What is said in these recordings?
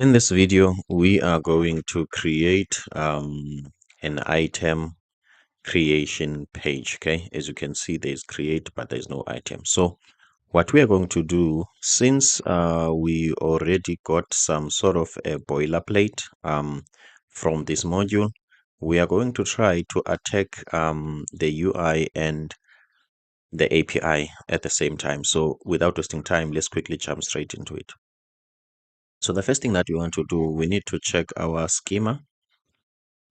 In this video, we are going to create an item creation page. Okay, as you can see, there's create, but there's no item. So what we are going to do, since we already got some sort of a boilerplate from this module, we are going to try to attack the UI and the API at the same time. So without wasting time, let's quickly jump straight into it. So the first thing that we want to do, we need to check our schema.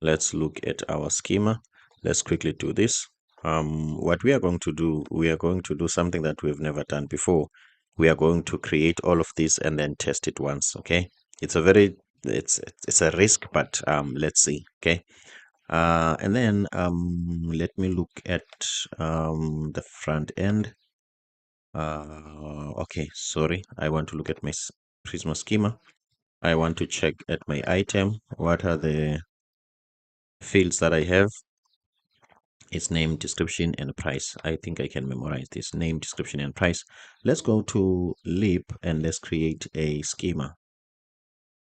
Let's look at our schema. Let's quickly do this. What we are going to do, we are going to do something that we've never done before. We are going to create all of this and then test it once. Okay, it's a very it's a risk, but let's see. Okay, and then let me look at the front end. Okay, sorry, I want to look at my Prisma schema. I want to check at my item. What are the fields that I have? It's name, description, and price. I think I can memorize this: name, description, and price. Let's go to Leap and let's create a schema.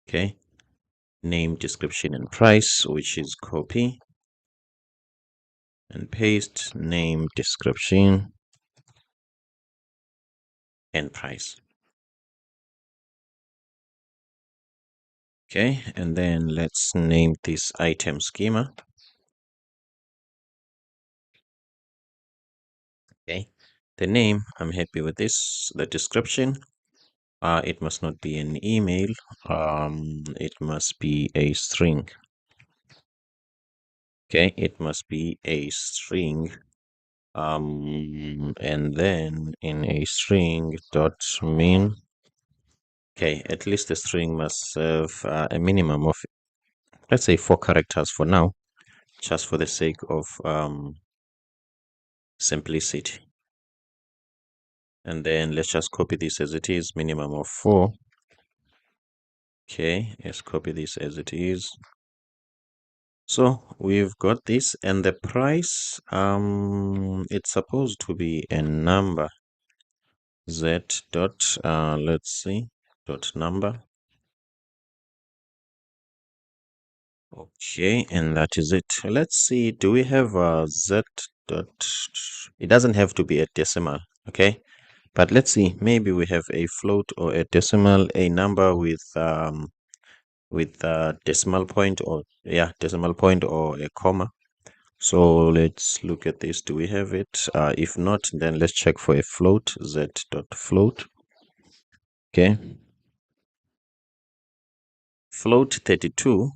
Okay, name, description, and price, which is copy and paste, name, description, and price. Okay, and then let's name this item schema. Okay, the name, I'm happy with this. The description, it must not be an email. It must be a string. Okay, it must be a string. And then in a string dot min. Okay, at least the string must have a minimum of, let's say, 4 characters for now, just for the sake of simplicity. And then let's just copy this as it is, minimum of 4. Okay, let's copy this as it is. So we've got this, and the price, it's supposed to be a number. Z dot, let's see, dot number. Okay, and that is it. Let's see, do we have a Z dot? It doesn't have to be a decimal, okay? But let's see, maybe we have a float or a decimal, a number with decimal point, or yeah, decimal point or a comma. So let's look at this. Do we have it? If not, then let's check for a float. Z dot float. Okay. Float 32.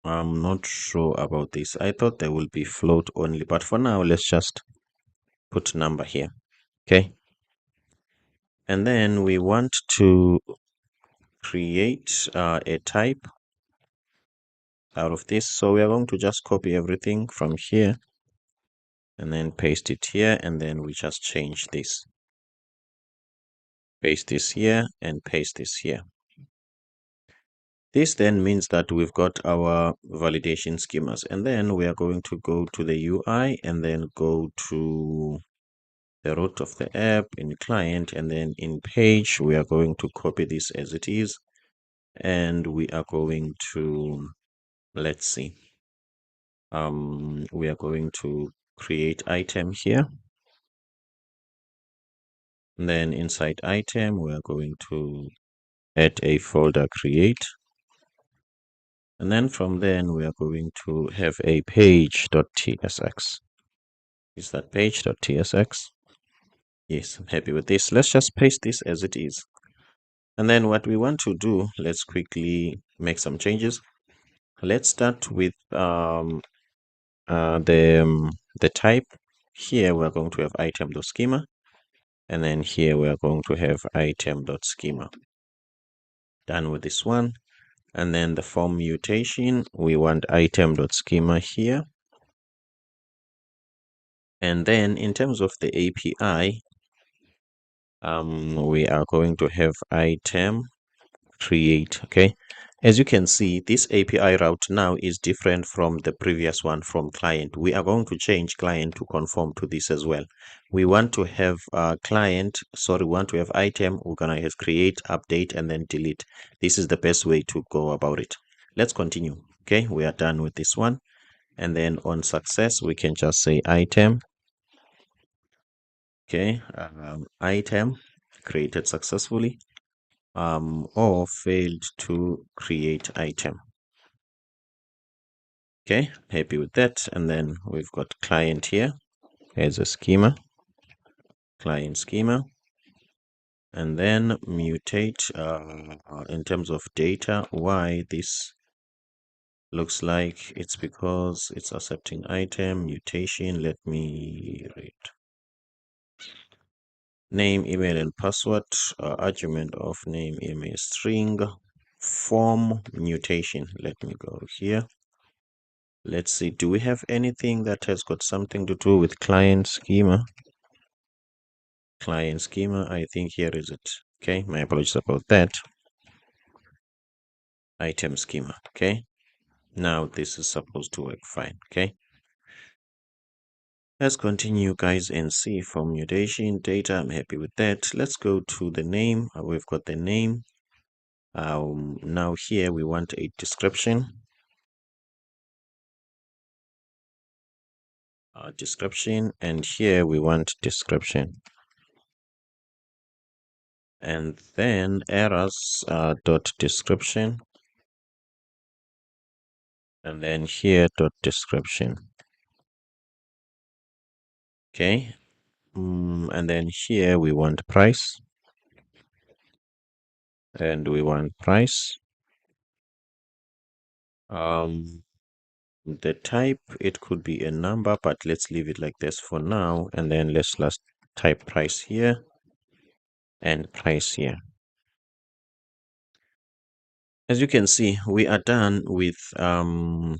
I'm not sure about this. I thought there will be float only, but for now, let's just put number here. Okay. And then we want to create a type out of this. So we are going to just copy everything from here and then paste it here. And then we just change this. Paste this here and paste this here. This then means that we've got our validation schemas, and then we are going to go to the UI and then go to the root of the app in client, and then in page, we are going to copy this as it is, and we are going to, let's see, we are going to create item here. And then inside item, we are going to add a folder create. And then from then we are going to have a page.tsx. Is that page.tsx? Yes, I'm happy with this. Let's just paste this as it is. And then what we want to do, let's quickly make some changes. Let's start with the type. Here we're going to have item.schema. And then here we are going to have item.schema. Done with this one. And then the form mutation, we want item.schema here. And then in terms of the API, we are going to have item create. Okay, As you can see, this API route now is different from the previous one from client. We are going to change client to conform to this as well. We want to have we want to have item. We're going to have create, update, and then delete. This is the best way to go about it. Let's continue. Okay, we are done with this one. And then on success, we can just say item. Okay, item created successfully. Or failed to create item. Okay, happy with that. And then we've got client here as a schema, client schema, and then mutate in terms of data. Why this looks like it's because it's accepting item mutation. Let me read name, email, and password. Argument of name, email, string, form mutation. Let me go here. Let's see, do we have anything that has got something to do with client schema? Client schema, I think here is it. Okay, my apologies about that. Item schema, okay. Now this is supposed to work fine, okay. Let's continue, guys, and see for mutation data. I'm happy with that. Let's go to the name. We've got the name. Now here we want a description. Description, and here we want description. And then errors dot description. And then here dot description. Okay. And then here we want price. And we want price. The type, it could be a number, but let's leave it like this for now. And then let's type price here and price here. As you can see, we are done with the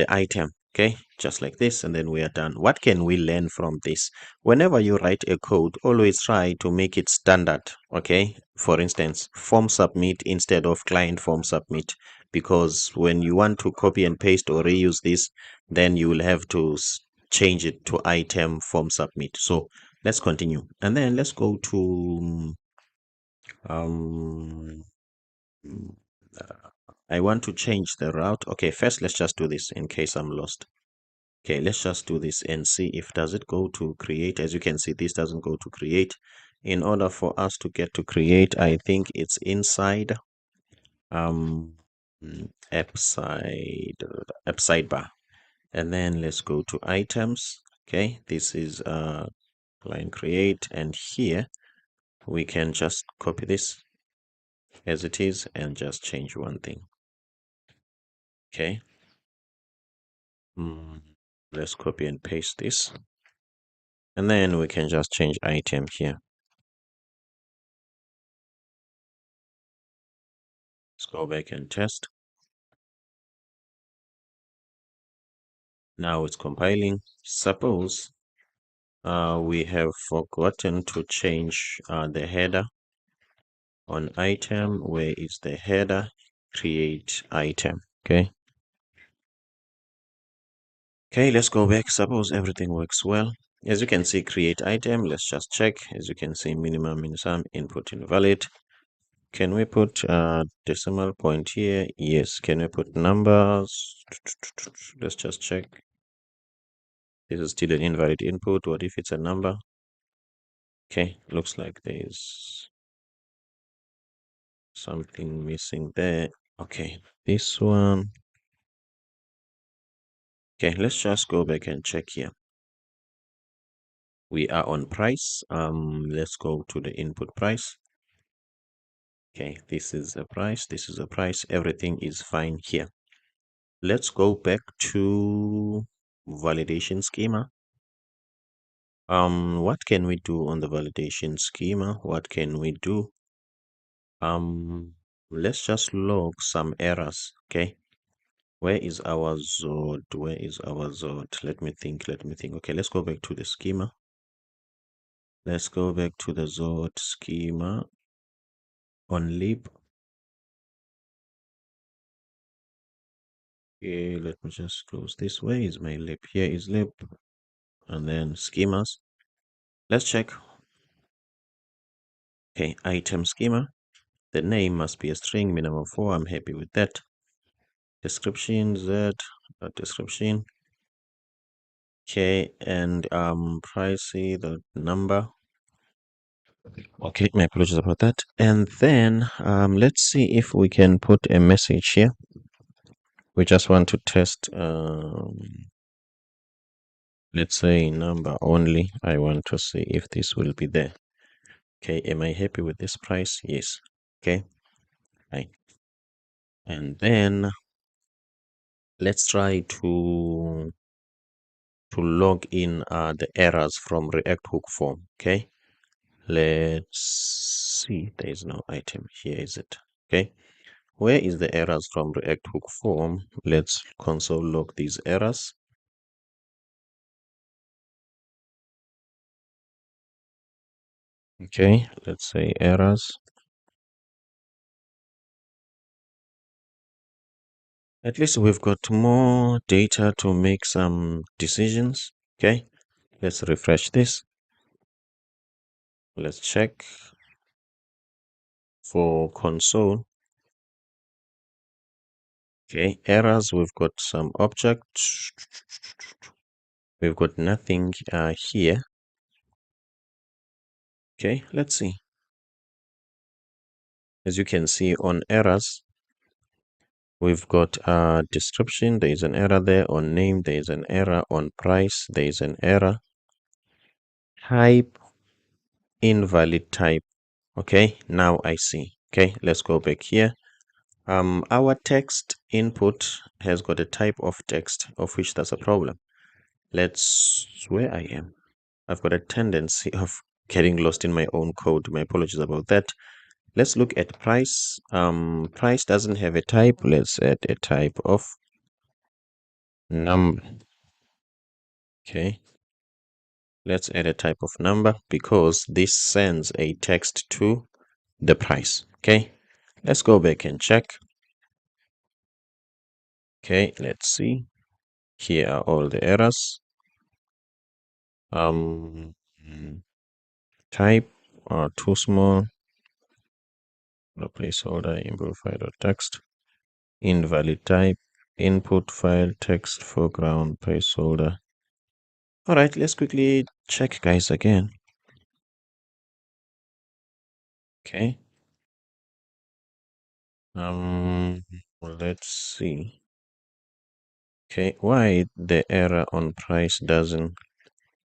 item. Okay, just like this, and then we are done. What can we learn from this? Whenever you write a code, always try to make it standard. Okay, for instance, form submit instead of client form submit, because when you want to copy and paste or reuse this, then you will have to change it to item form submit. So let's continue, and then let's go to I want to change the route. Okay, first let's just do this in case I'm lost. Okay, let's just do this and see if does it go to create. As you can see, this doesn't go to create. In order for us to get to create, I think it's inside app sidebar. And then let's go to items. Okay, this is line create, and here we can just copy this as it is and just change one thing. Okay. Let's copy and paste this. And then we can just change item here. Let's go back and test. Now it's compiling. Suppose we have forgotten to change the header on item. Where is the header? Create item. Okay. Okay, let's go back. Suppose everything works well. As you can see, create item. Let's just check. As you can see, minimum input invalid. Can we put a decimal point here? Yes. Can we put numbers? Let's just check. This is still an invalid input. What if it's a number? Okay, looks like there's something missing there. Okay, this one. Okay, let's just go back and check here. We are on price. Let's go to the input price. Okay, this is a price. This is a price. Everything is fine here. Let's go back to validation schema. What can we do on the validation schema? What can we do? Let's just log some errors. Okay, where is our zod? Where is our zod? Let me think. Okay, let's go back to the schema. Let's go back to the zod schema. on lib. Okay, let me just close this way. Is my lib here? Is lib, and then schemas. Let's check. Okay, item schema. The name must be a string, minimum 4. I'm happy with that. Description z description. Okay, and price the number. Okay, my apologies about that. And then let's see if we can put a message here. We just want to test let's say number only. I want to see if this will be there. Okay, am I happy with this price? Yes. Okay, fine. And then let's try to log in the errors from React hook form. Okay, let's see. There is no item here, is it? Okay, where is the errors from React hook form? Let's console log these errors. Okay, let's say errors. At least we've got more data to make some decisions. Okay, let's refresh this. Let's check for console. Okay, errors, we've got some objects. We've got nothing here. Okay, let's see. As you can see on errors, we've got description, there is an error there. On name, there is an error. On price, there is an error. Type, invalid type. Okay, now I see. Okay, let's go back here. Our text input has got a type of text, of which that's a problem. Let's, where I am. I've got a tendency of getting lost in my own code. My apologies about that. Let's look at price. Price doesn't have a type. Let's add a type of number. Okay. Let's add a type of number because this sends a text to the price. Okay. Let's go back and check. Okay. Let's see. Here are all the errors. Type too small. The placeholder input file.text. Invalid type. Input file text foreground placeholder. All right, let's quickly check, guys, again. Okay. Let's see. Okay, why the error on price doesn't?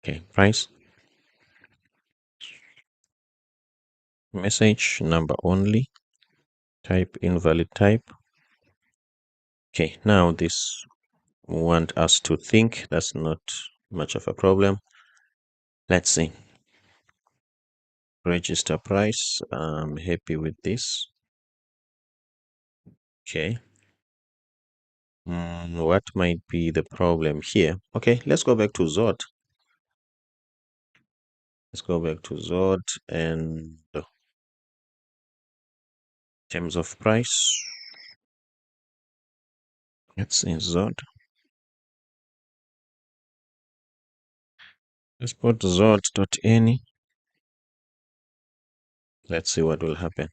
Okay, price message number only. Type invalid type. Okay, now this want us to think. That's not much of a problem. Let's see. Register price. I'm happy with this. Okay. What might be the problem here? Okay, let's go back to Zod. Let's go back to Zod and in terms of price. Let's see Zod. Let's put Zod.any. Let's see what will happen.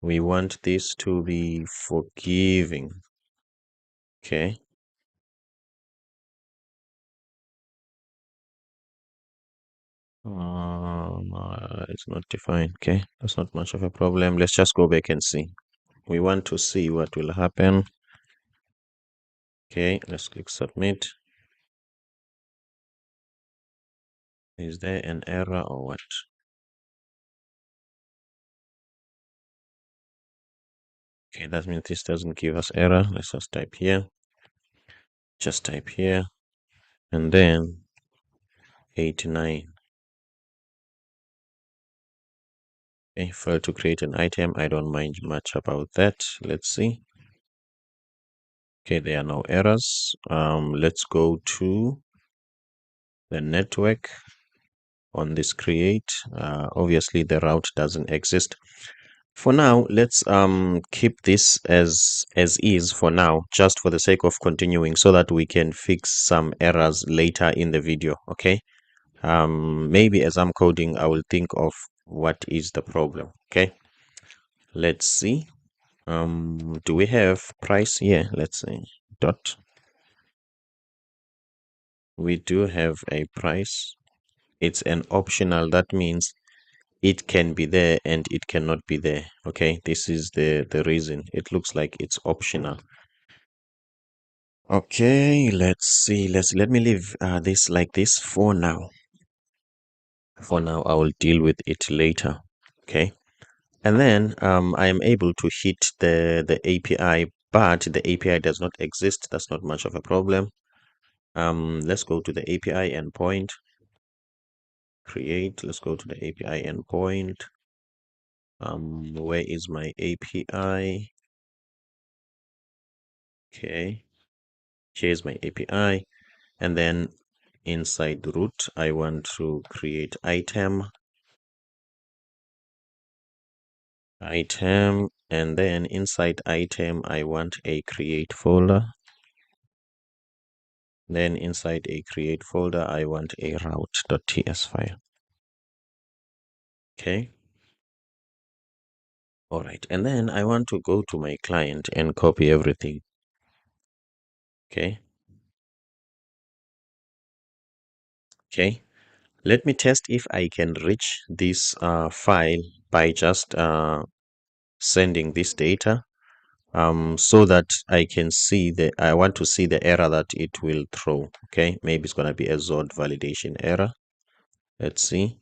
We want this to be forgiving. Okay. It's not defined. Okay, that's not much of a problem. Let's just go back and see. We want to see what will happen. Okay, let's click submit. Is there an error or what? Okay, that means this doesn't give us error. Let's just type here. Just type here. And then 89. Okay, failed to create an item. I don't mind much about that. Let's see. Okay, there are no errors. Let's go to the network on this create. Obviously, the route doesn't exist. For now, let's keep this as is for now, just for the sake of continuing, so that we can fix some errors later in the video. Okay. Maybe as I'm coding, I will think of what is the problem. Okay. Let's see. Do we have price here? Let's see. Dot. We do have a price. It's an optional. That means it can be there and it cannot be there. Okay, this is the reason. It looks like it's optional. Okay, let's see. Let me leave this like this for now. For now, I will deal with it later. Okay, and then I am able to hit the API, but the API does not exist. That's not much of a problem. Let's go to the API endpoint. Create. Let's go to the API endpoint. Where is my API? Okay, here's my API, and then inside root, I want to create item, and then inside item, I want a create folder. Then inside a create folder, I want a route.ts file. Okay. All right, and then I want to go to my client and copy everything. Okay. Okay. Let me test if I can reach this file by just sending this data, so that I can see I want to see the error that it will throw. Okay, maybe it's going to be a Zod validation error. Let's see.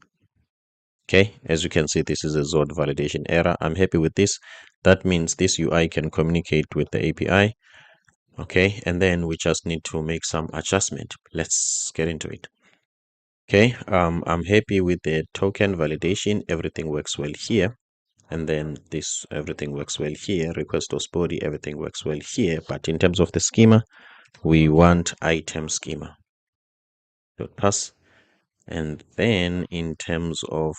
Okay, as you can see, this is a Zod validation error. I'm happy with this. That means this UI can communicate with the API. Okay, and then we just need to make some adjustment. Let's get into it. Okay, I'm happy with the token validation. Everything works well here. And then this, everything works well here. Request host body, everything works well here. But in terms of the schema, we want item schema dot pass. And then in terms of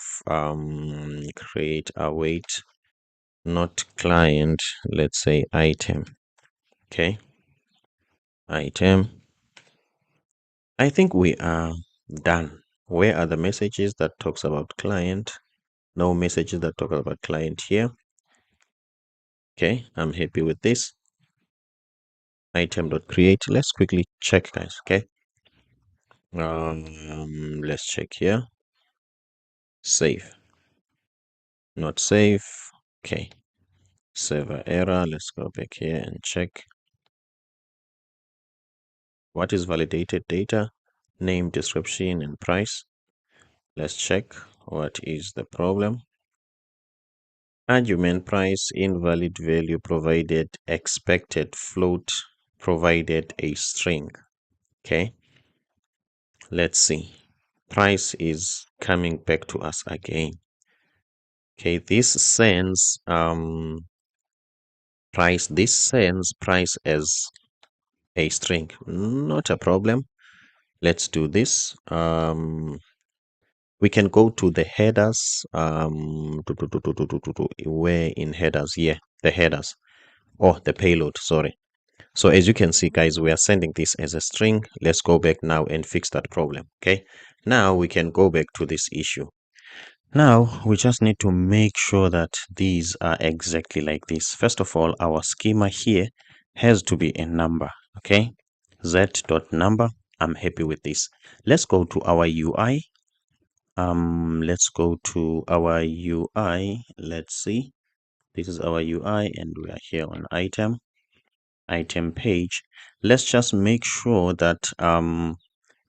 create await, not client, let's say item. Okay, item. I think we are done. Where are the messages that talks about client? No messages that talk about client here. Okay, I'm happy with this. Item.create. Let's quickly check, guys. Okay. Let's check here. Save. Not save. Okay. Server error. Let's go back here and check. What is validated data? Name, description, and price. Let's check what is the problem. Argument price, invalid value provided, expected float provided a string. Okay. Let's see. Price is coming back to us again. Okay, this sends price. This sends price as a string. Not a problem. Let's do this. We can go to the headers. Where in headers? Yeah, the headers. Oh, the payload. Sorry. So as you can see, guys, we are sending this as a string. Let's go back now and fix that problem. Okay. Now we can go back to this issue. Now, we just need to make sure that these are exactly like this. First of all, our schema here has to be a number, okay? Z.number, I'm happy with this. Let's go to our UI. Let's go to our UI. Let's see. This is our UI and we are here on item page. Let's just make sure that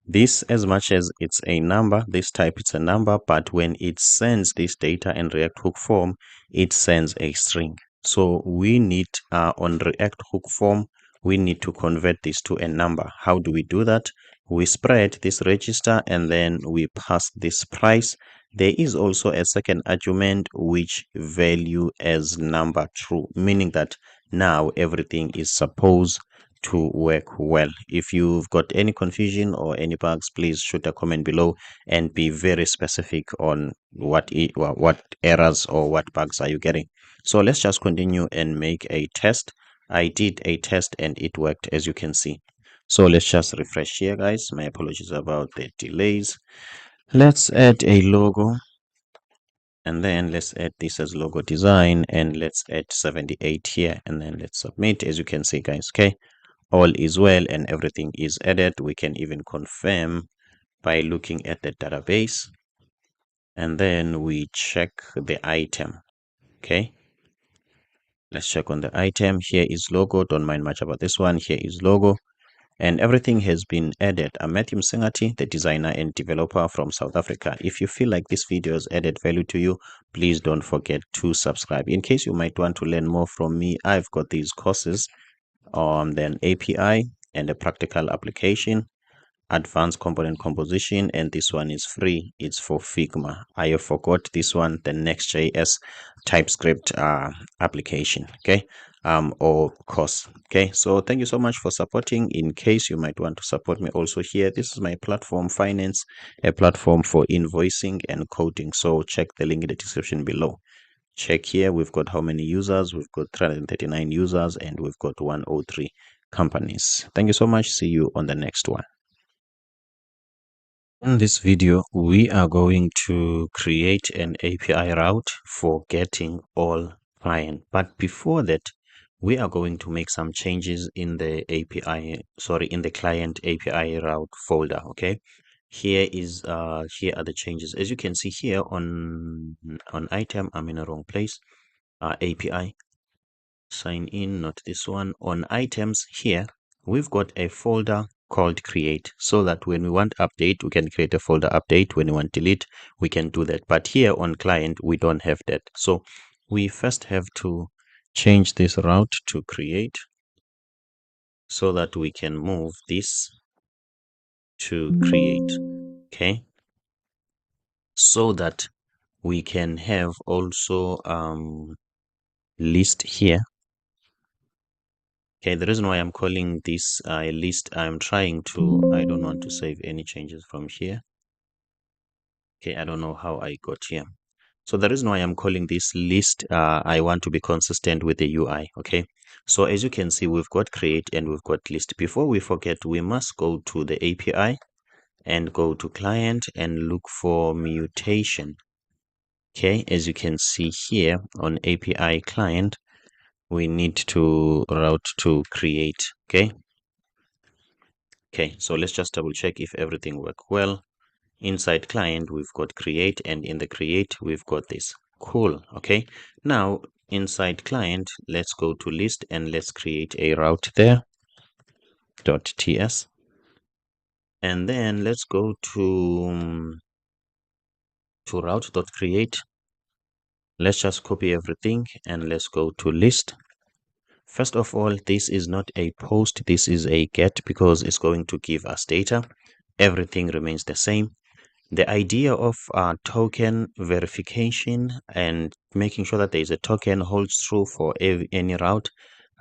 this, as much as it's a number, this type it's a number, but when it sends this data in React hook form, it sends a string. So we need on React hook form, we need to convert this to a number. How do we do that? We spread this register and then we pass this price. There is also a second argument which value as number true, meaning that now everything is supposed to work well. If you've got any confusion or any bugs, please shoot a comment below and be very specific on what errors or what bugs are you getting. So let's just continue and make a test. I did a test and it worked, as you can see. So let's just refresh here, guys. My apologies about the delays. Let's add a logo, and then let's add this as logo design, and let's add 78 here, and then let's submit. As you can see, guys, okay, all is well and everything is added. We can even confirm by looking at the database, and then we check the item. Okay, let's check on the item. Here is logo. Don't mind much about this one. Here is logo, and everything has been added. I'm Matthew Msengati, the designer and developer from South Africa. If you feel like this video has added value to you, please don't forget to subscribe. In case you might want to learn more from me, I've got these courses on the API and a practical application, advanced component composition, and this one is free. It's for Figma. I forgot this one, the Next.js Typescript application, okay, or course. Okay, so thank you so much for supporting. In case you might want to support me also here, this is my platform, Finance, a platform for invoicing and coding. So check the link in the description below. Check here, we've got how many users. We've got 339 users and we've got 103 companies. Thank you so much. See you on the next one. In this video, we are going to create an API route for getting all client. But before that, we are going to make some changes in the in the client API route folder. Okay, here are the changes. As you can see here on item, I'm in a wrong place. API sign in, not this one. On items here, we've got a folder called create, so that when we want update, we can create a folder update. When we want delete, we can do that. But here on client, we don't have that. So we first have to change this route to create so that we can move this to create. Okay, so that we can have also list here. Okay, the reason why I'm calling this list, I don't want to save any changes from here. Okay, I don't know how I got here. So the reason why I'm calling this list, I want to be consistent with the UI. Okay, so as you can see, we've got create and we've got list. Before we forget, we must go to the API and go to client and look for mutation. Okay, as you can see here on API client, we need to route to create. Okay, so let's just double check if everything worked well. Inside client, we've got create, and in the create, we've got this. Cool. Okay, now inside client, let's go to list and let's create a route there. .ts, and then let's go to route.create. Let's just copy everything and let's go to list. First of all, this is not a post, this is a get, because it's going to give us data. Everything remains the same. The idea of token verification and making sure that there is a token holds true for any route.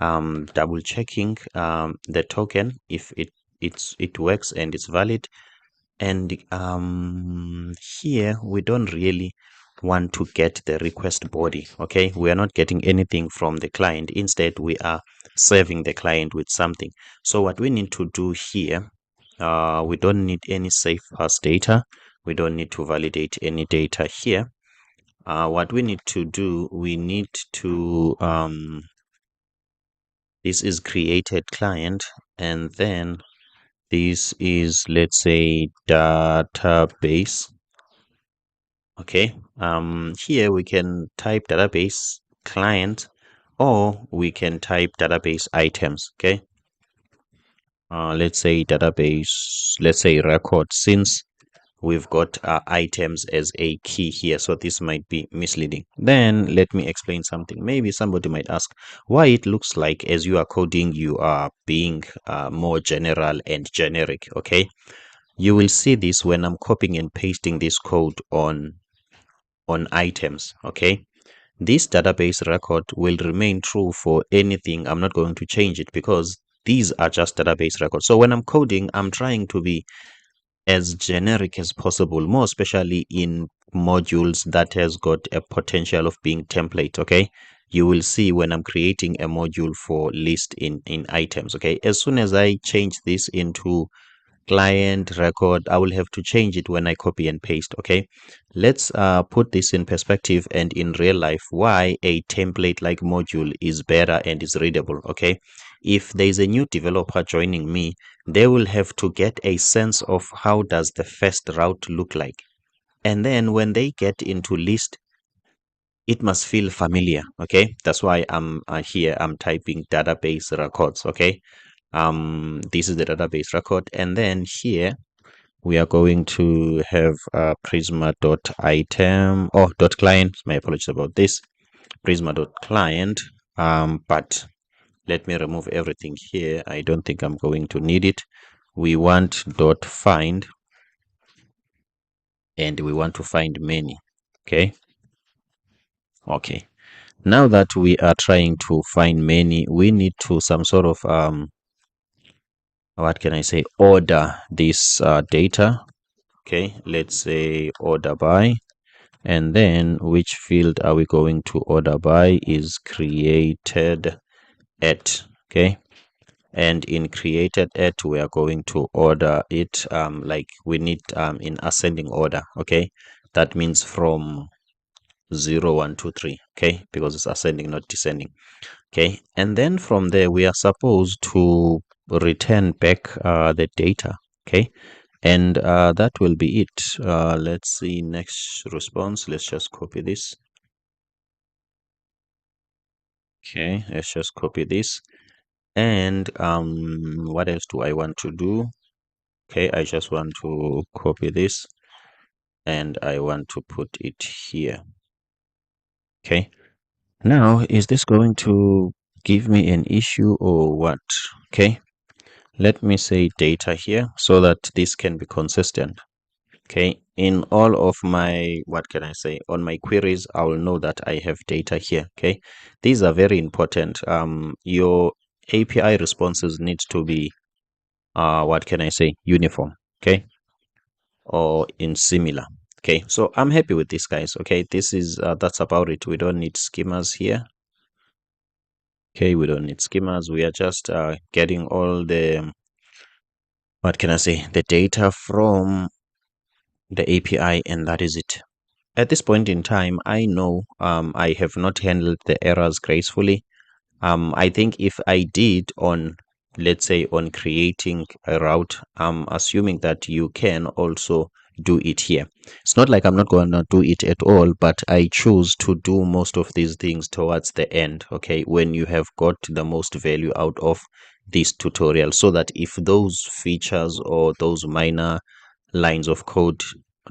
Double checking the token if it works and it's valid. And here we don't really want to get the request body. Okay, we are not getting anything from the client. Instead, we are serving the client with something. So what we need to do here, we don't need any safe pass data. We don't need to validate any data here. What we need to do, we need to this is created client, and then this is, let's say, database. Okay, here we can type database client, or we can type database items. Okay, let's say database, let's say record, since we've got items as a key here, so this might be misleading. Then let me explain something. Maybe somebody might ask why it looks like as you are coding, you are being more general and generic. Okay, you will see this when I'm copying and pasting this code on items. Okay, this database record will remain true for anything. I'm not going to change it because these are just database records. So when I'm coding, I'm trying to be as generic as possible, more especially in modules that has got a potential of being template. Okay, you will see when I'm creating a module for list in items. Okay, as soon as I change this into client record, I will have to change it when I copy and paste. Okay, let's put this in perspective and in real life why a template like module is better and is readable. Okay, if there's a new developer joining me, they will have to get a sense of how does the first route look like, and then when they get into list, it must feel familiar. Okay, that's why I'm here I'm typing database records. Okay, this is the database record, and then here we are going to have prisma dot item or dot client. My apologies about this. Prisma dot client. But let me remove everything here. I don't think I'm going to need it. We want dot find, and we want to find many. Okay. Okay. Now that we are trying to find many, we need to some sort of what can I say, order this data. Okay, let's say order by, and then which field are we going to order by is created at. Okay, and in created at we are going to order it like we need in ascending order. Okay, that means from 0 1 2 3. Okay, because it's ascending, not descending. Okay, and then from there we are supposed to return back the data. Okay, and that will be it. Let's see next response. Let's just copy this. Okay, let's just copy this. And what else do I want to do? Okay, I just want to copy this and I want to put it here. Okay, now is this going to give me an issue or what? Okay, let me say data here so that this can be consistent. Okay, in all of my, what can I say, on my queries, I will know that I have data here. Okay, these are very important. Your API responses need to be, what can I say, uniform. Okay, or in similar. Okay, so I'm happy with this, guys. Okay, this is that's about it. We don't need schemas here. Okay, we don't need schemas. We are just getting all the, what can I say, the data from the API, and that is it. At this point in time, I know I have not handled the errors gracefully. I think if I did on, let's say, on creating a route, I'm assuming that you can also do it here. It's not like I'm not going to do it at all, but I choose to do most of these things towards the end, okay, when you have got the most value out of this tutorial, so that if those features or those minor lines of code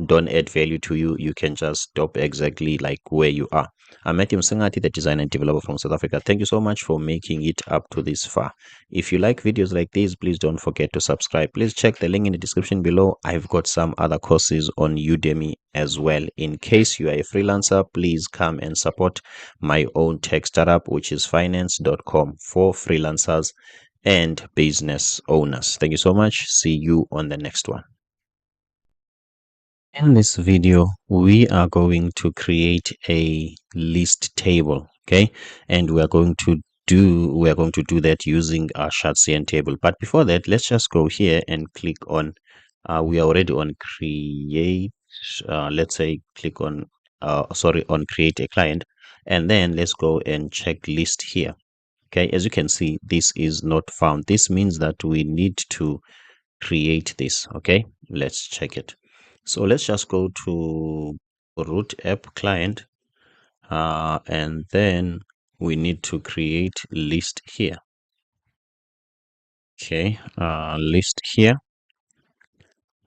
don't add value to you, you can just stop exactly like where you are. I'm Matthew Msingati, the designer and developer from South Africa. Thank you so much for making it up to this far. If you like videos like these, please don't forget to subscribe. Please check the link in the description below. I've got some other courses on Udemy as well. In case you are a freelancer, please come and support my own tech startup, which is finance.com for freelancers and business owners. Thank you so much. See you on the next one. In this video, we are going to create a list table, okay? And we are going to do that using our Shartsian table. But before that, let's just go here and click on, we are already on create, let's say click on, sorry, on create a client. And then let's go and check list here. Okay, as you can see, this is not found. This means that we need to create this. Okay, let's check it. So let's just go to root app client, and then we need to create list here. Okay, list here.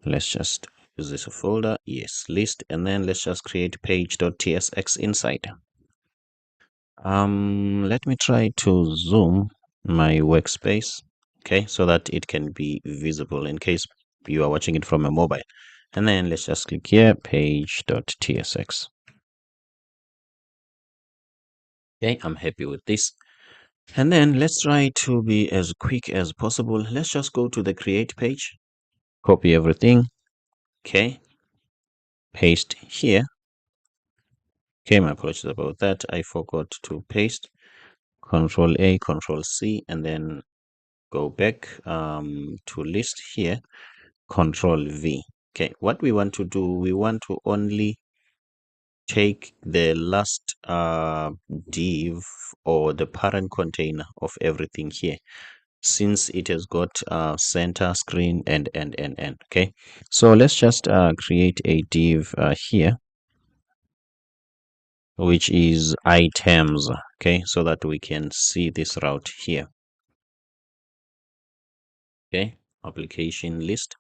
Let's just use this folder. Yes, list, and then let's just create page.tsx inside. Let me try to zoom my workspace, okay, so that it can be visible in case you are watching it from a mobile. And then let's just click here, page.tsx. Okay, I'm happy with this. And then let's try to be as quick as possible. Let's just go to the create page, copy everything. Okay. Paste here. Okay, my apologies about that. I forgot to paste. Control A, Control C, and then go back to list here. Control V. Okay, what we want to do, we want to only take the last div or the parent container of everything here, since it has got center, screen, and. Okay, so let's just create a div here, which is items. Okay, so that we can see this route here. Okay, application list.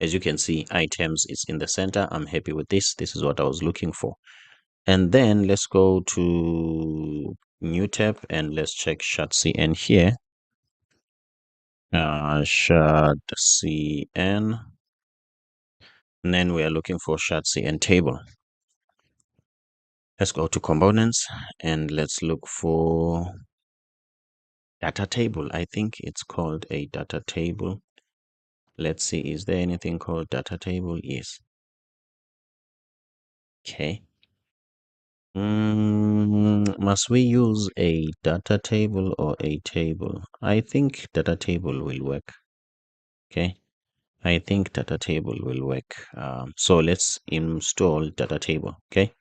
As you can see, items is in the center. I'm happy with this. This is what I was looking for. And then let's go to new tab and let's check shadcn here. Shadcn. And then we are looking for shadcn table. Let's go to components and let's look for data table. I think it's called a data table. Let's see, is there anything called data table? Yes. Okay. Must we use a data table or a table? I think data table will work. Okay. I think data table will work. So let's install data table. Okay.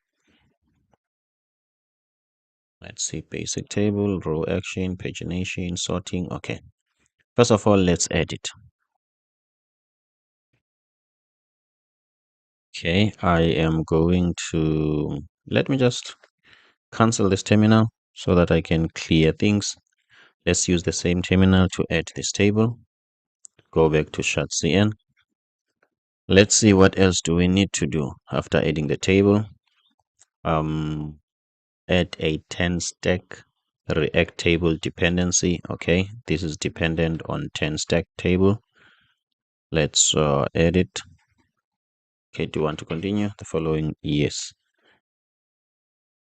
Let's see, basic table, row action, pagination, sorting. Okay. First of all, let's edit. Okay. I am going to, let me just cancel this terminal so that I can clear things. Let's use the same terminal to add this table. Go back to shadcn. Let's see what else do we need to do after adding the table. Add a 10 stack React table dependency. Okay, this is dependent on 10 stack table. Let's add it. Okay, do you want to continue the following? Yes.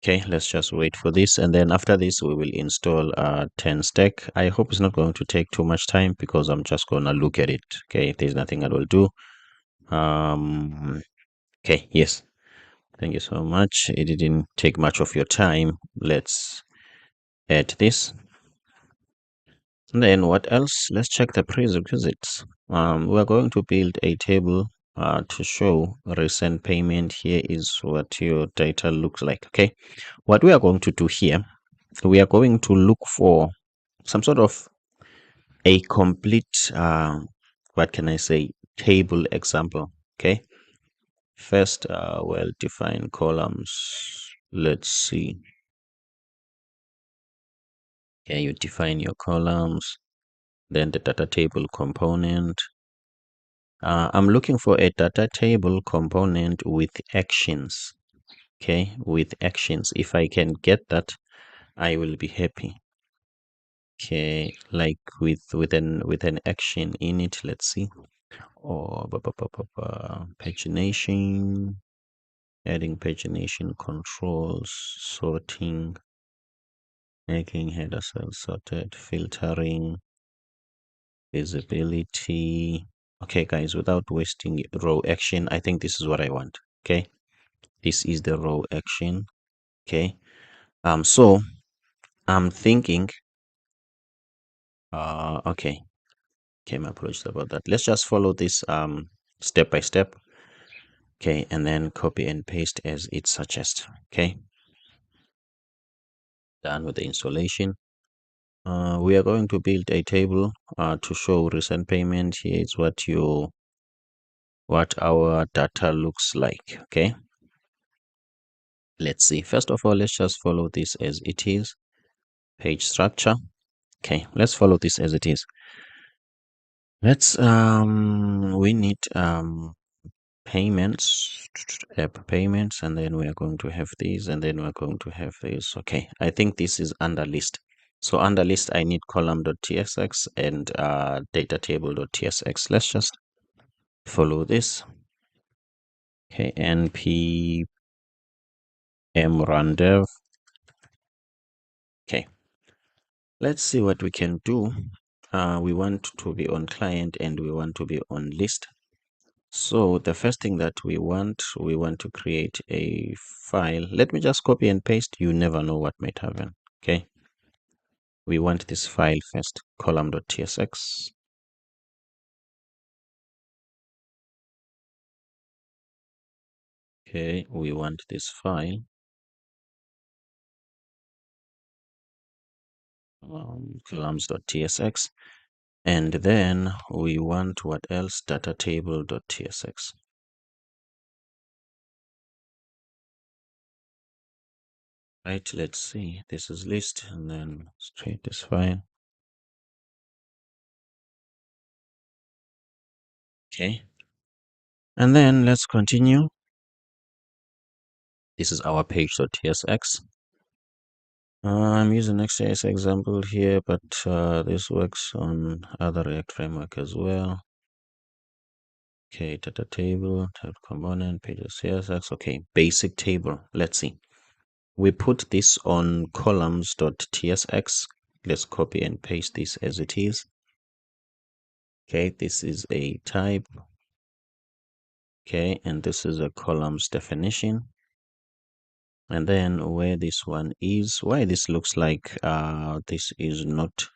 Okay, let's just wait for this, and then after this we will install 10 stack. I hope it's not going to take too much time because I'm just gonna look at it. Okay, if there's nothing I will do. Okay, yes, thank you so much. It didn't take much of your time. Let's add this. And then what else? Let's check the prerequisites. We're going to build a table to show recent payment. Here is what your data looks like. Okay, what we are going to do here, we are going to look for some sort of a complete what can I say, table example. Okay, first well define columns. Let's see. Okay, you define your columns, then the data table component. I'm looking for a data table component with actions. Okay, with actions. If I can get that, I will be happy. Okay, like with an action in it. Let's see. Or pagination, adding pagination controls, sorting, making header cells sorted, filtering, visibility. Okay, guys, without wasting row action, I think this is what I want. Okay, this is the row action. Okay, so I'm thinking, okay, my apologies about that. Let's just follow this step by step. Okay, and then copy and paste as it suggests. Okay, done with the installation. We are going to build a table to show recent payment. Here is what our data looks like. Okay, let's see. First of all, let's just follow this as it is. Page structure. Okay, let's follow this as it is. Let's we need payments, app payments, and then we are going to have these, and then we're going to have this. Okay, I think this is under list. So under list, I need column.tsx and data table.tsx. Let's just follow this. Okay, npm run dev. Okay, Let's see what we can do. We want to be on client and we want to be on list. So the first thing that we want to create a file. Let me just copy and paste. You never know what might happen. Okay. We want this file first, column.tsx. Okay, we want this file. Columns.tsx. And then we want what else? Data table.tsx. Right, let's see. This is list and then straight this file. Okay. And then let's continue. This is our page.tsx. I'm using Next.js example here, but this works on other React framework as well. Okay, data table, type component, page.csx. Okay, basic table. Let's see. We put this on columns.tsx. Let's copy and paste this as it is. Okay, this is a type. Okay, and this is a columns definition. And then where this one is, why this looks like this is not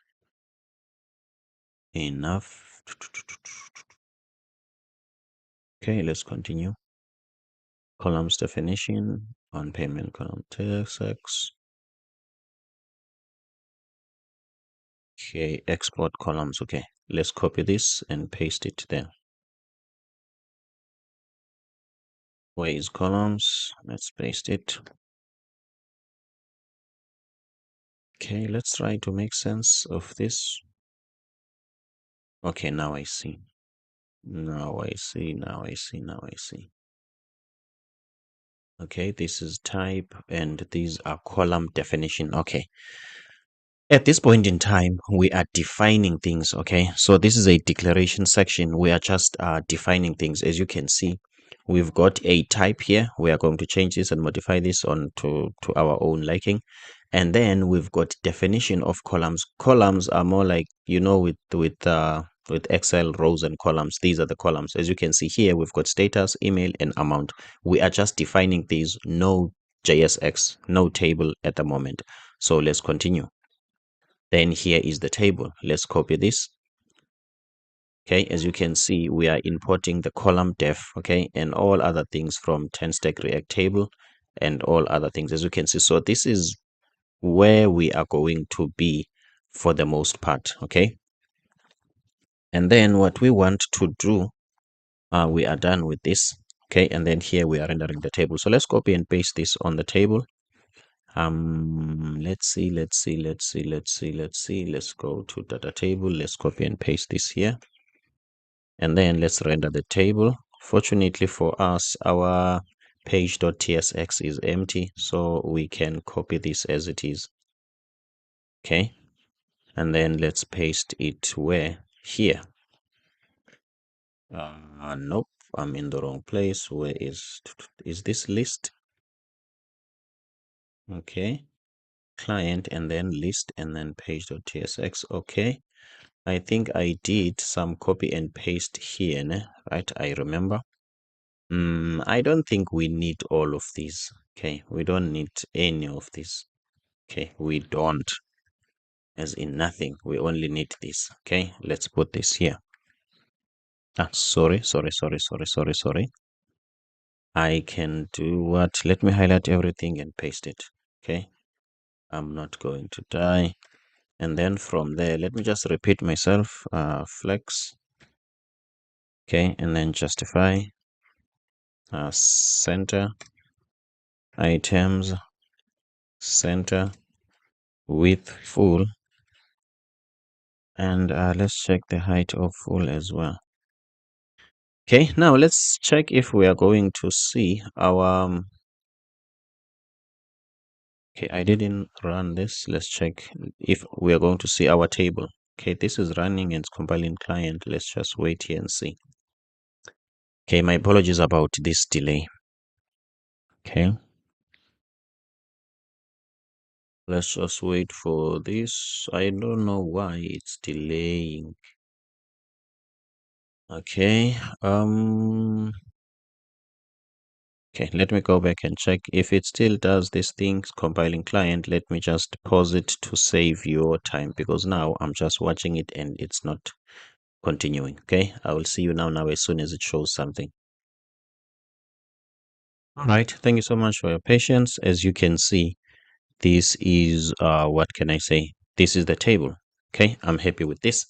enough. Okay, let's continue. Columns definition on payment column tsx. Okay, export columns. Okay, let's copy this and paste it there. Where is columns? Let's paste it. Okay, let's try to make sense of this. Okay, now I see. Now I see. Now I see. Now I see. Okay, this is type and these are column definition. Okay. At this point in time, we are defining things. Okay, so this is a declaration section. We are just defining things. As you can see, we've got a type here. We are going to change this and modify this on to our own liking. And then we've got definition of columns. Columns are more like, you know, with Excel rows and columns. These are the columns. As you can see here, we've got status, email, and amount. We are just defining these. No JSX, no table at the moment. So let's continue. Then here is the table. Let's copy this. Okay, as you can see, we are importing the column def, okay, and all other things from 10 stack React table and all other things, as you can see. So this is where we are going to be for the most part, okay. And then what we want to do, we are done with this, okay, and then here we are rendering the table. So let's copy and paste this on the table. Let's see. Let's go to data table. Let's copy and paste this here. And then let's render the table. Fortunately for us, our page.tsx is empty, so we can copy this as it is. Okay. And then let's paste it where? Here. Nope, I'm in the wrong place. Where is this list? Okay. Client and then list and then page.tsx. Okay. I think I did some copy and paste here, né? Right? I remember. I don't think we need all of these. Okay, we don't need any of this. Okay, we don't, as in nothing. We only need this. Okay, let's put this here. Sorry. I can do what? Let me highlight everything and paste it. Okay, I'm not going to die. And then from there, let me just repeat myself. Flex. Okay, and then justify. Center. Items. Center. Width full. And let's check the height of full as well. Okay, now let's check if we are going to see our okay, I didn't run this. Let's check if we are going to see our table. Okay, this is running and it's compiling client. Let's just wait here and see. Okay, my apologies about this delay. Okay. Let's just wait for this. I don't know why it's delaying. Okay. Okay, let me go back and check. If it still does these things, compiling client, let me just pause it to save your time, because now I'm just watching it and it's not continuing. Okay, I will see you now as soon as it shows something. All right, thank you so much for your patience. As you can see, this is what can I say? This is the table. Okay, I'm happy with this.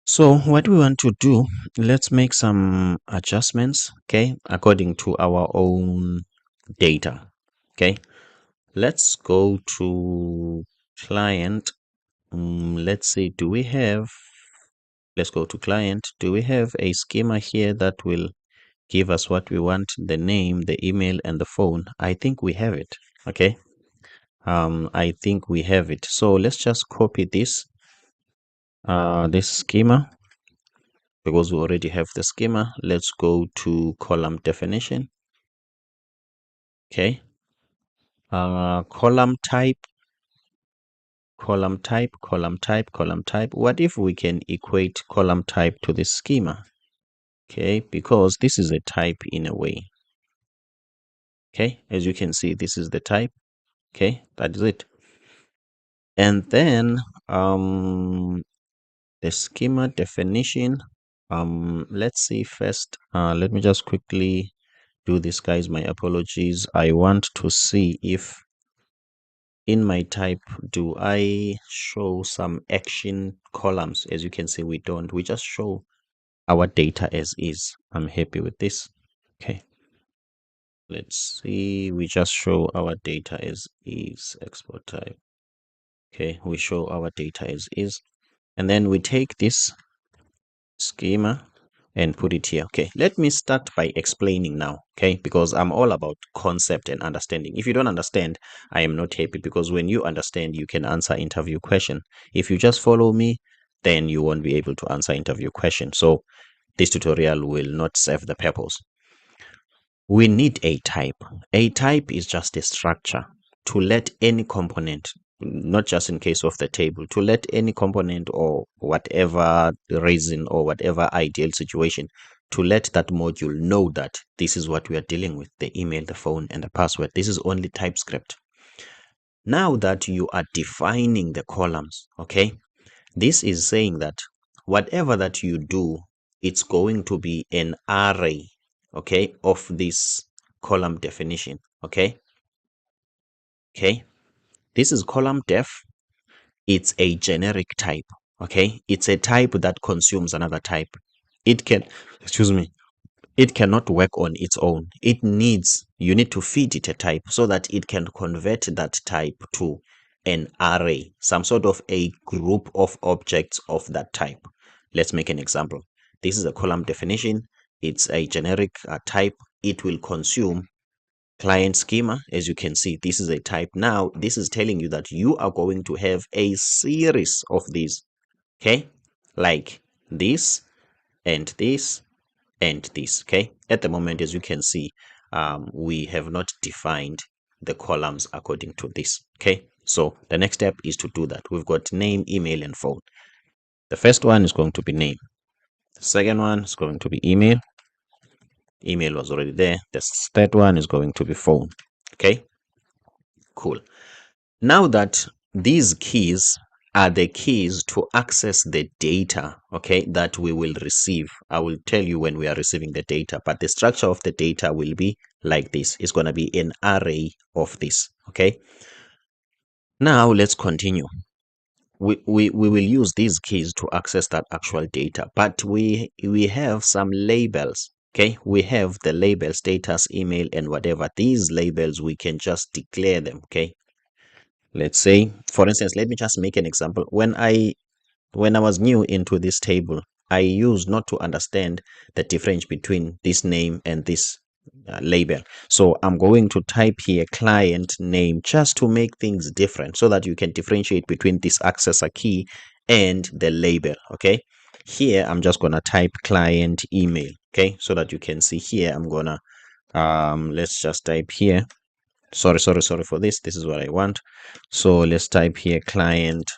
So what we want to do, let's make some adjustments, okay, according to our own data. Okay, let's go to client. Let's see, let's go to client. Do we have a schema here that will give us what we want, the name, the email, and the phone? I think we have it. Okay. I think we have it. So let's just copy this schema, because we already have the schema. Let's go to column definition. Okay. Column type, column type, column type, column type. What if we can equate column type to this schema? Okay, because this is a type in a way. Okay, as you can see, this is the type. Okay, that is it. And then the schema definition. Let's see first. Let me just quickly do this, guys. My apologies. I want to see if in my type, do I show some action columns? As you can see, we don't. We just show our data as is. I'm happy with this. Okay. Let's see. We just show our data as is. Export type. Okay. We show our data as is. And then we take this schema and put it here. Okay, let me start by explaining now, okay, because I'm all about concept and understanding. If you don't understand, I am not happy, because when you understand, you can answer interview question. If you just follow me, then you won't be able to answer interview question. So this tutorial will not serve the purpose. We need a type. A type is just a structure to let any component, not just in case of the table, to let any component or whatever reason or whatever ideal situation, to let that module know that this is what we are dealing with, the email, the phone, and the password. This is only TypeScript. Now that you are defining the columns, okay, this is saying that whatever that you do, it's going to be an array, okay, of this column definition, okay? Okay, this is column def. It's a generic type, okay? It's a type that consumes another type. It can, excuse me, it cannot work on its own. You need to feed it a type so that it can convert that type to an array, some sort of a group of objects of that type. Let's make an example. This is a column definition. It's a generic type. It will consume client schema. As you can see, this is a type. Now, this is telling you that you are going to have a series of these, okay? Like this and this and this. Okay, at the moment, as you can see, we have not defined the columns according to this. Okay, so the next step is to do that. We've got name, email, and phone. The first one is going to be name. The second one is going to be email. Email was already there. The third one is going to be phone. Okay, cool. Now that these keys are the keys to access the data, okay, that we will receive. I will tell you when we are receiving the data, but the structure of the data will be like this. It's going to be an array of this, okay? Now let's continue. We will use these keys to access that actual data, but we have some labels, okay? We have the label status, email, and whatever. These labels, we can just declare them, okay? Let's say, for instance, let me just make an example. When I was new into this table, I used not to understand the difference between this name and this label. So I'm going to type here client name just to make things different so that you can differentiate between this accessor key and the label. Okay. Here, I'm just going to type client email. Okay. So that you can see here, I'm going to, let's just type here sorry for this is what I want. So let's type here client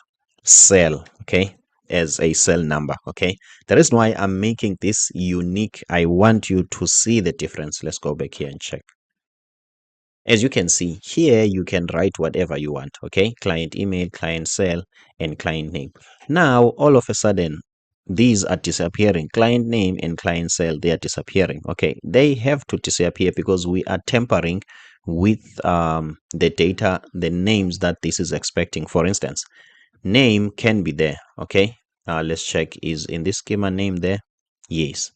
cell, okay, as a cell number. Okay, the reason why I'm making this unique, I want you to see the difference. Let's go back here and check. As you can see here, you can write whatever you want. Okay, client email, client cell, and client name. Now all of a sudden these are disappearing. Client name and client cell, they are disappearing. Okay, they have to disappear because we are tampering with the data, the names that this is expecting. For instance, name can be there. Okay, let's check, is in this schema name there? Yes,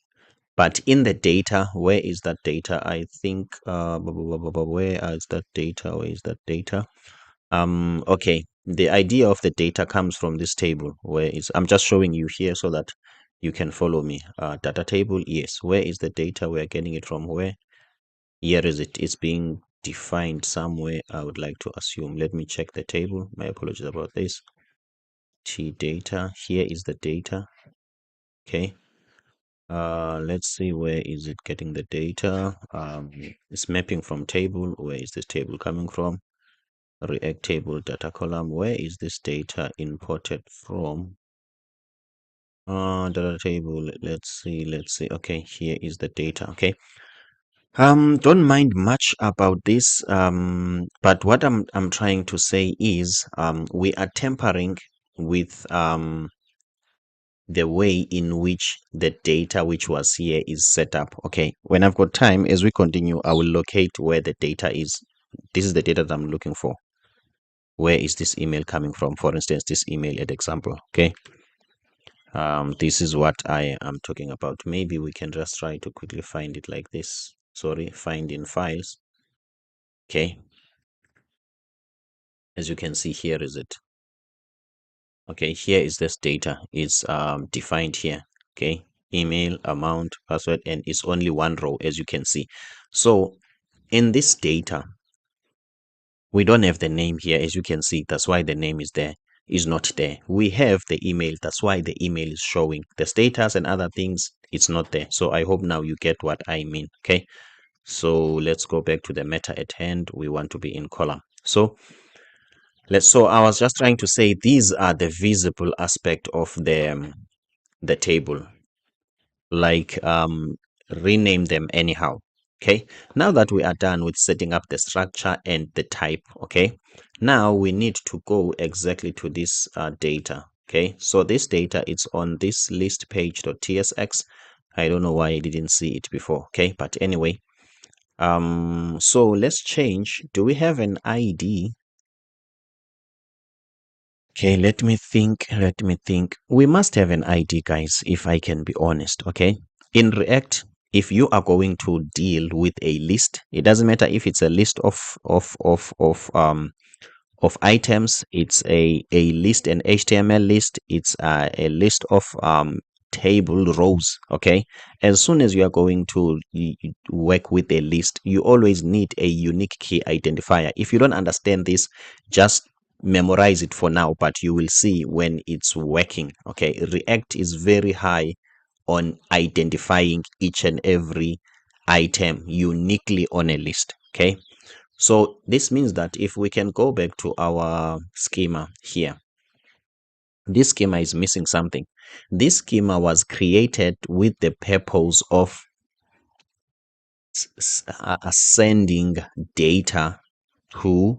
but in the data, where is that data? I think where is that data? Where is that data? Okay, the idea of the data comes from this table. Where is, I'm just showing you here so that you can follow me. Data table, yes. Where is the data? We're getting it from where? Here is it. It's being defined somewhere, I would like to assume. Let me check the table. My apologies about this. T data, here is the data. Okay, let's see, where is it getting the data? It's mapping from table. Where is this table coming from? React table data column. Where is this data imported from? Data table. Let's see. Okay, here is the data. Okay, don't mind much about this, but what I'm trying to say is we are tampering with the way in which the data which was here is set up. Okay, when I've got time, as we continue, I will locate where the data is. This is the data that I'm looking for. Where is this email coming from? For instance, this email at example. Okay, this is what I am talking about. Maybe we can just try to quickly find it like this. Sorry, find in files. Okay, as you can see, here is it. Okay, here is this data. It's defined here. Okay, email, amount, password, and it's only one row, as you can see. So in this data, we don't have the name here, as you can see. That's why the name is not there. We have the email. That's why the email is showing. The status and other things, it's not there. So I hope now you get what I mean. Okay, so let's go back to the meta at hand. We want to be in column. So I was just trying to say these are the visible aspect of the table, like rename them anyhow. Okay, now that we are done with setting up the structure and the type, okay, now we need to go exactly to this data. Okay, so this data is on this list page.tsx. I don't know why I didn't see it before. Okay, but anyway, so let's change. Do we have an ID? Okay, let me think. We must have an ID, guys, if I can be honest. Okay, in React, if you are going to deal with a list, it doesn't matter if it's a list of items, it's a list, an HTML list, it's a list of table rows. Okay, as soon as you are going to work with a list, you always need a unique key identifier. If you don't understand this, just memorize it for now, but you will see when it's working. Okay, React is very high on identifying each and every item uniquely on a list. Okay, so this means that if we can go back to our schema here, this schema is missing something. This schema was created with the purpose of sending data to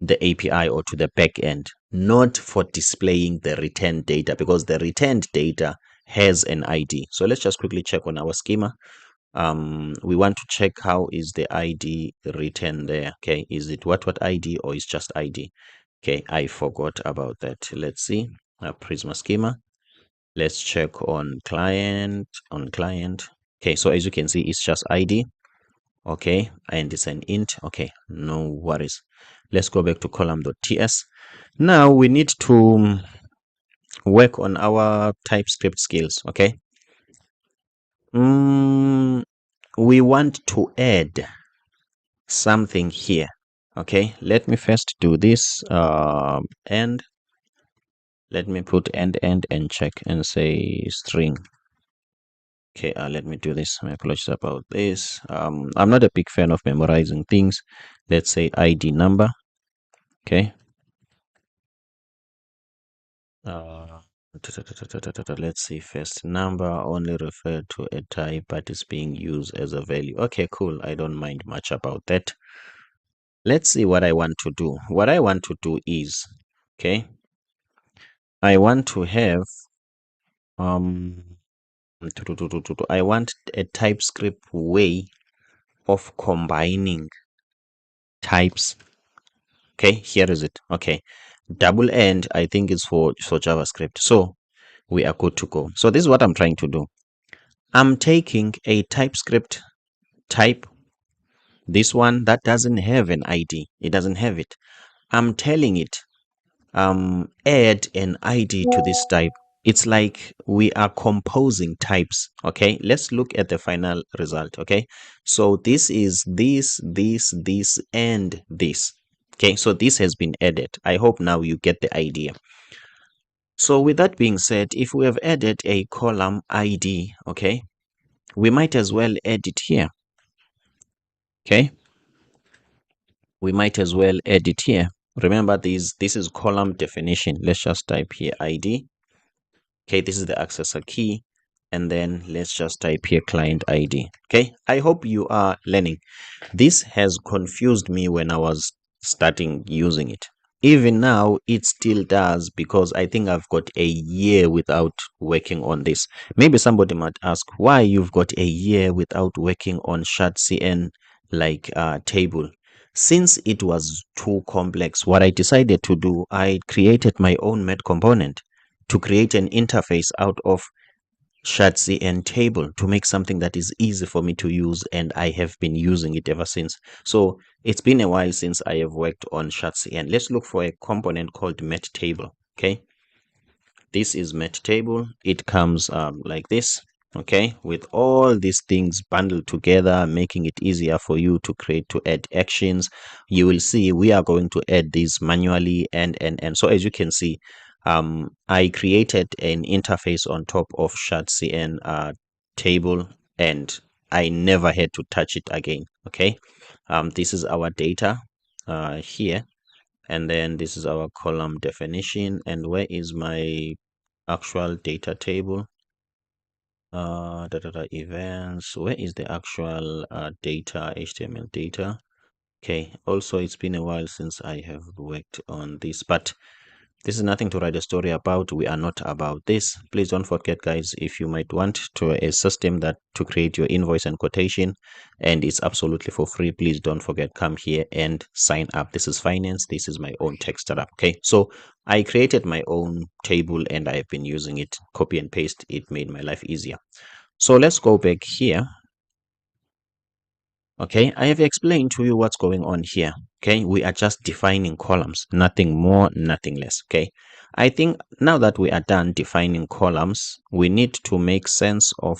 the API or to the backend, not for displaying the returned data, because the returned data has an ID. So let's just quickly check on our schema. We want to check how is the ID written there. Okay, is it what ID or is just ID? Okay, I forgot about that. Let's see, Prisma schema. Let's check on client. Okay, so as you can see, it's just ID. Okay, and it's an int. Okay, no worries. Let's go back to column.ts. Now we need to work on our TypeScript skills. Okay, we want to add something here. Okay, let me first do this and let me put end and check and say string. Okay, let me do this. My apologies about this. I'm not a big fan of memorizing things. Let's say ID number. Okay. Uh, let's see. First number only referred to a type, but is being used as a value. Okay, cool. I don't mind much about that. Let's see what I want to do. What I want to do is, okay, I want to have um I want a TypeScript way of combining types. Okay, here is it. Okay, double end, I think is for JavaScript. So we are good to go. So this is what I'm trying to do. I'm taking a TypeScript type, this one that doesn't have an ID. It doesn't have it. I'm telling it add an ID to this type. It's like we are composing types. Okay, let's look at the final result. Okay, so this is this and this. Okay, so this has been added. I hope now you get the idea. So with that being said, if we have added a column ID, okay, we might as well add it here. Okay, we might as well add it here. Remember, this is column definition. Let's just type here ID. Okay, this is the accessor key, and then let's just type here client ID. Okay, I hope you are learning. This has confused me when I was starting using it. Even now, it still does, because I think I've got a year without working on this. Maybe somebody might ask why you've got a year without working on ShardCN like table. Since it was too complex, what I decided to do, I created my own Met component to create an interface out of ShardCN table to make something that is easy for me to use, and I have been using it ever since. So it's been a while since I have worked on ShardCN. Let's look for a component called Met table. Okay, this is Met table. It comes like this. Okay, with all these things bundled together, making it easier for you to create, to add actions. You will see we are going to add these manually, and so as you can see, I created an interface on top of ShardCN table, and I never had to touch it again. Okay, this is our data here, and then this is our column definition. And where is my actual data table? Events. Where is the actual data, HTML data? Okay, also it's been a while since I have worked on this, but this is nothing to write a story about. We are not about this. Please don't forget, guys, if you might want to a system that to create your invoice and quotation, and it's absolutely for free, please don't forget, come here and sign up. This is finance. This is my own tech startup. Okay, so I created my own table and I've been using it. Copy and paste. It made my life easier. So let's go back here. Okay, I have explained to you what's going on here. Okay, we are just defining columns, nothing more, nothing less. Okay, I think now that we are done defining columns, we need to make sense of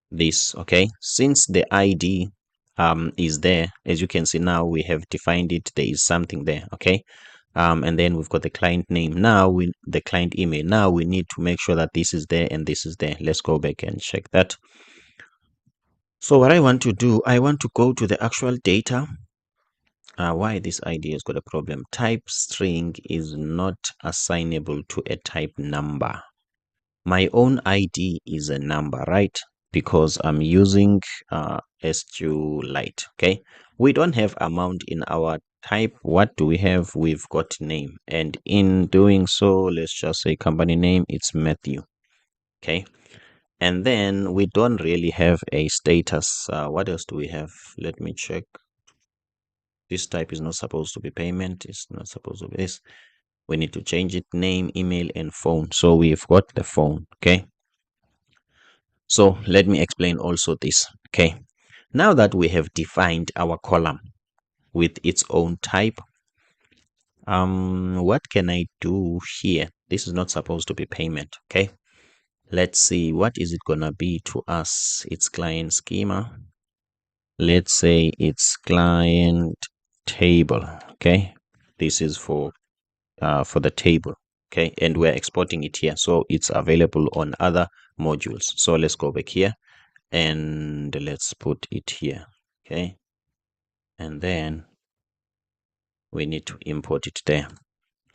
this. Okay, since the ID is there, as you can see now, we have defined it. There is something there. Okay, and then we've got the client name. Now the client email. Now we need to make sure that this is there and this is there. Let's go back and check that. So what I want to do, I want to go to the actual data. Why this ID has got a problem. Type string is not assignable to a type number. My own ID is a number, right? Because I'm using SQLite. Okay, we don't have amount in our type. What do we have? We've got name, and in doing so, let's just say company name, it's Matthew. Okay, and then we don't really have a status. What else do we have? Let me check. This type is not supposed to be payment. It's not supposed to be this. We need to change it, name, email, and phone. So we've got the phone. Okay, so let me explain also this. Okay, now that we have defined our column with its own type, what can I do here? This is not supposed to be payment. Okay, let's see, what is it gonna be to us? It's client schema. Let's say it's client table. Okay, this is for the table. okay, and we're exporting it here, so it's available on other modules. So let's go back here and let's put it here, okay, and then we need to import it there.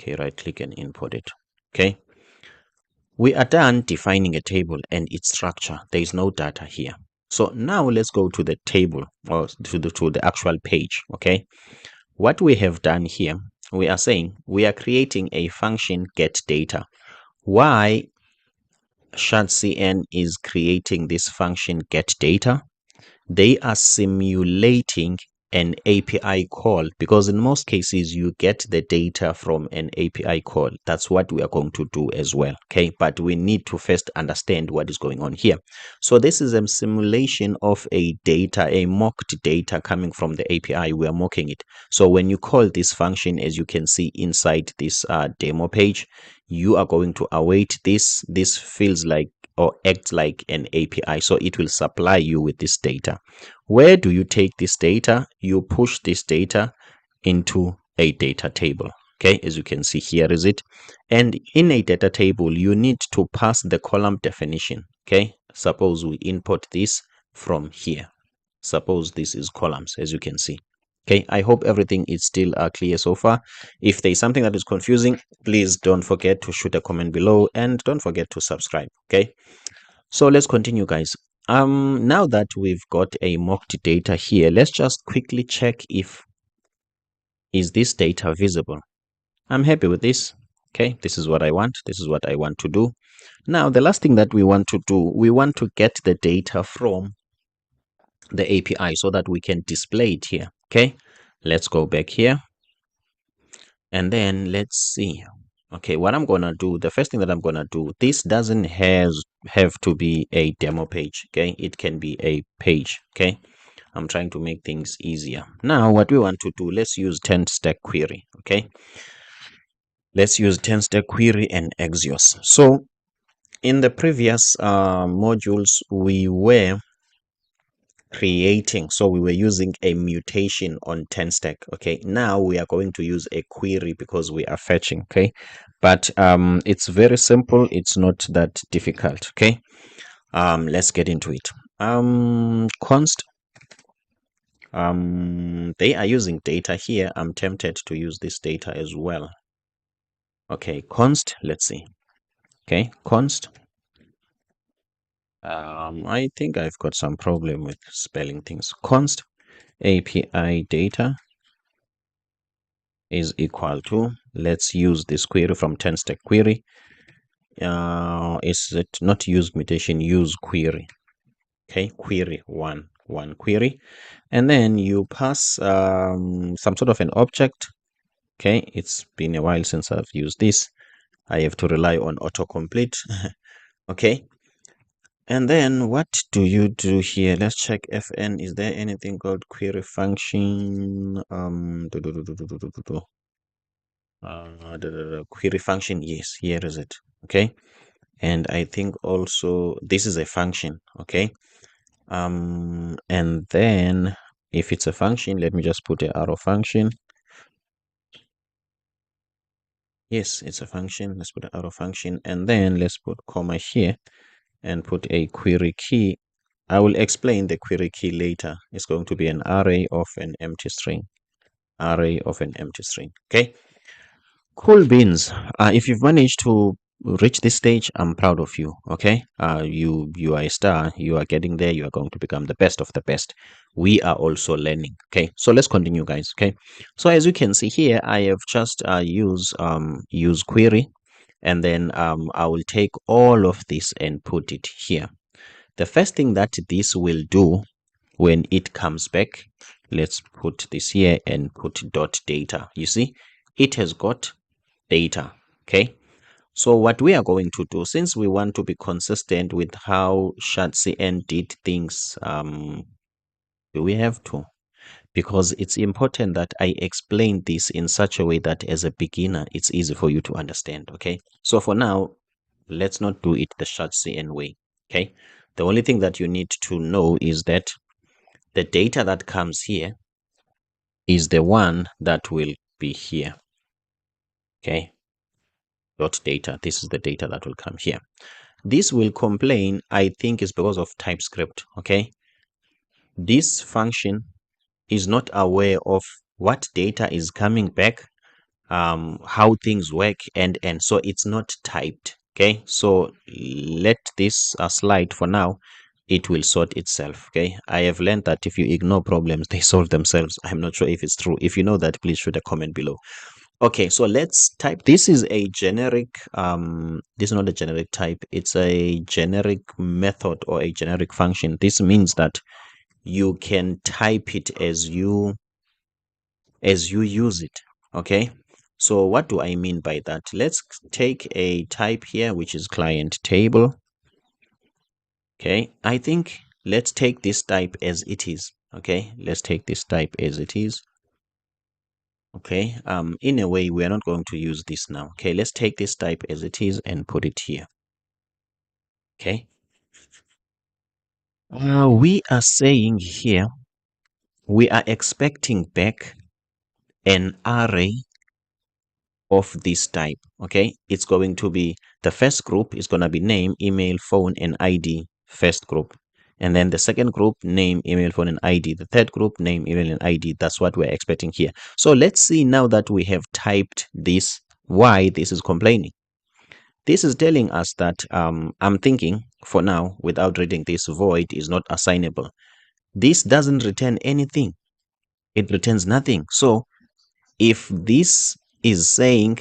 Okay, right click and import it. Okay, we are done defining a table and its structure. There is no data here. So now let's go to the table, or to the actual page. Okay, what we have done here, we are saying we are creating a function get data. Why shardcn is creating this function get data? They are simulating an API call, because in most cases you get the data from an API call. That's what we are going to do as well. Okay, but we need to first understand what is going on here. So this is a simulation of a data, a mocked data coming from the API. We are mocking it. So when you call this function, as you can see inside this demo page, you are going to await this. This feels like or acts like an API. So it will supply you with this data. Where do you take this data? You push this data into a data table. Okay, as you can see, here is it. And in a data table, you need to pass the column definition. Okay, suppose we import this from here. Suppose this is columns, as you can see. Okay, I hope everything is still clear so far. If there is something that is confusing, please don't forget to shoot a comment below and don't forget to subscribe. Okay, so let's continue, guys. Now that we've got a mocked data here, let's just quickly check if is this data visible. I'm happy with this. Okay, this is what I want. This is what I want to do. Now, the last thing that we want to do, we want to get the data from the API so that we can display it here. Okay, let's go back here and then let's see. Okay, what I'm gonna do, the first thing that I'm gonna do, this doesn't have to be a demo page. Okay, it can be a page. Okay, I'm trying to make things easier. Now what we want to do, let's use 10 stack query. Okay, let's use 10 stack query and Axios. So in the previous modules we were creating, so we were using a mutation on 10 stack. Okay, now we are going to use a query because we are fetching. Okay, but it's very simple, it's not that difficult. Okay, let's get into it. Const, they are using data here. I'm tempted to use this data as well. Okay, const, let's see. Okay, const, I think I've got some problem with spelling things. Const API data is equal to, let's use this query from 10 stack query. Is it not use mutation, use query. Okay, query one query, and then you pass some sort of an object. Okay, it's been a while since I've used this. I have to rely on autocomplete. Okay, and then what do you do here? Let's check fn. Is there anything called query function? The query function, yes, here is it. Okay, and I think also this is a function. Okay, and then if it's a function, let me just put an arrow function. Yes, it's a function. Let's put an arrow function, and then let's put comma here and put a query key. I will explain the query key later. It's going to be an array of an empty string. Array of an empty string. Okay, cool beans. If you've managed to reach this stage, I'm proud of you. Okay, you are a star. You are getting there. You are going to become the best of the best. We are also learning. Okay, so let's continue, guys. Okay, so as you can see here, I have just use query, and then I will take all of this and put it here. The first thing that this will do when it comes back, let's put this here and put dot data. You see, it has got data. Okay, so what we are going to do, since we want to be consistent with how shardcn did things, we have to, because it's important that I explain this in such a way that as a beginner it's easy for you to understand. Okay, so for now, let's not do it the shardcn way. Okay, the only thing that you need to know is that the data that comes here is the one that will be here. Okay, dot data. This is the data that will come here. This will complain, I think, is because of TypeScript. Okay, this function is not aware of what data is coming back, how things work, and so it's not typed. Okay, so let this slide for now. It will sort itself. Okay, I have learned that if you ignore problems, they solve themselves. I'm not sure if it's true. If you know that, please shoot a comment below. Okay, so let's type. This is a generic, this is not a generic type, it's a generic method or a generic function. This means that you can type it as you use it. Okay, so what do I mean by that? Let's take a type here, which is client table. Okay, I think let's take this type as it is. Okay, let's take this type as it is. Okay, in a way, we are not going to use this now. Okay, let's take this type as it is and put it here. Okay, we are saying here, we are expecting back an array of this type. Okay, it's going to be, the first group is going to be name, email, phone, and ID, first group. And then the second group, name, email, phone, and ID. The third group, name, email, and ID. That's what we're expecting here. So let's see now that we have typed this, why this is complaining. This is telling us that I'm thinking for now, without reading this, void is not assignable. This doesn't return anything. It returns nothing. So if this is saying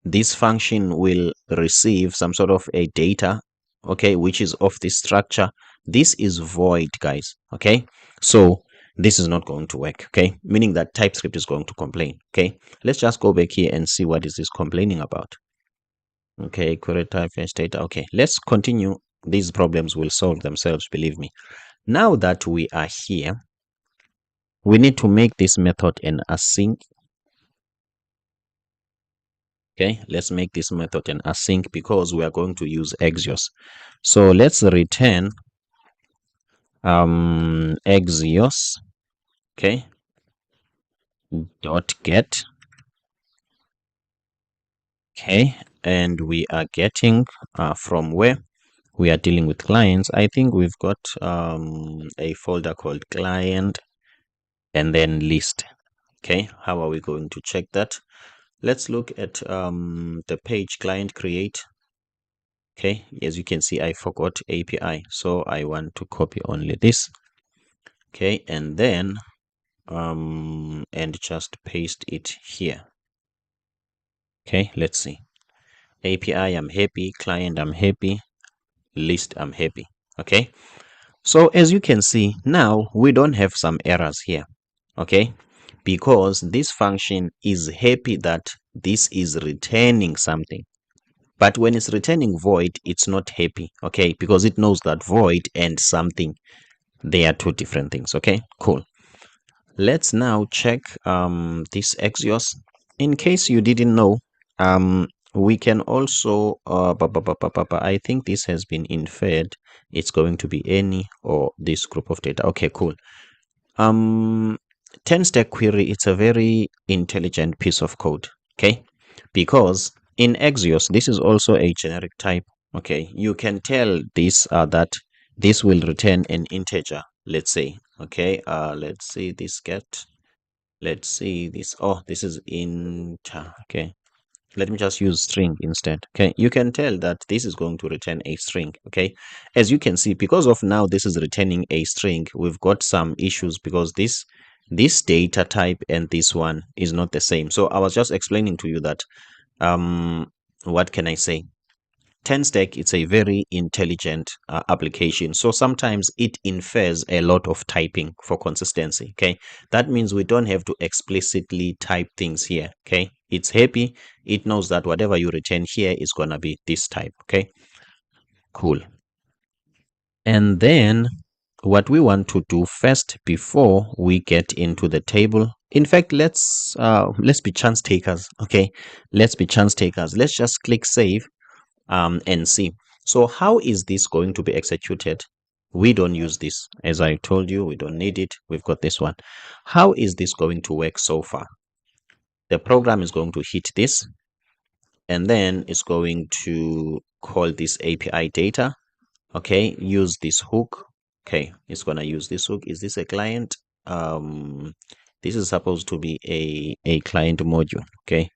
this function will receive some sort of a data, okay, which is of this structure, this is void, guys. Okay, so this is not going to work. Okay, meaning that TypeScript is going to complain. Okay, let's just go back here and see what is this complaining about. Okay, query type fetch data. Okay, let's continue. These problems will solve themselves, believe me. Now that we are here, we need to make this method an async. Okay, let's make this method an async because we are going to use Axios. So let's return Axios, okay, dot get. Okay, and we are getting from where we are dealing with clients. I think we've got a folder called client and then list. Okay, how are we going to check that? Let's look at the page client create. Okay, as you can see, I forgot API, so I want to copy only this. Okay, and then and just paste it here. Okay, let's see. API, I'm happy. Client, I'm happy. List, I'm happy. Okay, so as you can see, now we don't have some errors here. Okay, because this function is happy that this is returning something. But when it's returning void, it's not happy. Okay, because it knows that void and something, they are two different things. Okay, cool. Let's now check this Axios. In case you didn't know, we can also, I think this has been inferred. It's going to be any or this group of data. Okay, cool. 10-stack query, it's a very intelligent piece of code. Okay, because in Axios, this is also a generic type. Okay, you can tell this that this will return an integer, let's say. Okay, let's see this get. Let's see this. Oh, this is int. Okay, let me just use string instead. Okay, you can tell that this is going to return a string. Okay, as you can see, because of now this is returning a string, we've got some issues because this data type and this one is not the same. So I was just explaining to you that what can I say? 10-stack, it's a very intelligent application. So sometimes it infers a lot of typing for consistency. Okay, that means we don't have to explicitly type things here. Okay, it's happy. It knows that whatever you return here is going to be this type. Okay, cool. And then what we want to do first before we get into the table, in fact, let's be chance takers. Okay, let's be chance takers. Let's just click save and see. So how is this going to be executed? We don't use this. As I told you, we don't need it. We've got this one. How is this going to work so far? The program is going to hit this. and then it's going to call this API data. Okay, use this hook. Okay, it's gonna use this hook. Is this a client? This is supposed to be a client module. Okay,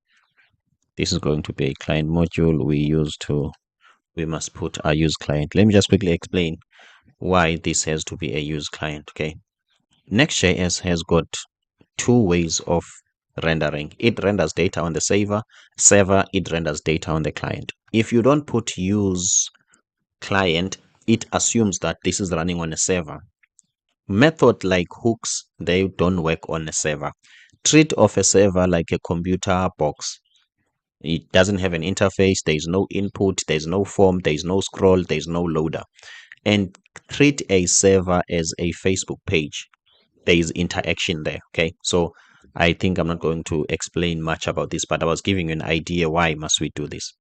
this is going to be a client module. We must put our use client. Let me just quickly explain why this has to be a use client. Okay, Next.js has got two ways of rendering. It renders data on the server, it renders data on the client. If you don't put use client, it assumes that this is running on a server. Method like hooks, they don't work on a server. Treat of a server like a computer box. It doesn't have an interface, there's no input, there's no form, there's no scroll, there's no loader. And treat a server as a Facebook page. There is interaction there. Okay, so I think I'm not going to explain much about this, but I was giving you an idea why must we do this.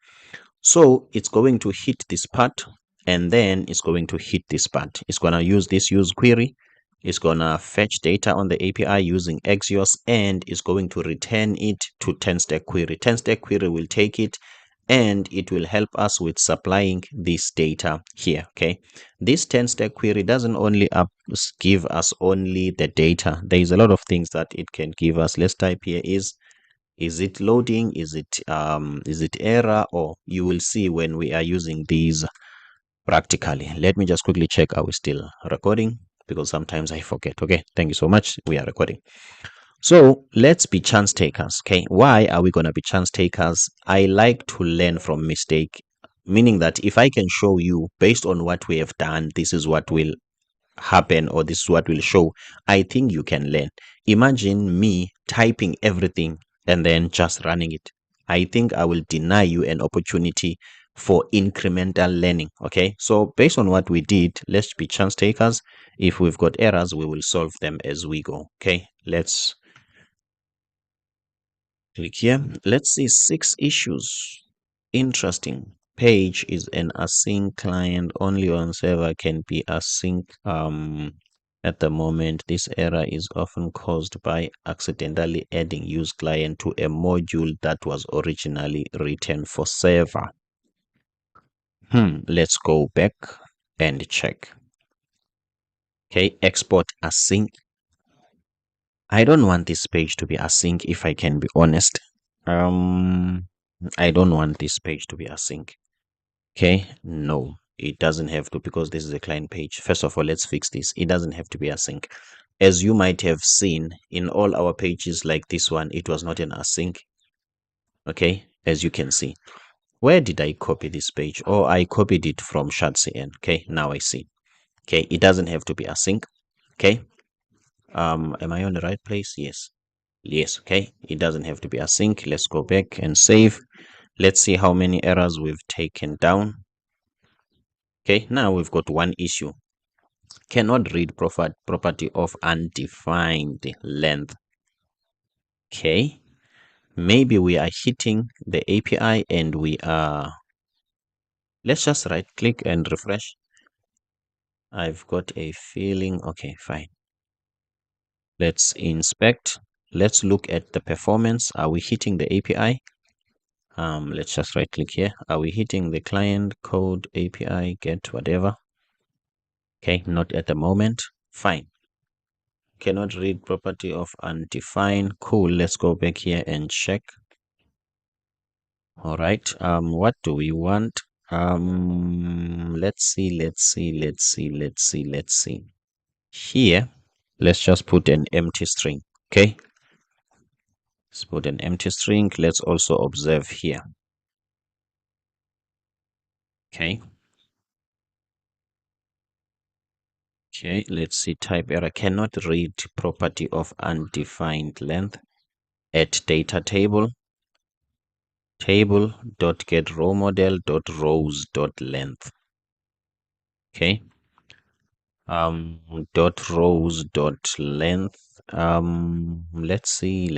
So it's going to hit this part, and then it's going to hit this part. It's going to use this use query. It's going to fetch data on the API using Axios, and it's going to return it to 10-stack query. 10-stack query will take it, and it will help us with supplying this data here. Okay, this 10-stack query doesn't only give us only the data. There is a lot of things that it can give us. Let's type here is it loading, is it error, or you will see when we are using these practically. Let me just quickly check, are we still recording, because sometimes I forget. Okay, thank you so much, we are recording. So let's be chance takers. Okay, why are we going to be chance takers? I like to learn from mistake, meaning that if I can show you based on what we have done, this is what will happen, or this is what will show, I think you can learn. Imagine me typing everything and then just running it. I think I will deny you an opportunity for incremental learning. Okay, so based on what we did, let's be chance takers. If we've got errors, we will solve them as we go. Okay, let's click here. Let's see 6 issues. Interesting. Page is an async client, only on server can be async. At the moment, this error is often caused by accidentally adding use client to a module that was originally written for server. Let's go back and check. Okay, export async. I don't want this page to be async, if I can be honest. I don't want this page to be async. Okay, no, it doesn't have to, because this is a client page. First of all, let's fix this. It doesn't have to be async. As you might have seen in all our pages like this one, it was not an async. Okay, as you can see. Where did I copy this page? Oh, I copied it from ShardCN. Okay, now I see. Okay, it doesn't have to be async. Okay, am I on the right place? Yes. Okay, it doesn't have to be async. Let's go back and save. Let's see how many errors we've taken down. Okay, now we've got one issue. Cannot read property of undefined length. Okay, maybe we are hitting the API and we are, let's just right click and refresh. I've got a feeling, okay, fine. Let's inspect. Let's look at the performance. Are we hitting the API? Let's just right click here. Are we hitting the client code API get whatever? Okay, not at the moment. Fine. Cannot read property of undefined. Cool. Let's go back here and check. All right. What do we want? Let's see. Here, let's just put an empty string. Okay. Let's put an empty string. Let's also observe here. Okay. Okay, let's see, type error, cannot read property of undefined length at data table dot get row model dot rows dot length. Okay, dot rows dot length. Let's see.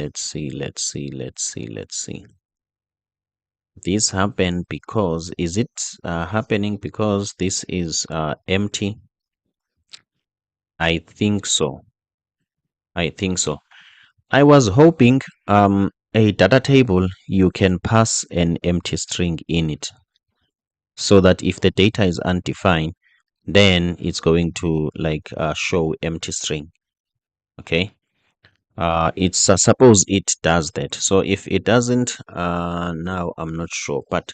This happened because, is it happening because this is empty? I think so. I was hoping a data table, you can pass an empty string in it, so that if the data is undefined, then it's going to like show empty string. Okay, it's suppose it does that. So if it doesn't, now I'm not sure, but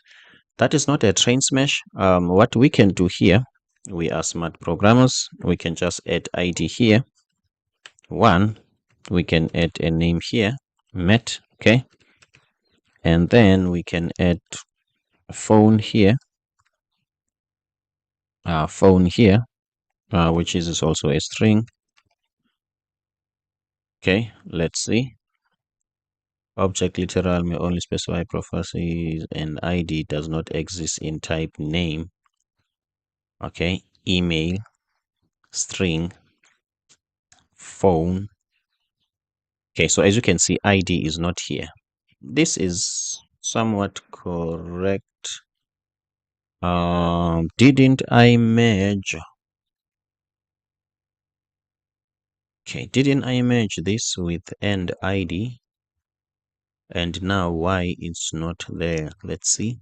that is not a train smash. What we can do here, we are smart programmers, we can just add id here. One, we can add a name here, met. Okay, and then we can add phone here, phone here, which is also a string. Okay, let's see. Object literal may only specify properties, and id does not exist in type name. Okay, email, string, phone. Okay, so as you can see, id is not here. This is somewhat correct. Didn't I merge? Okay, didn't I merge this with end id? And now why it's not there? Let's see.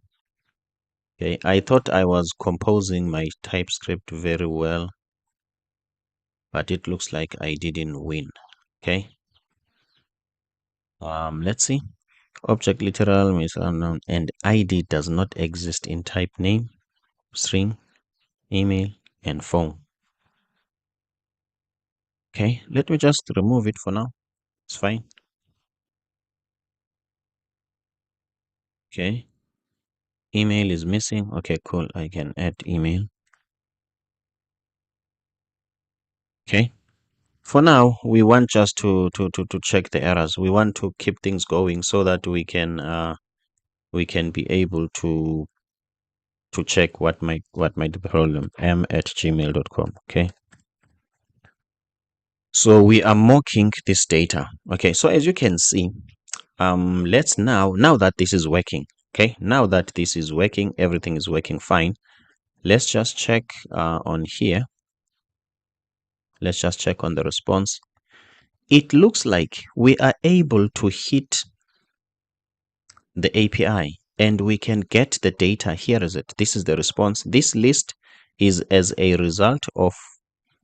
Okay, I thought I was composing my TypeScript very well, but it looks like I didn't win. Okay. Let's see. Object literal is unknown, and id does not exist in type name, string, email, and phone. Okay, let me just remove it for now. It's fine. Okay. Email is missing. Okay, cool. I can add email. Okay. For now, we want just to check the errors. We want to keep things going so that we can be able to check what might be the problem. m@gmail.com. Okay. So we are mocking this data. Okay. So as you can see, let's now that this is working. Okay. Now that this is working, everything is working fine. Let's just check on here. Let's just check on the response. It looks like we are able to hit the API and we can get the data. Here is it. This is the response. This list is as a result of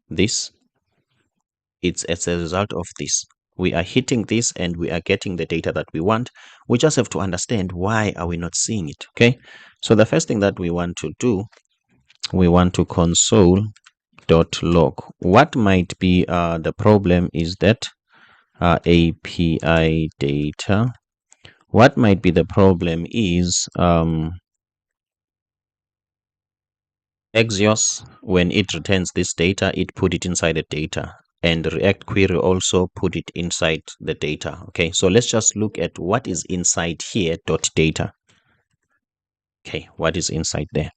this. It's as a result of this. We are hitting this and we are getting the data that we want. We just have to understand why are we not seeing it. Okay. So the first thing that we want to do, we want to console.log. What might be the problem is that API data. What might be the problem is Axios, when it returns this data, it put it inside the data, and React query also put it inside the data. Okay, so let's just look at what is inside here, .data. Okay, what is inside there?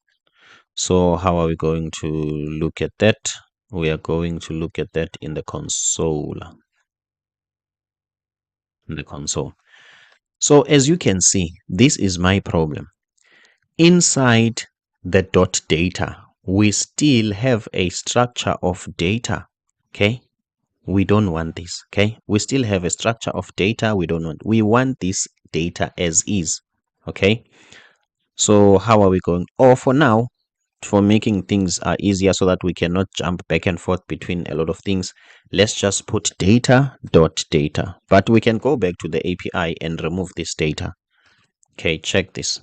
So how are we going to look at that? We are going to look at that in the console. In the console. So as you can see, this is my problem. Inside the .data, we still have a structure of data. Okay, we don't want this. Okay, we still have a structure of data. We want this data as is. Okay, so how are we going? Or for now, for making things easier so that we cannot jump back and forth between a lot of things, let's just put data.data. But we can go back to the API and remove this data. Okay, check this.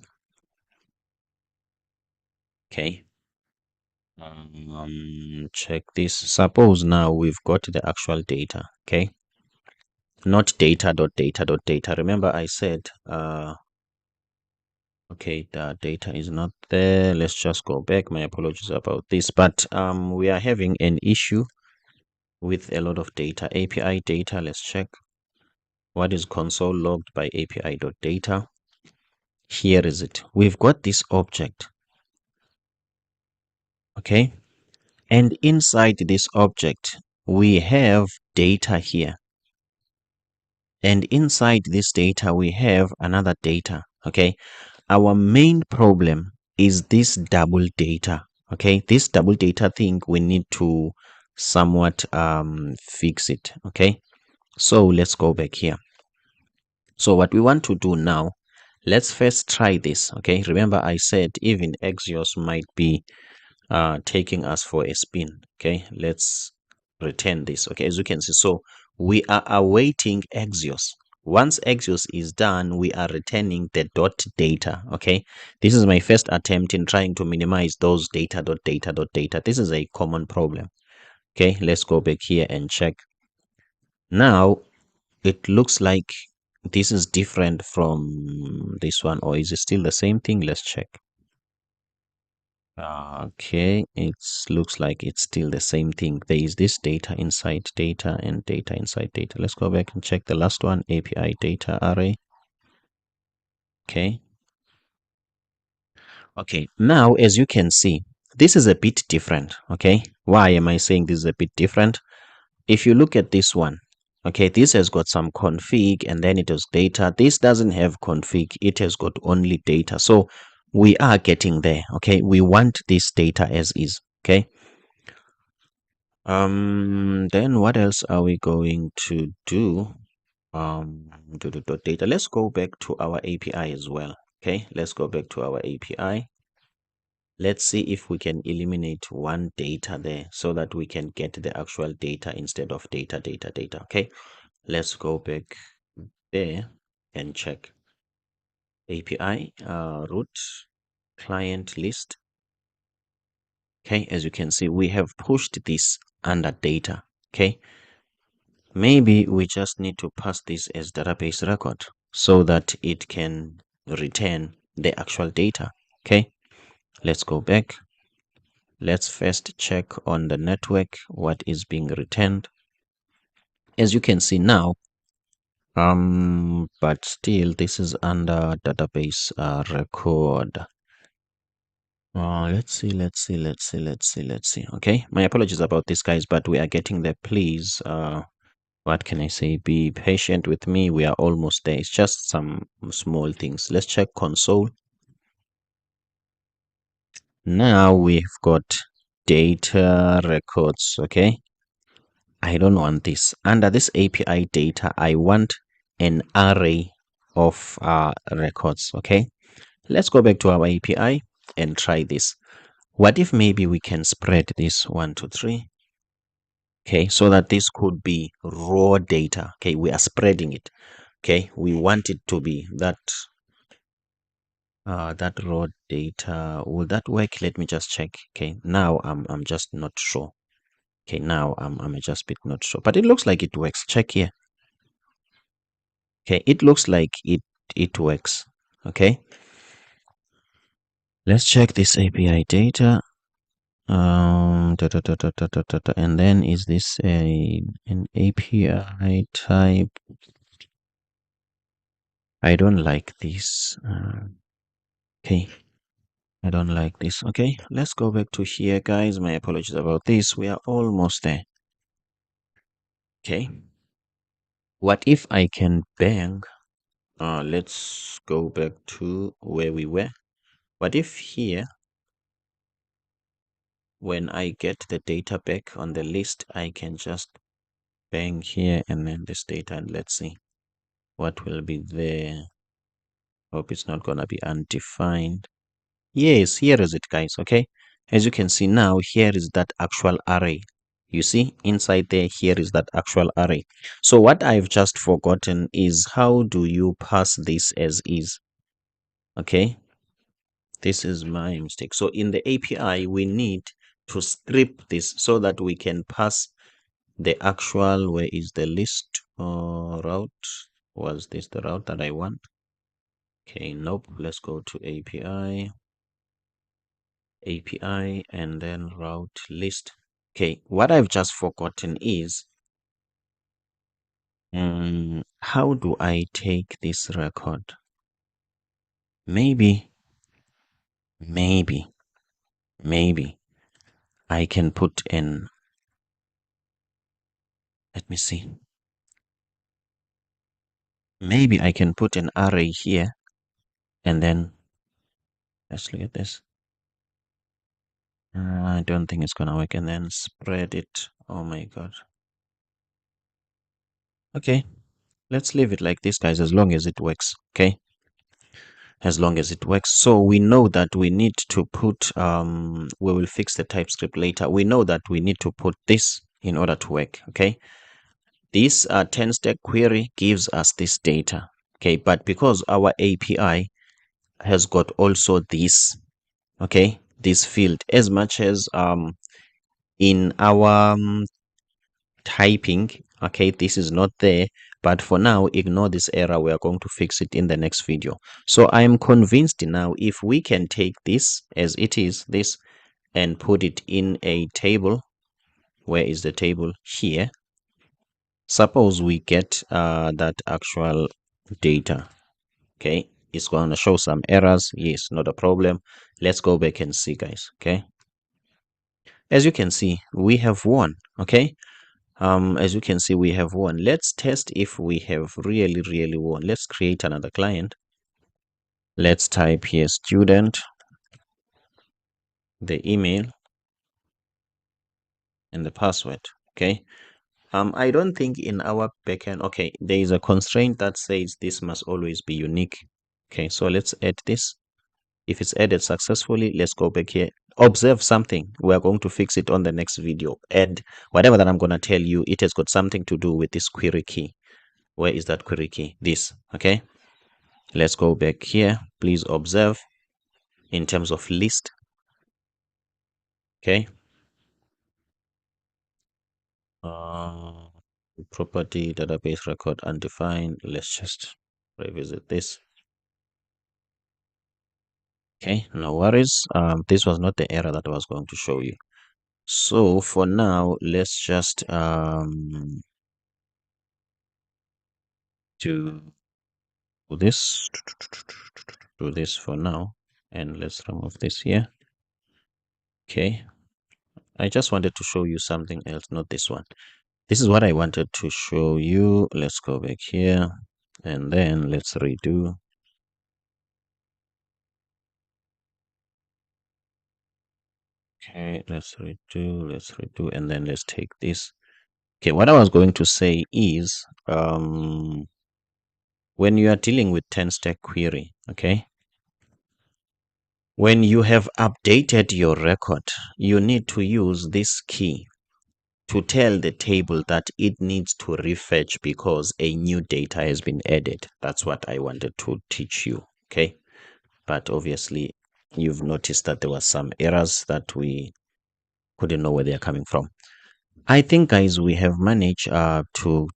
Okay, check this. Suppose now we've got the actual data. Okay, not data.data.data. Remember I said okay, the data is not there. Let's just go back. My apologies about this, but we are having an issue with a lot of data. API data, let's check what is console logged by API.data. Here is it. We've got this object. Okay, and inside this object we have data here, and inside this data we have another data. Okay, our main problem is this double data. Okay, this double data thing, we need to somewhat fix it. Okay, so let's go back here. So what we want to do now, let's first try this. Okay, remember I said even Axios might be taking us for a spin. Okay, let's return this. Okay, as you can see, so we are awaiting Axios. Once Axios is done, we are returning the dot data. Okay, this is my first attempt in trying to minimize those data dot data dot data. This is a common problem. Okay, let's go back here and check. Now it looks like this is different from this one, or is it still the same thing? Let's check. Okay, it looks like it's still the same thing. There is this data inside data and data inside data. Let's go back and check the last one, API data array. Okay. Okay, now as you can see, this is a bit different. Okay, why am I saying this is a bit different? If you look at this one, okay, this has got some config and then it has data. This doesn't have config, it has got only data. So we are getting there. Okay, we want this data as is. Okay. Then what else are we going to do? Do data. Let's go back to our API as well. Okay, let's go back to our API. Let's see if we can eliminate one data there so that we can get the actual data instead of data, data, data. Okay, let's go back there and check API root client list. Okay, as you can see, we have pushed this under data. Okay, maybe we just need to pass this as database record so that it can return the actual data. Okay, let's go back. Let's first check on the network what is being returned. As you can see now, but still this is under database record. Let's see. Okay, my apologies about this, guys, but we are getting there. Please, what can I say? Be patient with me. We are almost there. It's just some small things. Let's check console. Now we've got data records. Okay, I don't want this. Under this API data, I want an array of records. Okay, let's go back to our API and try this. What if maybe we can spread this 1, 2, 3? Okay, so that this could be raw data. Okay, we are spreading it. Okay, we want it to be that that raw data. Will that work? Let me just check. Okay, now I'm just not sure. Okay, now I'm just a bit not sure, but it looks like it works. Check here. Okay, it looks like it works. Okay, let's check this API data. And then is this an API type? I don't like this. Okay, I don't like this. Okay, let's go back to here, guys. My apologies about this. We are almost there. Okay, what if I can bang? Let's go back to where we were. What if here, when I get the data back on the list, I can just bang here and then this data, and let's see what will be there. Hope it's not gonna be undefined. Yes, here is it, guys. Okay, as you can see now, here is that actual array. You see inside there, here is that actual array. So what I've just forgotten is how do you pass this as is? Okay, this is my mistake. So in the API, we need to strip this so that we can pass the actual, where is the list route? Was this the route that I want? Okay, nope. Let's go to API and then route list. Okay, what I've just forgotten is how do I take this record? Maybe, maybe, maybe I can put in, let me see. Maybe I can put an array here and then let's look at this. I don't think it's gonna work, and then spread it. Oh my god. Okay, let's leave it like this, guys, as long as it works. Okay, as long as it works. So we know that we need to put we will fix the TypeScript later. We know that we need to put this in order to work. Okay, this 10-step query gives us this data. Okay, but because our API has got also this, okay, this field, as much as in our typing, okay, this is not there, but for now ignore this error. We are going to fix it in the next video. So I am convinced now, if we can take this as it is, this, and put it in a table. Where is the table? Here. Suppose we get that actual data. Okay, it's going to show some errors. Yes, not a problem. Let's go back and see, guys. Okay, as you can see, we have won. Okay, as you can see, we have won. Let's test if we have really won. Let's create another client. Let's type here student, the email, and the password. Okay, I don't think in our backend, okay, there is a constraint that says this must always be unique. Okay, so let's add this. If it's added successfully, let's go back here. Observe something. We are going to fix it on the next video. And whatever that I'm going to tell you, it has got something to do with this query key. Where is that query key? This. Okay, let's go back here. Please observe in terms of list. Okay, property database record undefined. Let's just revisit this. Okay, no worries. This was not the error that I was going to show you. So for now, let's just do this, do this for now, and let's remove this here. Okay, I just wanted to show you something else, not this one. This is what I wanted to show you. Let's go back here, and then let's redo. Okay, let's redo, and then let's take this. Okay, what I was going to say is, when you are dealing with 10-stack query, okay, when you have updated your record, you need to use this key to tell the table that it needs to refetch because a new data has been added. That's what I wanted to teach you, okay? But obviously, you've noticed that there were some errors that we couldn't know where they're coming from. I think, guys, we have managed to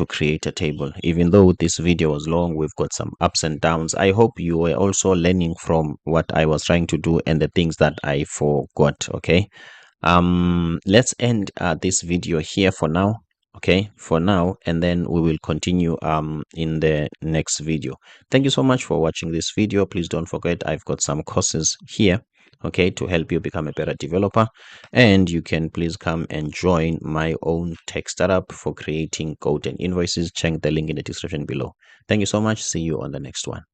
create a table. Even though this video was long, we've got some ups and downs. I hope you were also learning from what I was trying to do and the things that I forgot. Okay, let's end this video here for now. Okay, for now, and then we will continue in the next video. Thank you so much for watching this video. Please don't forget, I've got some courses here, okay, to help you become a better developer, and you can please come and join my own tech startup for creating code and invoices. Check the link in the description below. Thank you so much. See you on the next one.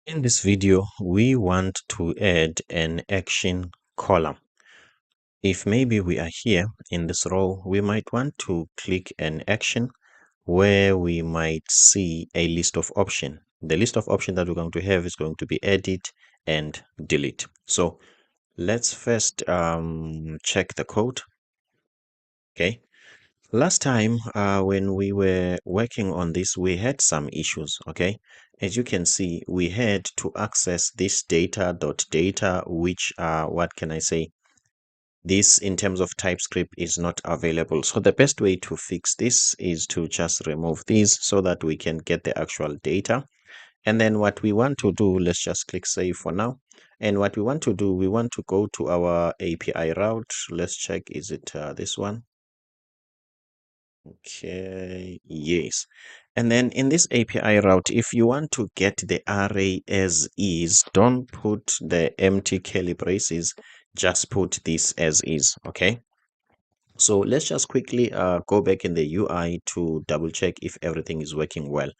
In this video, we want to add an action column. If maybe we are here in this row, we might want to click an action where we might see a list of options. The list of options that we're going to have is going to be edit and delete. So let's first check the code. Okay. Last time when we were working on this, we had some issues. Okay. As you can see, we had to access this data.data, which what can I say? This in terms of TypeScript is not available. So the best way to fix this is to just remove these so that we can get the actual data. And then what we want to do, let's just click save for now. And what we want to do, we want to go to our API route. Let's check, is it this one? Okay, yes. And then in this API route, if you want to get the array as is, don't put the empty curly braces, just put this as is, okay? So let's just quickly go back in the UI to double check if everything is working well.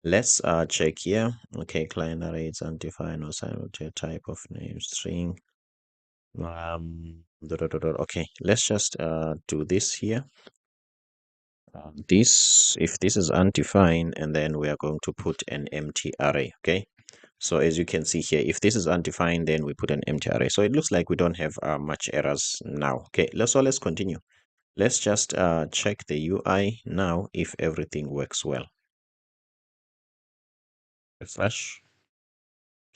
Let's check here. Okay, client array is undefined or signed type of name string. Okay, let's just do this here. this, if this is undefined, and then we are going to put an empty array. Okay, so as you can see here, if this is undefined, then we put an empty array. So it looks like we don't have much errors now. Okay, let's continue. Let's just check the UI now if everything works well. Refresh.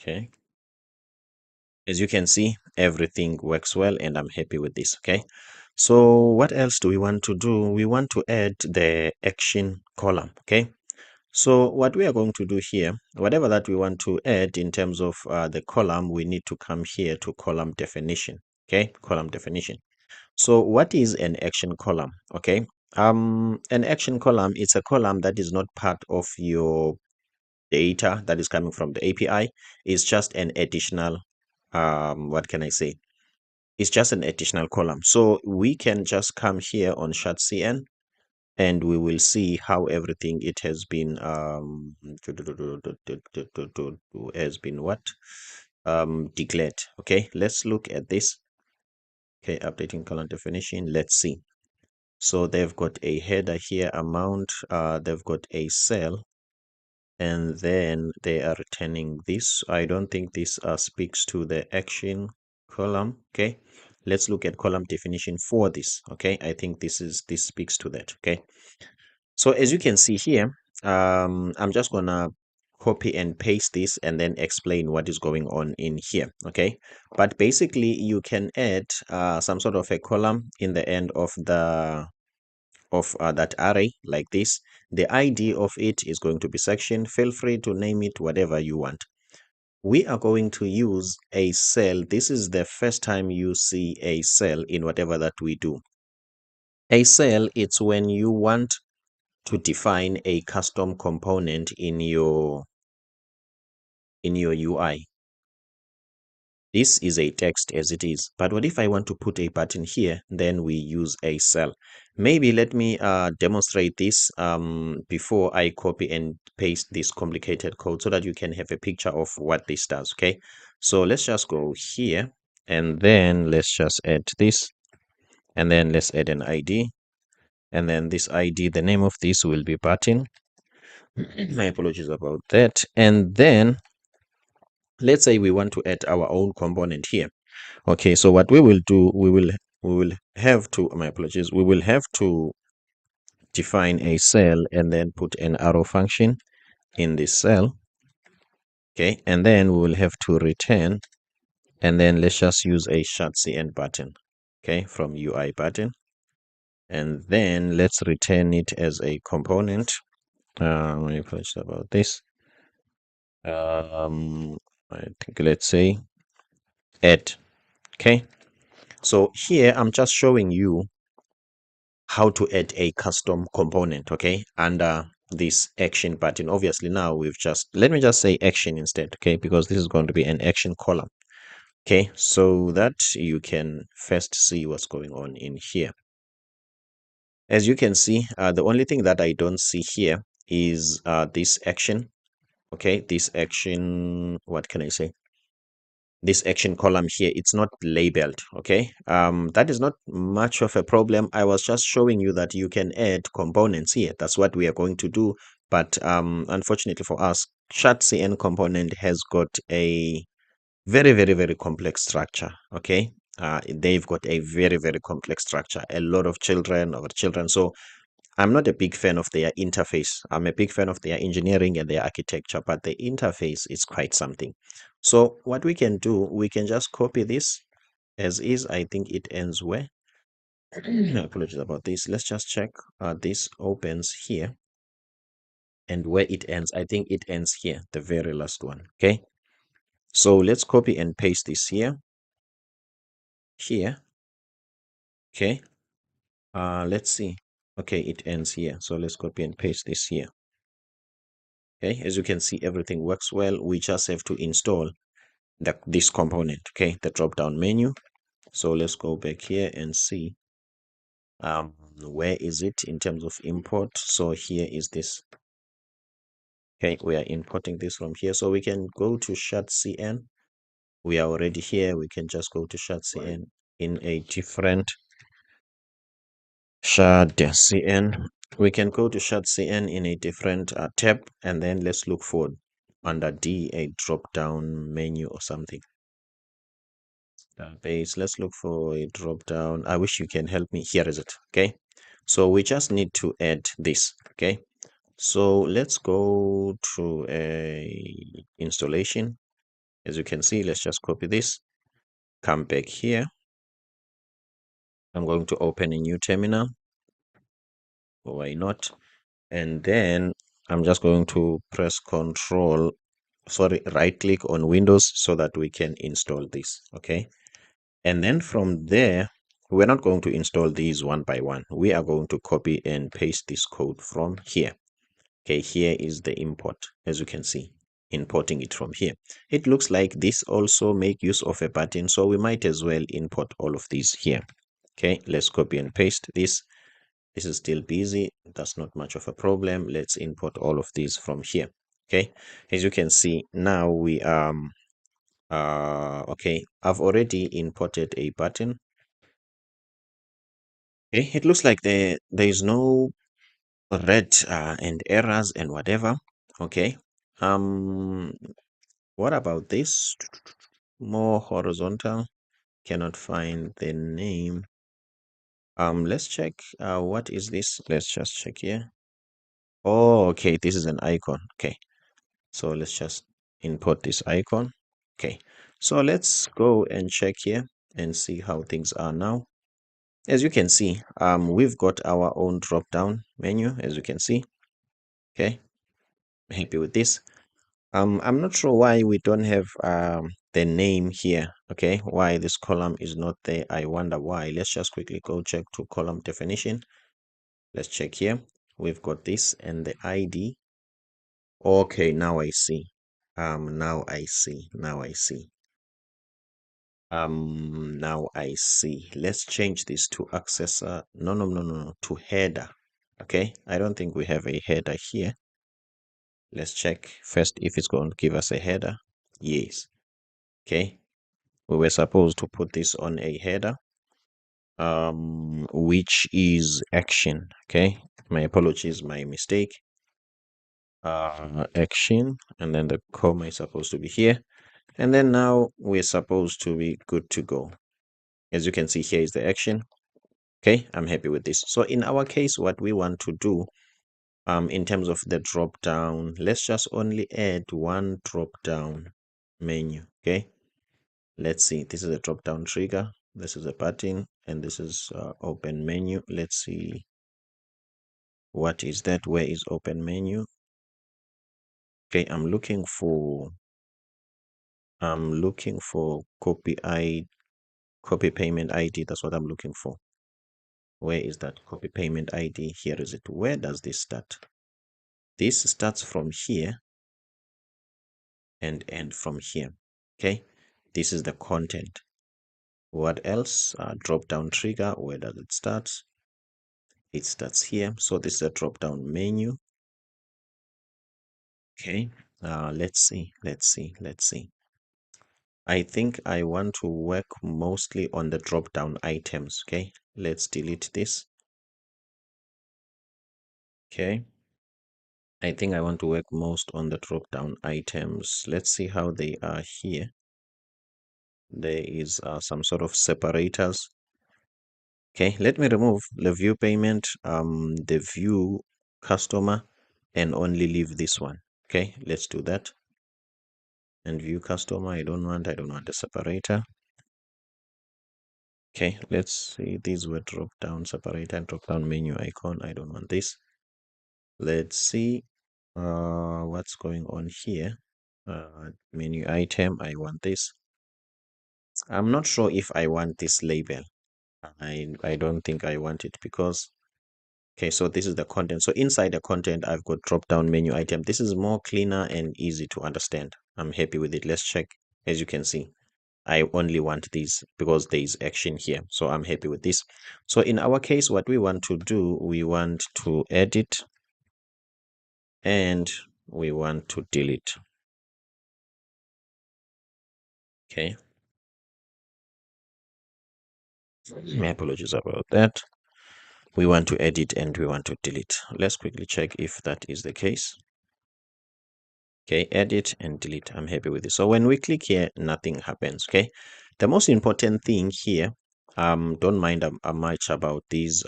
Okay, as you can see, everything works well and I'm happy with this. Okay, so what else do we want to do? We want to add the action column. Okay, so what we are going to do here, whatever that we want to add in terms of the column, we need to come here to column definition. Okay, column definition. So what is an action column? Okay, an action column is a column that is not part of your data that is coming from the API. It's just an additional, what can I say? It's just an additional column. So we can just come here on CN and we will see how everything it has been has been what declared. Okay, let's look at this. Okay, updating column definition. Let's see. So they've got a header here, amount, they've got a cell, and then they are returning this. I don't think this speaks to the action column. Okay, let's look at column definition for this. Okay, I think this speaks to that. Okay, so as you can see here, I'm just gonna copy and paste this and then explain what is going on in here. Okay, but basically you can add some sort of a column in the end of the that array like this. The ID of it is going to be section. Feel free to name it whatever you want. We are going to use a cell. This is the first time you see a cell in whatever that we do. A cell, it's when you want to define a custom component in your UI. This is a text as it is, but what if I want to put a button here? Then we use a cell. Maybe let me demonstrate this before I copy and paste this complicated code so that you can have a picture of what this does. Okay, so let's just go here and then let's just add this, and then let's add an ID, and then this ID, the name of this will be button. My apologies about that. And then let's say we want to add our own component here. Okay, so what we will do, we will have to, my apologies, we will have to define a cell and then put an arrow function in this cell. Okay, and then we will have to return, and then let's just use a CN button. Okay, from UI button, and then let's return it as a component. Let me finish about this. I think let's say add. Okay, so here I'm just showing you how to add a custom component, okay, under this action button. Obviously now we've just, let me just say action instead, okay, because this is going to be an action column. Okay, so that you can first see what's going on in here. As you can see, the only thing that I don't see here is this action. Okay, this action, what can I say? This action column here, it's not labeled. Okay, that is not much of a problem. I was just showing you that you can add components here. That's what we are going to do, but unfortunately for us, CN component has got a very complex structure. Okay, they've got a very complex structure, a lot of children, so I'm not a big fan of their interface. I'm a big fan of their engineering and their architecture, but the interface is quite something. So what we can do, we can just copy this as is. I think it ends where? Apologies about this. Let's just check. This opens here, and where it ends, I think it ends here, the very last one. Okay. So let's copy and paste this here. Here. Okay. Let's see. Okay, it ends here. So let's copy and paste this here. Okay, as you can see, everything works well. We just have to install this component. Okay, the drop down menu. So let's go back here and see where is it in terms of import. So here is this. Okay, we are importing this from here, so we can go to CN. We are already here. We can just go to CN in a different CN. We can go to shard.cn in a different tab, and then let's look for under D a drop down menu or something. Base, let's look for a drop down. I wish you can help me. Here is it. Okay, so we just need to add this. Okay, so let's go to a installation. As you can see, let's just copy this, come back here. I'm going to open a new terminal. Why not? And then I'm just going to press right click on Windows so that we can install this. Okay. And then from there, we're not going to install these one by one. We are going to copy and paste this code from here. Okay, here is the import, as you can see, importing it from here. It looks like this also make use of a button, so we might as well import all of these here. Okay, let's copy and paste this. This is still busy. That's not much of a problem. Let's import all of these from here. Okay, as you can see, now we okay, I've already imported a button. Okay, it looks like there is no red and errors and whatever. Okay, what about this? More horizontal. Cannot find the name. Let's check. What is this? Let's just check here. Oh, okay, this is an icon. Okay, so let's just import this icon. Okay, so let's go and check here and see how things are now. As you can see, we've got our own drop down menu, as you can see. Okay, happy with this. I'm not sure why we don't have the name here. Okay, why this column is not there. I wonder why. Let's just quickly go check to column definition. Let's check here. We've got this and the ID. Okay, now I see. Now I see. Now I see. Now I see. Let's change this to accessor. No, to header. Okay, I don't think we have a header here. Let's check first if it's going to give us a header. Yes. Okay, we were supposed to put this on a header, which is action. Okay, my apologies, my mistake. Action, and then the comma is supposed to be here, and then now we're supposed to be good to go. As you can see, here is the action. Okay, I'm happy with this. So in our case, what we want to do in terms of the drop down, let's just only add one drop down menu. Okay, let's see, this is a drop down trigger, this is a button, and this is open menu. Let's see, what is that? Where is open menu? Okay, I'm looking for copy payment ID. That's what I'm looking for. Where is that copy payment ID? Here is it. Where does this start? This starts from here and end from here. Okay, this is the content. What else? Drop down trigger. Where does it start? It starts here. So this is a drop down menu. Okay, let's see. I think I want to work mostly on the drop down items. Okay, let's delete this. Okay, I think I want to work most on the drop down items. Let's see how they are here. There is some sort of separators. Okay, let me remove the view payment, the view customer, and only leave this one. Okay, let's do that. And view customer, I don't want the separator. Okay, let's see, these were drop down separator and drop down menu icon. I don't want this. Let's see what's going on here. Menu item, I want this. I'm not sure if I want this label. I don't think I want it because okay, so this is the content. So inside the content, I've got drop down menu item. This is more cleaner and easy to understand. I'm happy with it. Let's check. As you can see, I only want these because there is action here. So I'm happy with this. So in our case, what we want to do, we want to edit and we want to delete. Okay. My apologies about that. we want to edit and we want to delete. Let's quickly check if that is the case. Okay, edit and delete. I'm happy with it. So when we click here, nothing happens. Okay, the most important thing here, don't mind much about these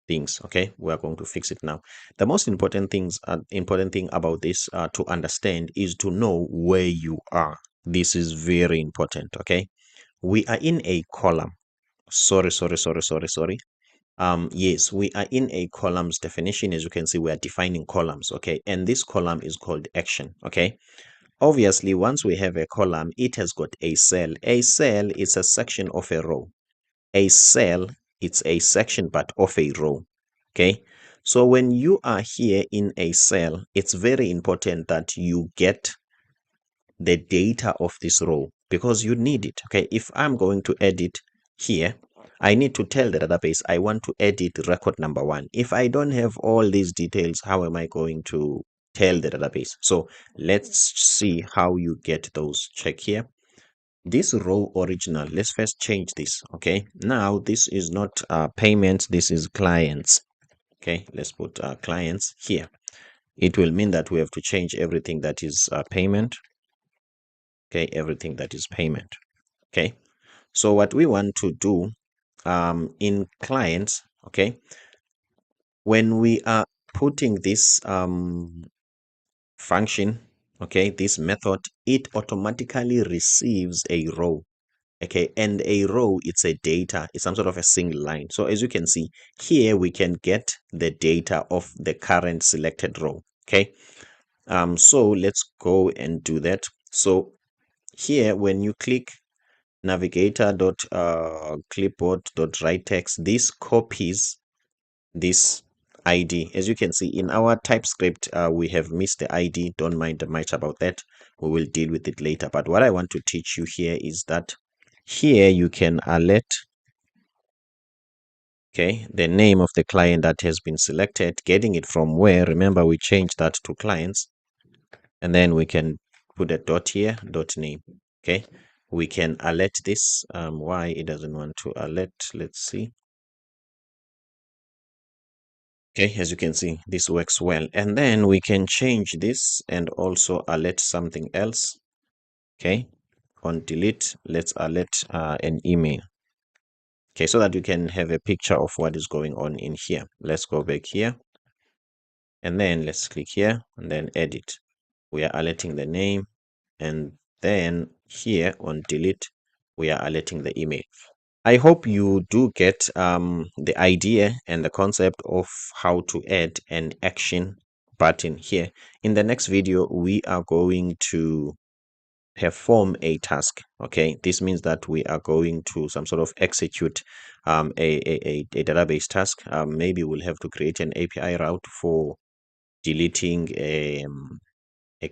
things. Okay, we are going to fix it now. The most important thing about this to understand is to know where you are. This is very important. Okay, we are in a column. Sorry. Yes, we are in a columns definition. As you can see, we are defining columns. Okay, and this column is called action. Okay, obviously, once we have a column, it has got a cell. A cell is a section of a row. A cell, it's a section but of a row. Okay, so when you are here in a cell, it's very important that you get the data of this row because you need it. Okay, if I'm going to edit here, I need to tell the database I want to edit record number 1. If I don't have all these details, how am I going to tell the database? So let's see how you get those. Check here. This row original, let's first change this. Okay, now this is not payments, this is clients. Okay, let's put clients here. It will mean that we have to change everything that is payment. Okay, everything that is payment. Okay, so what we want to do in clients, okay, when we are putting this function, okay, this method, it automatically receives a row. Okay, and a row, it's a data, it's some sort of a single line. So as you can see here, we can get the data of the current selected row. Okay, so let's go and do that. So here, when you click navigator.clipboard.write text, this copies this ID. As you can see in our Typescript, we have missed the ID. Don't mind much about that. We will deal with it later. But what I want to teach you here is that here you can alert, okay, the name of the client that has been selected, getting it from where. Remember, we changed that to clients, and then we can put a dot here, dot name. Okay, we can alert this. Why it doesn't want to alert? Let's see. Okay, as you can see, this works well. And then we can change this and also alert something else. Okay, on delete, let's alert an email. Okay, so that you can have a picture of what is going on in here. Let's go back here. And then let's click here and then edit. We are alerting the name. And then here on delete, we are alerting the email. I hope you do get the idea and the concept of how to add an action button here. In the next video, we are going to perform a task. Okay, this means that we are going to some sort of execute a database task. Maybe we'll have to create an API route for deleting a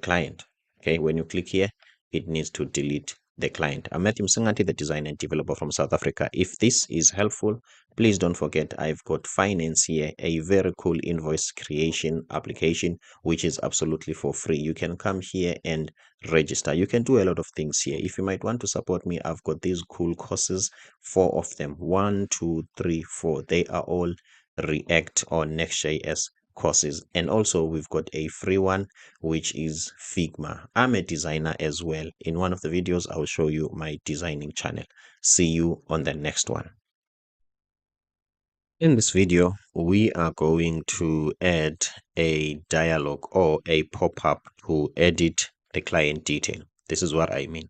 client. Okay, when you click here, it needs to delete the client. I'm Matthew Msingati, the designer and developer from South Africa. If this is helpful, please don't forget I've got Finance here, a very cool invoice creation application, which is absolutely for free. You can come here and register. You can do a lot of things here. If you might want to support me, I've got these cool courses, 4 of them, 1, 2, 3, 4. They are all React or Next.js courses. And also we've got a free one, which is Figma. I'm a designer as well. In one of the videos, I'll show you my designing channel. See you on the next one. In this video, we are going to add a dialog or a pop-up to edit the client detail. This is what I mean.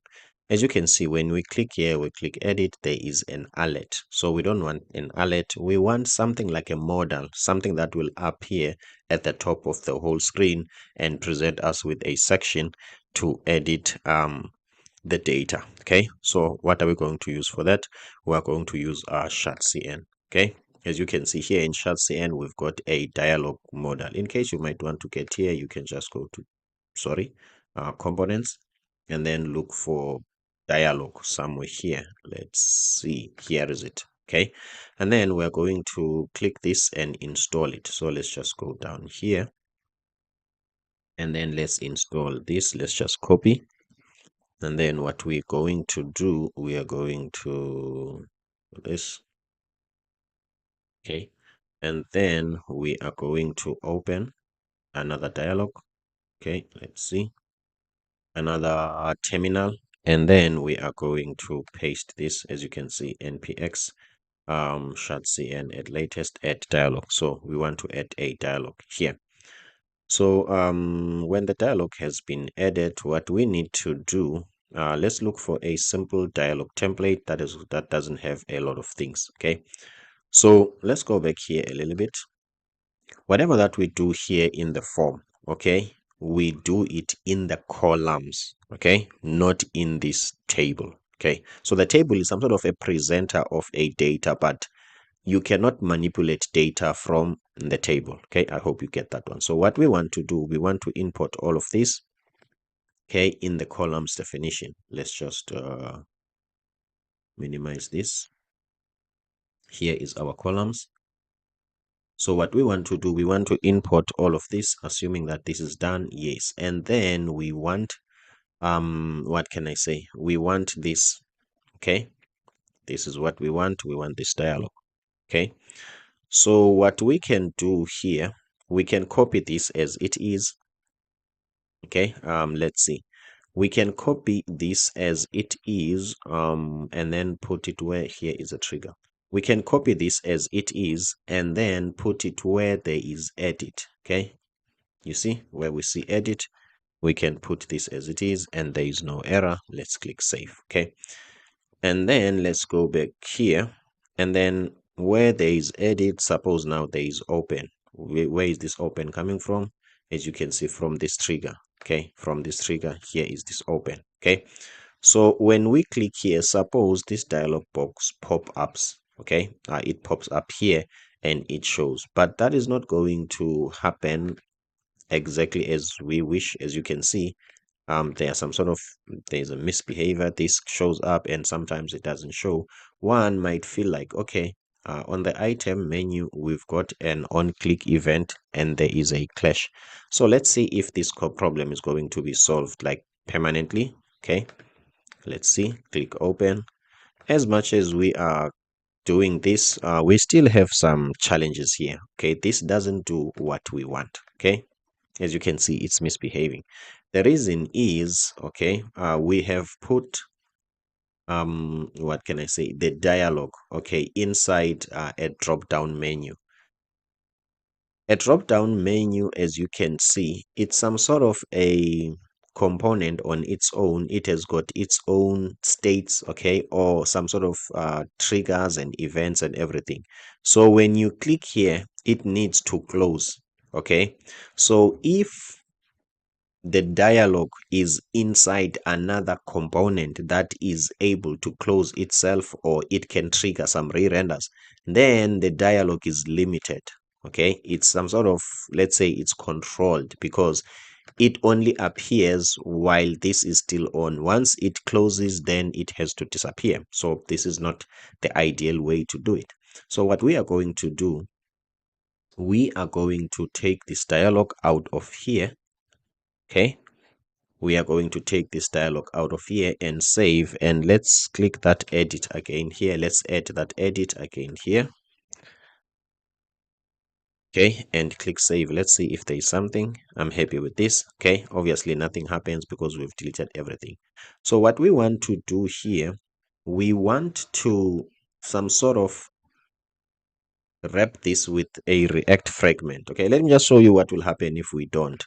As you can see, when we click here, we click edit, there is an alert. So we don't want an alert. We want something like a modal, something that will appear at the top of the whole screen and present us with a section to edit the data. Okay, so what are we going to use for that? We are going to use our ShardCN. Okay, as you can see here in ShardCN, we've got a dialog model. In case you might want to get here, you can just go to components and then look for dialog somewhere here. Let's see, here is it. Okay, and then we're going to click this and install it. So let's just go down here and then let's install this. Let's just copy. And then what we're going to do, we are going to do this. Okay. and then we are going to open another dialog. Okay, let's see, another terminal, and then we are going to paste this. As you can see, npx shadcn add latest add dialog. So we want to add a dialog here. So when the dialog has been added, what we need to do, let's look for a simple dialog template that doesn't have a lot of things. Okay, so let's go back here a little bit. Whatever that we do here in the form, okay, we do it in the columns, okay, not in this table. Okay, so the table is some sort of a presenter of a data, but you cannot manipulate data from the table. Okay, I hope you get that one. So what we want to do, we want to import all of this, okay, in the columns definition. Let's just minimize this. Here is our columns. So what we want to do, we want to import all of this, assuming that this is done. Yes. And then we want, what can I say? We want this, okay? This is what we want. We want this dialog, okay? So what we can do here, we can copy this as it is, okay? Let's see. We can copy this as it is, and then put it where here is a trigger. We can copy this as it is and then put it where there is edit, okay? You see where we see edit, we can put this as it is and there is no error. Let's click save, okay? And then let's go back here, and then where there is edit, suppose now there is open. Where is this open coming from? As you can see, from this trigger, okay? From this trigger, here is this open, okay? So when we click here, suppose this dialog box pop-ups, okay? It pops up here and it shows, but that is not going to happen exactly as we wish. As you can see, there's a misbehavior. This shows up and sometimes it doesn't show. One might feel like, okay, on the item menu we've got an on click event and there is a clash. So let's see if this problem is going to be solved like permanently. Okay, let's see. Click open. As much as we are doing this, we still have some challenges here. Okay, this doesn't do what we want. Okay, as you can see, it's misbehaving. The reason is, okay, we have put what can I say, the dialog, okay, inside a drop down menu. A drop down menu, as you can see, it's some sort of a component on its own. It has got its own states, okay, or some sort of triggers and events and everything. So when you click here, it needs to close, okay? So if the dialog is inside another component that is able to close itself, or it can trigger some re-renders, then the dialog is limited, okay? It's some sort of, let's say it's controlled, because it only appears while this is still on. Once it closes, then it has to disappear. So this is not the ideal way to do it. So what we are going to do, we are going to take this dialog out of here, okay? We are going to take this dialog out of here and save, and let's click that edit again here. Let's add that edit again here, okay, and click save. Let's see if there is something. I'm happy with this. Okay, obviously nothing happens because we've deleted everything. So what we want to do here, we want to some sort of wrap this with a React fragment. Okay, let me just show you what will happen if we don't.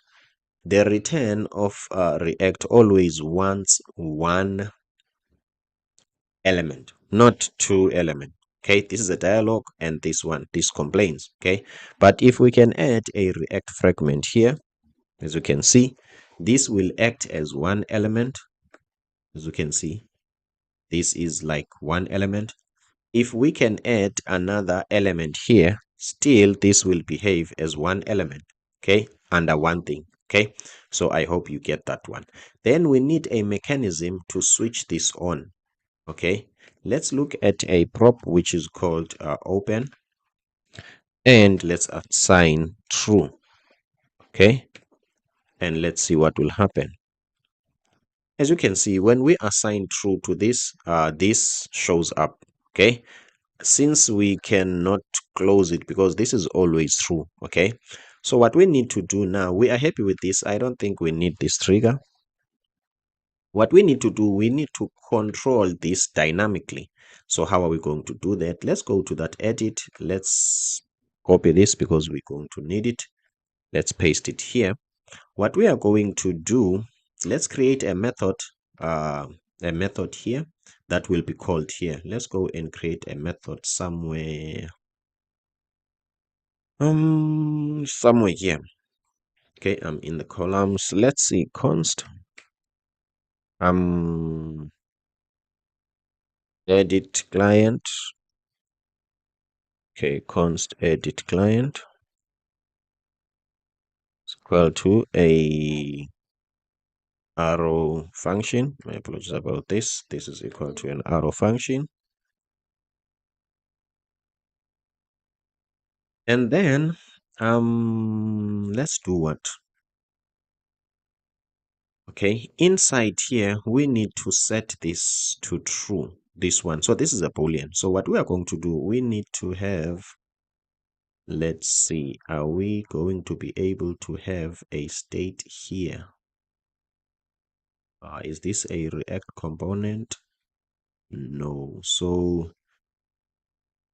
The return of React always wants one element, not two element. Okay, this is a dialog and this one, this complains. Okay, but if we can add a React fragment here, as you can see, this will act as one element. As you can see, this is like one element. If we can add another element here, still this will behave as one element, okay, under one thing. Okay, so I hope you get that one. Then we need a mechanism to switch this on. Okay, let's look at a prop which is called open, and let's assign true. Okay, and let's see what will happen. As you can see, when we assign true to this, this shows up. Okay, since we cannot close it because this is always true. Okay, so what we need to do now, we are happy with this. I don't think we need this trigger. What we need to do, we need to control this dynamically. So how are we going to do that? Let's go to that edit. Let's copy this because we're going to need it. Let's paste it here. What we are going to do, let's create uh, a method here that will be called here. Let's go and create a method somewhere, somewhere here. Okay, I'm in the columns. Let's see, const, edit client. Okay, const edit client is equal to a arrow function. My apologies about this. This is equal to an arrow function. And then let's do what? Okay, inside here we need to set this to true, this one. So this is a boolean. So what we are going to do, we need to have, let's see, are we going to be able to have a state here? Is this a React component? No. So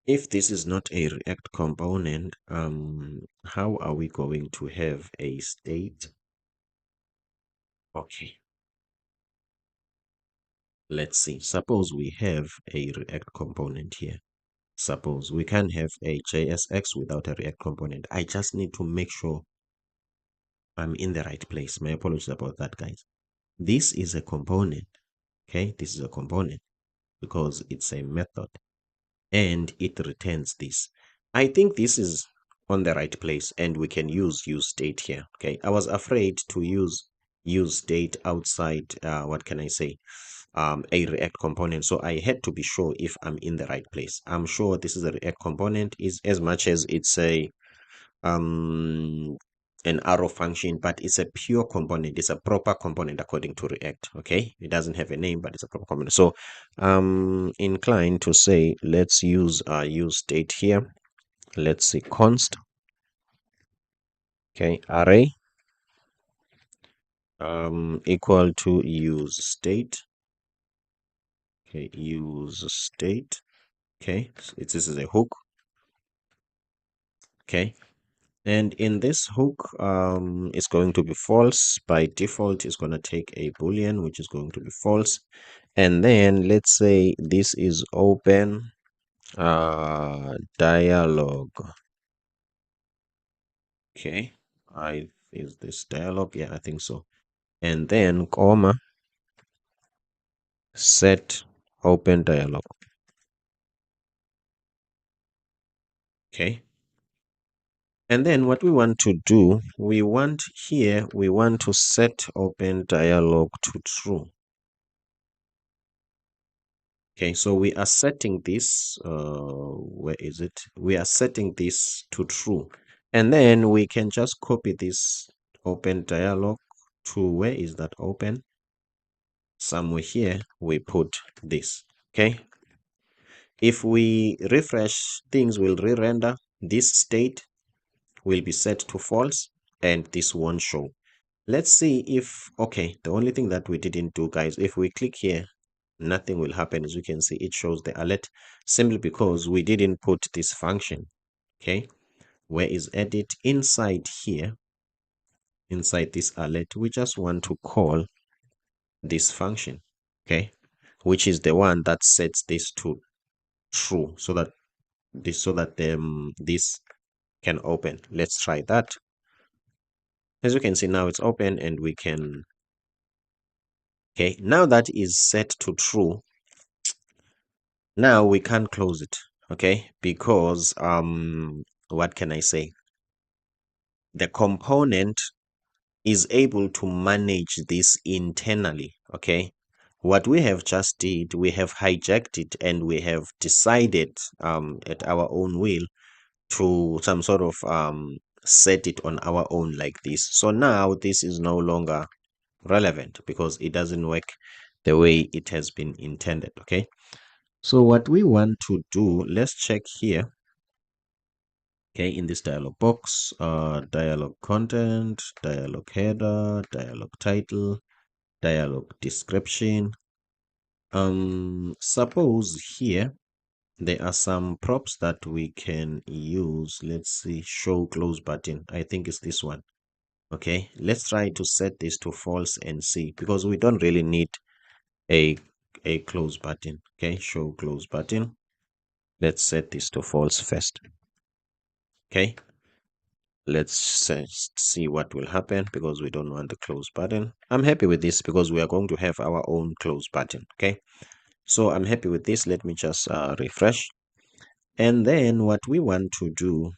if this is not a React component, how are we going to have a state? Okay, let's see. Suppose we have a React component here. Suppose we can have a JSX without a React component. I just need to make sure I'm in the right place. My apologies about that, guys. This is a component. Okay, this is a component because it's a method and it returns this. I think this is on the right place and we can use state here. Okay, I was afraid to use state outside what can I say, a React component, so I had to be sure if I'm in the right place. I'm sure this is a React component, is as much as it's a um an arrow function, but it's a pure component. It's a proper component according to React. Okay, it doesn't have a name, but it's a proper component. So inclined to say let's use state here. Let's see, const, okay, array equal to use state. Okay, use state. Okay, so this is a hook. Okay, and in this hook it's going to be false. By default it's going to take a boolean which is going to be false. And then let's say this is open dialog. Okay, is this dialog? Yeah, I think so. And then comma set open dialog. Okay, and then what we want to do, we want to set open dialog to true. Okay, so we are setting this, where is it? We are setting this to true. And then we can just copy this open dialog to, where is that open? Somewhere here, we put this, okay? If we refresh, things will re-render. This state will be set to false and this won't show. Let's see if, okay, the only thing that we didn't do, guys, if we click here, nothing will happen. As you can see, it shows the alert simply because we didn't put this function. Okay, where is edit? Inside here, inside this alert, we just want to call this function, okay, which is the one that sets this to true, so that this can open. Let's try that. As you can see, now it's open and we can, okay, now that is set to true. Now we can't close it, okay, because what can I say, the component is able to manage this internally. Okay, what we have just did, we have hijacked it and we have decided at our own will to some sort of set it on our own like this. So now this is no longer relevant because it doesn't work the way it has been intended. Okay, so what we want to do, let's check here. Okay, in this dialog box, dialog content, dialog header, dialog title, dialog description. Suppose here there are some props that we can use. Let's see, show close button. I think it's this one. Okay, let's try to set this to false and see, because we don't really need a close button. Okay, show close button. Let's set this to false first. Okay, let's see what will happen, because we don't want the close button. I'm happy with this because we are going to have our own close button. Okay, so I'm happy with this. Let me just refresh. And then what we want to do,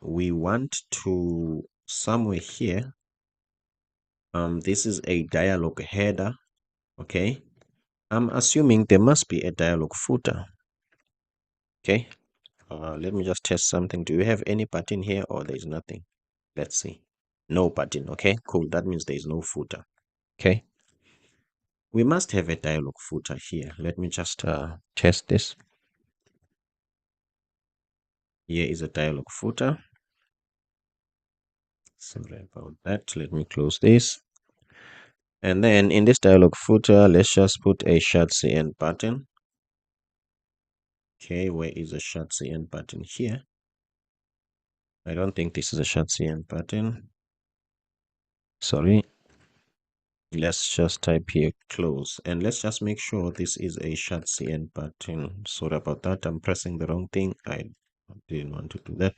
we want to somewhere here, this is a dialog header. Okay, I'm assuming there must be a dialog footer. Okay, let me just test something. Do you have any button here, or there's nothing? Let's see. No button. Okay, cool. That means there's no footer. Okay, we must have a dialog footer here. Let me just test this. Here is a dialog footer. Sorry about that. Let me close this. And then in this dialog footer, let's just put a short cn button. Okay, where is the short cn button here? I don't think this is a short cn button. Sorry. Let's just type here close, and let's just make sure this is a short cn button. Sorry about that. I'm pressing the wrong thing. I didn't want to do that.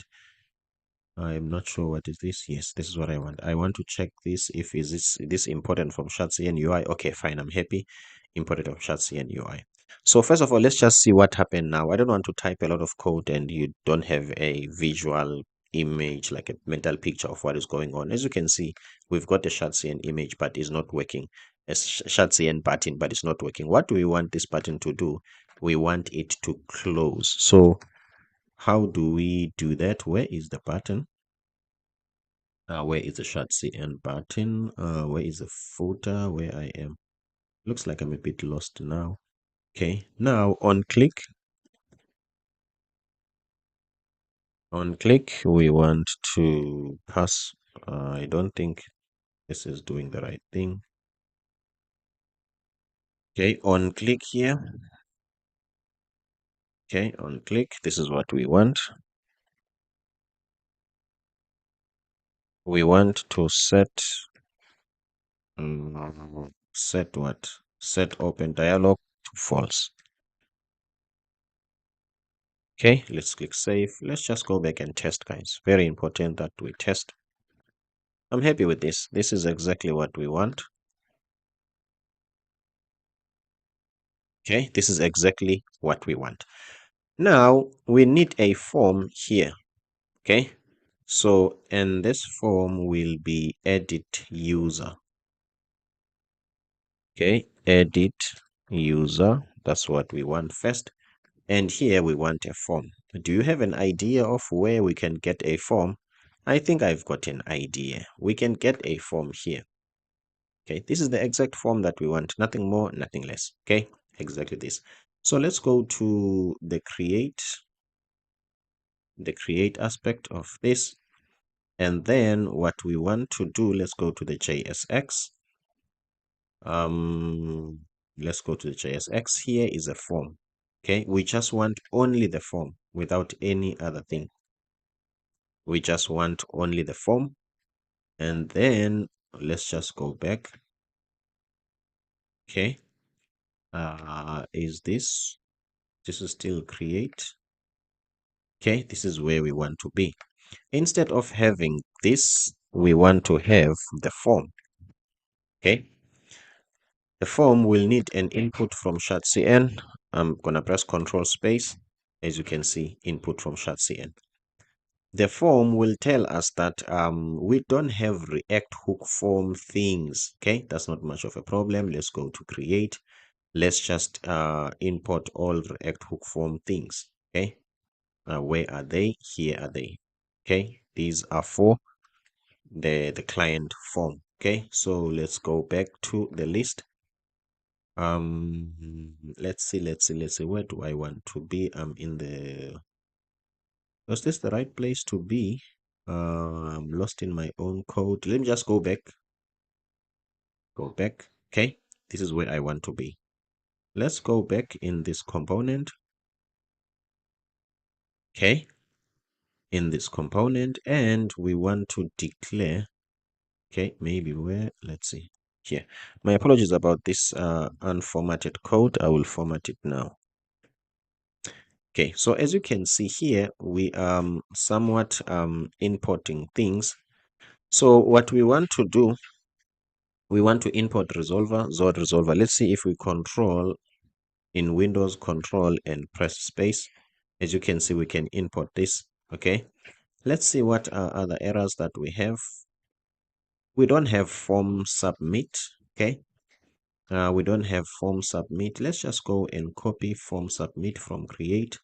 I'm not sure what is this. Yes, this is what I want. I want to check this. If is this important from Shadcn UI. Okay, fine. I'm happy. Imported from Shadcn UI. So first of all, let's just see what happened now. I don't want to type a lot of code and you don't have a visual image, like a mental picture of what is going on. As you can see, we've got a Shadcn image, but it's not working. A Shadcn button, but it's not working. What do we want this button to do? We want it to close. So how do we do that? Where is the button? Where is the short CN button? Where is the footer? Where I am? Looks like I'm a bit lost now. Okay, now on click, we want to pass. I don't think this is doing the right thing. Okay, on click here. Okay, on click, this is what we want. We want to set what? Set open dialog to false. Okay, let's click save. Let's just go back and test, guys. Very important that we test. I'm happy with this. This is exactly what we want. Okay, this is exactly what we want. Now we need a form here. Okay, so and this form will be edit user. Okay, edit user. That's what we want first. And here we want a form. Do you have an idea of where we can get a form? I think I've got an idea. We can get a form here. Okay, this is the exact form that we want. Nothing more, nothing less. Okay, exactly this. So let's go to the create aspect of this. And then what we want to do, let's go to the JSX. Let's go to the JSX. Here is a form. Okay, we just want only the form without any other thing. We just want only the form. And then let's just go back. Okay, is this is still create? Okay, this is where we want to be. Instead of having this, we want to have the form. Okay, the form will need an input from Shadcn. I'm gonna press Control Space. As you can see, input from Shadcn. The form will tell us that we don't have React hook form things. Okay, that's not much of a problem. Let's go to create. Let's just import all React hook form things. Okay, where are they? Here are they. Okay, these are for the client form. Okay, so let's go back to the list. Let's see, where do I want to be? I'm in the Was this the right place to be? I'm lost in my own code. Let me just go back. Go back. Okay, this is where I want to be. Let's go back in this component. Okay, in this component, and we want to declare. Okay, maybe where, let's see here. My apologies about this unformatted code. I will format it now. Okay, so as you can see here, we somewhat importing things. So what we want to do, we want to import resolver, Zod resolver. Let's see if we control in Windows, control and press space. As you can see, we can import this. Okay, let's see what are other errors that we have. We don't have form submit. Okay, we don't have form submit. Let's just go and copy form submit from create.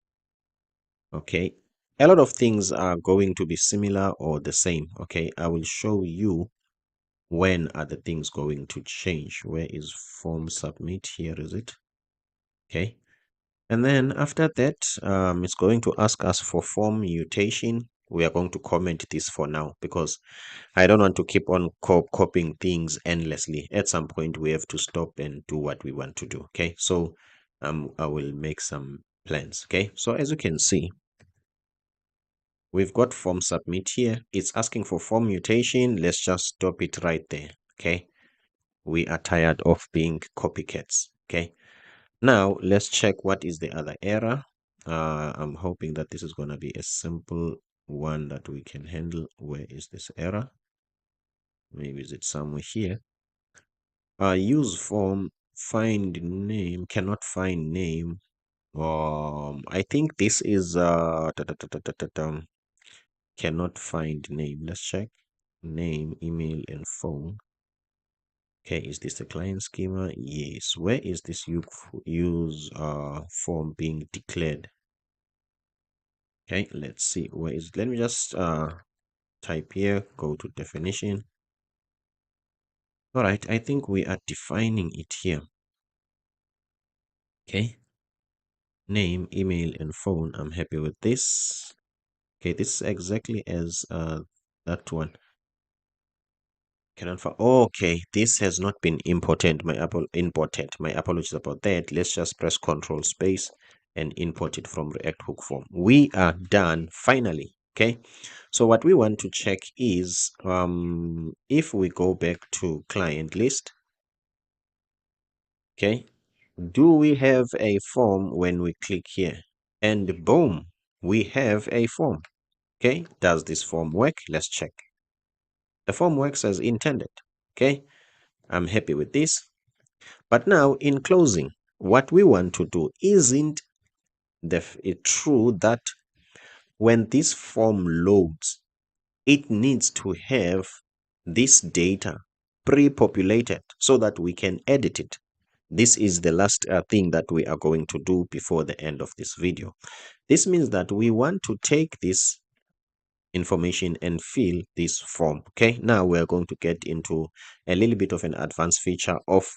Okay, a lot of things are going to be similar or the same. Okay, I will show you when are the things going to change. Where is form submit? Here is it. Okay, and then after that, it's going to ask us for form mutation. We are going to comment this for now because I don't want to keep on copying things endlessly. At some point, we have to stop and do what we want to do. Okay, so I will make some plans. Okay, so as you can see, we've got form submit here. It's asking for form mutation. Let's just stop it right there. Okay, we are tired of being copycats. Okay, now let's check what is the other error. I'm hoping that this is going to be a simple one that we can handle. Where is this error? Maybe is it somewhere here? Use form, find name, cannot find name. I think this is cannot find name. Let's check name, email, and phone. Okay, is this the client schema? Yes. Where is this use form being declared? Okay, let's see where is. Let me just type here, go to definition. All right, I think we are defining it here. Okay, name, email, and phone. I'm happy with this. Okay, this is exactly as that one. Cannot find. Okay, this has not been imported. Imported. My apologies about that. Let's just press Control Space and import it from React Hook form. We are done finally. Okay, so what we want to check is if we go back to client list. Okay, do we have a form when we click here? And boom, we have a form. Okay, does this form work? Let's check. The form works as intended. Okay, I'm happy with this. But now in closing, what we want to do isn't it true that when this form loads, it needs to have this data pre-populated so that we can edit it. This is the last thing that we are going to do before the end of this video. This means that we want to take this information and fill this form. Okay, now we're going to get into a little bit of an advanced feature of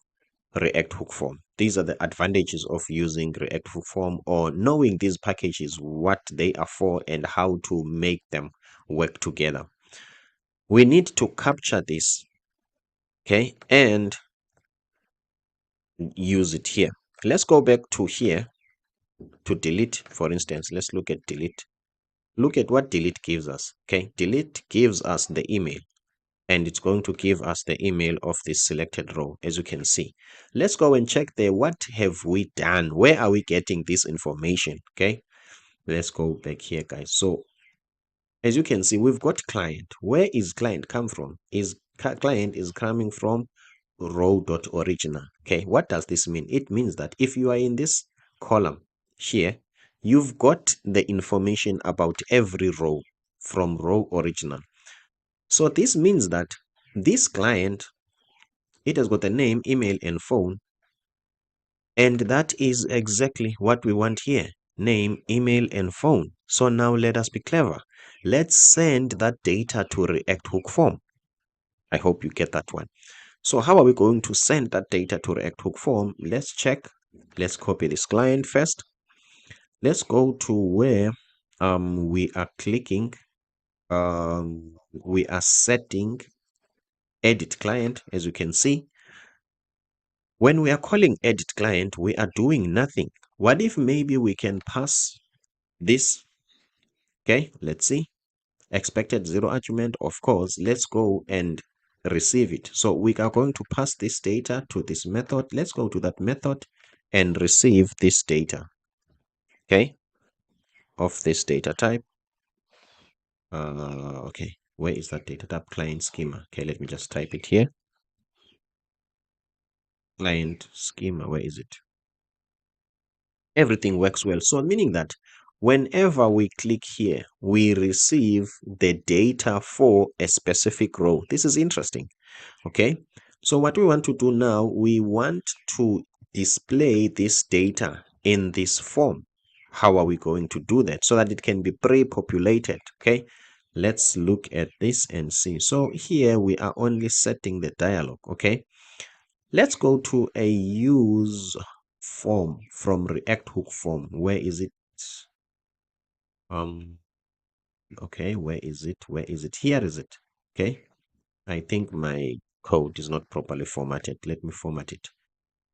React Hook form. These are the advantages of using React Hook form or knowing these packages, what they are for and how to make them work together. We need to capture this, okay, and use it here. Let's go back to here to delete. For instance, let's look at delete. Look at what delete gives us. Okay, delete gives us the email, and it's going to give us the email of this selected row, as you can see. Let's go and check there. What have we done? Where are we getting this information? Okay, let's go back here, guys. So as you can see, we've got client. Where is client come from? Client is coming from row.original. Okay, what does this mean? It means that if you are in this column here, you've got the information about every row from row original. So this means that this client, it has got the name, email, and phone. And that is exactly what we want here. Name, email, and phone. So now let us be clever. Let's send that data to React Hook form. I hope you get that one. So how are we going to send that data to React Hook form? Let's check. Let's copy this client first. Let's go to where we are clicking, we are setting edit client. As you can see, when we are calling edit client, we are doing nothing. What if maybe we can pass this? Okay, let's see. Expected zero argument, of course. Let's go and receive it. So we are going to pass this data to this method. Let's go to that method and receive this data, okay, of this data type. Okay, where is that data type? Client schema. Okay, let me just type it here. Client schema, where is it? Everything works well. So meaning that whenever we click here, we receive the data for a specific row. This is interesting. Okay, so what we want to do now, we want to display this data in this form. How are we going to do that? So that it can be pre-populated. Okay, let's look at this and see. So here we are only setting the dialog. Okay, let's go to a use form from React hook form. Where is it? Okay, where is it? Where is it? Here is it. Okay, I think my code is not properly formatted. Let me format it.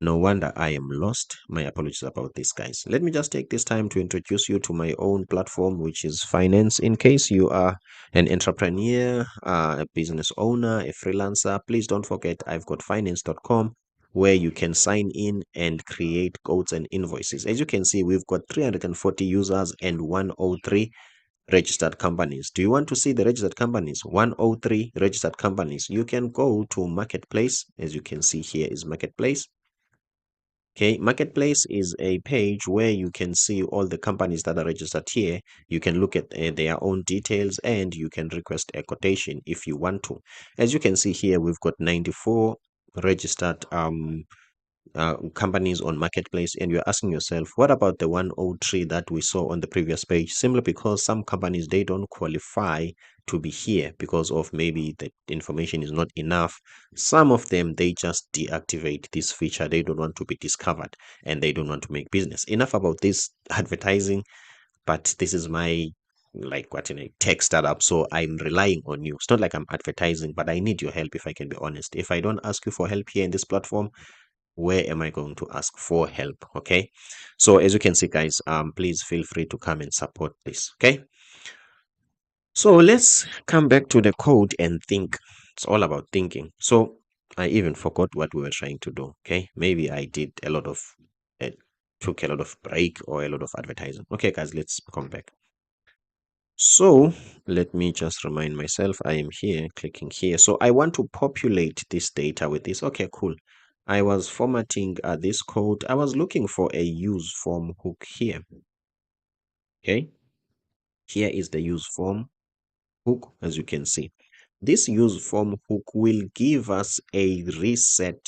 No wonder I am lost. My apologies about this, guys. Let me just take this time to introduce you to my own platform, which is Finance. In case you are an entrepreneur, a business owner, a freelancer, please don't forget I've got finance.com where you can sign in and create codes and invoices. As you can see, we've got 340 users and 103 registered companies. Do you want to see the registered companies? 103 registered companies. You can go to Marketplace. As you can see, here is Marketplace. Okay, Marketplace is a page where you can see all the companies that are registered here. You can look at their own details and you can request a quotation if you want to. As you can see here, we've got 94 registered companies on Marketplace, and you're asking yourself, what about the 103 that we saw on the previous page? Simply because some companies, they don't qualify to be here because of maybe the information is not enough. Some of them, they just deactivate this feature. They don't want to be discovered and they don't want to make business. Enough about this advertising, but this is my like what in a tech startup, so I'm relying on you. It's not like I'm advertising, but I need your help, if I can be honest. If I don't ask you for help here in this platform, where am I going to ask for help? Okay, so as you can see, guys, please feel free to come and support this. Okay, so let's come back to the code and think. It's all about thinking. So I even forgot what we were trying to do. Okay, maybe I did a lot of took a lot of break or a lot of advertising. Okay, guys, let's come back. So let me just remind myself, I am here, clicking here. So I want to populate this data with this. Okay, cool. I was formatting this code. I was looking for a use form hook here. Okay, here is the use form hook, as you can see. This use form hook will give us a reset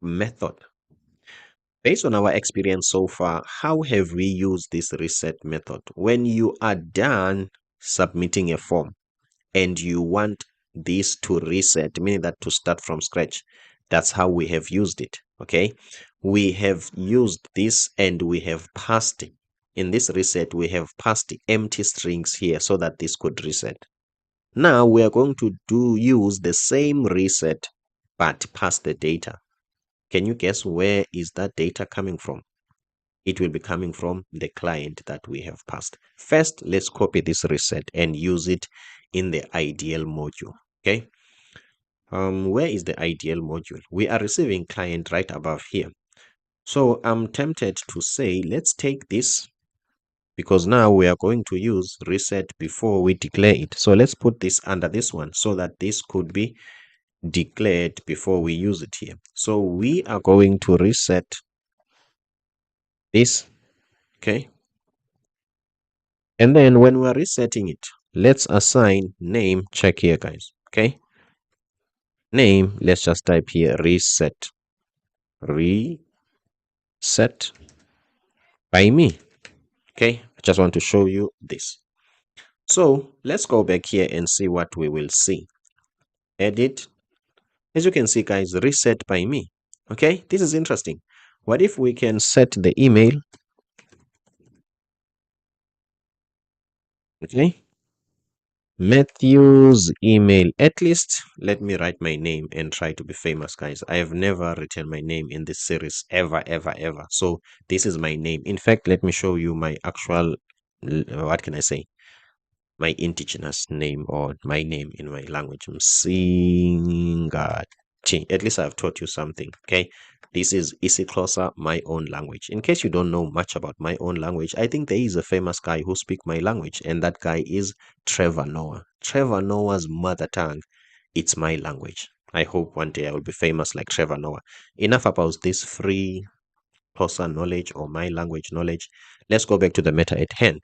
method. Based on our experience so far, how have we used this reset method? When you are done submitting a form and you want this to reset, meaning that to start from scratch, that's how we have used it. Okay, we have used this and we have passed it. In this reset, we have passed empty strings here so that this could reset. Now we are going to use the same reset but pass the data. Can you guess where is that data coming from? It will be coming from the client that we have passed. First, let's copy this reset and use it in the ideal module. Okay, where is the ideal module? We are receiving client right above here. So I'm tempted to say, let's take this, because now we are going to use reset before we declare it. So let's put this under this one so that this could be declared before we use it here. So we are going to reset this. Okay, and then when we're resetting it, let's assign name. Check here, guys. Okay, name, let's just type here reset. Reset by me. Okay, I just want to show you this. So let's go back here and see what we will see. Edit. As you can see, guys, reset by me. Okay, this is interesting. What if we can set the email Okay. Matthew's email. At least let me write my name and try to be famous, guys. I have never written my name in this series ever, ever, ever. So this is my name. In fact, let me show you my actual, what can I say? My indigenous name or my name in my language. Msingati. At least I've taught you something. Okay. This is isiXhosa, my own language. In case you don't know much about my own language, I think there is a famous guy who speaks my language, and that guy is Trevor Noah. Trevor Noah's mother tongue, it's my language. I hope one day I will be famous like Trevor Noah. Enough about this free Xhosa knowledge or my language knowledge. Let's go back to the matter at hand.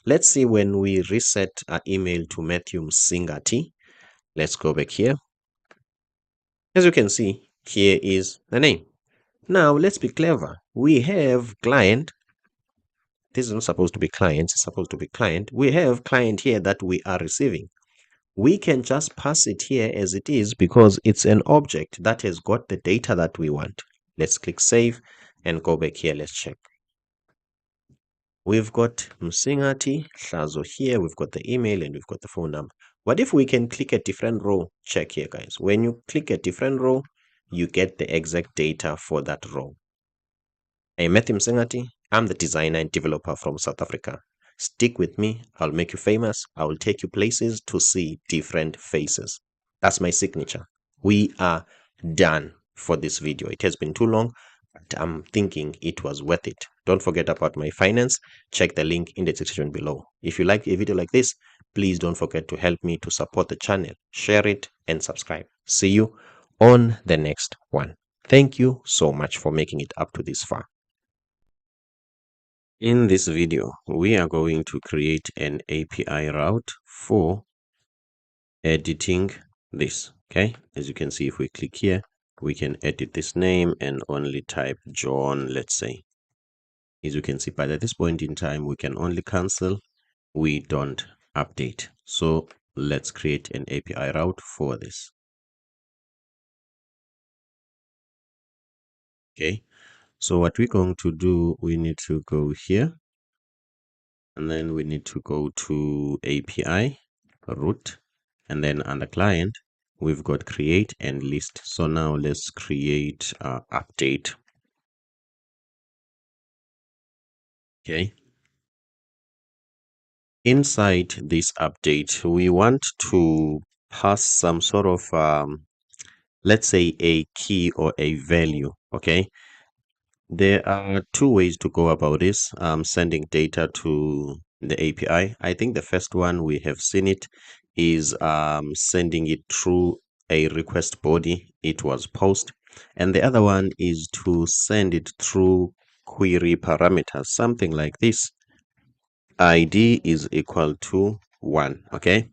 Let's see when we reset our email to Matthew Msingati. Let's go back here. As you can see, here is the name. Now let's be clever. We have client. This is not supposed to be client. It's supposed to be client. We have client here that we are receiving. We can just pass it here as it is because it's an object that has got the data that we want. Let's click save and go back here. Let's check. We've got Msingati, Hlazo here, we've got the email, and we've got the phone number. What if we can click a different row? Check here, guys. When you click a different row, you get the exact data for that row. I'm Matthew Msingati. I'm the designer and developer from South Africa. Stick with me. I'll make you famous. I will take you places to see different faces. That's my signature. We are done for this video. It has been too long, but I'm thinking it was worth it. Don't forget about my finance. Check the link in the description below. If you like a video like this, please don't forget to help me to support the channel. Share it and subscribe. See you on the next one. Thank you so much for making it up to this far. In this video, we are going to create an API route for editing this. Okay, as you can see, if we click here, we can edit this name and only type John, let's say. As you can see, but at this point in time, we can only cancel. We don't update. So let's create an API route for this. Okay, so what we're going to do, we need to go here, and then we need to go to API root, and then under client, we've got create and list. So now let's create update. Okay. Inside this update, we want to pass some sort of, let's say, a key or a value. Okay. There are two ways to go about this, sending data to the API. I think the first one, we have seen it, is sending it through a request body. It was post. And the other one is to send it through query parameters, something like this. ID is equal to 1. Okay.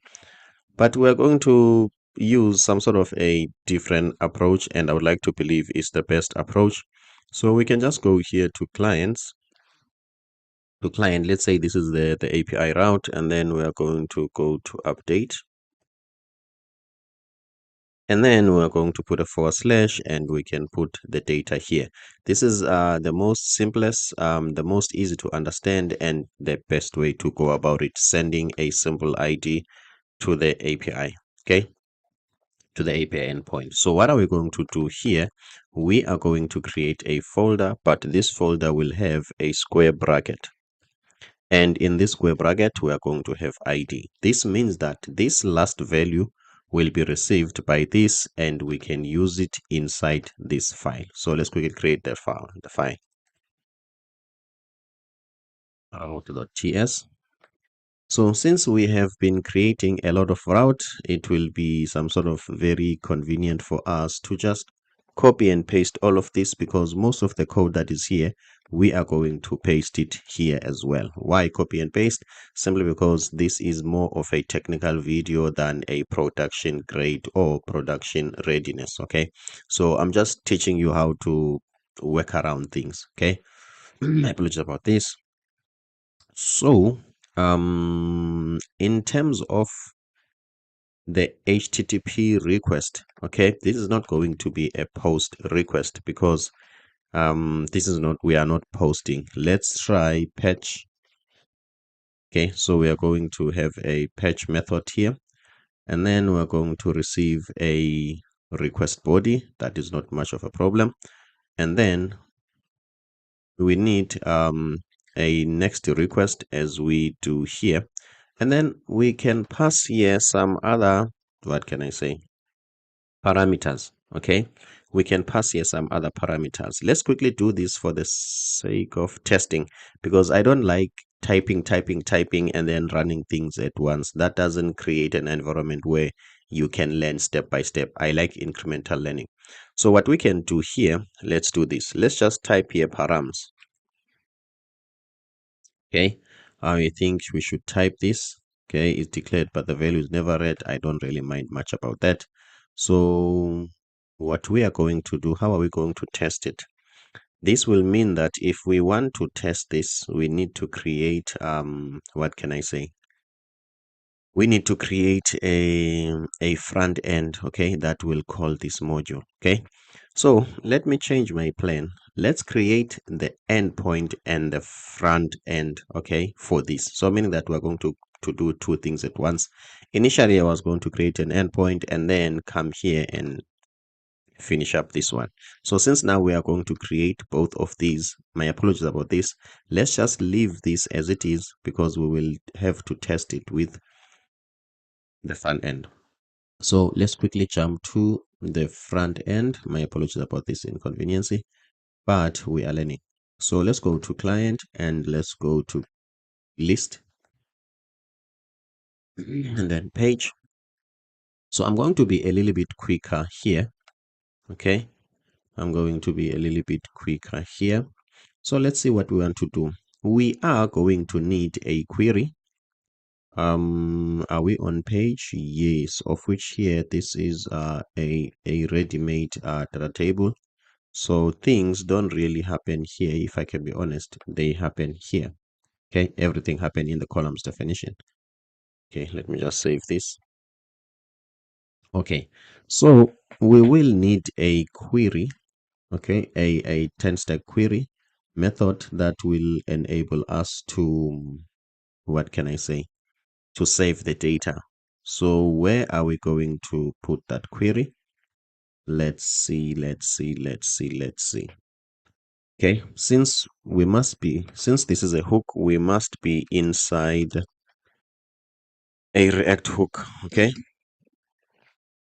But we're going to use some sort of a different approach, and I would like to believe it's the best approach. So we can just go here to clients, to client. Let's say this is the API route, and then we are going to go to update. And then we're going to put a / and we can put the data here. This is the most simplest, the most easy to understand, and the best way to go about it, sending a simple ID to the API. Okay, to the API endpoint. So what are we going to do here? We are going to create a folder, but this folder will have a square bracket. And in this square bracket, we are going to have ID. This means that this last value will be received by this, and we can use it inside this file. So let's quickly create that file, the file route.ts. So since we have been creating a lot of route, it will be some sort of very convenient for us to just copy and paste all of this, because most of the code that is here, we are going to paste it here as well. Why copy and paste? Simply because this is more of a technical video than a production grade or production readiness. Okay, so I'm just teaching you how to work around things. Okay. I apologize about this. So in terms of the HTTP request, okay, this is not going to be a post request, because this is not, we are not posting. Let's try patch Okay, so we are going to have a patch method here, and then we're going to receive a request body. That is not much of a problem. And then we need a next request as we do here. And then we can pass here some other, what can I say, parameters. Okay, we can pass here some other parameters. Let's quickly do this for the sake of testing, because I don't like typing and then running things at once. That doesn't create an environment where you can learn step by step. I like incremental learning. So what we can do here, let's do this. Let's just type here params. Okay, I think we should type this. Okay, it's declared but the value is never read. I don't really mind much about that. So what we are going to do, how are we going to test it? This will mean that if we want to test this, we need to create what can I say, we need to create a front end, okay, that will call this module. Okay, so let me change my plan. Let's create the endpoint and the front end, okay, for this. So meaning that we're going to do two things at once. Initially I was going to create an endpoint and then come here and finish up this one. So since now we are going to create both of these, my apologies about this, let's just leave this as it is, because we will have to test it with the front end. So let's quickly jump to the front end. My apologies about this inconvenience, but we are learning. So let's go to client and let's go to list and then page. So I'm going to be a little bit quicker here. Okay, I'm going to be a little bit quicker here. So let's see what we want to do. We are going to need a query. Are we on page? Yes, of which here this is a ready-made data table. So things don't really happen here, if I can be honest. They happen here. Okay, everything happened in the columns definition. Okay, let me just save this. Okay, so we will need a query, okay, a 10-stack query method that will enable us to, what can I say, to save the data. So where are we going to put that query? Let's see. Okay, since this is a hook, we must be inside a React hook. Okay,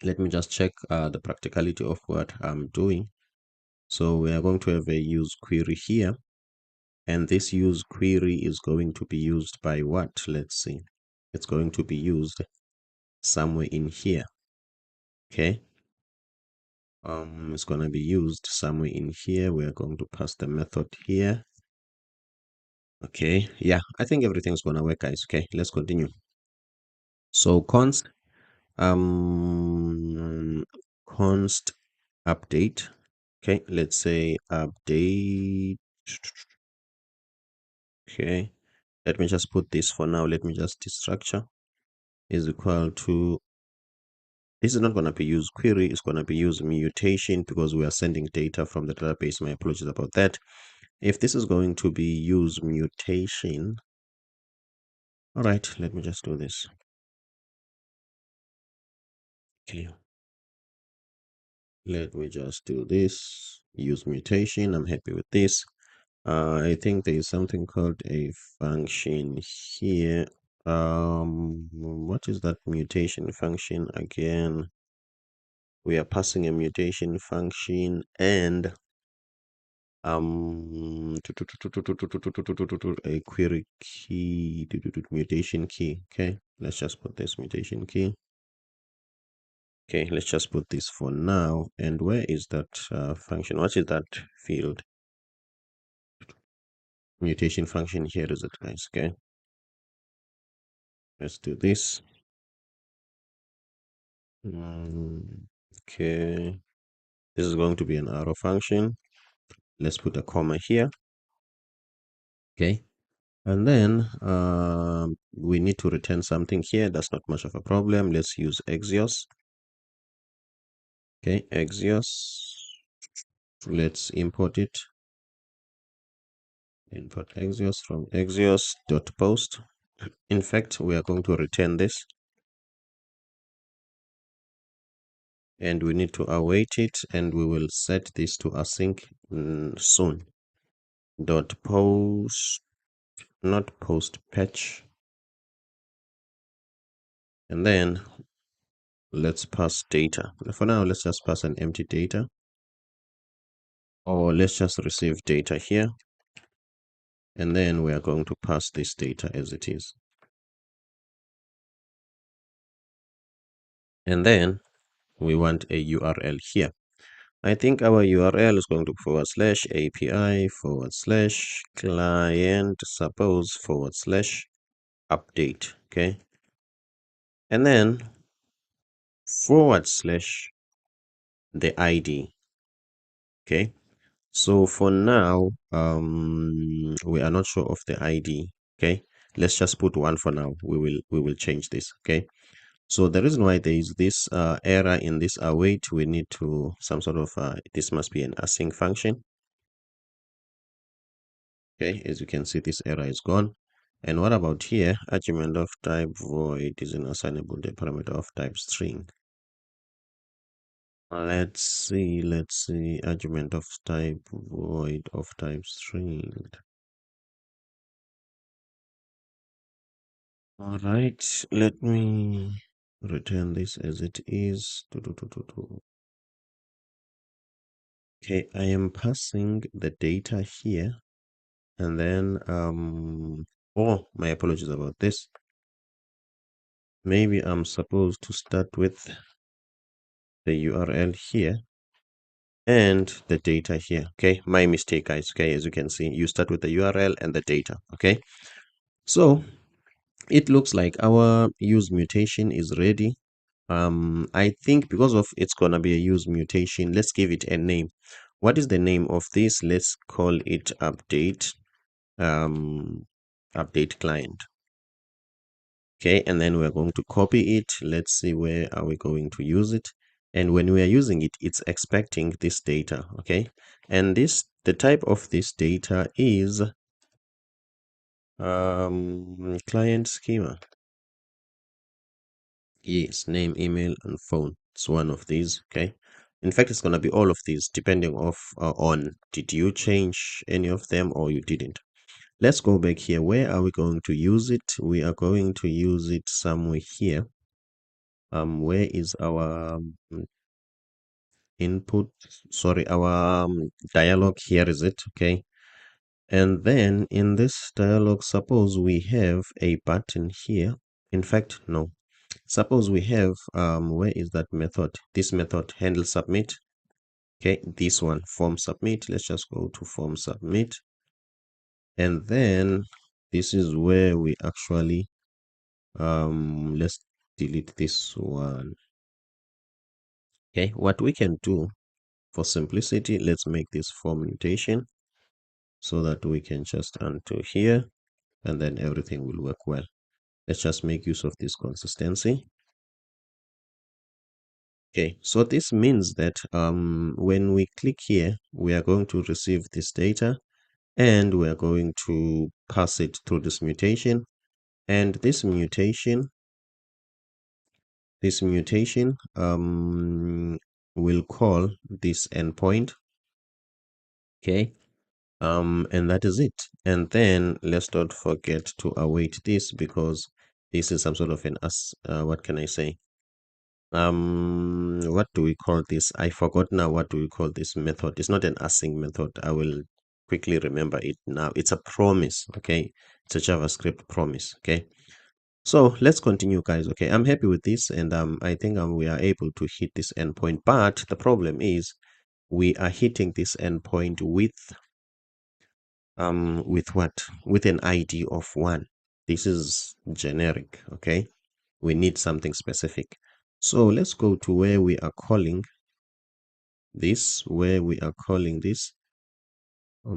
let me just check the practicality of what I'm doing. So we are going to have a use query here, and this use query is going to be used by what? Let's see. It's going to be used somewhere in here. Okay, it's going to be used somewhere in here. We are going to pass the method here. Okay, yeah, I think everything's going to work, guys. Okay, let's continue. So const const update. Okay, let's say update. Okay, let me just put this for now. Let me just destructure is equal to, this is not going to be use query, it's going to be use mutation, because we are sending data from the database. My apologies about that. If this is going to be use mutation, all right, let me just do this. Okay, let me just do this, use mutation. I'm happy with this. I think there is something called a function here. What is that mutation function again? We are passing a mutation function and a query key, mutation key. Okay, let's just put this mutation key. Okay, let's just put this for now. And where is that function? What is that field? Mutation function, here is it, guys. Okay, let's do this. Okay, this is going to be an arrow function. Let's put a comma here. Okay, and then we need to return something here. That's not much of a problem. Let's use Axios. Okay, Axios. Let's import it. Import Axios from Axios.post. In fact, we are going to return this, and we need to await it, and we will set this to async soon. Dot post, not post patch, and then let's pass data. For now, let's just pass an empty data, or let's just receive data here, and then we are going to pass this data as it is. And then we want a URL here. I think our URL is going to / API / client suppose / update. Okay. And then / the ID. Okay. So for now, we are not sure of the ID. Okay. Let's just put one for now. We will change this. Okay. So the reason why there is this error in this await, we need to some sort of this must be an async function. Okay, as you can see, this error is gone. And what about here? Argument of type void is an assignable the parameter of type string. Let's see, argument of type void of type string. All right, let me return this as it is. Okay, I am passing the data here, and then oh, my apologies about this. Maybe I'm supposed to start with the URL here and the data here. Okay, my mistake, guys. Okay, as you can see, you start with the URL and the data. Okay, so it looks like our use mutation is ready. I think because of it's gonna be a use mutation, let's give it a name. What is the name of this? Let's call it update update client. Okay, and then we're going to copy it. Let's see, where are we going to use it? And when we are using it, it's expecting this data. Okay, and the type of this data is client schema. Yes, name, email, and phone. It's one of these. Okay, in fact, it's going to be all of these depending on did you change any of them or you didn't. Let's go back here. Where are we going to use it? We are going to use it somewhere here. Where is our input? Sorry, our dialog. Here is it. Okay. And then in this dialog, suppose we have a button here. In fact, no. Suppose we have, where is that method? This method, handle submit. Okay, this one, form submit. Let's just go to form submit. And then this is where we actually, let's delete this one. Okay, what we can do for simplicity, let's make this form mutation so that we can just undo here and then everything will work well. Let's just make use of this consistency. Okay, so this means that when we click here, we are going to receive this data and we are going to pass it through this mutation. And this mutation will call this endpoint. Okay, and that is it. And then let's not forget to await this, because this is some sort of an what can I say, what do we call this? I forgot now. What do we call this method? It's not an async method. I will quickly remember it now. It's a promise. Okay, it's a JavaScript promise. Okay, so let's continue, guys. Okay, I'm happy with this, and I think we are able to hit this endpoint, but the problem is we are hitting this endpoint with what? With an ID of 1. This is generic. Okay, we need something specific. So let's go to where we are calling this, where we are calling this where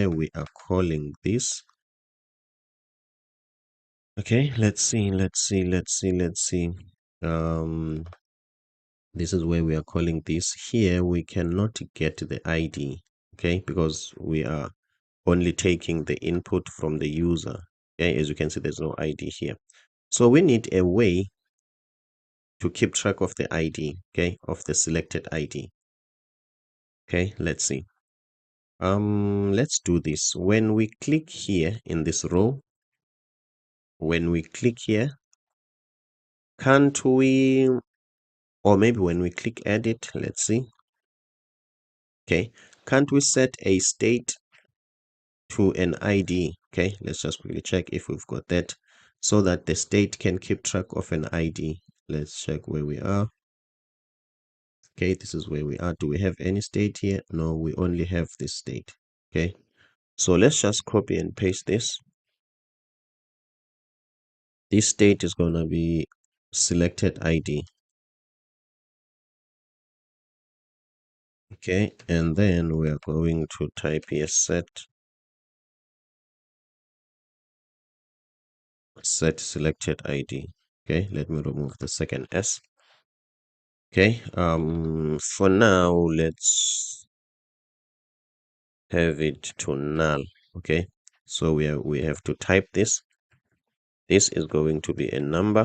we are calling this. Okay, let's see. This is where we are calling this. Here we cannot get the ID, okay, because we are only taking the input from the user. Okay, as you can see, there's no ID here. So we need a way to keep track of the ID, okay, of the selected ID. Okay, let's see. Let's do this. When we click here in this row, when we click here, can't we, or maybe when we click edit, let's see. Okay, can't we set a state to an ID? Okay, let's just quickly check if we've got that so that the state can keep track of an ID. Let's check where we are. Okay, this is where we are. Do we have any state here? No, we only have this state. Okay, so let's just copy and paste this. This state is going to be selected ID. Okay, and then we are going to type here set selected ID. Okay, let me remove the second S. Okay, for now, let's have it to null. Okay, so we have to type this. This is going to be a number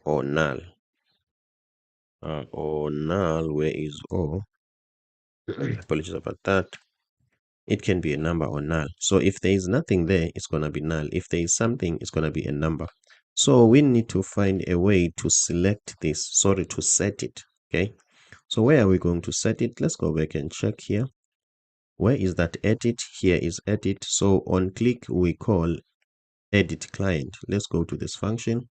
or null. Or null, where is O? Apologies about that. It can be a number or null. So if there is nothing there, it's going to be null. If there is something, it's going to be a number. So we need to find a way to select this, sorry, to set it. Okay, so where are we going to set it? Let's go back and check here. Where is that edit? Here is edit. So on click, we call edit client. Let's go to this function.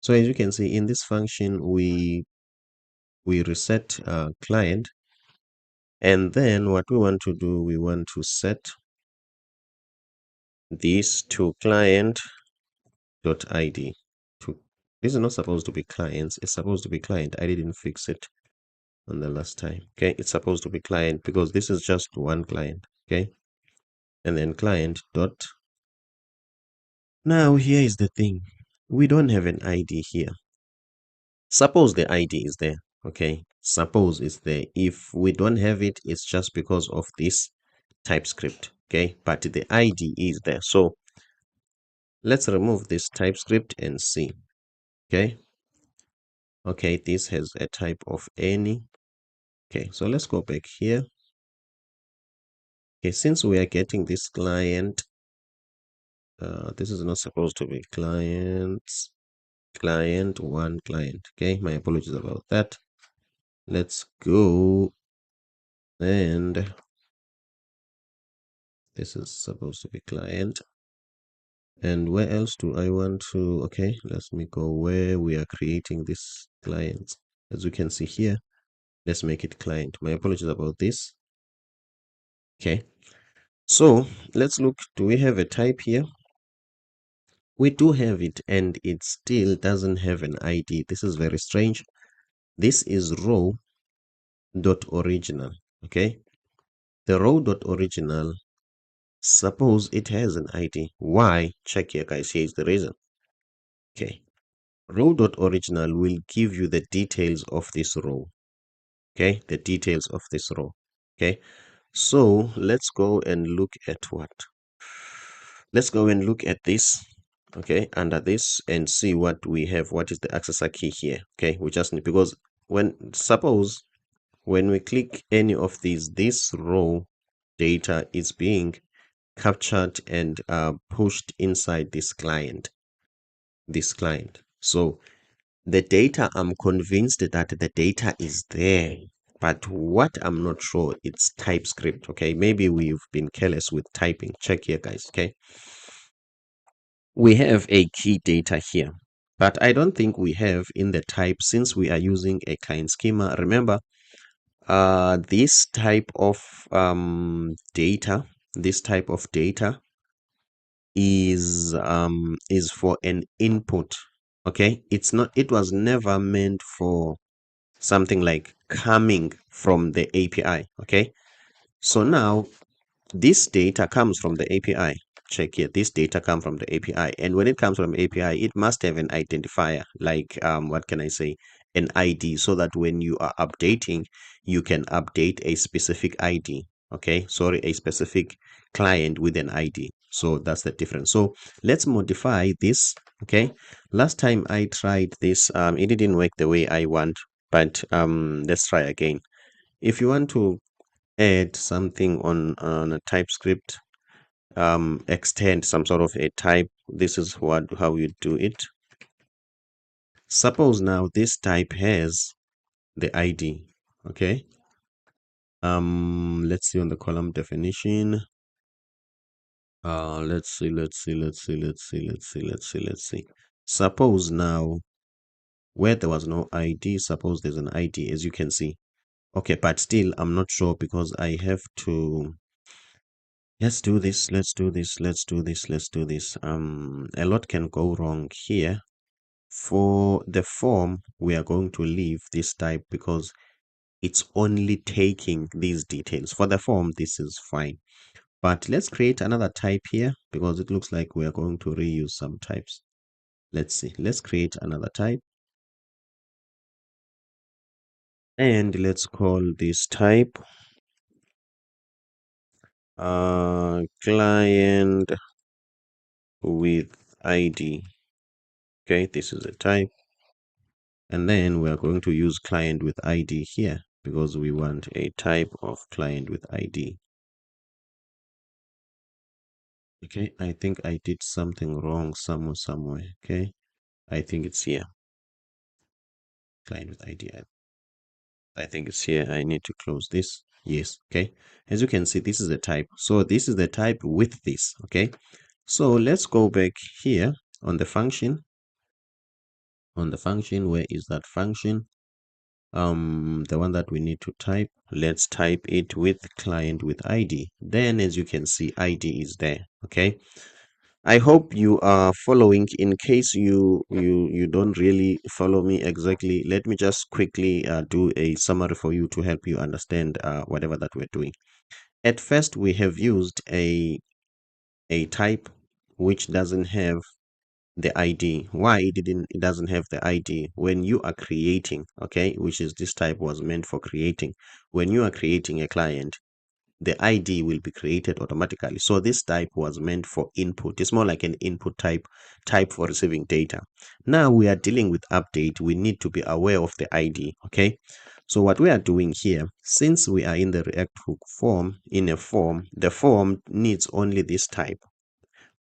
So as you can see in this function, we reset client. And then what we want to do, we want to set this to client.id. This is not supposed to be clients. It's supposed to be client. I didn't fix it on the last time. Okay, it's supposed to be client because this is just one client. Okay, and then client dot. Now here is the thing. We don't have an ID here. Suppose the ID is there. Okay, suppose it's there. If we don't have it, it's just because of this TypeScript. Okay, but the ID is there. So let's remove this TypeScript and see. Okay, okay, this has a type of any. Okay, so let's go back here. Okay, since we are getting this client, this is not supposed to be clients, client one client. Okay, my apologies about that. Let's go, and this is supposed to be client. And where else do I want to? Okay, let me go where we are creating this client. As you can see here, let's make it client. My apologies about this. Okay, so let's look. Do we have a type here? We do have it, and it still doesn't have an ID. This is very strange. This is row dot original. Okay, the row dot original, suppose it has an ID. Why? Check here, guys. Here's the reason. Okay, row dot original will give you the details of this row. Okay, the details of this row. Okay, so let's go and look at what? Let's go and look at this. Okay, under this and see what we have. What is the accessor key here? Okay, we just need, because suppose when we click any of these, this row data is being captured and pushed inside this client. So the data, I'm convinced that the data is there, but what I'm not sure, it's TypeScript. Okay, maybe we've been careless with typing. Check here, guys. Okay, we have a key data here, but I don't think we have in the type, since we are using a client schema. Remember, this type of data, is for an input. Okay, it's not, it was never meant for something like coming from the API. Okay, so now this data comes from the API. Check here, this data comes from the API, and when it comes from API, it must have an identifier, like what can I say, an ID, so that when you are updating, you can update a specific ID. Okay, sorry, a specific client with an ID. So that's the difference. So let's modify this. Okay, last time I tried this, it didn't work the way I want, but let's try again. If you want to add something on a TypeScript, extend some sort of a type, this is how you do it. Suppose now this type has the ID. Okay, let's see on the column definition. Let's see. Suppose now where there was no ID, suppose there's an ID, as you can see. Okay, but still I'm not sure because I have to. Let's do this. A lot can go wrong here. For the form, we are going to leave this type because it's only taking these details. For the form, this is fine. But let's create another type here because it looks like we are going to reuse some types. Let's see. Let's create another type. And let's call this type client with ID. Okay, this is a type. And then we are going to use client with ID here because we want a type of client with ID. Okay, I think I did something wrong somewhere. Okay, I think it's here. Client with ID. I think it's here. I need to close this. Yes. Okay. As you can see, this is the type. So this is the type with this. Okay. So let's go back here on the function. On the function, where is that function? The one that we need to type. Let's type it with client with ID. Then, as you can see, ID is there. Okay. I hope you are following. In case you don't really follow me exactly, let me just quickly do a summary for you to help you understand whatever that we're doing. At first, we have used a type which doesn't have the ID. Why it doesn't have the ID? When you are creating, okay, which is this type was meant for creating. When you are creating a client, the ID will be created automatically. So this type was meant for input. It's more like an input type for receiving data. Now we are dealing with update. We need to be aware of the ID. Okay. So what we are doing here, since we are in the React hook form, in a form, the form needs only this type.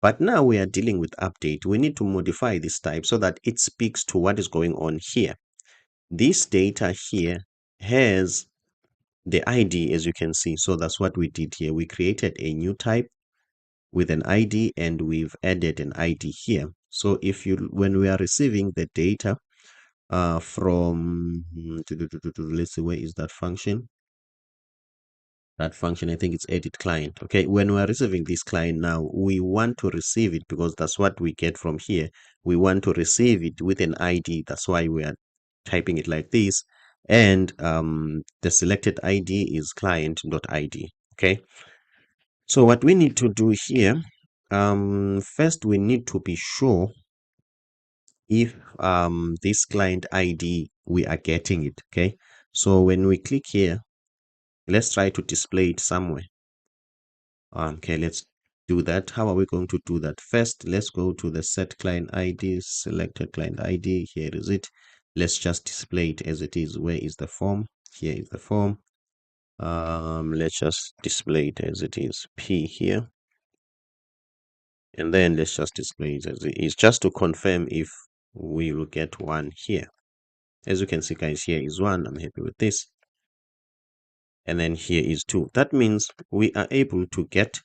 But now we are dealing with update. We need to modify this type so that it speaks to what is going on here. This data here has the ID, as you can see. So that's what we did here. We created a new type with an ID and we've added an ID here. So when we are receiving the data from, let's see, where is that function? That function, I think it's edit client. Okay, when we are receiving this client now, we want to receive it because that's what we get from here. We want to receive it with an ID. That's why we are typing it like this. And the selected ID is client.id. Okay, so what we need to do here, first we need to be sure if this client ID we are getting it. Okay, so when we click here, let's try to display it somewhere. Okay, let's do that. How are we going to do that? First, let's go to the set client ID, selected client ID. Here is it. Let's just display it as it is. Where is the form? Here is the form. Let's just display it as it is. P here. And then let's just display it as it is, just to confirm if we will get one here. As you can see, guys, here is one. I'm happy with this. And then here is two. That means we are able to get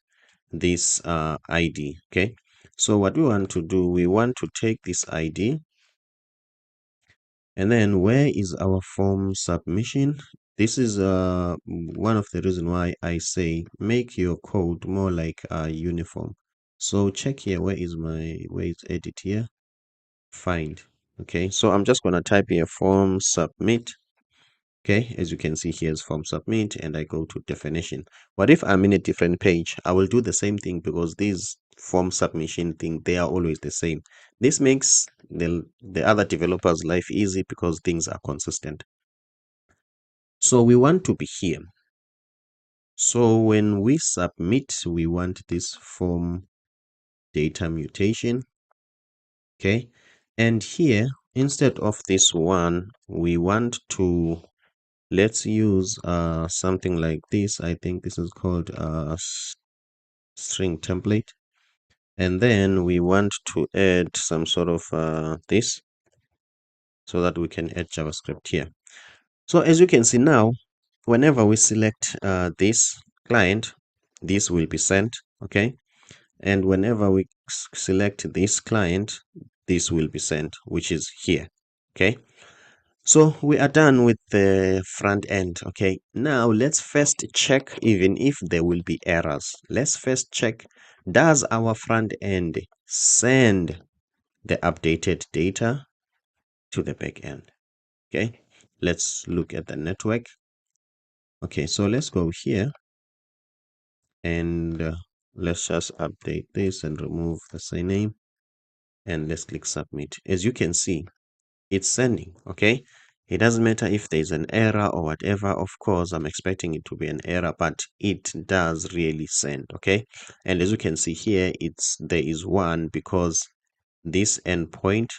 this ID. Okay, so what we want to do, we want to take this ID, and then where is our form submission? This is one of the reason why I say make your code more like uniform. So check here, where is edit here, find. Okay, so I'm just going to type here form submit. Okay, as you can see, here's form submit, and I go to definition. What if I'm in a different page? I will do the same thing because these form submission thing, they are always the same. This makes the other developers' life easy because things are consistent. So we want to be here. So when we submit, we want this form data mutation. Okay, and here instead of this one, we want to, let's use something like this. I think this is called string template. And then we want to add some sort of this, so that we can add JavaScript here. So as you can see now, whenever we select this client, this will be sent. Okay, and whenever we select this client, this will be sent, which is here. Okay, so we are done with the front end. Okay, now let's first check even if there will be errors. Let's first check, does our front end send the updated data to the back end? Okay, let's look at the network. Okay, so let's go here and let's just update this and remove the same name, and let's click submit. As you can see, it's sending. Okay, it doesn't matter if there's an error or whatever. Of course, I'm expecting it to be an error, but it does really send. Okay, and as you can see here, there is one because this endpoint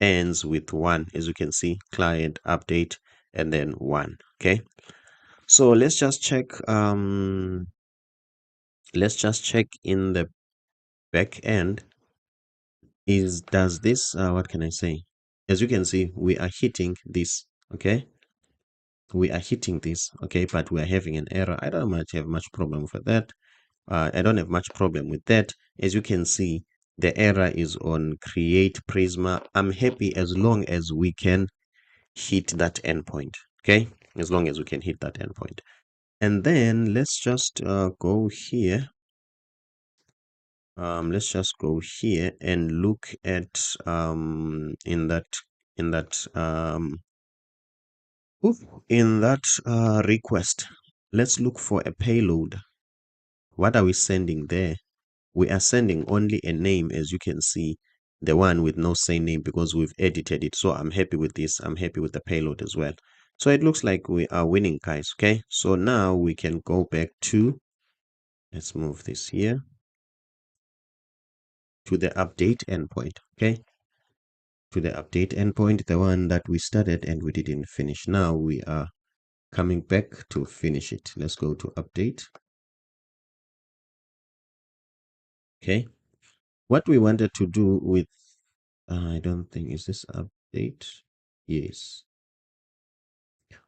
ends with one. As you can see, client update and then one. Okay, so let's just check in the back end, does this what can I say? As you can see, we are hitting this. Okay, we are hitting this. Okay, but we are having an error. I don't have much problem with that. I don't have much problem with that. As you can see, the error is on create Prisma. I'm happy as long as we can hit that endpoint. Okay, as long as we can hit that endpoint. And then let's just go here. Let's just go here and look at in that request. Let's look for a payload. What are we sending there? We are sending only a name, as you can see, the one with no same name, because we've edited it. So I'm happy with this. I'm happy with the payload as well. So it looks like we are winning, guys. Okay, so now we can go back to, let's move this here to the update endpoint. Okay, to the update endpoint, the one that we started and we didn't finish. Now we are coming back to finish it. Let's go to update. Okay, what we wanted to do with I don't think, is this update? Yes,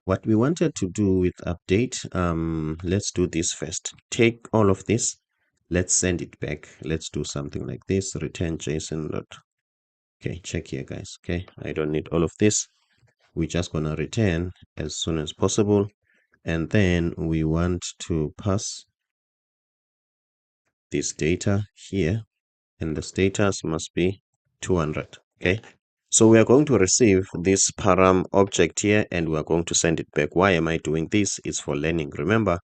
what we wanted to do with update, let's do this first. Take all of this, let's send it back. Let's do something like this, return JSON load. Okay, check here, guys. Okay, I don't need all of this. We're just gonna return as soon as possible, and then we want to pass this data here, and the status must be 200. Okay, so we are going to receive this param object here, and we are going to send it back. Why am I doing this? It's for learning. Remember,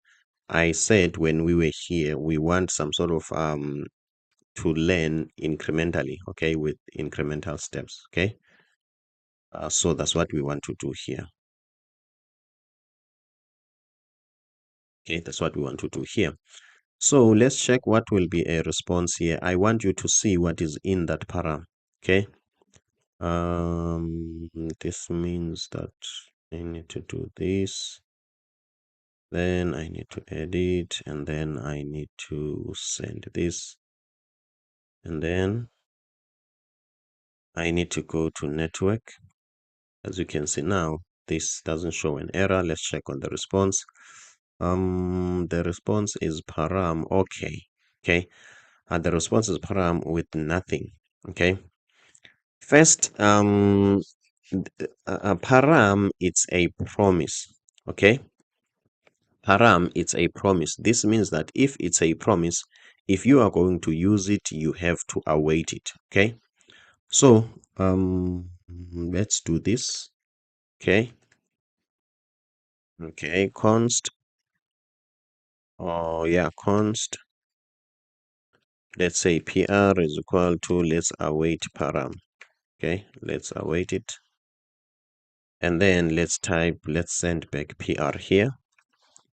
I said when we were here, we want some sort of to learn incrementally. Okay, with incremental steps. Okay, so that's what we want to do here. Okay, that's what we want to do here. So let's check what will be a response here. I want you to see what is in that param. Okay, this means that I need to do this, then I need to edit, and then I need to send this, and then I need to go to network. As you can see now, this doesn't show an error. Let's check on the response. The response is param. Okay, the response is param with nothing. Okay, first, param, it's a promise. Okay, param, it's a promise. This means that if it's a promise, if you are going to use it, you have to await it. Okay, so let's do this. Okay, const, const, let's say pr is equal to, let's await param. Okay, let's await it, and then let's send back pr here.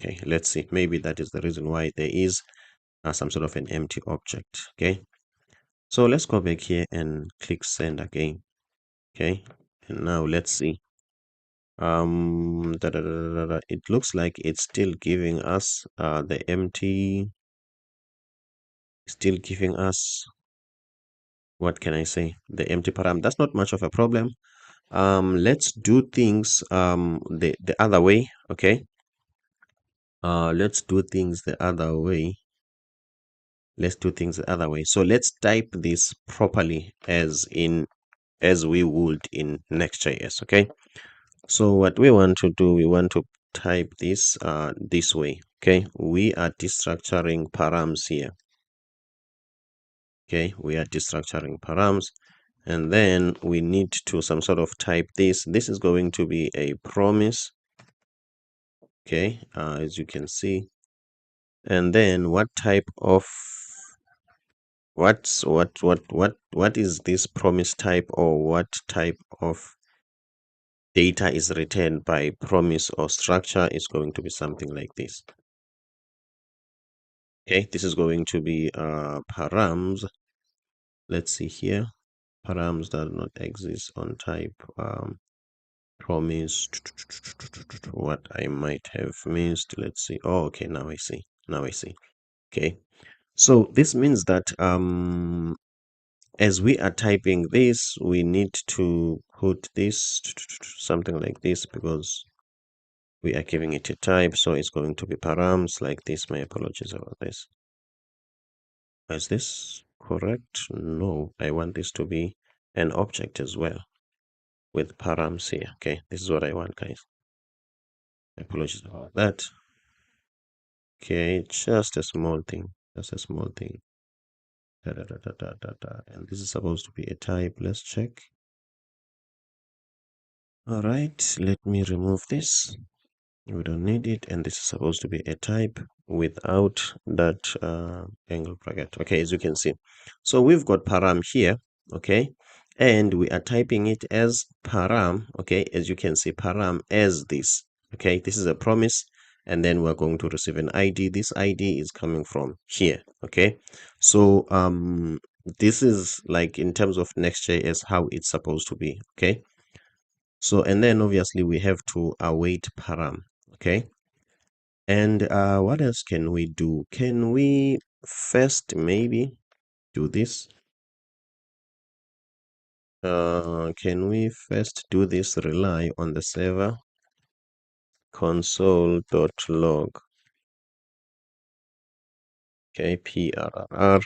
Okay, let's see. Maybe that is the reason why there is some sort of an empty object. Okay, so let's go back here and click send again. Okay, and now let's see. It looks like it's still giving us the empty, still giving us, what can I say, the empty param. That's not much of a problem. Let's do things the other way. Okay, let's do things the other way. Let's do things the other way. So let's type this properly as we would in Next.js. Okay, so what we want to do, we want to type this this way. Okay, we are destructuring params here. Okay, we are destructuring params, and then we need to some sort of type this. This is going to be a promise. Okay, as you can see, and then what type of what is this promise type, or what type of data is returned by promise or structure is going to be something like this. Okay, this is going to be params. Let's see here. Params does not exist on type promise. What I might have missed. Let's see. Oh, okay, now I see. Now I see. Okay. So this means that as we are typing this, we need to put this something like this, because we are giving it a type, so it's going to be params like this. My apologies about this. Is this correct? No, I want this to be an object as well with params here. Okay, this is what I want, guys. Apologies about that. Okay, just a small thing. Just a small thing. And this is supposed to be a type. Let's check. All right, let me remove this. We don't need it, and this is supposed to be a type without that angle bracket. Okay, as you can see, so we've got param here. Okay, and we are typing it as param. Okay, as you can see, param as this. Okay, this is a promise, and then we're going to receive an ID. This ID is coming from here. Okay, so this is like in terms of Next.js how it's supposed to be. Okay, so and then obviously we have to await param. Okay, and what else can we do? Can we first maybe do this? Can we first do this? Rely on the server console.log. Okay, PRR,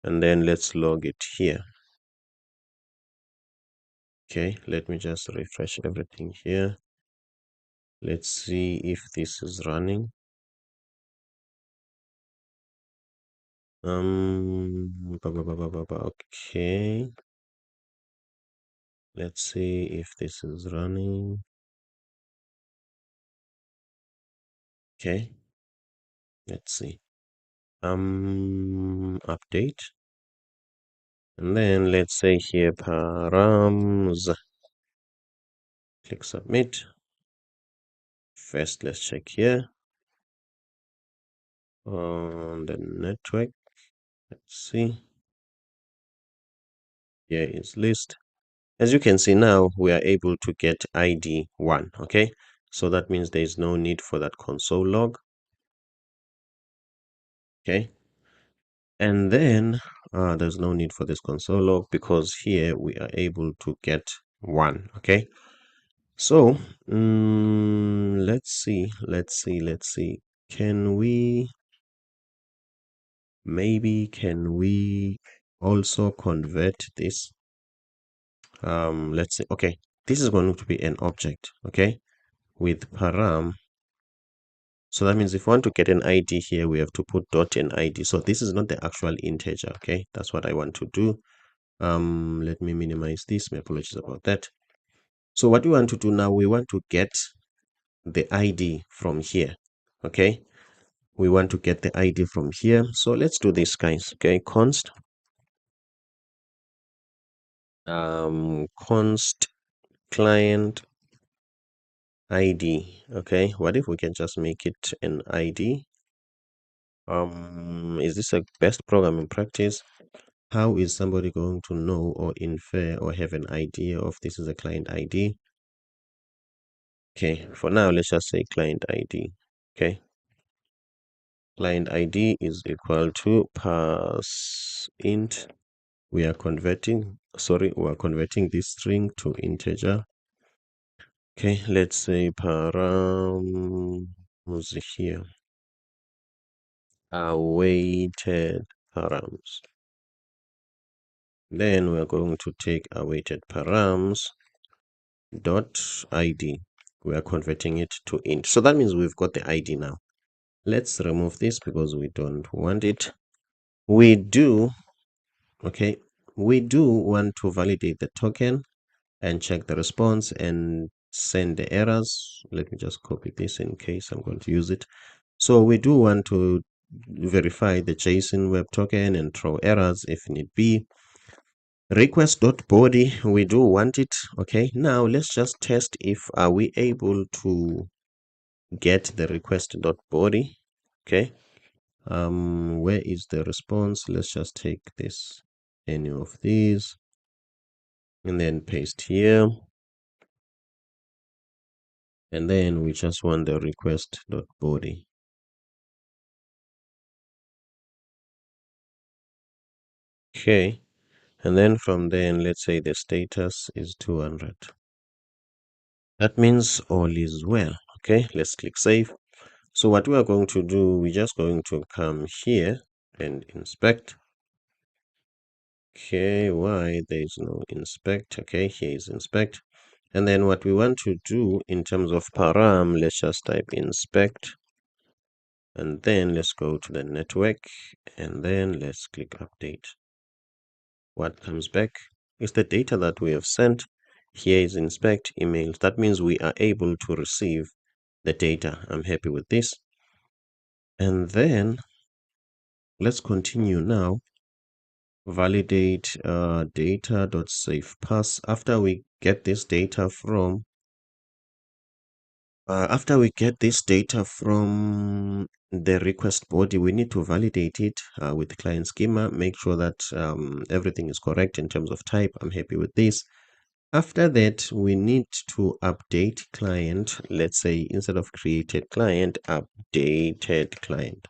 and then let's log it here. Okay, let me just refresh everything here. Let's see if this is running. Okay, let's see if this is running. Okay, let's see. Update, and then let's say here params. Click submit. First, let's check here on the network. Let's see. Here is list. As you can see now, we are able to get ID 1. Okay, so that means there is no need for that console log. Okay, and then there's no need for this console log, because here we are able to get 1. Okay, so let's see. Can we also convert this? Let's say, okay, this is going to be an object, okay, with param. So that means if we want to get an ID here, we have to put dot and ID. So this is not the actual integer. Okay, that's what I want to do. Let me minimize this. My apologies about that. So what we want to do now, we want to get the ID from here. Okay, we want to get the ID from here. So let's do this, guys. Okay, const const client ID. Okay, what if we can just make it an ID? Is this a best programming practice? How is somebody going to know or infer or have an idea of this is a client ID? Okay, for now, let's just say client ID. Okay, client ID is equal to pass int. We are converting this string to integer. Okay, let's say param here. Awaited params. Then we're going to take awaited params dot id. We are converting it to int. So that means we've got the ID now. Let's remove this because we don't want it. We do want to validate the token and check the response and send the errors. Let me just copy this in case I'm going to use it. So we do want to verify the JSON web token and throw errors if need be. Request.body, we do want it. Okay, now let's just test if are we able to get the request.body. Okay, where is the response? Let's just take this, any of these, and then paste here, and then we just want the request.body. Okay, and then from then let's say the status is 200. That means all is well. Okay, let's click save. So what we are going to do, we're just going to come here and inspect. Okay, why there is no inspect? Okay, here is inspect. And then what we want to do in terms of param, let's just type inspect. And then let's go to the network and then let's click update. What comes back is the data that we have sent. Here is inspect emails. That means we are able to receive the data. I'm happy with this. And then let's continue now. Validate data.savePass. After we get this data from the request body, we need to validate it with client schema, make sure that everything is correct in terms of type. I'm happy with this. After that, we need to update client. Let's say instead of created client, updated client.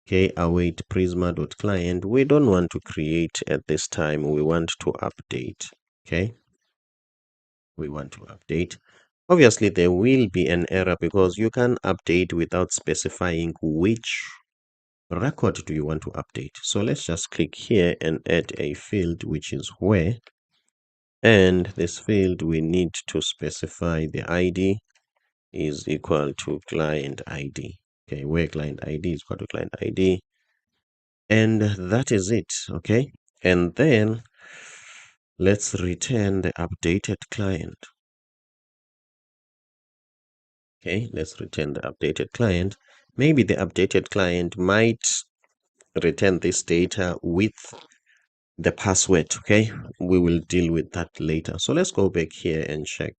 Okay, await prisma.client. We don't want to create at this time. We want to update. Okay, we want to update. Obviously, there will be an error because you can update without specifying which record do you want to update. So let's just click here and add a field, which is where. And this field, we need to specify the ID is equal to client ID. Okay, where client ID is equal to client ID. And that is it. Okay, and then let's return the updated client. Okay, let's return the updated client. Maybe the updated client might return this data with the password. Okay, we will deal with that later. So let's go back here and check.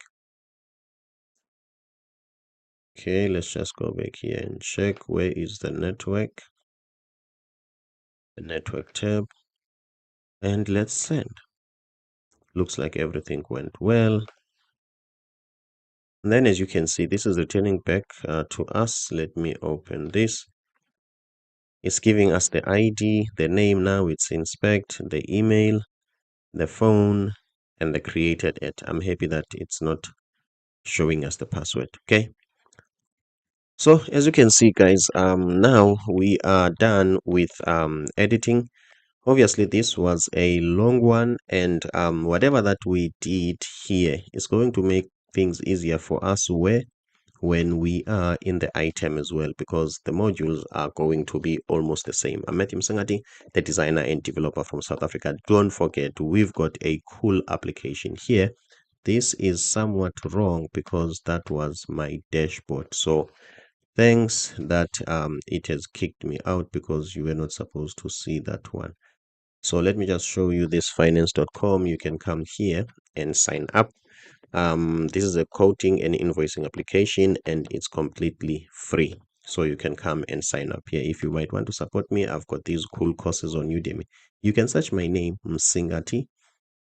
Okay, let's just go back here and check where is the network tab, and let's send. Looks like everything went well. And then as you can see, this is returning back to us. Let me open this. It's giving us the ID, the name now, it's inspect, the email, the phone, and the created it. I'm happy that it's not showing us the password. Okay. So as you can see, guys, now we are done with editing. Obviously, this was a long one, and whatever that we did here is going to make things easier for us when we are in the item as well, because the modules are going to be almost the same. I'm Matthew Msangati, the designer and developer from South Africa. Don't forget, we've got a cool application here. This is somewhat wrong because that was my dashboard. So thanks that it has kicked me out because you were not supposed to see that one. So let me just show you this finance.com. You can come here and sign up. This is a quoting and invoicing application, and it's completely free. So you can come and sign up here. If you might want to support me, I've got these cool courses on Udemy. You can search my name, Msingati.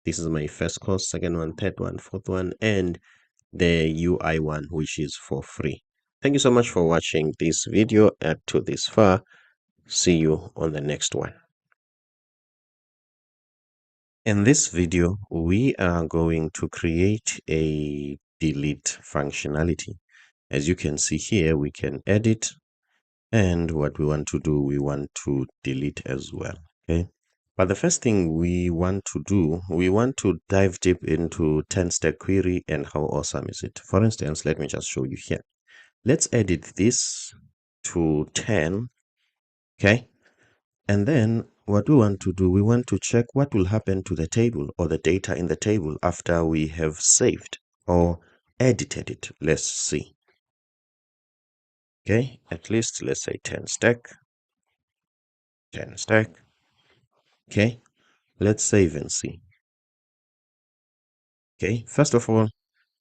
This is my first course, second one, third one, fourth one, and the UI one, which is for free. Thank you so much for watching this video up to this far. See you on the next one. In this video, we are going to create a delete functionality. As you can see here, we can edit, and what we want to do, we want to delete as well. Okay. But the first thing we want to do, we want to dive deep into 10-stack query and how awesome is it. For instance, let me just show you here. Let's edit this to 10. Okay. And then what we want to do, we want to check what will happen to the table or the data in the table after we have saved or edited it. Let's see. Okay, at least let's say 10 stack. Okay, let's save and see. Okay, first of all,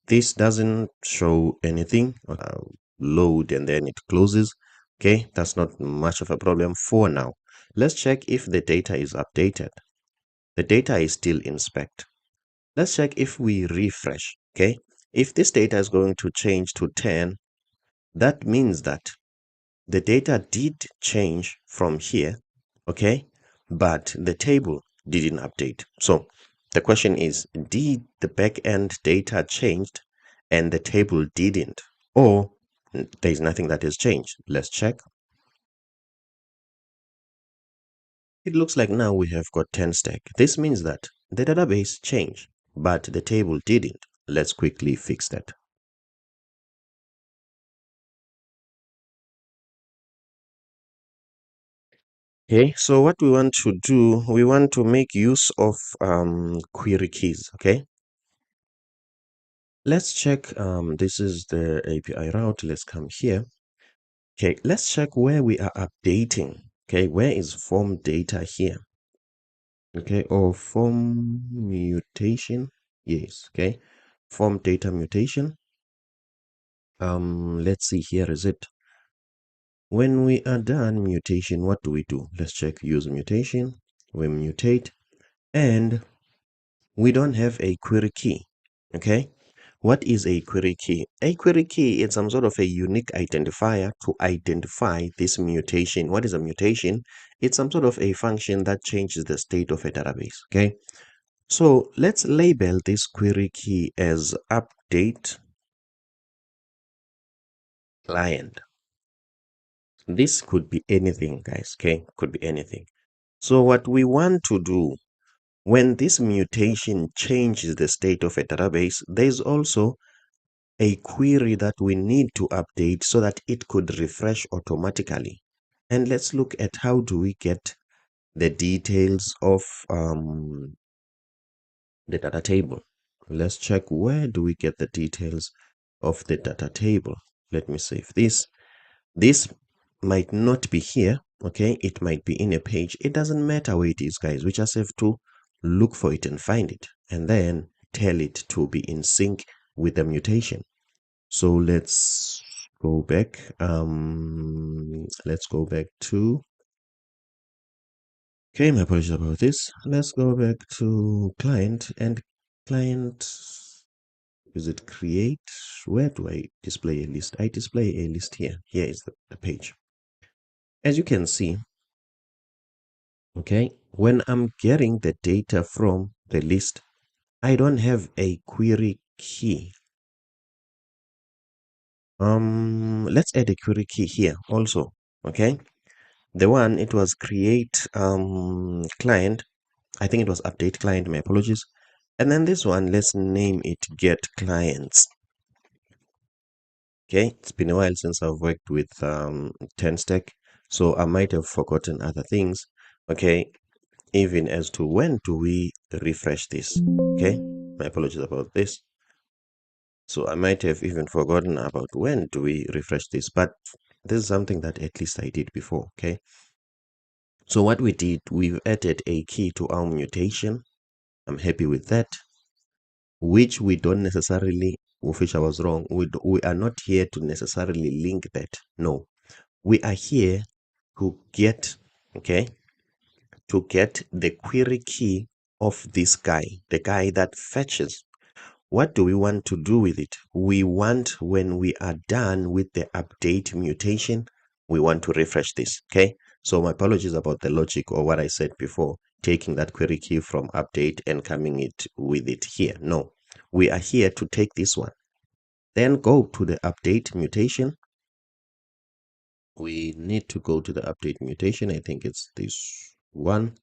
this doesn't show anything. Load and then it closes. Okay, that's not much of a problem for now. Let's check if the data is updated. The data is still in spec. Let's check if we refresh. Okay, if this data is going to change to 10, that means that the data did change from here, okay, but the table didn't update. So the question is, did the backend data changed and the table didn't, or there's nothing that has changed? Let's check. It looks like now we have got 10 stack. This means that the database changed, but the table didn't. Let's quickly fix that. Okay, so what we want to do, we want to make use of query keys. Okay, let's check. This is the API route. Let's come here. Okay, let's check where we are updating. Okay, where is form data here? Okay, or form mutation. Yes, okay, form data mutation. Let's see, here is it. When we are done mutation, what do we do? Let's check use mutation. We mutate, and we don't have a query key. Okay, what is a query key? A query key is some sort of a unique identifier to identify this mutation. What is a mutation? It's some sort of a function that changes the state of a database. Okay, so let's label this query key as update client. This could be anything, guys. Okay, could be anything. So what we want to do, when this mutation changes the state of a database, there's also a query that we need to update so that it could refresh automatically. And let's look at how do we get the details of the data table. Let's check where do we get the details of the data table. Let me save this. This might not be here. Okay, it might be in a page. It doesn't matter where it is, guys. We just have to look for it and find it, and then tell it to be in sync with the mutation. So let's go back. Let's go back to, okay, my apologies about this. Let's go back to client, and client, is it create? Where do I display a list? I display a list here. Here is the page. As you can see, okay, when I'm getting the data from the list, I don't have a query key. Let's add a query key here also. Okay, the one, it was create client. I think it was update client, my apologies. And then this one, let's name it get clients. Okay, it's been a while since I've worked with 10 stack, so I might have forgotten other things. Okay, even as to when do we refresh this. Okay, my apologies about this. So I might have even forgotten about when do we refresh this, but this is something that at least I did before. Okay, so what we did, we've added a key to our mutation. I'm happy with that. which we don't necessarily, which I was wrong. We are not here to necessarily link that. No, we are here to get, okay, to get the query key of this guy, the guy that fetches. What do we want to do with it? We want, when we are done with the update mutation, we want to refresh this, okay? So my apologies about the logic or what I said before, taking that query key from update and coming it with it here. No, we are here to take this one. Then go to the update mutation. We need to go to the update mutation. I think it's this one.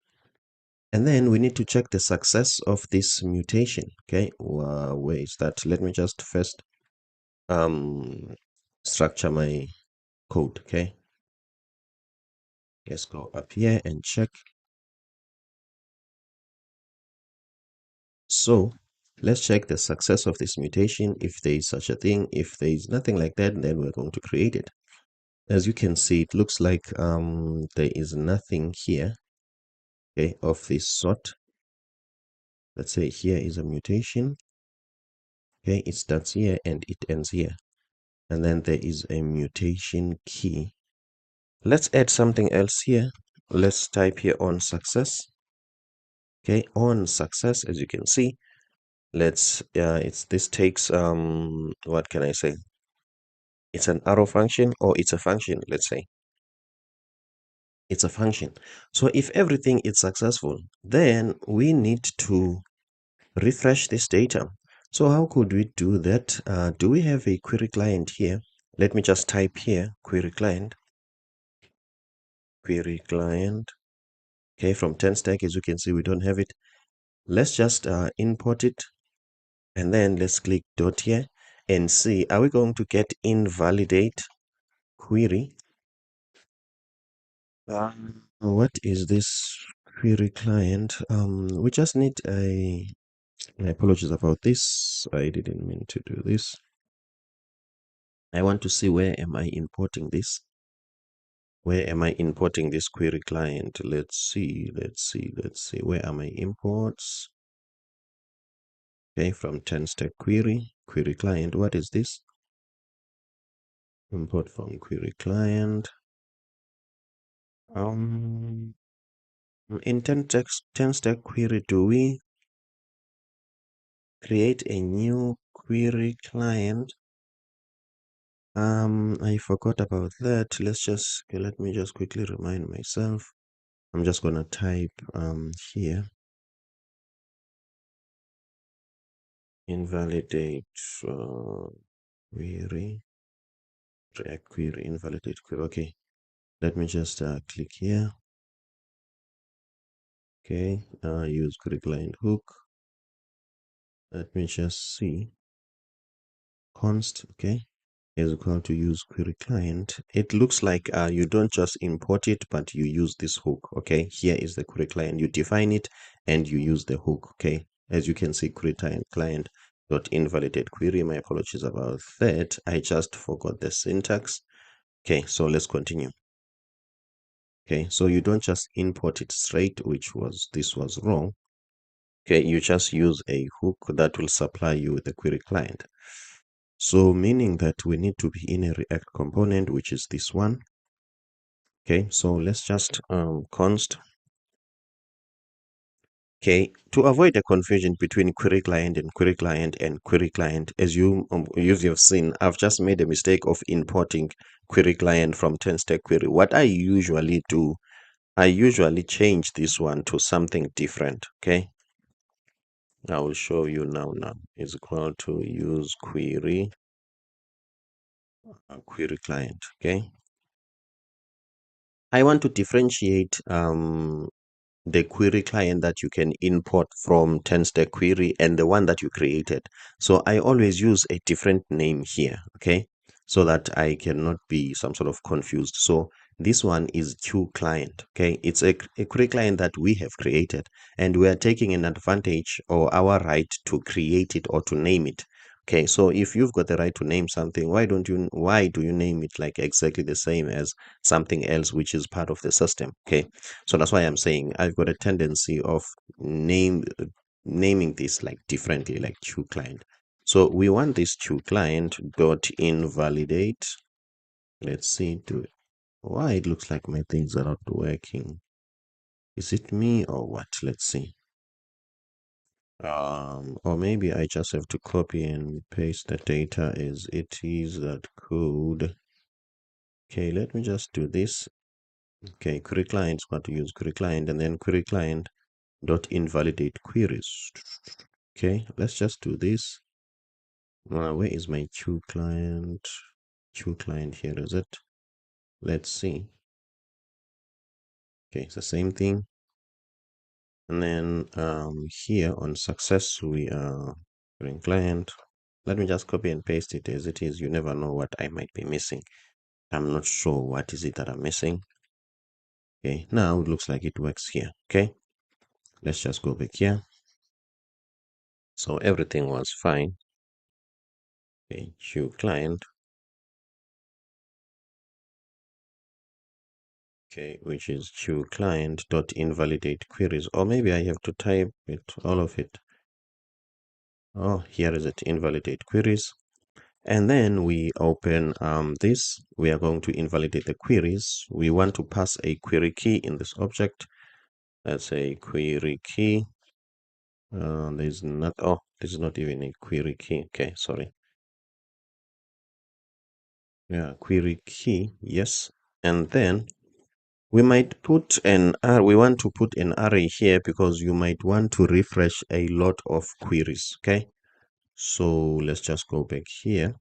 And then we need to check the success of this mutation. Okay, where is that? Let me just first structure my code. Okay, let's go up here and check. So let's check the success of this mutation. If there is such a thing, if there is nothing like that, then we're going to create it. As you can see, it looks like there is nothing here, okay, of this sort. Let's say here is a mutation. Okay, it starts here and it ends here. And then there is a mutation key. Let's add something else here. Let's type here on success. Okay, on success, as you can see, let's this takes what can I say? It's an arrow function, or it's a function, let's say. It's a function. So if everything is successful, then we need to refresh this data. So how could we do that? Do we have a query client here? Let me just type here query client. Query client. Okay, from 10 stack, as you can see, we don't have it. Let's just import it, and then let's click dot here and see, are we going to get invalidate query? What is this query client? We just need my apologies about this. I didn't mean to do this. I want to see, where am I importing this? Where am I importing this query client? Let's see. Where are my imports? Okay, from 10 stack query client. What is this? Import from query client. In 10 stack query, do we create a new query client? I forgot about that. Let me just quickly remind myself. I'm just gonna type here invalidate query, React query, invalidate query. Okay, let me just click here. Okay, use query client hook. Let me just see. Const, okay, is equal to use query client. It looks like you don't just import it, but you use this hook. Okay, here is the query client. You define it and you use the hook. Okay, as you can see, query client dot invalidate query. My apologies about that. I just forgot the syntax. Okay, so let's continue. Okay, so you don't just import it straight, this was wrong. Okay, you just use a hook that will supply you with the query client. So meaning that we need to be in a React component, which is this one. Okay, so let's just const. Okay, to avoid a confusion between query client and query client and query client, as you've seen, I've just made a mistake of importing query client from 10 stack query. What I usually do, I usually change this one to something different. Okay, I will show you now. Is equal to use query client. Okay, I want to differentiate the query client that you can import from 10 stack query and the one that you created. So I always use a different name here, okay, so that I cannot be some sort of confused. So this one is Q client. Okay, it's a query client that we have created, and we are taking an advantage or our right to create it or to name it. Okay, so if you've got the right to name something, why do you name it like exactly the same as something else which is part of the system? Okay, so that's why I'm saying I've got a tendency of naming this like differently, like toClient. So we want this toClient dot invalidate. Let's see, why it looks like my things are not working. Is it me or what? Let's see. Or maybe I just have to copy and paste the data as it is, that code. Okay, let me just do this. Okay, query client's got to use query client, and then query client dot invalidate queries. Okay, let's just do this. Where is my toClient? toClient, here is it. Let's see. Okay, it's the same thing. And then here on success, we are query client. Let me just copy and paste it as it is. You never know what I might be missing. I'm not sure what is it that I'm missing. Okay, now it looks like it works here. Okay, let's just go back here. So everything was fine. Okay, toClient. Okay, which is toClient dot invalidate queries. Or maybe I have to type it, all of it. Oh, here is it, invalidate queries. And then we open this. We are going to invalidate the queries. We want to pass a query key in this object. Let's say query key. There's not, oh, this is not even a query key. Okay, sorry. Yeah, query key, yes. And then we might put we want to put an array here because you might want to refresh a lot of queries. Okay, so let's just go back here.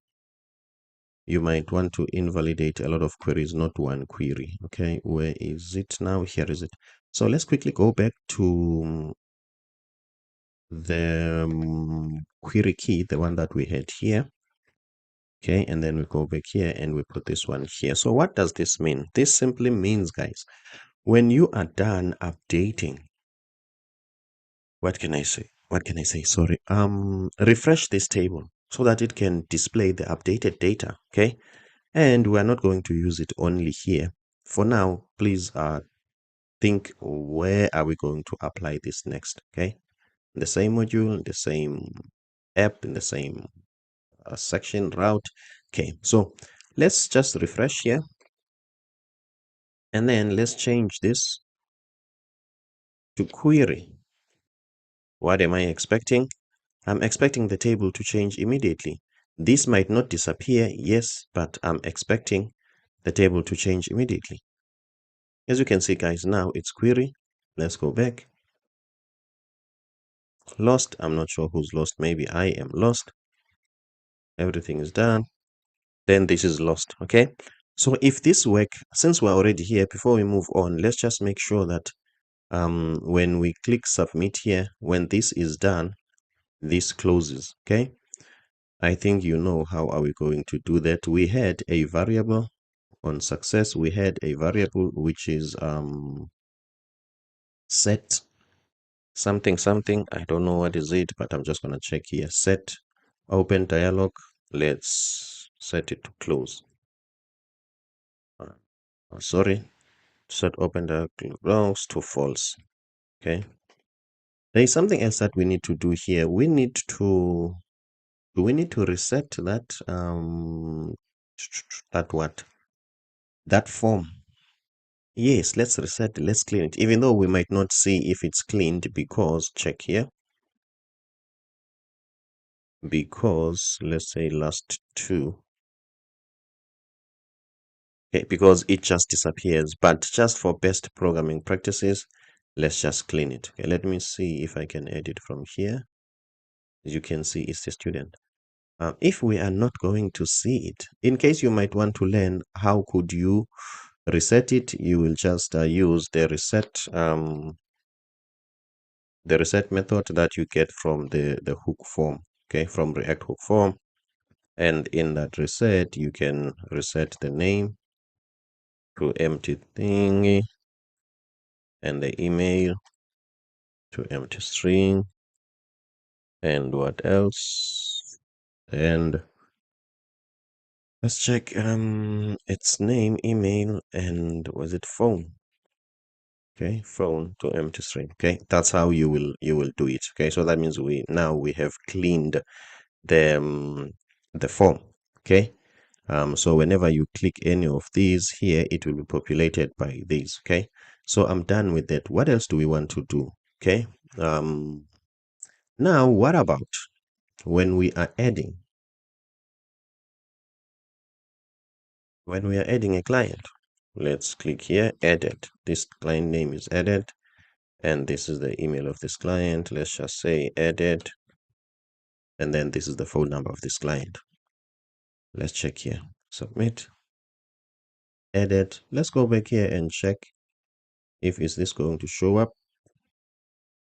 You might want to invalidate a lot of queries, not one query. Okay, where is it now? Here is it. So let's quickly go back to the query key, the one that we had here. Okay, and then we go back here and we put this one here. So what does this mean? This simply means, guys, when you are done updating, what can I say? What can I say? Sorry. Refresh this table so that it can display the updated data. Okay, and we are not going to use it only here. For now, please think, where are we going to apply this next? Okay, the same module, the same app, in the same section route. Okay, so let's just refresh here, and then let's change this to query. What am I expecting? I'm expecting the table to change immediately. This might not disappear, yes, but I'm expecting the table to change immediately. As you can see, guys, now it's query. Let's go back. Lost. I'm not sure who's lost. Maybe I am lost. Everything is done. Then this is lost. Okay. So if this work, since we're already here, before we move on, let's just make sure that when we click submit here, when this is done, this closes. Okay. I think you know how are we going to do that. We had a variable on success. We had a variable which is set something something. I don't know what is it, but I'm just going to check here. Set open dialog. Let's set it to close. Sorry, set open dialog belongs to false. Okay, there is something else that we need to do here. We need to reset that that form. Yes, let's reset, let's clean it, even though we might not see if it's cleaned, because check here, because let's say last two. Okay, because it just disappears. But just for best programming practices, let's just clean it. Okay, let me see if I can edit from here. As you can see, it's the student. If we are not going to see it, in case you might want to learn how could you reset it, you will just use the reset method that you get from the hook form. Okay, from React hook form. And in that reset, you can reset the name to empty thingy, and the email to empty string, and what else? And let's check its name, email, and was it phone? Okay, phone to empty string. Okay, that's how you will do it. Okay, so that means we have cleaned the form. Okay, so whenever you click any of these here, it will be populated by these. Okay, so I'm done with that. What else do we want to do? Okay, now what about when we are adding a client? Let's click here, edit. This client name is added, and this is the email of this client. Let's just say edit, and then this is the phone number of this client. Let's check here, submit, edit. Let's go back here and check if is this going to show up.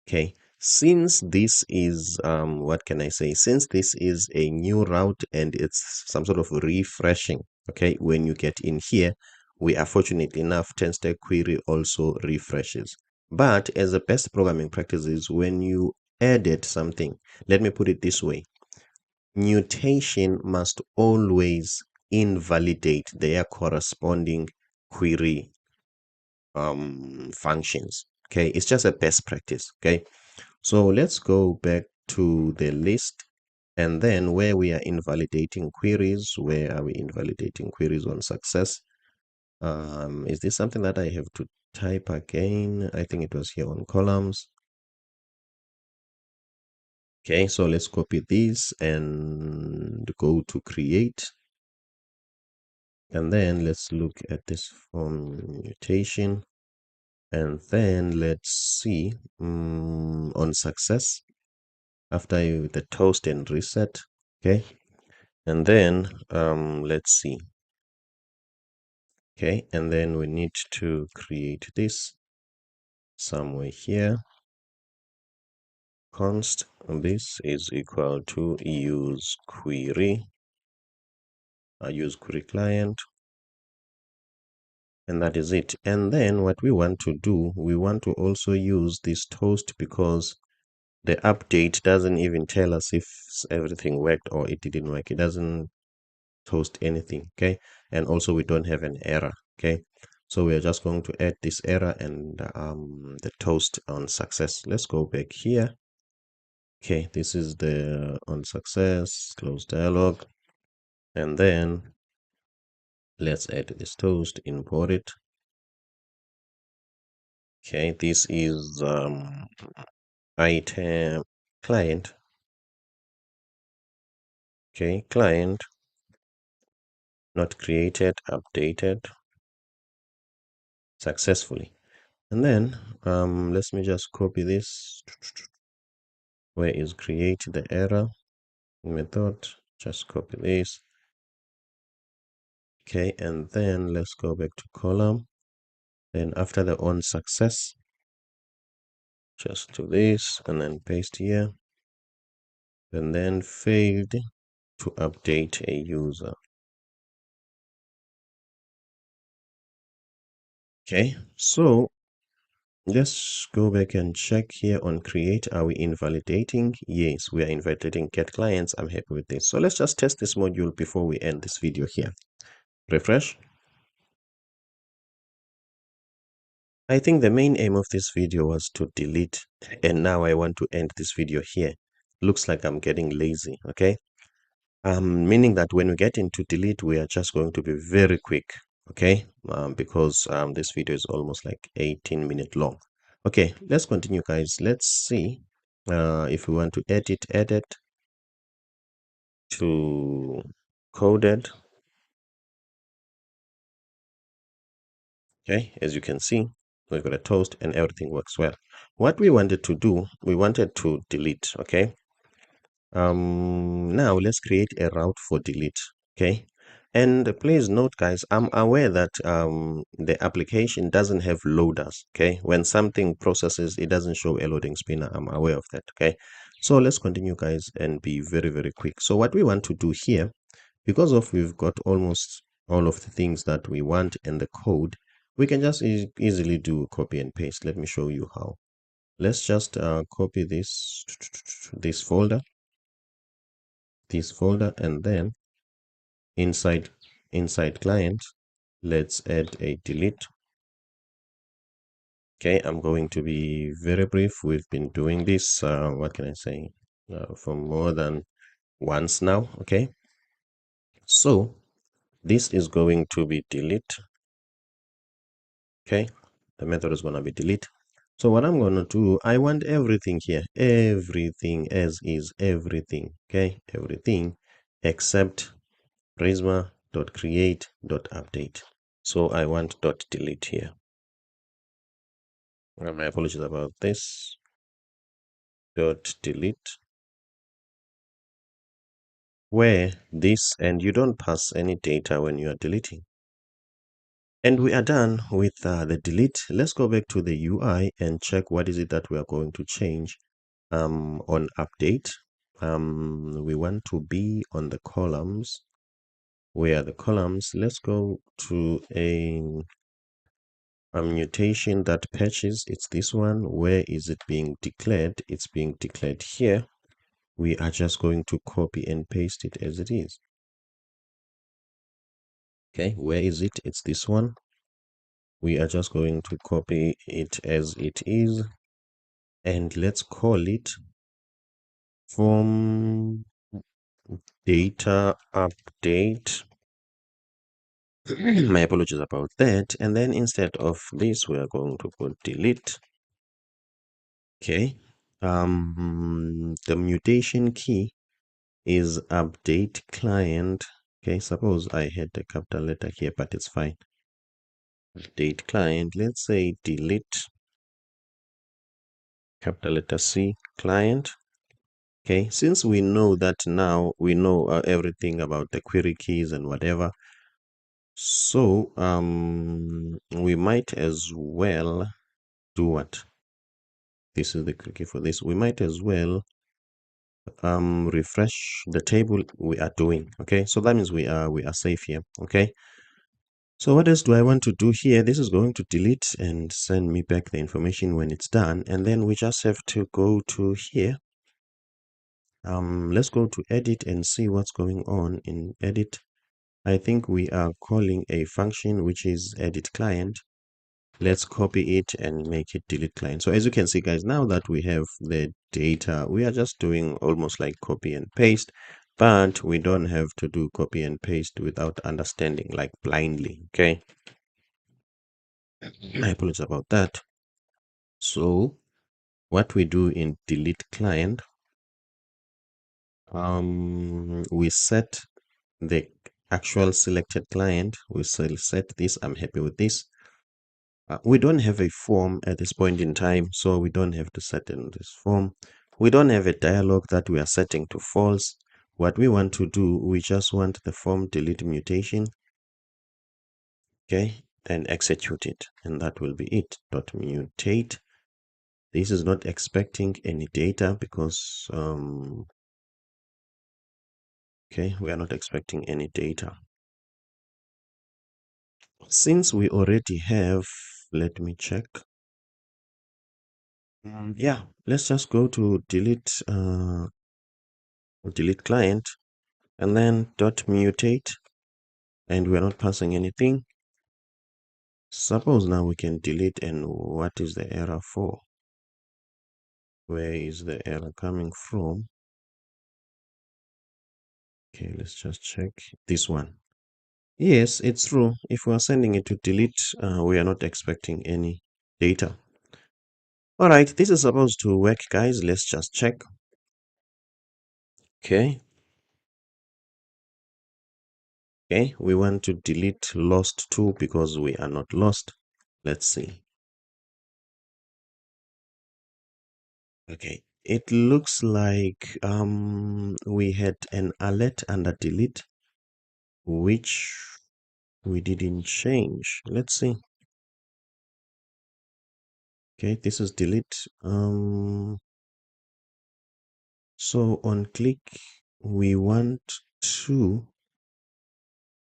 Okay, since this is what can I say, since this is a new route and it's some sort of refreshing, okay, when you get in here, we are fortunate enough TenStack query also refreshes. But as a best programming practice is when you edit something, let me put it this way, mutation must always invalidate their corresponding query functions. Okay, it's just a best practice. Okay, so let's go back to the list, and then where we are invalidating queries, where are we invalidating queries on success? Is this something that I have to type again? I think it was here on columns. Okay, so let's copy this and go to create. And then let's look at this form mutation. And then let's see on success after the toast and reset. Okay. And then let's see. Okay. And then we need to create this somewhere here. Const this is equal to use query. Use query client. And that is it. And then what we want to do, we want to also use this toast because the update doesn't even tell us if everything worked or it didn't work. It doesn't toast anything. Okay. And also we don't have an error. Okay. So we are just going to add this error and the toast on success. Let's go back here. Okay. This is the on success, close dialog. And then let's add this toast, import it. Okay. This is item client. Okay. Client not created, updated successfully. And then let me just copy this. Where is create the error method? Just copy this. Okay, and then let's go back to column. Then after the on success, just do this and then paste here. And then failed to update a user. Okay, so let's go back and check here on create. Are we invalidating? Yes, we are invalidating get clients. I'm happy with this. So let's just test this module before we end this video here. Refresh. I think the main aim of this video was to delete, and now I want to end this video here. Looks like I'm getting lazy, okay? Meaning that when we get into delete, we are just going to be very quick, okay? Because this video is almost like 18-minute long. Okay, let's continue, guys. Let's see if we want to edit to coded. Okay, as you can see, we've got a toast and everything works well. What we wanted to do, we wanted to delete, okay? Now let's create a route for delete, okay? And please note, guys, I'm aware that the application doesn't have loaders, okay? When something processes, it doesn't show a loading spinner. I'm aware of that, okay? So let's continue, guys, and be very, very quick. So what we want to do here, because of we've got almost all of the things that we want in the code, we can just easily do copy and paste. Let me show you how. Let's just copy this folder, and then inside client, let's add a delete. Okay, I'm going to be very brief. We've been doing this, what can I say, for more than once now. Okay, so this is going to be delete. Okay, the method is going to be delete. So what I'm going to do, I want everything here, everything as is, everything. Okay, everything except prisma.create.update. So I want .delete here. My apologies about this. .delete, where this, and you don't pass any data when you are deleting. And we are done with the delete. Let's go back to the UI and check what is it that we are going to change on update. We want to be on the columns. Where are the columns? Let's go to a mutation that patches. It's this one. Where is it being declared? It's being declared here. We are just going to copy and paste it as it is. Okay, where is it? It's this one. We are just going to copy it as it is, and let's call it form data update. My apologies about that. And then instead of this, we are going to put delete. Okay. The mutation key is update client. Okay, suppose I had a capital letter here, but it's fine. Update client, let's say delete capital letter C client. Okay, since we know that now we know everything about the query keys and whatever, so we might as well do what? This is the key for this. We might as well refresh the table we are doing. Okay, so that means we are safe here. Okay, so what else do I want to do here? This is going to delete and send me back the information when it's done, and then we just have to go to here. Let's go to edit and see what's going on in edit. I think we are calling a function which is edit client. Let's copy it and make it delete client. So as you can see, guys, now that we have the data, we are just doing almost like copy and paste, but we don't have to do copy and paste without understanding, like blindly. Okay, I apologize about that. So what we do in delete client, we set the actual selected client. We set this. I'm happy with this. We don't have a form at this point in time, so we don't have to set in this form. We don't have a dialog that we are setting to false. What we want to do, we just want the form delete mutation. Okay, and execute it, and that will be it. Dot mutate. This is not expecting any data because okay, we are not expecting any data. Since we already have, let me check. Yeah, let's just go to delete client and then dot mutate, and we're not passing anything. Suppose now we can delete, and what is the error for? Where is the error coming from? Okay, let's just check this one. Yes, it's true. If we are sending it to delete, we are not expecting any data. All right, this is supposed to work, guys. Let's just check. Okay. Okay, we want to delete lost too because we are not lost. Let's see. Okay, it looks like we had an alert under delete which we didn't change. Let's see. Okay, this is delete. So on click we want to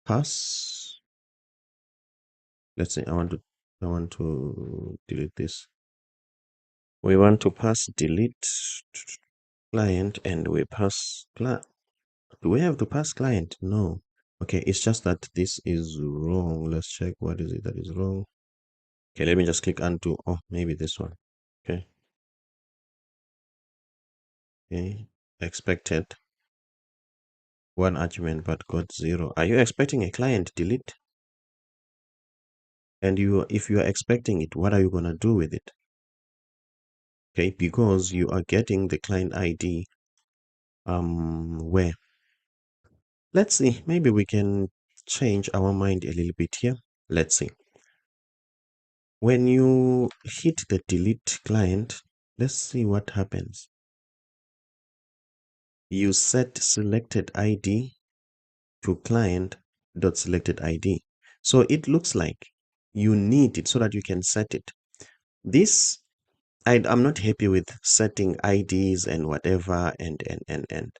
pass. Let's say I want to delete this. We want to pass delete client, and we pass client. Do we have to pass client? No. Okay, it's just that this is wrong. Let's check what is it that is wrong. Okay, let me just click undo. Oh, maybe this one. Okay. Okay. Expected one argument but got 0. Are you expecting a client delete? And if you are expecting it, what are you gonna do with it? Okay, because you are getting the client ID where, let's see, maybe we can change our mind a little bit here. Let's see. When you hit the delete client, let's see what happens. You set selected ID to client.selected ID. So it looks like you need it so that you can set it. This, I'm not happy with setting IDs and whatever, and I'm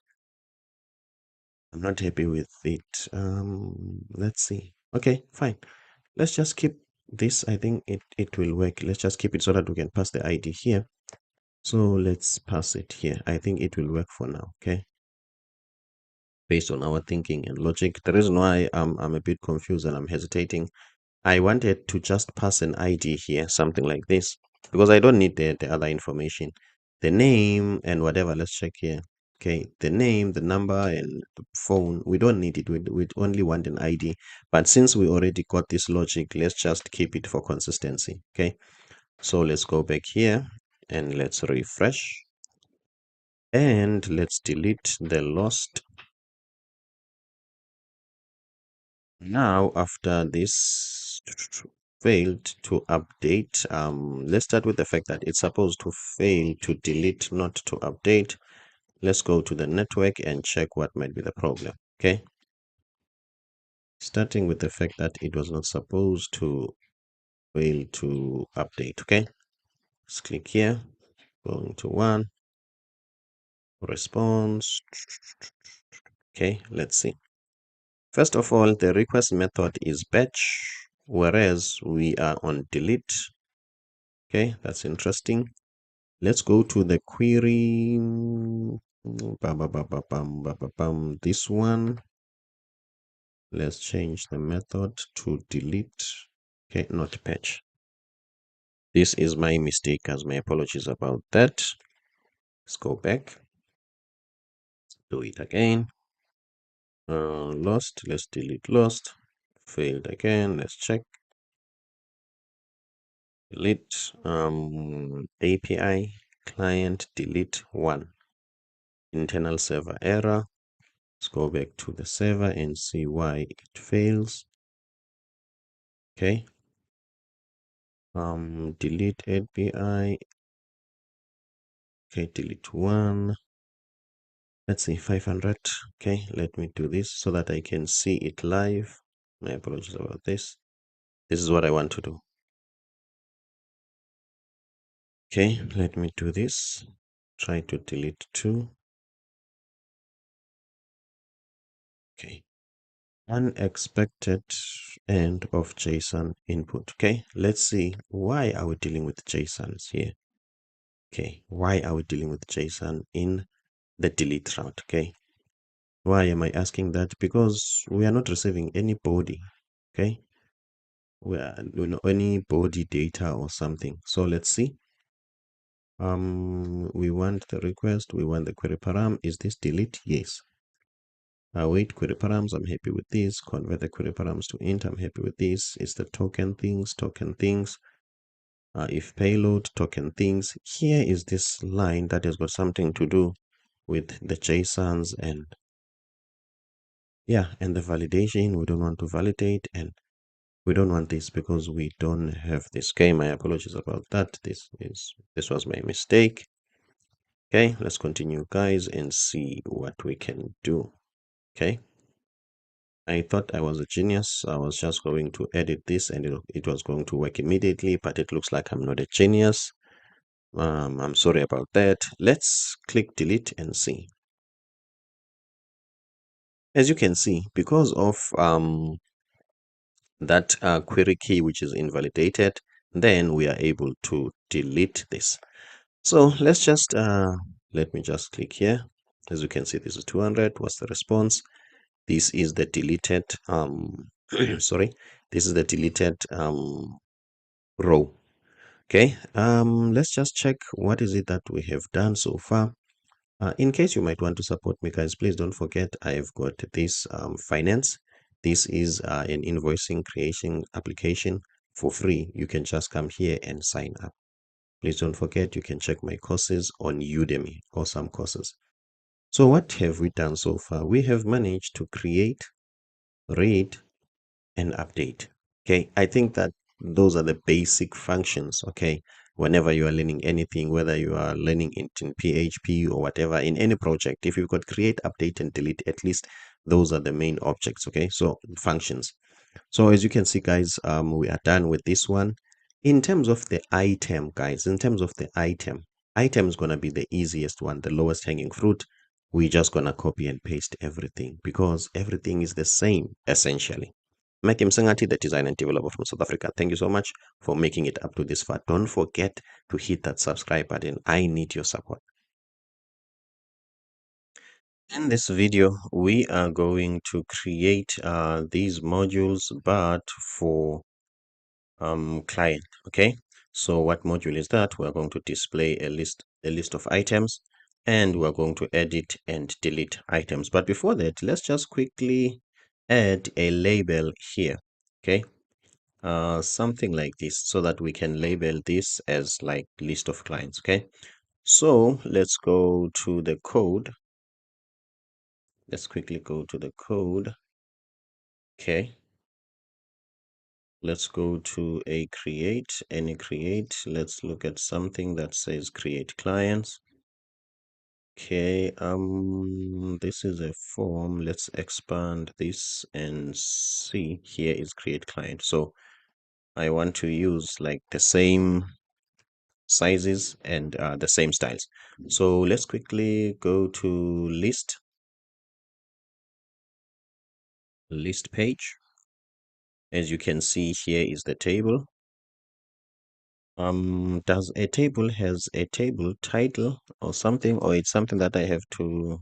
not happy with it. Let's see. Okay, fine. Let's just keep this. I think it will work. Let's just keep it so that we can pass the ID here. So let's pass it here. I think it will work for now. Okay. Based on our thinking and logic. The reason why I'm a bit confused and I'm hesitating, I wanted to just pass an ID here, something like this, because I don't need the other information, the name and whatever. Let's check here. Okay, the name, the number, and the phone. We don't need it. We only want an ID. But since we already got this logic, let's just keep it for consistency. Okay, so let's go back here and let's refresh. And let's delete the lost. Now, after this failed to update, let's start with the fact that it's supposed to fail to delete, not to update. Let's go to the network and check what might be the problem. Okay. Starting with the fact that it was not supposed to fail to update. Okay. Let's click here, going to one, response. Okay, let's see. First of all, the request method is batch, whereas we are on delete. Okay, that's interesting. Let's go to the query. This one. Let's change the method to delete. Okay, not patch. This is my mistake, as my apologies about that. Let's go back. Do it again. Lost. Let's delete lost. Failed again. Let's check. Delete API client delete one. Internal server error. Let's go back to the server and see why it fails. Okay. Delete API. Okay, delete one. Let's see, 500. Okay, let me do this so that I can see it live. My apologies about this. This is what I want to do. Okay, let me do this. Try to delete two. Okay. Unexpected end of JSON input. Okay, let's see, why are we dealing with JSONs here? Okay, why are we dealing with JSON in the delete route? Okay, why am I asking that? Because we are not receiving any body. Okay, we are any body data or something. So let's see. We want the request, we want the query param. Is this delete? Yes. Wait, query params, I'm happy with this. Convert the query params to int, I'm happy with this. It's the token things. If payload, token things. Here is this line that has got something to do with the JSONs and yeah, and the validation. We don't want to validate, and we don't want this because we don't have this. Okay, my apologies about that. This was my mistake. Okay, let's continue, guys, and see what we can do. Okay. I thought I was a genius. I was just going to edit this and it was going to work immediately, but it looks like I'm not a genius. I'm sorry about that. Let's click delete and see. As you can see, because of that query key which is invalidated, then we are able to delete this. So let's just let me just click here. As you can see, this is 200. What's the response? This is the deleted sorry, this is the deleted row. Okay, let's just check what is it that we have done so far. In case you might want to support me, guys, please don't forget I've got this finance. This is an invoicing creation application for free. You can just come here and sign up. Please don't forget you can check my courses on Udemy, awesome courses. So what have we done so far? We have managed to create, read, and update. Okay, I think that those are the basic functions. Okay, whenever you are learning anything, whether you are learning it in PHP or whatever, in any project, if you've got create, update, and delete, at least those are the main objects. Okay, so functions. So as you can see, guys, we are done with this one. In terms of the item, guys, in terms of the item is going to be the easiest one, the lowest hanging fruit. We're just going to copy and paste everything because everything is the same, essentially. Mekim Sangati, the designer and developer from South Africa. Thank you so much for making it up to this far. Don't forget to hit that subscribe button. I need your support. In this video, we are going to create these modules, but for client. Okay, so what module is that? We're going to display a list of items, and we're going to edit and delete items. But before that, let's just quickly add a label here. Okay, something like this, so that we can label this as like list of clients. Okay, so let's go to the code. Let's quickly go to the code. Okay, let's go to a create, any create. Let's look at something that says create clients. Okay, this is a form. Let's expand this and see. Here is create client. So I want to use like the same sizes and the same styles. So let's quickly go to list page. As you can see, here is the table. Does a table has a table title or something, or it's something that I have to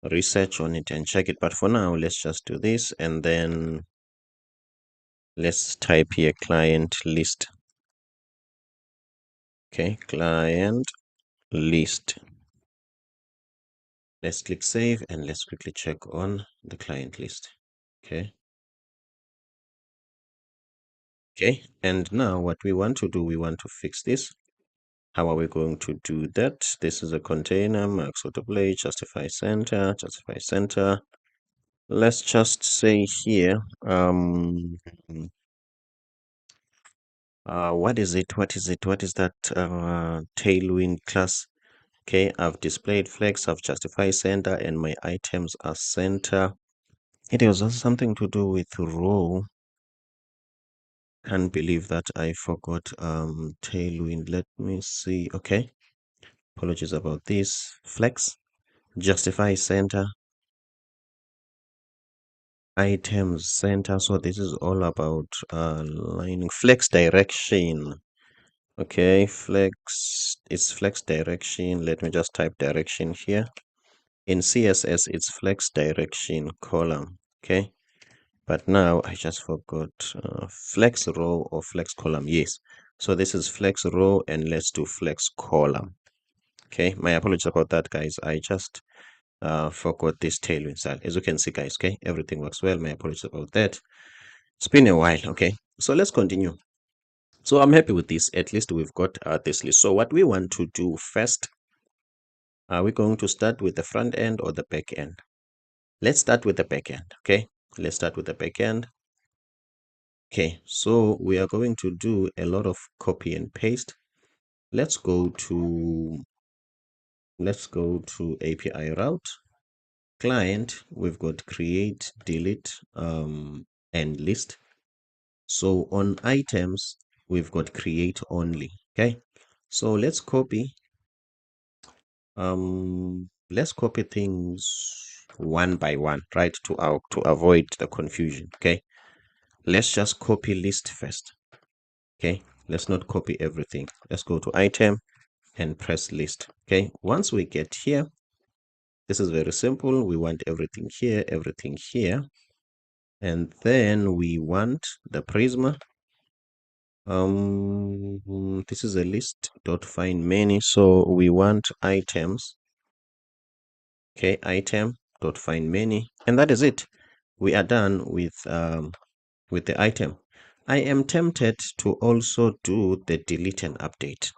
research on it and check it? But for now, let's just do this, and then let's type here client list. Okay, client list. Let's click save and let's quickly check on the client list. Okay. Okay, and now what we want to do, we want to fix this. How are we going to do that? This is a container, max autoplay, justify center, justify center. Let's just say here, what is it? What is it? What is that Tailwind class? Okay, I've displayed flex, I've justified center, and my items are center. It was also something to do with row. Can't believe that I forgot Tailwind. Let me see. Okay, apologies about this. Flex, justify center, items center. So this is all about lining flex direction. Okay, flex, it's flex direction. Let me just type direction here. In CSS, it's flex direction column. Okay, but now I just forgot flex row or flex column. Yes, so this is flex row, and let's do flex column. Okay, my apologies about that, guys. I just forgot this tailwind style. As you can see, guys, okay, everything works well. My apologies about that. It's been a while. Okay, so let's continue. So I'm happy with this. At least we've got this list. So what we want to do first, are we going to start with the front end or the back end? Let's start with the back end. Okay, let's start with the back end. Okay, so we are going to do a lot of copy and paste. Let's go to API route client. We've got create, delete, and list. So on items, we've got create only. Okay, so let's copy things one by one, right, to avoid the confusion. Okay, let's just copy list first. Okay, let's not copy everything. Let's go to item and press list. Okay, once we get here, this is very simple. We want everything here, and then we want the Prisma. This is a list dot find many, so we want items. Okay, item dot find many, and that is it. We are done with the item. I am tempted to also do the delete and update.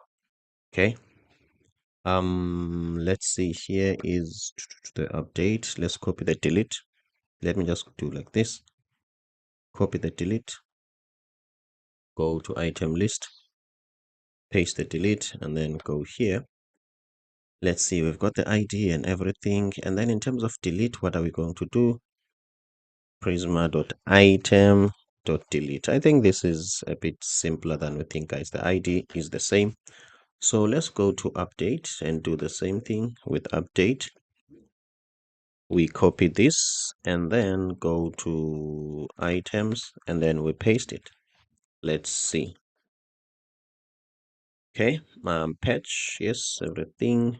Okay. Let's see, here is the update. Let's copy the delete. Let me just do like this. Copy the delete. Go to item list. Paste the delete and then go here. Let's see, we've got the ID and everything. And then in terms of delete, what are we going to do? Prisma.item.delete. I think this is a bit simpler than we think, guys. The ID is the same. So let's go to update and do the same thing with update. We copy this and then go to items and then we paste it. Let's see. Okay, patch, yes, everything.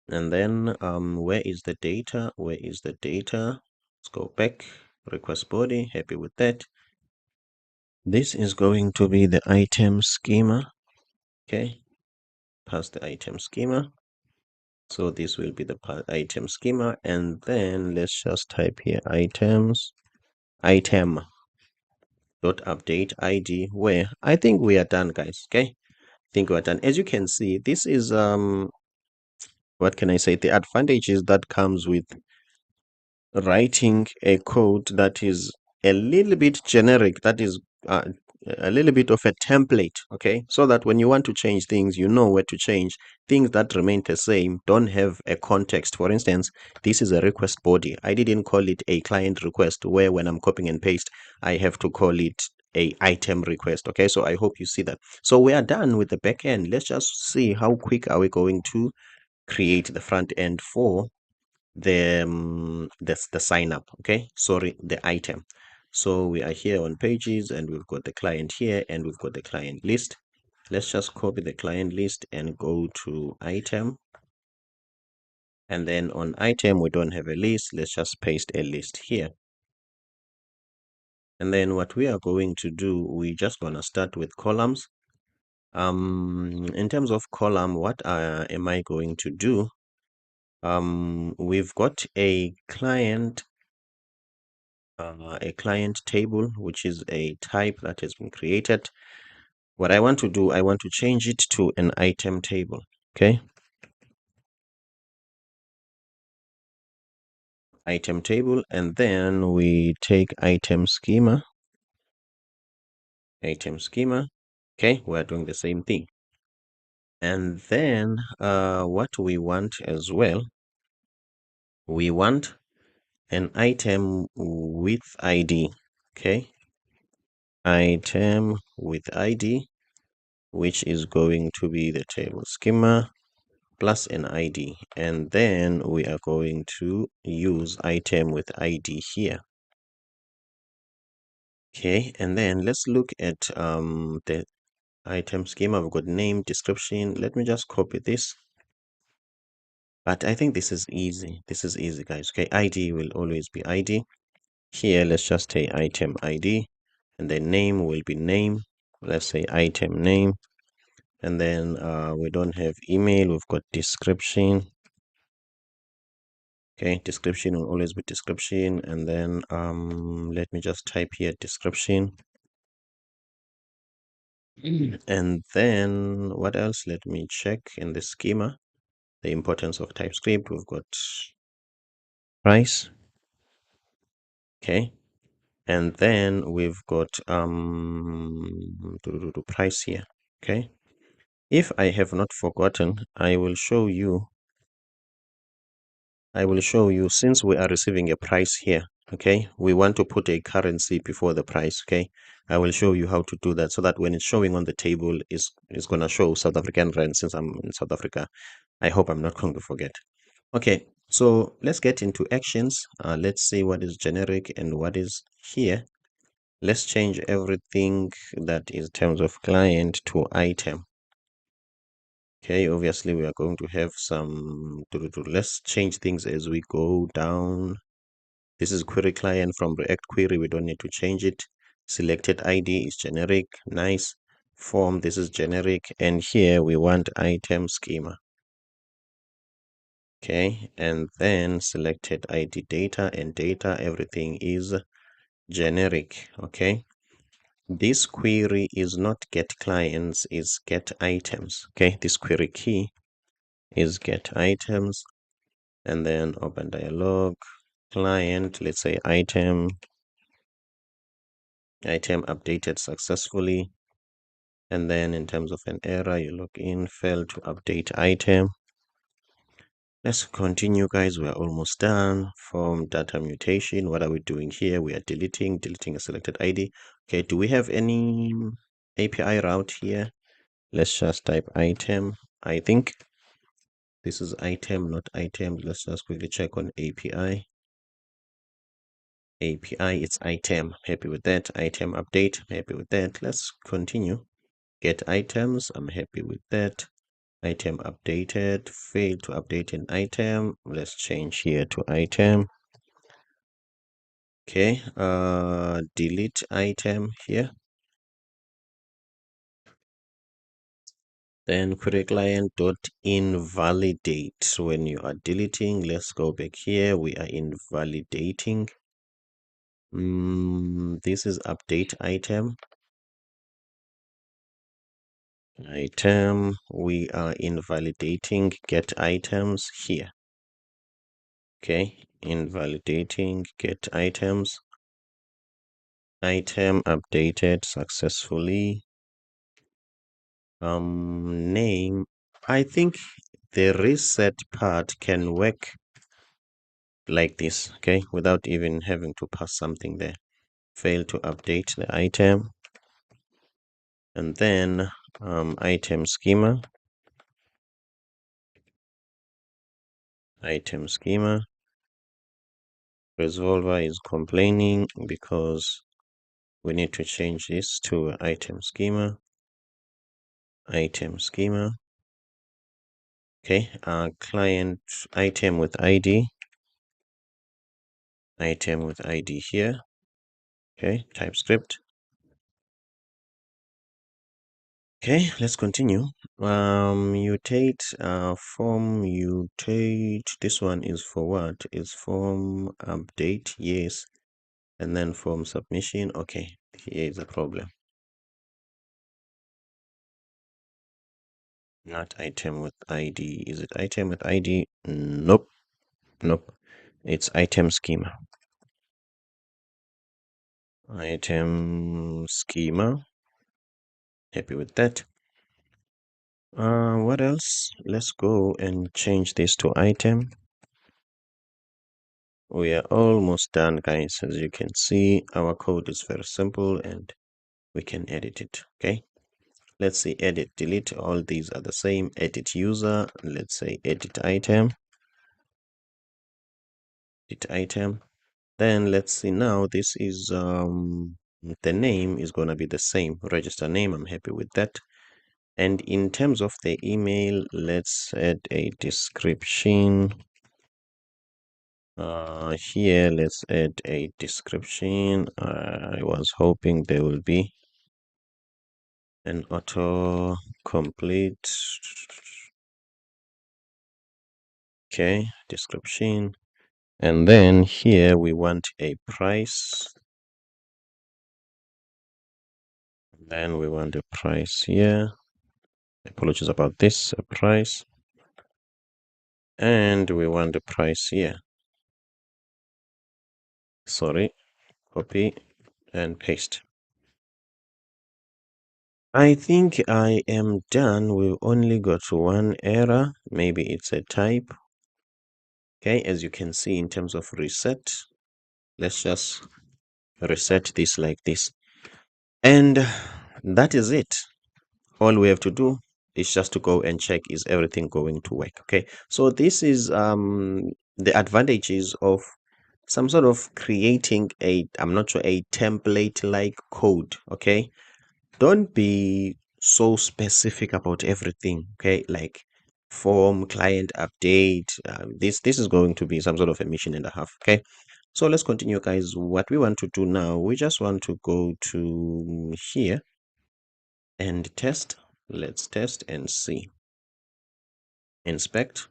And then where is the data? Where is the data? Let's go back. Request body, happy with that. This is going to be the item schema. Okay, pass the item schema. So this will be the item schema, and then let's just type here items, item dot update ID, where I think we are done, guys. Okay, I think we're done. As you can see, this is what can I say? The advantages that comes with writing a code that is a little bit generic, that is a little bit of a template, okay, so that when you want to change things, you know where to change. Things that remain the same don't have a context. For instance, this is a request body. I didn't call it a client request, where when I'm copying and paste I have to call it a item request. Okay, so I hope you see that. So we are done with the back end. Let's just see how quick are we going to create the front end for the sign up. Okay, sorry, the item. So we are here on pages and we've got the client here and we've got the client list. Let's just copy the client list and go to item, and then on item we don't have a list. Let's just paste a list here. And then what we are going to do, we're just going to start with columns. In terms of column, what am I going to do? We've got a client table, which is a type that has been created. What I want to do, I want to change it to an item table. Okay, item table, and then we take item schema. Okay, we're doing the same thing. And then what we want as well, we want an item with ID. Okay, item with ID, which is going to be the table schema plus an ID, and then we are going to use item with ID here. Okay, and then let's look at the item schema. We've got name, description. Let me just copy this, but I think this is easy. This is easy, guys. Okay, ID will always be ID. Here, let's just say item ID, and then name will be name. Let's say item name, and then we don't have email. We've got description. Okay, description will always be description, and then let me just type here description. And then what else? Let me check in the schema. The importance of TypeScript. We've got price. Okay, and then we've got price here. Okay, if I have not forgotten, I will show you, since we are receiving a price here. Okay, we want to put a currency before the price. Okay, I will show you how to do that, so that when it's showing on the table, is going to show South African rand. Since I'm in South Africa, I hope I'm not going to forget. Okay, so let's get into actions. Let's see what is generic and what is here. Let's change everything that is terms of client to item. Okay, obviously we are going to have some let's change things as we go down. This is query client from React query. We don't need to change it. Selected ID is generic. Nice. Form, this is generic. And here we want item schema. Okay, and then selected ID data and data, everything is generic. Okay, this query is not get clients, is get items. Okay, this query key is get items, and then open dialog, client, let's say item updated successfully. And then in terms of an error, you log in, failed to update item. Let's continue, guys. We're almost done. From data mutation, what are we doing here? We are deleting a selected ID. Okay, do we have any API route here? Let's just type item. I think this is item, not item. Let's just quickly check on API. It's item. Happy with that. Item update. Happy with that. Let's continue. Get items. I'm happy with that. Item updated. Failed to update an item. Let's change here to item. Okay. Delete item here. Then query client dot invalidate. When you are deleting, let's go back here. We are invalidating. This is update item. We are invalidating get items here. Okay, invalidating get items. Item updated successfully. Name, I think the reset part can work like this, okay, without even having to pass something there. Fail to update the item, and then item schema. Resolver is complaining because we need to change this to item schema. Okay, client item with ID here. Okay, Typescript. Okay, let's continue. Mutate, form mutate. This one is for what? Is form update, yes. And then form submission. Okay, here is a problem. Not item with ID. Is it item with ID? Nope. It's item schema. Item schema. Happy with that. What else? Let's go and change this to item. We are almost done, guys. As you can see, our code is very simple and we can edit it. Okay, let's see, edit, delete. All these are the same. Edit user. Let's say edit item. Then let's see, now this is the name is going to be the same, register name. I'm happy with that. And in terms of the email, let's add a description. Here, let's add a description. I was hoping there will be an auto complete. Okay, description. And then here we want a price. Then we want a price here. Apologies about this, a price. And we want the price here. Sorry, copy and paste. I think I am done. We've only got one error. Maybe it's a type. Okay, as you can see, in terms of reset, let's just reset this like this. And that is it. All we have to do is just to go and check, is everything going to work? Okay, so this is the advantages of some sort of creating a, I'm not sure, a template like code. Okay, don't be so specific about everything. Okay, like form, client update, this is going to be some sort of a mission and a half. Okay, So let's continue, guys. What we want to do now, we just want to go to here and test. Let's test and see. Inspect.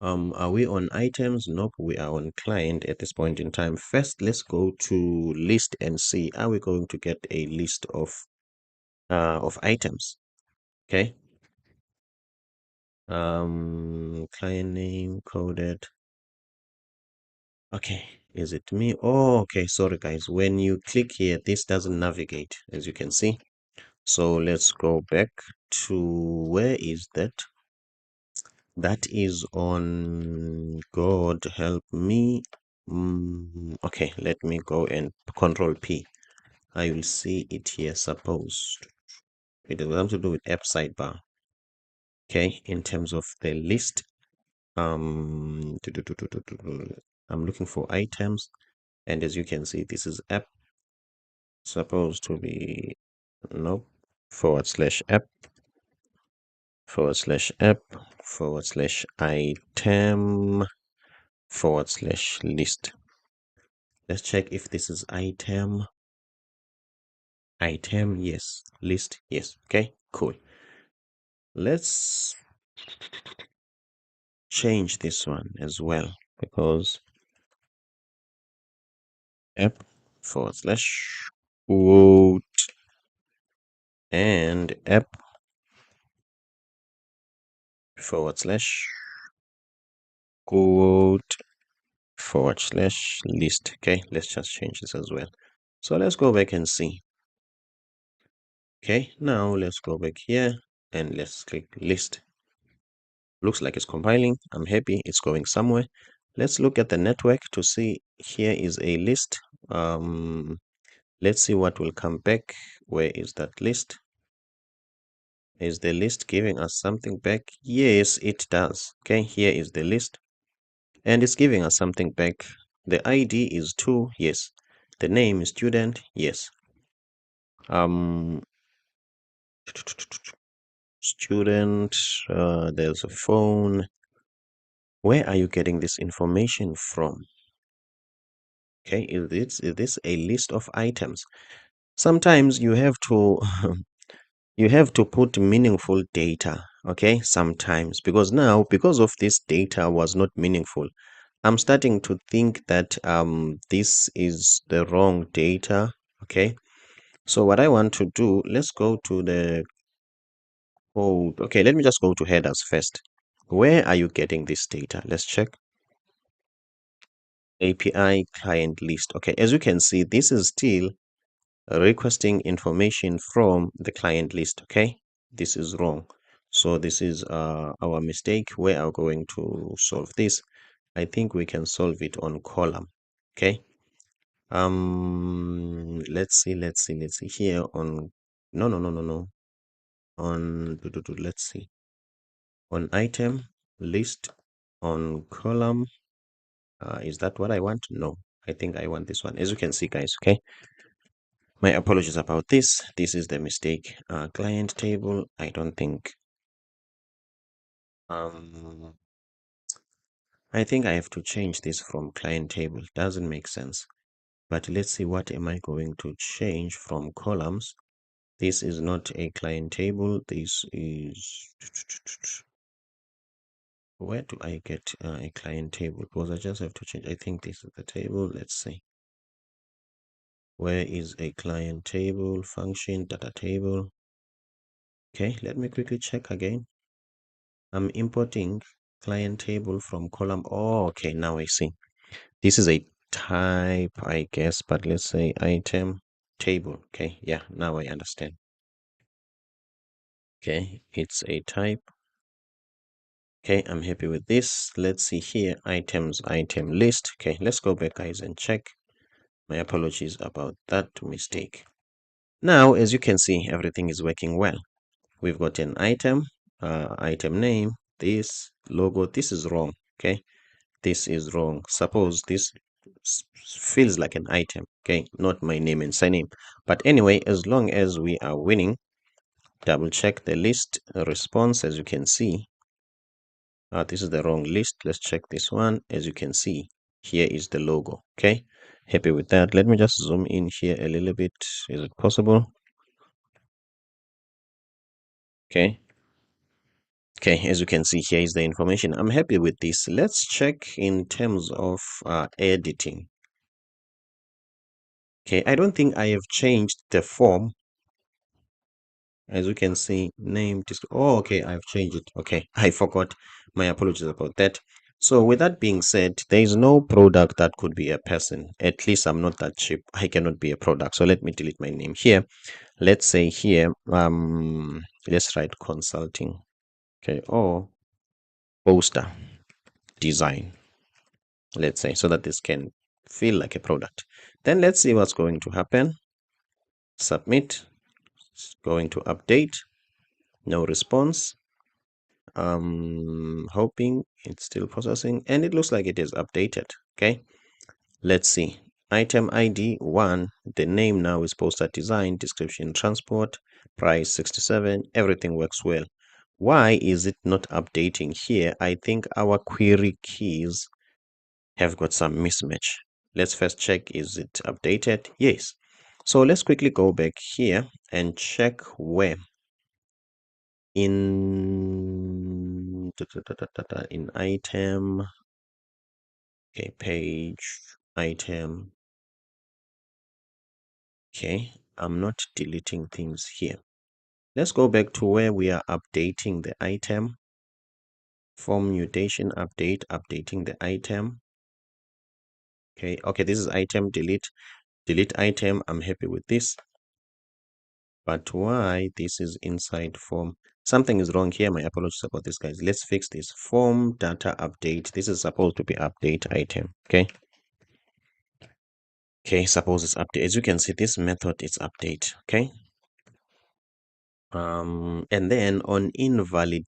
Are we on items? Nope, we are on client at this point in time. First, let's go to list and see, are we going to get a list of items? Okay. Client name coded. Okay, is it me? Oh, okay, sorry guys. When you click here, this doesn't navigate, as you can see. So let's go back to, where is that? That is on, God help me. Okay, let me go and Control P. I will see it here, supposed. It has something to do with app sidebar. Okay, in terms of the list, I'm looking for items, and as you can see, this is app, supposed to be, nope, /app /app /item /list. Let's check if this is item, yes, list, yes. Okay, cool. Let's change this one as well, because app /quote and app /quote /list. Okay, let's just change this as well. So let's go back and see. Okay, now let's go back here and let's click list. Looks like it's compiling. I'm happy it's going somewhere. Let's look at the network to see. Here is a list. Let's see what will come back. Where is that list? Is the list giving us something back? Yes, it does. Okay, here is the list, and it's giving us something back. The ID is 2. Yes. The name is student. Yes. Student, there's a phone. Where are you getting this information from? Okay, is this a list of items? Sometimes you have to you have to put meaningful data, okay? Sometimes, because now, because of this data was not meaningful, I'm starting to think that this is the wrong data, okay? So what I want to do, let's go to the code. Okay, let me just go to headers first. Where are you getting this data? Let's check. API client list. Okay, as you can see, this is still requesting information from the client list. Okay, this is wrong. So this is our mistake. We are going to solve this. I think we can solve it on column. Okay. Let's see here on, no, on, let's see, on item list, on column. Is that what I want? No, I think I want this one. As you can see, guys, okay, my apologies about this. This is the mistake. Client table, I don't think, I think I have to change this from client table. Doesn't make sense. But let's see, what am I going to change from columns? This is not a client table. This is, where do I get a client table? Because I just have to change. I think this is the table. Let's see. Where is a client table? Function, data table. Okay, let me quickly check again. I'm importing client table from column. Oh, okay, now I see. This is a type, I guess, but let's say item table. Okay, yeah, now I understand. Okay, it's a type. Okay, I'm happy with this. Let's see here, items, item list. Okay, let's go back, guys, and check. My apologies about that mistake. Now, as you can see, everything is working well. We've got an item, item name, this logo. This is wrong. Okay, this is wrong. Suppose this feels like an item. Okay, not my name and surname. But anyway, as long as we are winning, double check the list response. As you can see, This is the wrong list. Let's check this one. As you can see, here is the logo. Okay, happy with that. Let me just zoom in here a little bit. Is it possible? Okay. Okay, as you can see, here is the information. I'm happy with this. Let's check in terms of editing. Okay, I don't think I have changed the form. As you can see, name, oh, okay, I've changed it. Okay, I forgot. My apologies about that. So with that being said, there is no product that could be a person. At least I'm not that cheap. I cannot be a product. So let me delete my name here. Let's say here, let's write consulting. Okay, or poster design, let's say, so that this can feel like a product. Then let's see what's going to happen. Submit. It's going to update. No response. Hoping it's still processing, and it looks like it is updated. Okay, let's see. Item ID 1, the name now is poster design, description transport, price 67, everything works well. Why is it not updating here? I think our query keys have got some mismatch. Let's first check, is it updated? Yes. So let's quickly go back here and check where in item, okay, page, item. Okay, I'm not deleting things here. Let's go back to where we are updating the item. Form mutation update, updating the item. Okay, this is item, delete item. I'm happy with this. But why this is inside form? Something is wrong here. My apologies about this, guys. Let's fix this. Form data update. This is supposed to be update item. Okay. Okay, suppose it's update. As you can see, this method is update. Okay. And then on invalid,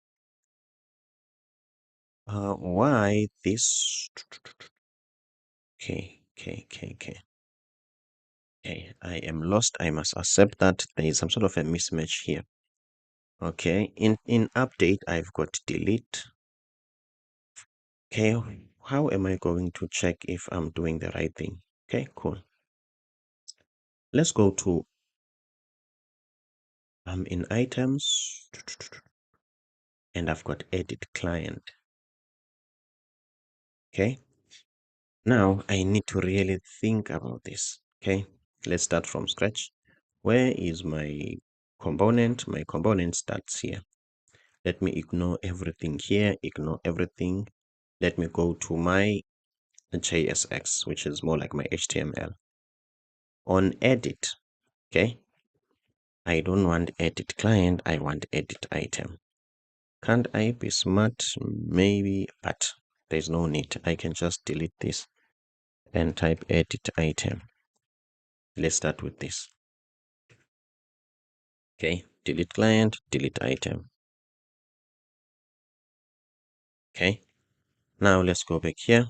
why this? Okay, I am lost. I must accept that there is some sort of a mismatch here. Okay, in update, I've got delete. Okay, how am I going to check if I'm doing the right thing? Okay, cool. Let's go to in items, and I've got edit client. Okay, now I need to really think about this. Okay, let's start from scratch. Where is my component? My component starts here. Let me ignore everything here, ignore everything. Let me go to my JSX, which is more like my HTML. On edit, okay, I don't want edit client, I want edit item. Can't I be smart? Maybe, but there's no need. I can just delete this and type edit item. Let's start with this. Okay, delete client, delete item. Okay, now let's go back here.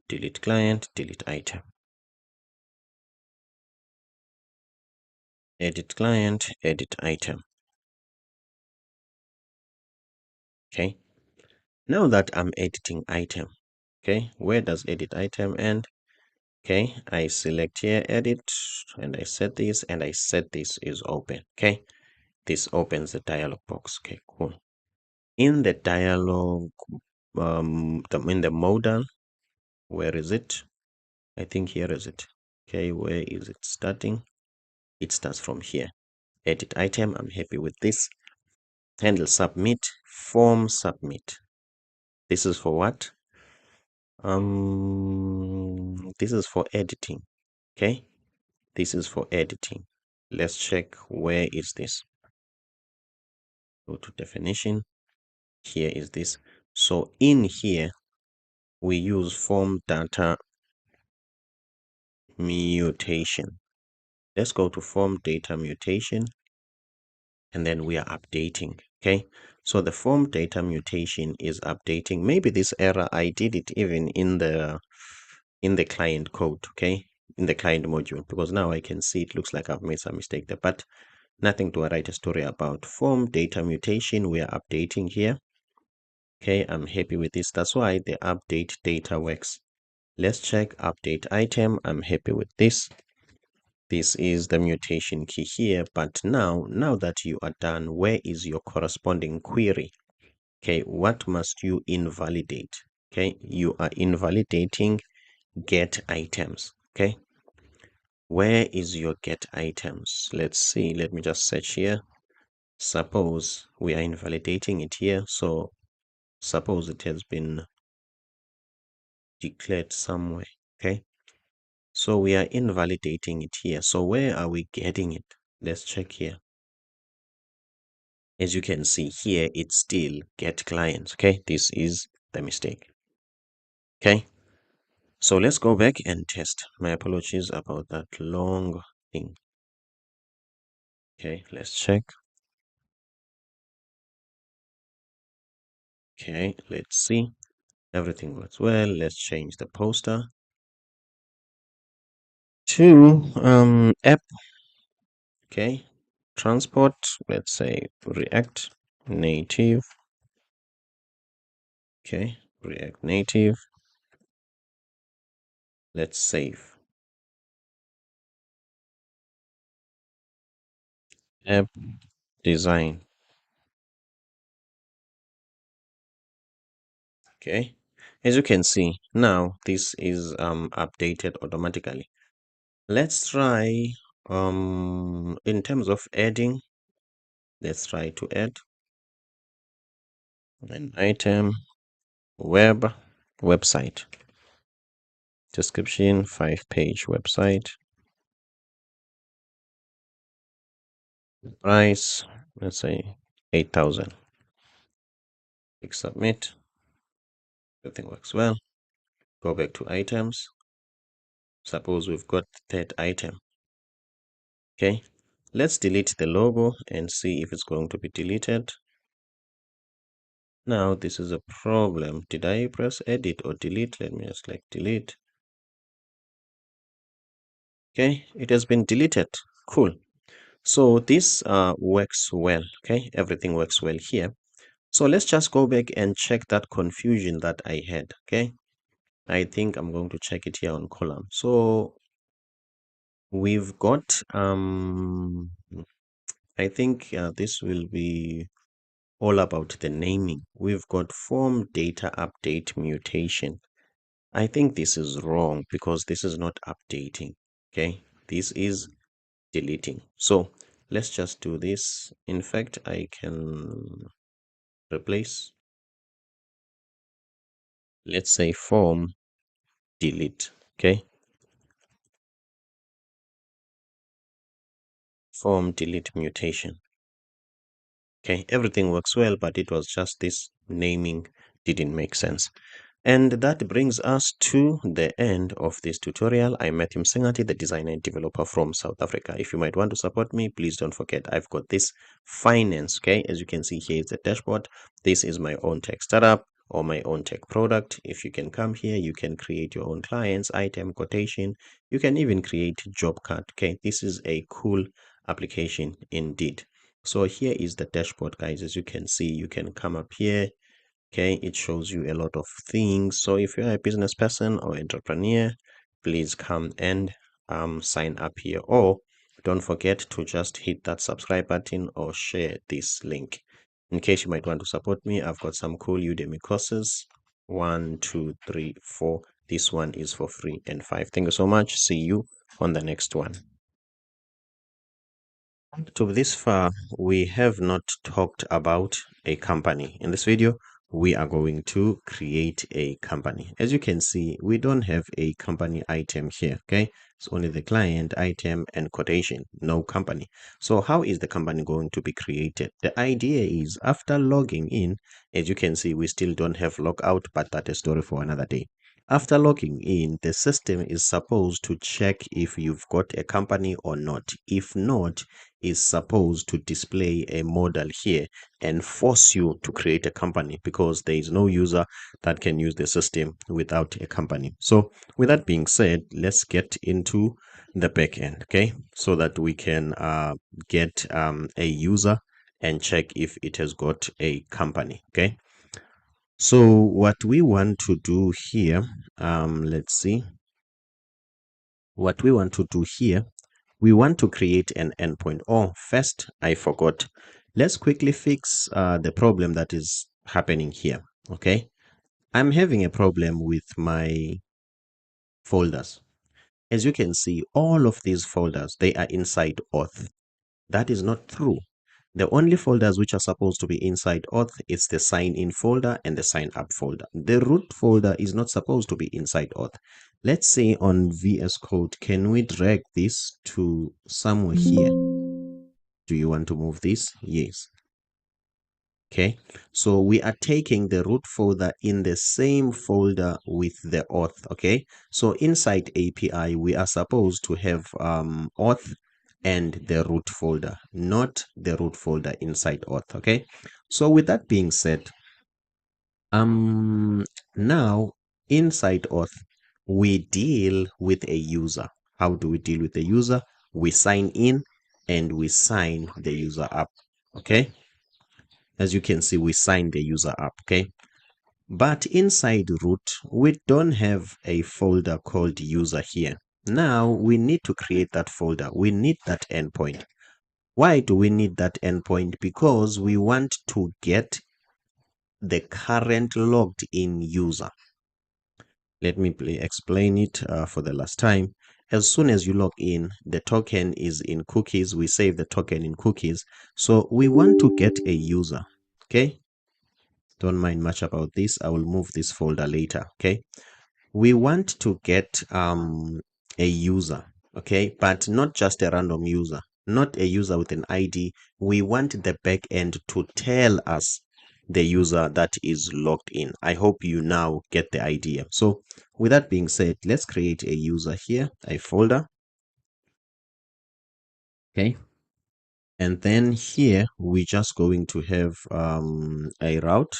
Delete client, delete item. Edit client, edit item. Okay, now that I'm editing item, okay, where does edit item end? Okay, I select here edit and I set this and I set this is open. Okay, this opens the dialog box. Okay, cool. In the dialog, in the modal, where is it? I think here is it. Okay, where is it starting? It starts from here. Edit item, I'm happy with this. Handle submit, form submit. This is for what? This is for editing. Okay, this is for editing. Let's check where is this. Go to definition. Here is this. So in here, we use form data mutation. Let's go to form data mutation, and then we are updating. Okay, so the form data mutation is updating. Maybe this error, I did it even in the client code. Okay, in the client module, because now I can see it looks like I've made some mistake there, but nothing to write a story about. Form data mutation, we are updating here. Okay, I'm happy with this. That's why the update data works. Let's check update item. I'm happy with this. This is the mutation key here. But now that you are done, where is your corresponding query? Okay, what must you invalidate? Okay, you are invalidating get items. Okay, where is your get items? Let's see. Let me just search here. Suppose we are invalidating it here. So suppose it has been declared somewhere. Okay, so we are invalidating it here. So where are we getting it? Let's check here. As you can see here, it's still get clients. Okay, this is the mistake. Okay, so let's go back and test. My apologies about that long thing. Okay, let's check. Okay, let's see. Everything works well. Let's change the poster to app. Okay, transport. Let's say React Native. Okay, React Native. Let's save. App design. Okay, as you can see now, this is updated automatically. Let's try in terms of adding. Let's try to add an item website description 5-page website price, let's say 8,000. Click submit. Everything works well. Go back to items. Suppose we've got that item. Okay, let's delete the logo and see if it's going to be deleted. Now this is a problem. Did I press edit or delete? Let me just click delete. Okay, it has been deleted. Cool. So this works well. Okay, everything works well here. So let's just go back and check that confusion that I had. Okay, I think I'm going to check it here on column. So we've got I think this will be all about the naming. We've got form data update mutation. I think this is wrong because this is not updating. Okay, this is deleting. So let's just do this. In fact, I can replace, let's say form delete. Okay, form delete mutation. Okay, everything works well, but it was just this naming didn't make sense. And that brings us to the end of this tutorial. I'm Matthew Msengati, the designer and developer from South Africa. If you might want to support me, please don't forget I've got this finance. Okay, as you can see here, it's a dashboard. This is my own tech startup or my own tech product. If you can come here, you can create your own clients, item, quotation. You can even create job card. Okay, this is a cool application indeed. So here is the dashboard, guys. As you can see, you can come up here. Okay, it shows you a lot of things. So if you're a business person or entrepreneur, please come and sign up here, or don't forget to just hit that subscribe button or share this link. In case you might want to support me, I've got some cool Udemy courses. 1, 2, 3, 4. This one is for free, and 5. Thank you so much. See you on the next one. To this far, we have not talked about a company. In this video, we are going to create a company. As you can see, we don't have a company item here, okay? It's only the client item and quotation, no company. So how is the company going to be created? The idea is after logging in, as you can see, we still don't have logout, but that's a story for another day. After logging in, the system is supposed to check if you've got a company or not. If not, is supposed to display a model here and force you to create a company, because there is no user that can use the system without a company. So with that being said, let's get into the backend, okay, so that we can get a user and check if it has got a company. Okay, So what we want to do here, let's see. What we want to do here, we want to create an endpoint. Oh, first, I forgot. Let's quickly fix the problem that is happening here. Okay. I'm having a problem with my folders. As you can see, all of these folders, they are inside auth. That is not true. The only folders which are supposed to be inside auth is the sign in folder and the sign up folder. The root folder is not supposed to be inside auth. Let's say on VS Code, can we drag this to somewhere here? Do you want to move this? Yes. Okay, so we are taking the root folder in the same folder with the auth. Okay, so inside API, we are supposed to have auth and the root folder, not the root folder inside auth. Okay, so with that being said, now inside auth, we deal with a user. How do we deal with the user? We sign in and we sign the user up. Okay, as you can see, we sign the user up. Okay, but inside root, we don't have a folder called user here. Now we need to create that folder. We need that endpoint. Why do we need that endpoint? Because we want to get the current logged in user. Let me explain it for the last time. As soon as you log in, the token is in cookies. We save the token in cookies. So we want to get a user. Okay. Don't mind much about this. I will move this folder later. Okay. We want to get a user, okay, but not just a random user, not a user with an ID. We want the backend to tell us the user that is logged in. I hope you now get the idea. So with that being said, let's create a user here, a folder. Okay, and then here we're just going to have a route.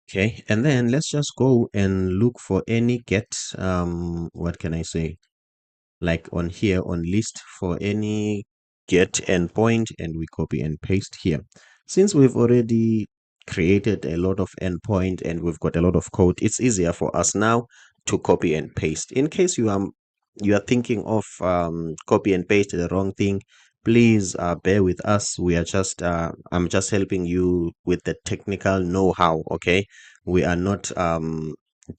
Okay, and then let's just go and look for any get what can I say, like on here on list for any get endpoint, and we copy and paste here. Since we've already created a lot of endpoint and we've got a lot of code, it's easier for us now to copy and paste. In case you are thinking of copy and paste the wrong thing, please bear with us. We are just I'm just helping you with the technical know-how. Okay, we are not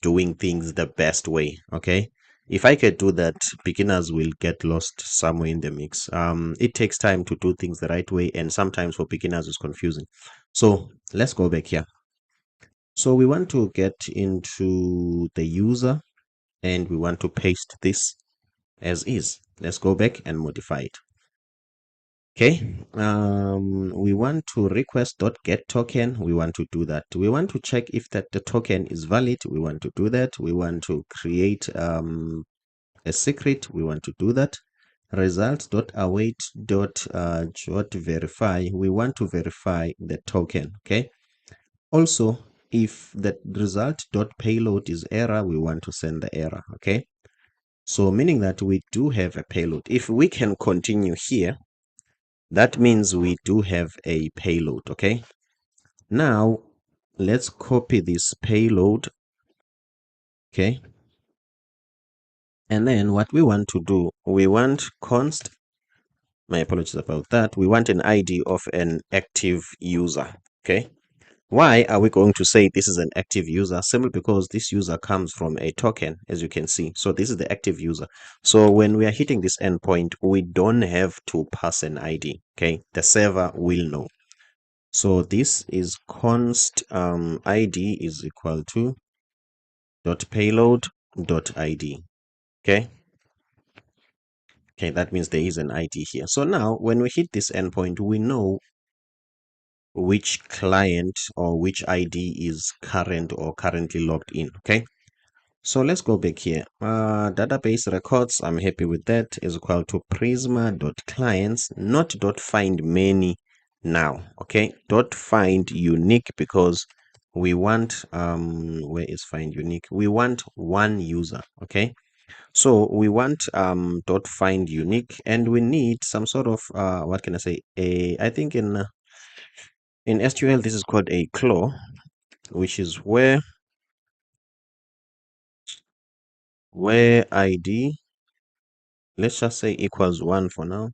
doing things the best way. Okay, if I could do that, beginners will get lost somewhere in the mix. It takes time to do things the right way, and sometimes for beginners it's confusing. So let's go back here. So we want to get into the user and we want to paste this as is. Let's go back and modify it. Okay, we want to request .get token. We want to do that. We want to check if that the token is valid. We want to do that. We want to create a secret. We want to do that. Results.await verify. We want to verify the token. Okay, also if the result.payload is error, we want to send the error. Okay, so meaning that we do have a payload. If we can continue here, that means we do have a payload. Okay, now let's copy this payload. Okay, and then what we want to do, we want const, my apologies about that, we want an ID of an active user. Okay, why are we going to say this is an active user? Simply because this user comes from a token, as you can see. So this is the active user. So when we are hitting this endpoint, we don't have to pass an ID. Okay, the server will know. So this is const ID is equal to .payload .id. Okay, okay, that means there is an ID here. So now when we hit this endpoint, we know which client or which ID is current or currently logged in. Okay, so let's go back here. Database records, I'm happy with that, is equal to prisma.clients, not .find many now. Okay, .find unique, because we want where is find unique? We want one user. Okay, so we want .find unique, and we need some sort of what can I say, I think in In SQL, this is called a claw, which is where ID, let's just say equals 1 for now.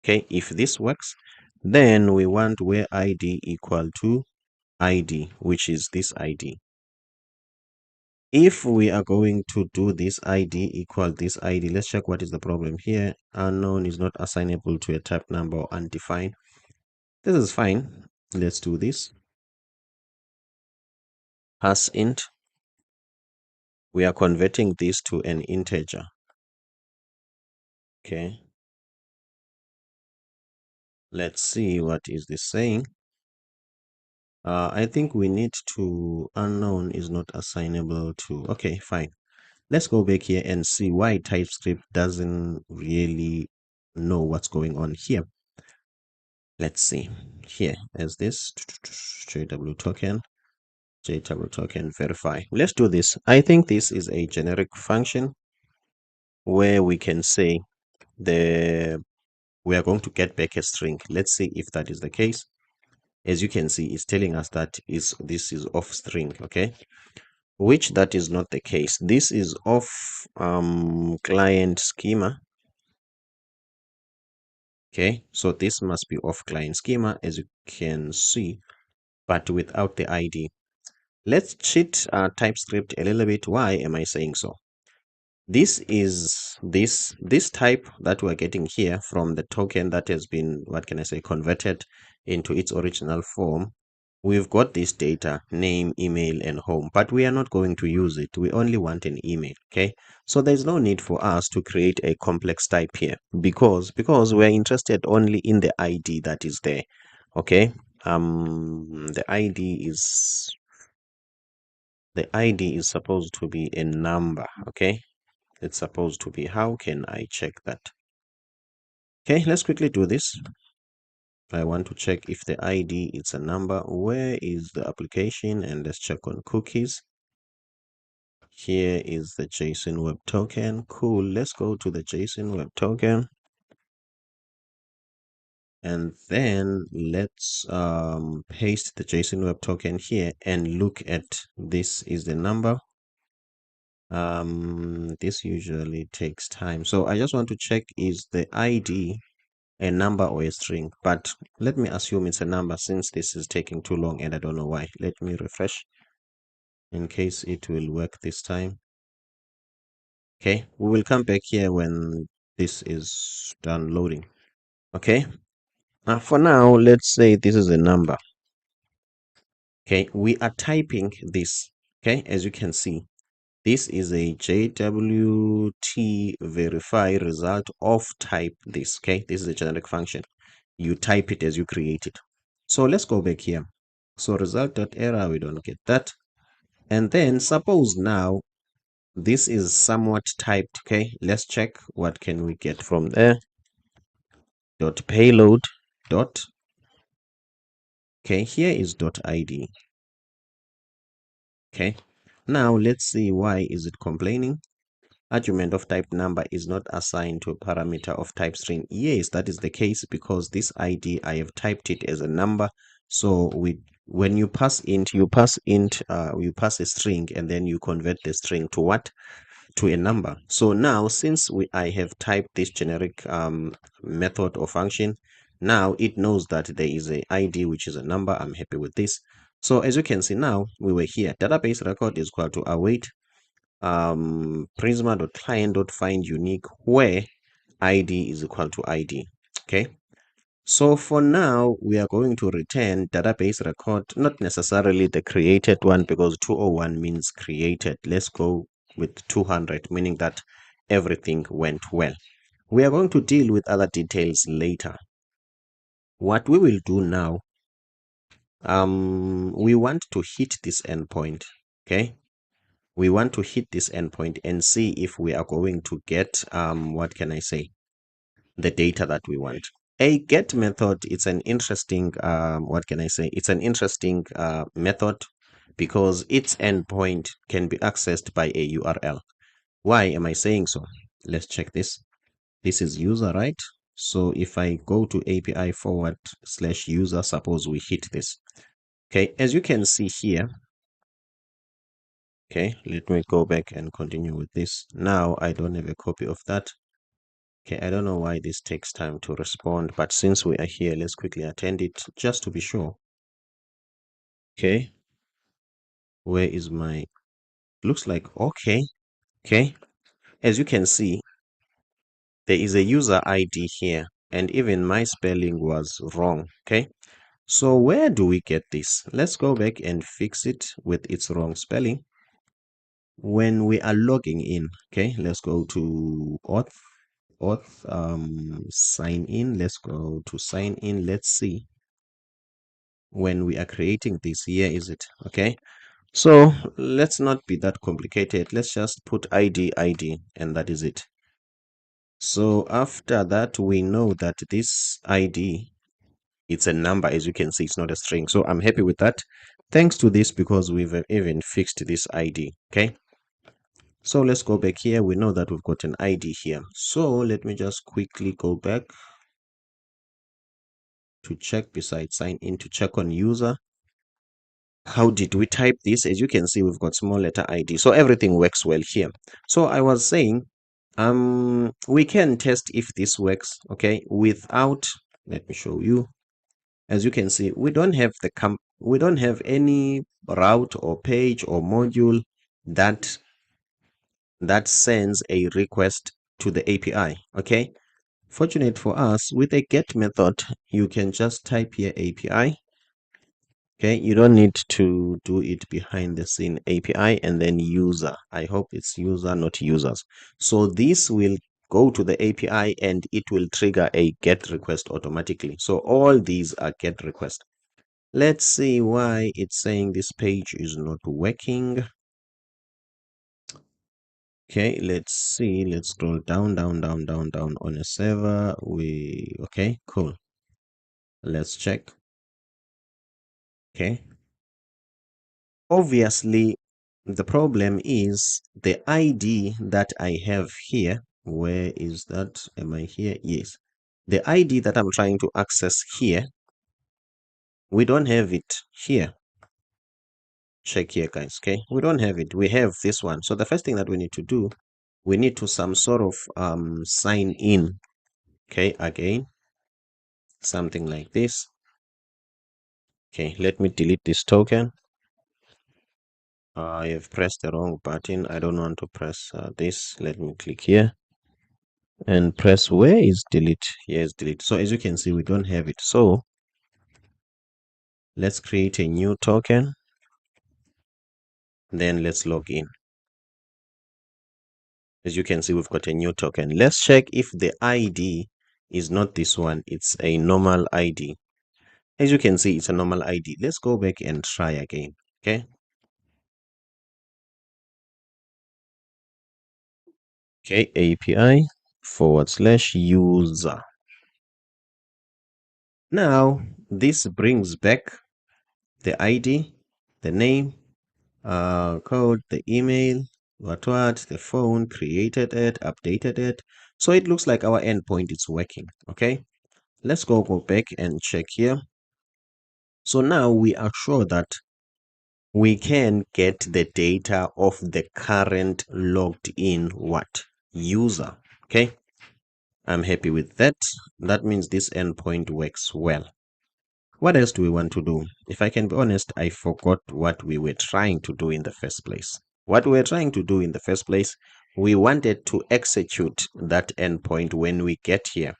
Okay, if this works, then we want where ID equal to ID, which is this ID. If we are going to do this ID equal this ID, let's check what is the problem here. Unknown is not assignable to a type number or undefined. This is fine. Let's do this. Pass int. We are converting this to an integer. Okay. Let's see what is this saying. I think we need to unknown is not assignable to. Okay, fine. Let's go back here and see why TypeScript doesn't really know what's going on here. Let's see here as this JW token verify. Let's do this. I think this is a generic function where we can say we are going to get back a string. Let's see if that is the case. As you can see, it's telling us that this is off string, okay? Which that is not the case. This is off client schema. Okay, so this must be off client schema, as you can see, but without the ID. Let's cheat TypeScript a little bit. Why am I saying so? This is this type that we're getting here from the token that has been, what can I say, converted into its original form. We've got this data, name, email, and home, but we are not going to use it. We only want an email, okay? So there's no need for us to create a complex type here because we're interested only in the ID that is there, okay? The ID is supposed to be a number, okay? It's supposed to be. How can I check that? Okay, let's quickly do this. I want to check if the ID is a number. Where is the application? And let's check on cookies. Here is the JSON Web Token. Cool. Let's go to the JSON Web Token. And then let's paste the JSON Web Token here and look at this is the number. This usually takes time. So I just want to check, is the ID a number or a string? But let me assume it's a number since this is taking too long and I don't know why. Let me refresh in case it will work this time. Okay, we will come back here when this is done loading. Okay, for now, let's say this is a number. Okay, we are typing this. Okay, as you can see, this is a JWT verify result of type this. Okay, this is a generic function. You type it as you create it. So let's go back here. So result.error, we don't get that. And then suppose now this is somewhat typed. Okay, let's check what can we get from there. Dot payload dot. Okay, here is dot ID. Okay, now let's see why is it complaining. Argument of type number is not assigned to a parameter of type string. Yes, that is the case because this ID, I have typed it as a number. So when you pass int, you pass a string and then you convert the string to what? To a number. So now since I have typed this generic method or function, now it knows that there is a ID which is a number. I'm happy with this. So as you can see now, we were here. Database record is equal to await prisma.client.find unique where ID is equal to ID. Okay. So for now, we are going to return database record, not necessarily the created one because 201 means created. Let's go with 200, meaning that everything went well. We are going to deal with other details later. What we will do now, we want to hit this endpoint, okay? We want to hit this endpoint and see if we are going to get, what can I say, the data that we want. A get method, it's an interesting, what can I say, it's an interesting method because its endpoint can be accessed by a URL. Why am I saying so? Let's check this. This is user, right? So if I go to API forward slash user, suppose we hit this. Okay, as you can see here, okay, let me go back and continue with this. Now I don't have a copy of that. Okay, I don't know why this takes time to respond, but since we are here, let's quickly attend it just to be sure. Okay, where is my, looks like, okay, okay. As you can see, there is a user ID here, and even my spelling was wrong. Okay, so where do we get this? Let's go back and fix it with its wrong spelling. When we are logging in, okay, let's go to sign in. Let's go to sign in. Let's see when we are creating this. Here is it. Okay, so let's not be that complicated. Let's just put ID, and that is it. So after that, we know that this ID, it's a number. As you can see, it's not a string. So I'm happy with that. Thanks to this, because we've even fixed this ID. Okay, so let's go back here. We know that we've got an ID here. So let me just quickly go back to check, besides sign in, to check on user. How did we type this? As you can see, we've got small letter ID. So everything works well here. So I was saying, we can test if this works, okay, without, let me show you. As you can see, we don't have we don't have any route or page or module that sends a request to the API. Okay, fortunate for us, with a get method, you can just type here API. Okay, you don't need to do it behind the scene. API and then user. I hope it's user, not users. So this will go to the API and it will trigger a get request automatically. So all these are get requests. Let's see why it's saying this page is not working. Okay, let's see. Let's scroll down on a server. Okay, cool. Let's check. Okay. Obviously, the problem is the ID that I have here. Where is that? Am I here? Yes. The ID that I'm trying to access here, we don't have it here. Check here, guys. Okay, we don't have it. We have this one. So the first thing that we need to do, we need to some sort of sign in. Okay, again, something like this. Okay, let me delete this token. I have pressed the wrong button. I don't want to press this. Let me click here and press, where is delete? Here is delete. So as you can see, we don't have it. So let's create a new token. Then let's log in. As you can see, we've got a new token. Let's check if the ID is not this one. It's a normal ID. As you can see, it's a normal ID. Let's go back and try again. Okay. Okay, API / user. Now, this brings back the ID, the name, code, the email, what, the phone, created it, updated it. So it looks like our endpoint is working. Okay, let's go back and check here. So now we are sure that we can get the data of the current logged in user. Okay, I'm happy with that. That means this endpoint works well. What else do we want to do? If I can be honest, I forgot what we were trying to do in the first place. What we were trying to do in the first place, we wanted to execute that endpoint when we get here.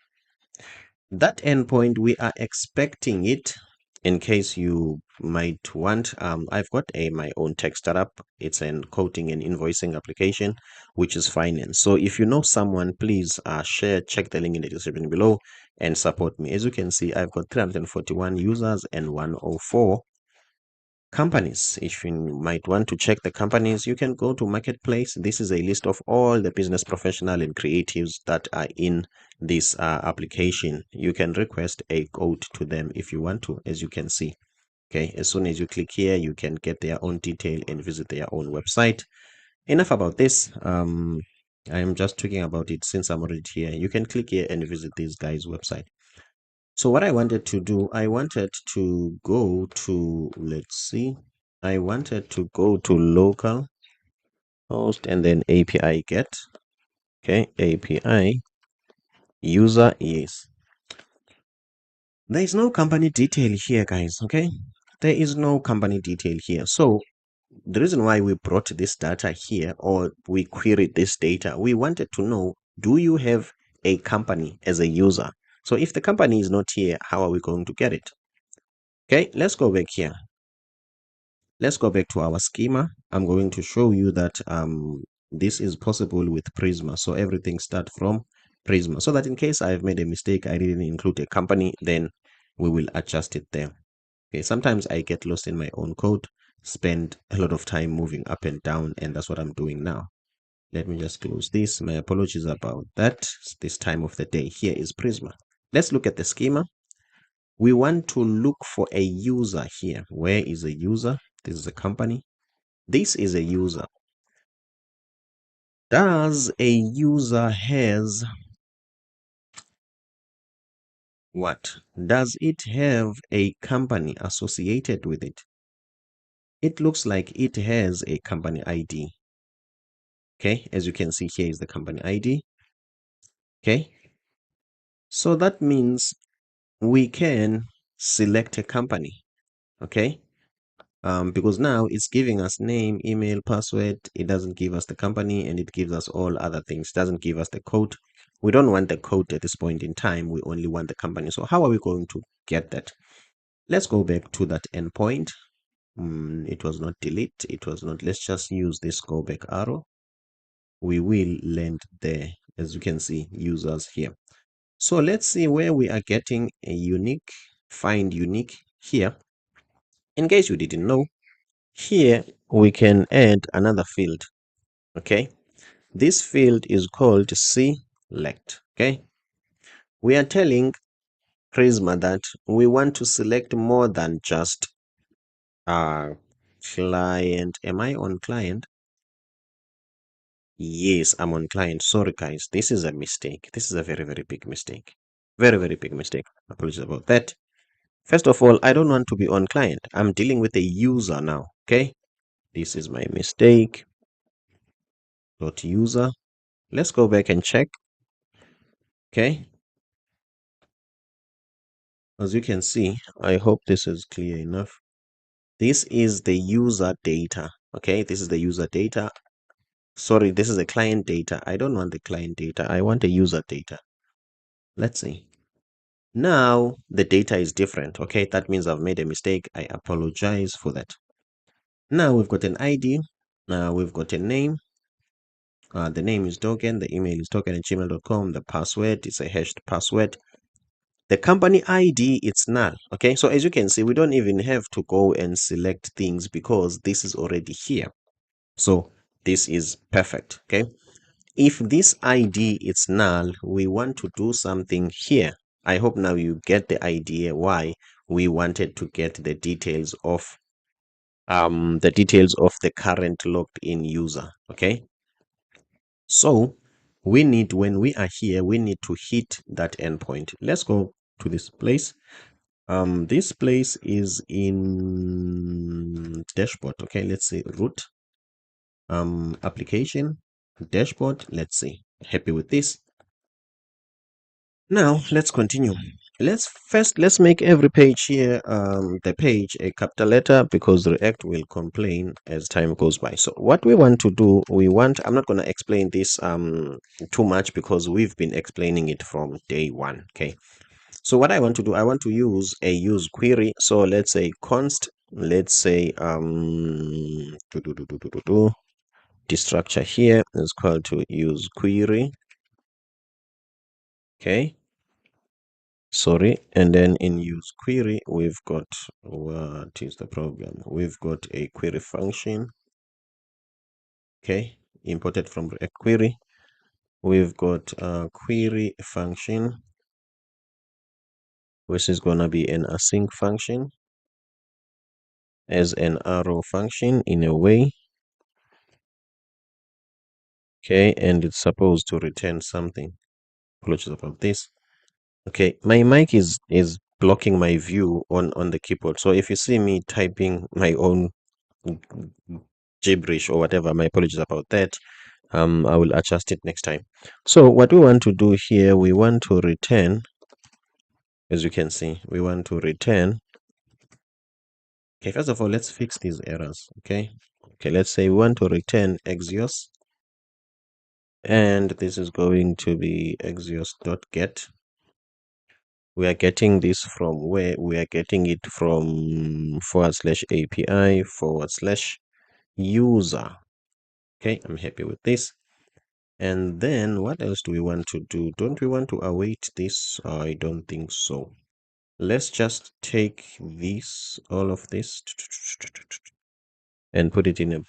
That endpoint, we are expecting it. In case you might want, I've got my own tech startup. It's an quoting and invoicing application, which is finance. So if you know someone, please check the link in the description below and support me. As you can see, I've got 341 users and 104 companies. If you might want to check the companies, you can go to Marketplace. This is a list of all the business professional and creatives that are in this application. You can request a code to them if you want to, as you can see. Okay, as soon as you click here, you can get their own detail and visit their own website. Enough about this. I am just talking about it since I'm already here. You can click here and visit this guy's website. So what I wanted to do, I wanted to go to, let's see, I wanted to go to local host and then API get. Okay, API user, yes. There is no company detail here, guys. Okay, there is no company detail here. So the reason why we brought this data here, or we queried this data, we wanted to know, do you have a company as a user? So if the company is not here, how are we going to get it? Okay, let's go back here. Let's go back to our schema. I'm going to show you that this is possible with Prisma. So everything starts from Prisma, so that in case I've made a mistake, I didn't include a company, then we will adjust it there. Okay, sometimes I get lost in my own code, spend a lot of time moving up and down, and that's what I'm doing now. Let me just close this. My apologies about that. This time of the day. Here is Prisma. Let's look at the schema. We want to look for a user here. Where is a user? This is a company. This is a user. Does a user has what? Does it have a company associated with it? It looks like it has a company ID. Okay, as you can see, here is the company ID. Okay, so that means we can select a company. Okay, because now it's giving us name, email, password. It doesn't give us the company, and it gives us all other things. It doesn't give us the code. We don't want the code at this point in time. We only want the company. So how are we going to get that? Let's go back to that endpoint. It was not delete. It was not. Let's just use this go back arrow. We will land there. As you can see, users here. So let's see where we are getting a unique, find unique here. In case you didn't know, here we can add another field. Okay, this field is called select. Okay, we are telling Prisma that we want to select more than just our client. Am I on client? Yes, I'm on client. Sorry, guys, this is a mistake. This is a very, very big mistake. Very, very big mistake. Apologies about that. First of all, I don't want to be on client. I'm dealing with a user now. Okay, this is my mistake. Dot user. Let's go back and check. Okay, as you can see, I hope this is clear enough. This is the user data. Okay, this is the user data. Sorry, this is the client data. I don't want the client data. I want the user data. Let's see. Now the data is different. Okay, that means I've made a mistake. I apologize for that. Now we've got an ID. Now we've got a name. The name is token. The email is token@gmail.com. The password is a hashed password. The company ID, it's null. Okay, so as you can see, we don't even have to go and select things because this is already here. So this is perfect. Okay, if this ID is null, we want to do something here. I hope now you get the idea why we wanted to get the details of the current logged in user. Okay, so we need, when we are here, we need to hit that endpoint. Let's go to this place. This place is in dashboard. Okay, let's say root, application, dashboard. Let's see. Happy with this. Now let's continue. Let's make every page here, the page a capital letter, because React will complain as time goes by. So what we want to do, I'm not going to explain this too much because we've been explaining it from day one. Okay, so what I want to do, I want to use a use query. So let's say const, let's say the structure here is called to use query. Okay, sorry, and then in use query we've got, what is the problem, we've got a query function. Okay, imported from React query. We've got a query function, which is gonna be an async function as an arrow function in a way. Okay, and it's supposed to return something. Apologies about this. Okay, my mic is blocking my view on the keyboard. So if you see me typing my own gibberish or whatever, my apologies about that. I will adjust it next time. So what we want to do here, we want to return, as you can see, we want to return. Okay, first of all, let's fix these errors. Okay, let's say we want to return Axios, and this is going to be axios.get. We are getting this from where? We are getting it from /API/user. Okay, I'm happy with this. And then what else do we want to do? Don't we want to await this? I don't think so. Let's just take this, all of this, and put it in a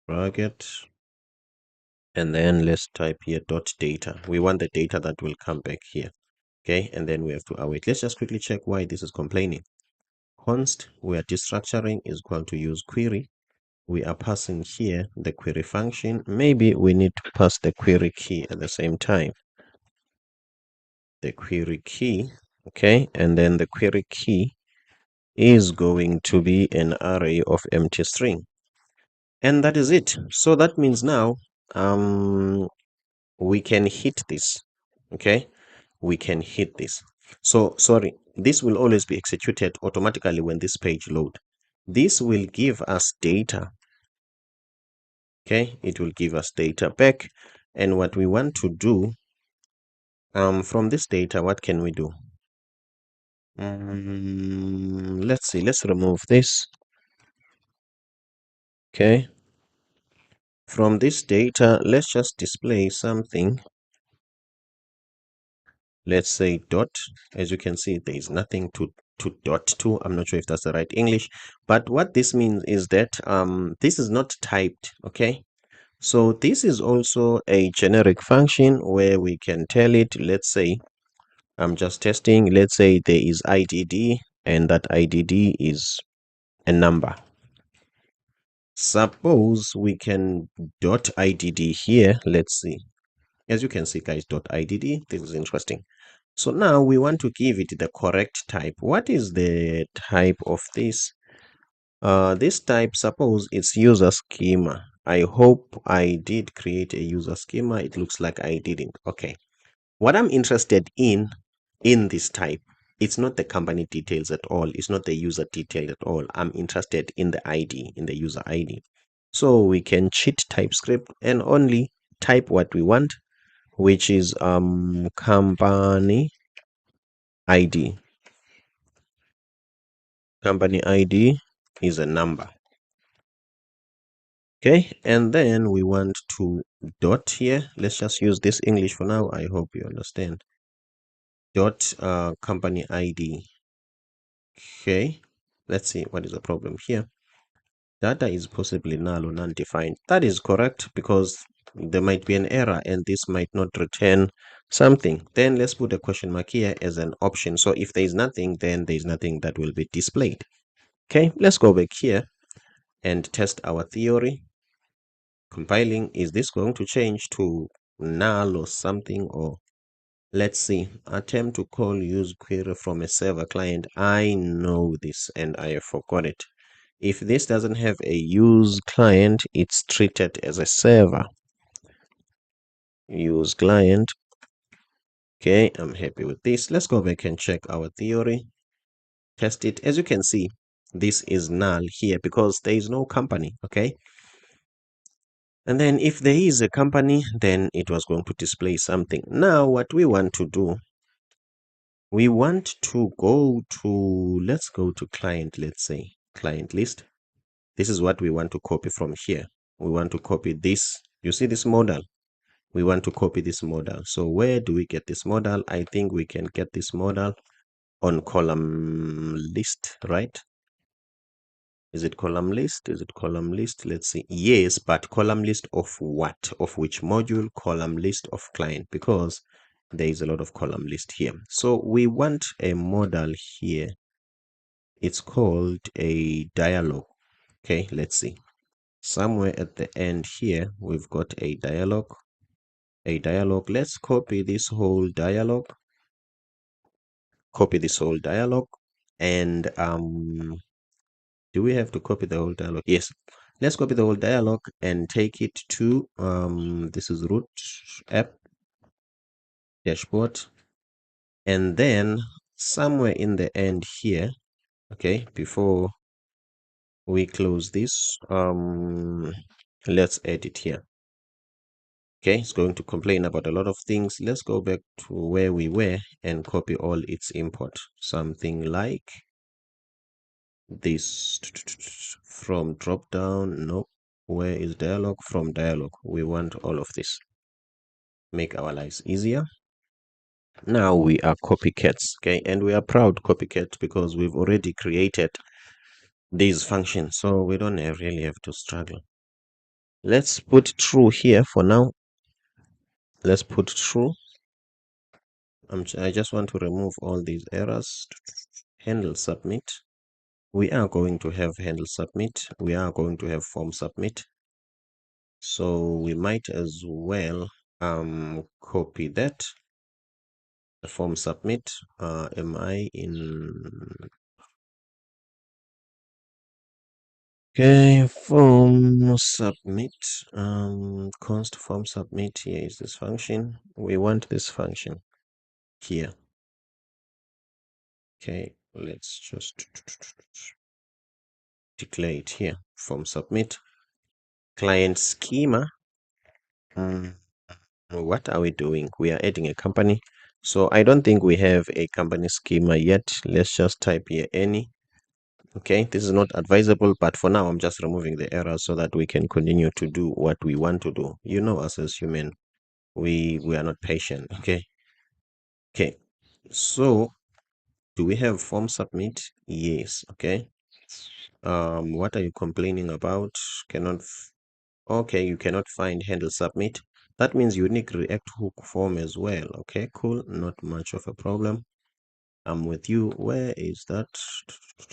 bracket. And then let's type here .data. We want the data that will come back here. Okay, and then we have to await. Let's just quickly check why this is complaining. Const, we are destructuring, is equal to use query. We are passing here the query function. Maybe we need to pass the query key at the same time. The query key, okay, and then the query key is going to be an array of empty string. And that is it. So that means now we can hit this. Okay, we can hit this. So sorry, this will always be executed automatically when this page load. This will give us data. Okay, it will give us data back. And what we want to do from this data, what can we do? Let's see, let's remove this. Okay, from this data, let's just display something. Let's say dot. As you can see, there is nothing to dot to. I'm not sure if that's the right English, but what this means is that this is not typed. Okay, so this is also a generic function where we can tell it, let's say I'm just testing, let's say there is IDD and that IDD is a number. Suppose we can dot IDD here. Let's see. As you can see, guys, dot IDD. This is interesting. So now we want to give it the correct type. What is the type of this? This type, suppose it's user schema. I hope I did create a user schema. It looks like I didn't. Okay. What I'm interested in this type, it's not the company details at all. It's not the user detail at all. I'm interested in the ID, in the user ID. So we can cheat Typescript and only type what we want, which is company ID. Company ID is a number. Okay, and then we want to dot here. Let's just use this English for now. I hope you understand. Dot company ID. Okay, let's see what is the problem here. Data is possibly null or undefined. That is correct because there might be an error and this might not return something. Then let's put a question mark here as an option. So if there is nothing, then there is nothing that will be displayed. Okay, let's go back here and test our theory. Compiling, is this going to change to null or something? Or let's see, attempt to call use query from a server client. I know this and I forgot it. If this doesn't have a use client, it's treated as a server. Use client. Okay, I'm happy with this. Let's go back and check our theory. Test it. As you can see, this is null here because there is no company. Okay. And then if there is a company, then it was going to display something. Now, what we want to do, we want to go to, let's go to client, let's say client list. This is what we want to copy from here. We want to copy this. You see this model? We want to copy this model. So where do we get this model? I think we can get this model on column list, right? Is it column list? Is it column list? Let's see. Yes, but column list of what? Of which module? Column list of client, because there is a lot of column list here. So we want a model here. It's called a dialog. Okay, let's see. Somewhere at the end here, we've got a dialog. Let's copy this whole dialog. And do we have to copy the whole dialog? Yes. Let's copy the whole dialog and take it to this is root app dashboard. And then somewhere in the end here, okay, before we close this, let's edit here. Okay, it's going to complain about a lot of things. Let's go back to where we were and copy all its import. Something like this from drop down. No, where is dialog? From dialog. We want all of this. Make our lives easier. Now we are copycats, okay, and we are proud copycats because we've already created these functions, so we don't really have to struggle. Let's put true here for now. Let's put true. I just want to remove all these errors. Handle submit. We are going to have handle submit. We are going to have form submit. So we might as well copy that. The form submit. Am I in? Okay, form submit. Const form submit. Here is this function. We want this function here. Okay, let's just declare it here. Form submit. Client schema. What are we doing? We are adding a company. So I don't think we have a company schema yet. Let's just type here any. Okay, this is not advisable, but for now I'm just removing the errors so that we can continue to do what we want to do. You know, us as human, we are not patient. Okay, so do we have form submit? Yes. Okay, what are you complaining about? Okay, you cannot find handle submit. That means unique React hook form as well. Okay, cool, not much of a problem. I'm with you. Where is that?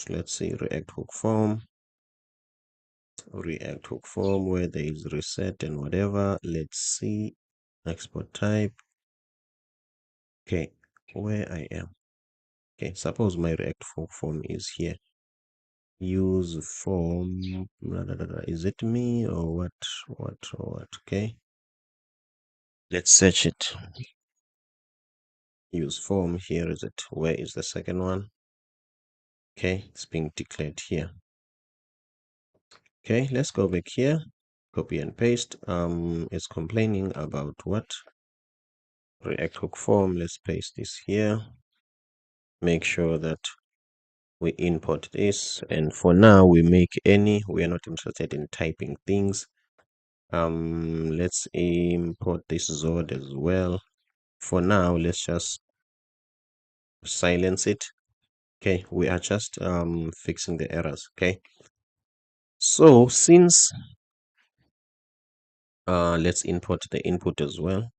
Let's see, React hook form, where there is reset and whatever. Let's see, export type. Okay, where I am. Okay, suppose my React hook form is here. Use form, is it me or what? Okay, let's search it. Use form, here is it. Where is the second one? Okay, it's being declared here. Okay, let's go back here, copy and paste. It's complaining about what? React hook form. Let's paste this here. Make sure that we import this, and for now we make any. We are not interested in typing things. Let's import this Zod as well. For now, let's just silence it. Okay, we are just fixing the errors. Okay, so since let's import the input as well.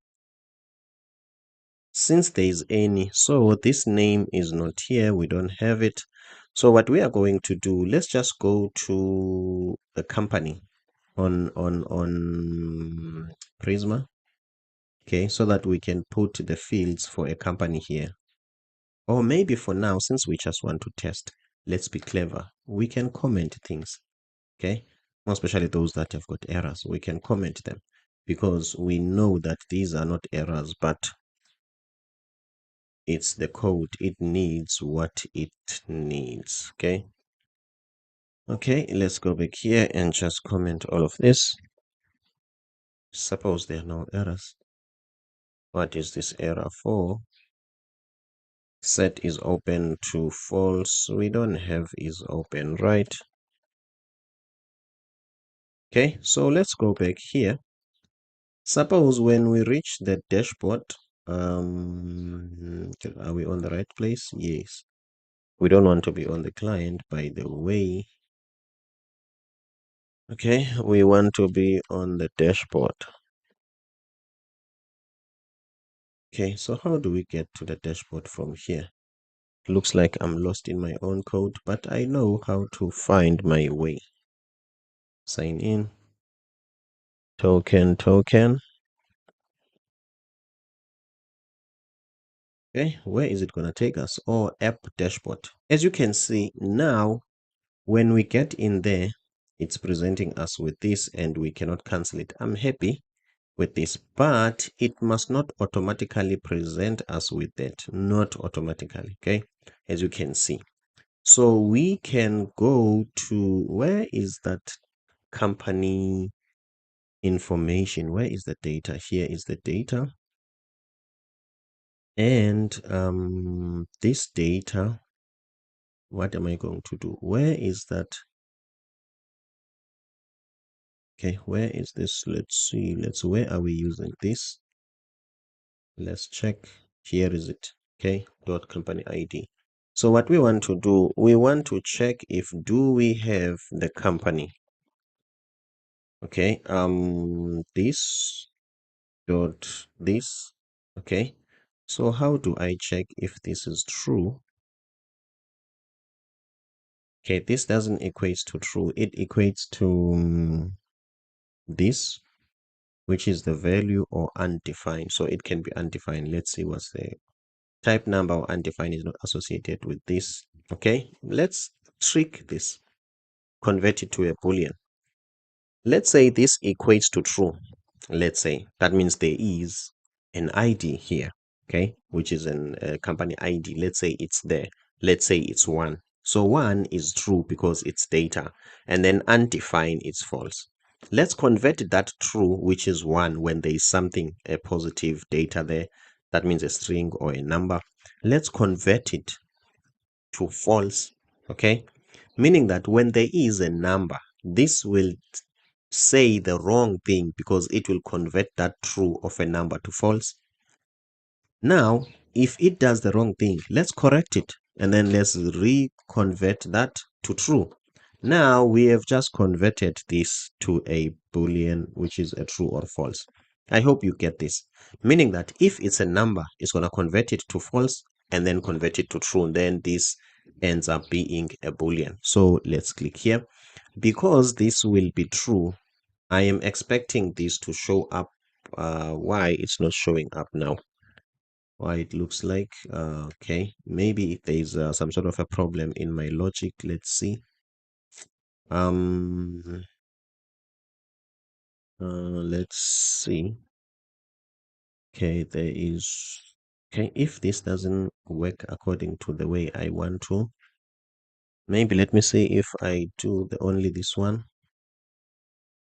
Since there is any, so this name is not here, we don't have it. So what we are going to do, let's just go to the company on Prisma. Okay, so that we can put the fields for a company here. Or maybe for now, since we just want to test, let's be clever. We can comment things. Okay, more especially those that have got errors, we can comment them because we know that these are not errors, but it's the code. It needs what it needs. Okay, let's go back here and just comment all of this. Suppose there are no errors. What is this error for? Set is open to false. We don't have is open, right? Okay, so let's go back here. Suppose when we reach the dashboard, are we on the right place? Yes. We don't want to be on the client, by the way. Okay, we want to be on the dashboard. Okay, so how do we get to the dashboard from here? Looks like I'm lost in my own code, but I know how to find my way. Sign in. token. Okay, where is it going to take us? Oh, app dashboard. As you can see now, when we get in there, it's presenting us with this and we cannot cancel it. I'm happy with this, but it must not automatically present us with that. Not automatically, okay? As you can see. So we can go to, where is that company information? Where is the data? Here is the data. And this data, what am I going to do? Where is that? Okay, where is this? Let's see. Where are we using this? Let's check. Here is it. Okay, dot company ID. So what we want to do, we want to check if do we have the company. Okay, this dot this. Okay, so how do I check if this is true? Okay, this doesn't equate to true. It equates to this, which is the value, or undefined. So it can be undefined. Let's see what's the type number, or undefined is not associated with this. Okay, let's trick this, convert it to a boolean. Let's say this equates to true. Let's say that means there is an ID here, okay, which is a company ID. Let's say it's there. Let's say it's 1. So 1 is true because it's data, and then undefined is false. Let's convert that true, which is 1, when there is something, a positive data there. That means a string or a number. Let's convert it to false, okay? Meaning that when there is a number, this will say the wrong thing because it will convert that true of a number to false. Now, if it does the wrong thing, let's correct it and then let's reconvert that to true. Now we have just converted this to a boolean, which is a true or false. I hope you get this. Meaning that if it's a number, it's going to convert it to false and then convert it to true. And then this ends up being a boolean. So let's click here. Because this will be true, I am expecting this to show up. Why it's not showing up now? Why it looks like okay, maybe there's some sort of a problem in my logic. Let's see. um let's see. Okay, there is. Okay, if this doesn't work according to the way I want to, maybe let me see if I do the only this one.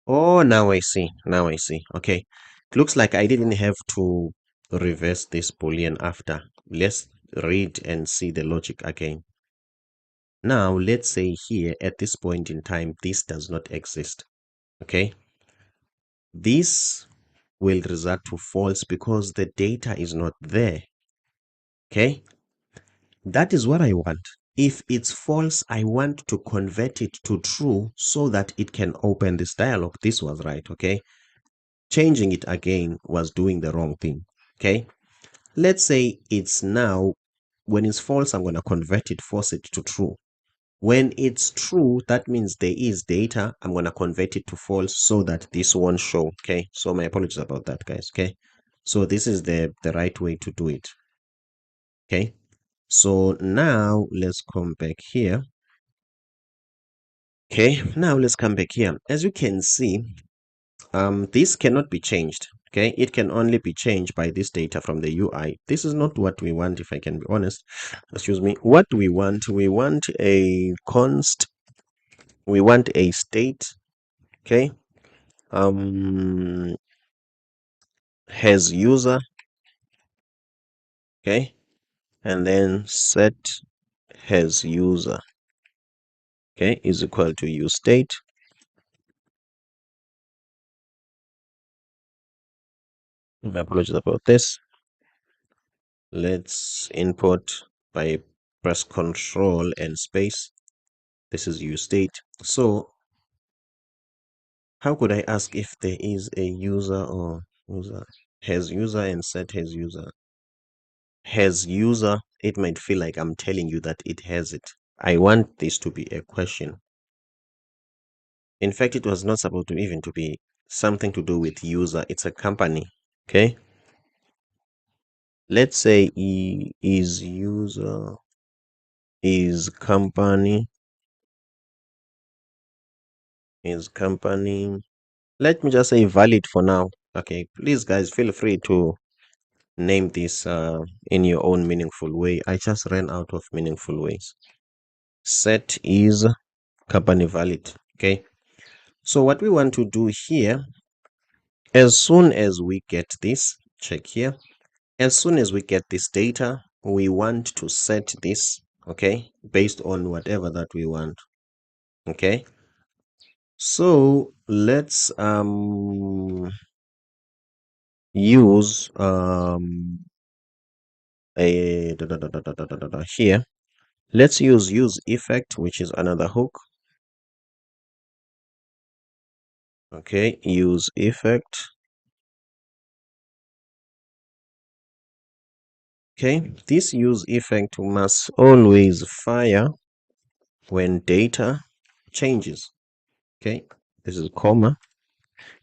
Oh, now I see. Now I see. Okay. It looks like I didn't have to reverse this boolean after. Let's read and see the logic again. Now, let's say here at this point in time, this does not exist. Okay. This will result to false because the data is not there. Okay. That is what I want. If it's false, I want to convert it to true so that it can open this dialog. This was right. Okay. Changing it again was doing the wrong thing. Okay, let's say it's now, when it's false, I'm going to convert it, force it to true. When it's true, that means there is data. I'm going to convert it to false so that this won't show. Okay, so my apologies about that, guys. Okay, so this is the right way to do it. Okay, so now let's come back here. Okay, now let's come back here. As you can see, this cannot be changed. Okay, it can only be changed by this data from the UI. This is not what we want, if I can be honest. Excuse me. What we want a const, we want a state. Okay, um has user. Okay, and then set has user. Okay, is equal to use state. My apologies about this. Let's input by press control and space. This is use state. So how could I ask if there is a user or user? Has user and set has user. Has user, it might feel like I'm telling you that it has it. I want this to be a question. In fact, it was not supposed to even to be something to do with user. It's a company. Okay. Let's say is user is company is company. Let me just say valid for now. Okay. Please, guys, feel free to name this in your own meaningful way. I just ran out of meaningful ways. Set is company valid. Okay. So what we want to do here, as soon as we get this, check here. As soon as we get this data, we want to set this, okay, based on whatever that we want. Okay. So let's use here. Let's use effect, which is another hook. Okay, use effect. Okay, this use effect must always fire when data changes. Okay, this is comma.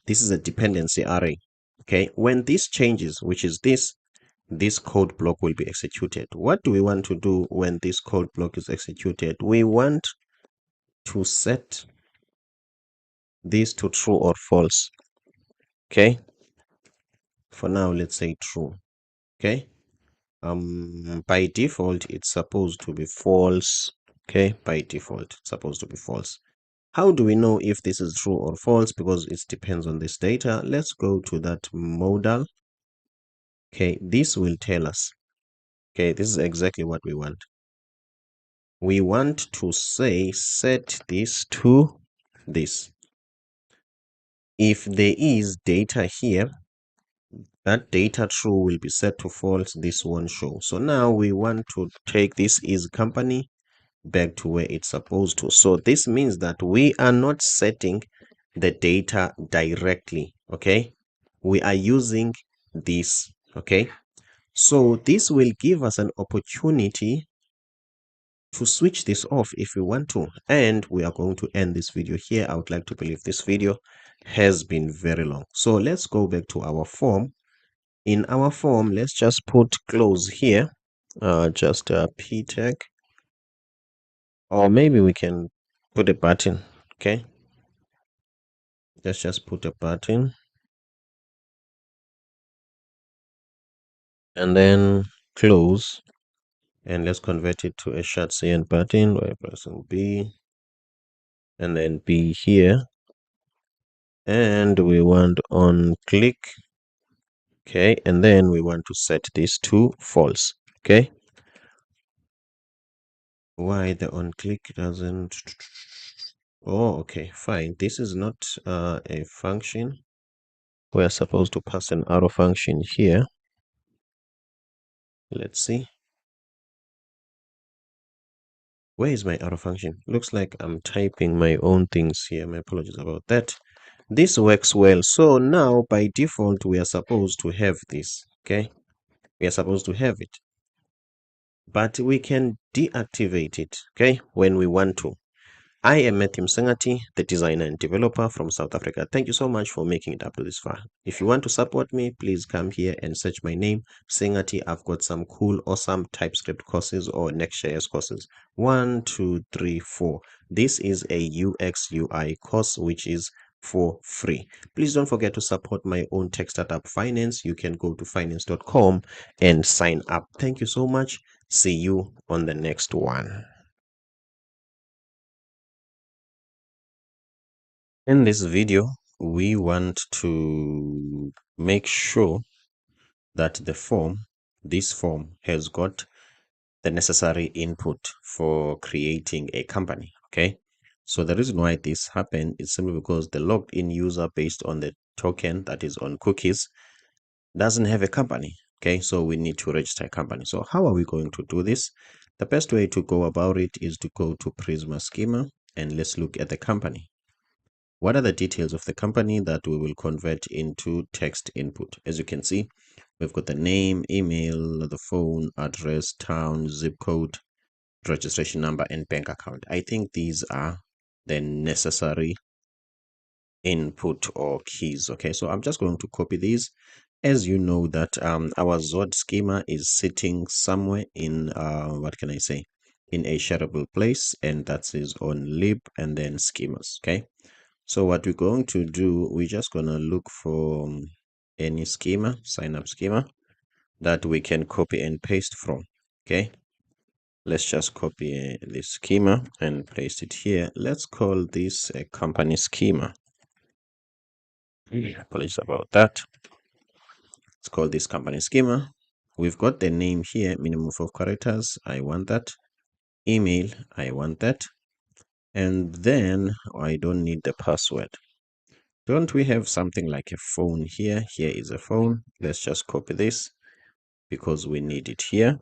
This is a dependency array. Okay, when this changes, which is this code block will be executed. What do we want to do when this code block is executed? We want to set this to true or false. Okay, for now, let's say true. Okay, by default, it's supposed to be false. Okay, by default, it's supposed to be false. How do we know if this is true or false? Because it depends on this data. Let's go to that modal. Okay, this will tell us. Okay, this is exactly what we want. We want to say set this to this. If there is data here, that data true will be set to false. This won't show. So now we want to take this is company back to where it's supposed to. So this means that we are not setting the data directly. Okay, we are using this. Okay, so this will give us an opportunity to switch this off if we want to. And we are going to end this video here. I would like to believe this video has been very long. So let's go back to our form. In our form, let's just put close here, just a p tag, or maybe we can put a button. Okay, let's just put a button and then close, and let's convert it to a short cn button by pressing B and then B here, and we want on click. Okay, and then we want to set this to false. Okay, why the on click doesn't? Oh, okay, fine. This is not a function. We're supposed to pass an arrow function here. Let's see. Where is my arrow function? Looks like I'm typing my own things here. My apologies about that. This works well. So now by default, we are supposed to have this. Okay, we are supposed to have it, but we can deactivate it. Okay, when we want to. I am Matthew Msengati, the designer and developer from South Africa. Thank you so much for making it up to this far. If you want to support me, please come here and search my name, Msengati. I've got some cool, awesome TypeScript courses or Next.js courses. 1, 2, 3, 4. This is a UX UI course, which is for free. Please don't forget to support my own tech startup Finance. You can go to finance.com and sign up. Thank you so much. See you on the next one. In this video, we want to make sure that this form has got the necessary input for creating a company. Okay, so the reason why this happened is simply because the logged in user based on the token that is on cookies doesn't have a company. Okay, so we need to register a company. So how are we going to do this? The best way to go about it is to go to Prisma schema and let's look at the company. What are the details of the company that we will convert into text input? As you can see, we've got the name, email, the phone, address, town, zip code, registration number, and bank account. I think these are the necessary input or keys. Okay, so I'm just going to copy these. As you know that our Zod schema is sitting somewhere in what can I say, in a shareable place, and that is on lib and then schemas. Okay, so what we're going to do, we're just gonna look for any schema, sign up schema that we can copy and paste from. Okay, let's just copy this schema and paste it here. Let's call this a company schema. Apologies about that. Let's call this company schema. We've got the name here, minimum of characters. I want that. Email, I want that. And then I don't need the password. Don't we have something like a phone here? Here is a phone. Let's just copy this because we need it here.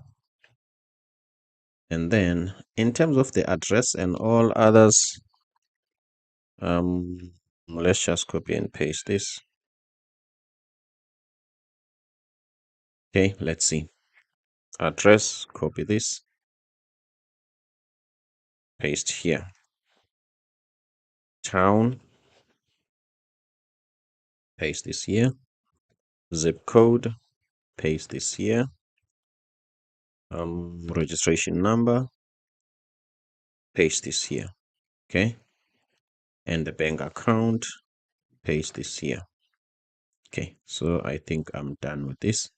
And then in terms of the address and all others, let's just copy and paste this. Okay, let's see. Address, copy this, paste here. Town, paste this here. Zip code, paste this here. Registration number, paste this here. Okay, and the bank account, paste this here. Okay, so I think I'm done with this.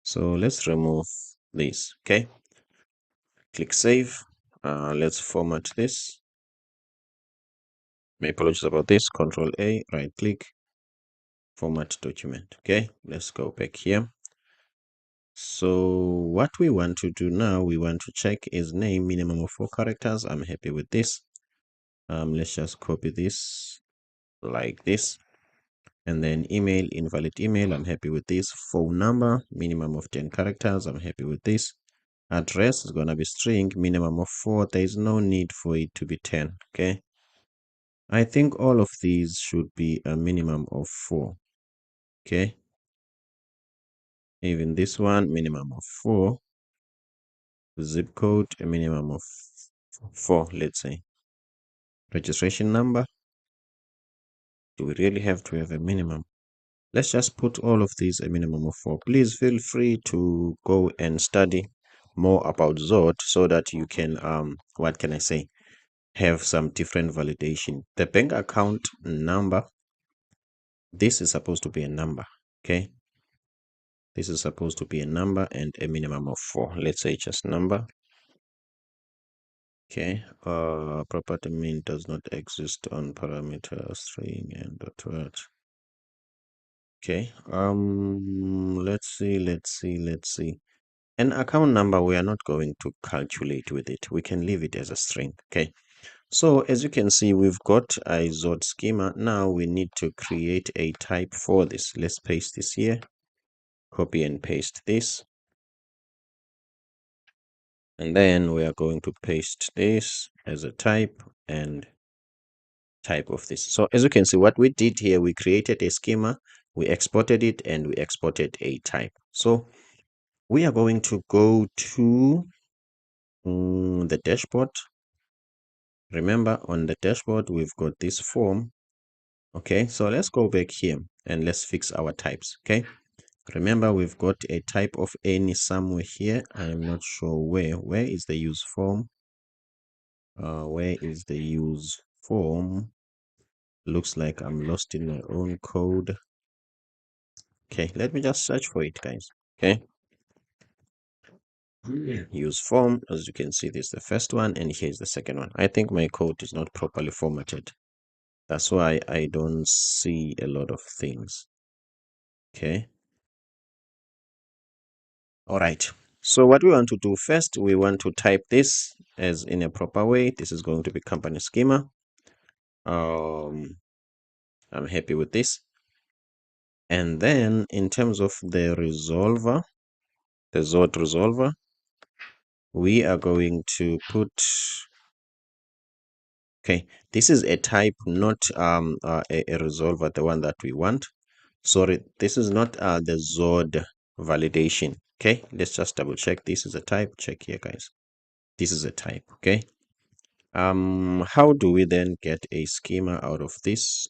So let's remove this. Okay, click save. Let's format this. My apologies about this. Control A, right click, format document. Okay, let's go back here. So what we want to do now, we want to check is name minimum of 4 characters. I'm happy with this. Let's just copy this like this, and then email, invalid email, I'm happy with this. Phone number, minimum of 10 characters, I'm happy with this. Address is going to be string, minimum of 4. There is no need for it to be 10. Okay, I think all of these should be a minimum of 4. Okay, even this one, minimum of 4. Zip code, a minimum of 4, let's say. Registration number, do we really have to have a minimum? Let's just put all of these a minimum of 4. Please feel free to go and study more about Zod so that you can what can I say, have some different validation. The bank account number, this is supposed to be a number. Okay, this is supposed to be a number and a minimum of 4. Let's say just number. Okay, property mean does not exist on parameter string and dot word. Okay, let's see. An account number, we are not going to calculate with it. We can leave it as a string. Okay, so as you can see, we've got a Zod schema. Now we need to create a type for this. Let's paste this here, copy and paste this, and then we are going to paste this as a type and type of this. So as you can see, what we did here, we created a schema, we exported it, and we exported a type. So we are going to go to the dashboard. Remember, on the dashboard, we've got this form. Okay, so let's go back here and let's fix our types. Okay, remember, we've got a type of any somewhere here. I'm not sure where. Where is the use form? Where is the use form? Looks like I'm lost in my own code. Okay, let me just search for it, guys. Okay, use form. As you can see, this is the first one, and here's the second one. I think my code is not properly formatted. That's why I don't see a lot of things. Okay. All right. So what we want to do first, we want to type this as in a proper way. This is going to be company schema. I'm happy with this. And then in terms of the resolver, the Zod resolver, we are going to put, okay, this is a type, not a resolver, the one that we want. Sorry, this is not the Zod validation. Okay, let's just double check. This is a type. Check here, guys. This is a type. Okay, How do we then get a schema out of this?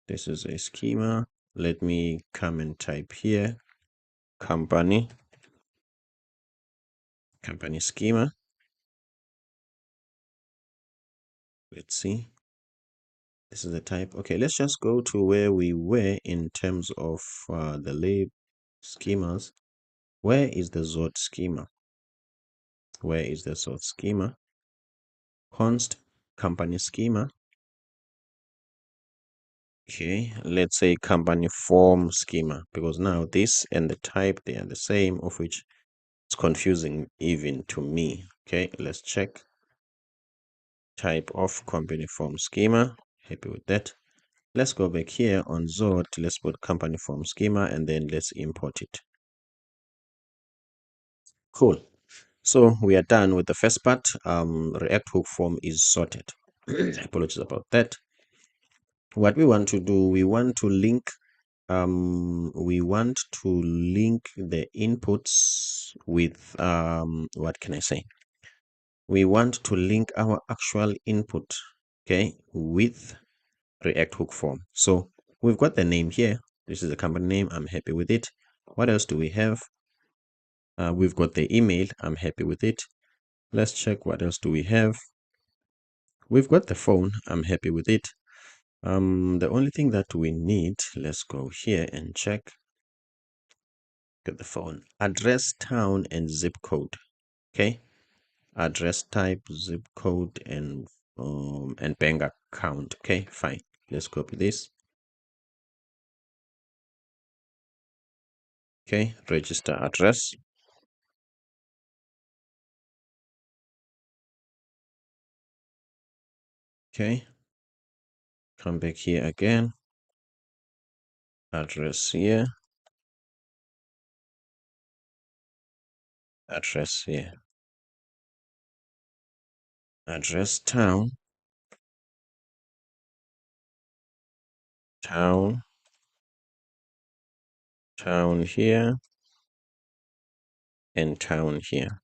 This is a schema. Let me come and type here company schema. Let's see. This is the type. Okay, let's just go to where we were in terms of the lab schemas. Where is the Zod schema? Where is the Zod schema? Const company schema. Okay, let's say company form schema, because now this and the type, they are the same, of which it's confusing even to me. Okay, let's check type of company form schema. Happy with that. Let's go back here on Zod. Let's put company form schema and then let's import it. Cool. So we are done with the first part. React hook form is sorted. Apologies about that. What we want to do, we want to link the inputs with what can I say? We want to link our actual input, okay, with React hook form. So we've got the name here. This is the company name. I'm happy with it. What else do we have? We've got the email. I'm happy with it. Let's check what else do we have. We've got the phone. I'm happy with it. The only thing that we need, let's go here and check. Get the phone. Address, town, and zip code. Okay. Address type, zip code, and bank account. Okay, fine. Let's copy this. Okay, register address. Okay. Come back here again. Address here. Address here. Address town. Town. Town here. And town here.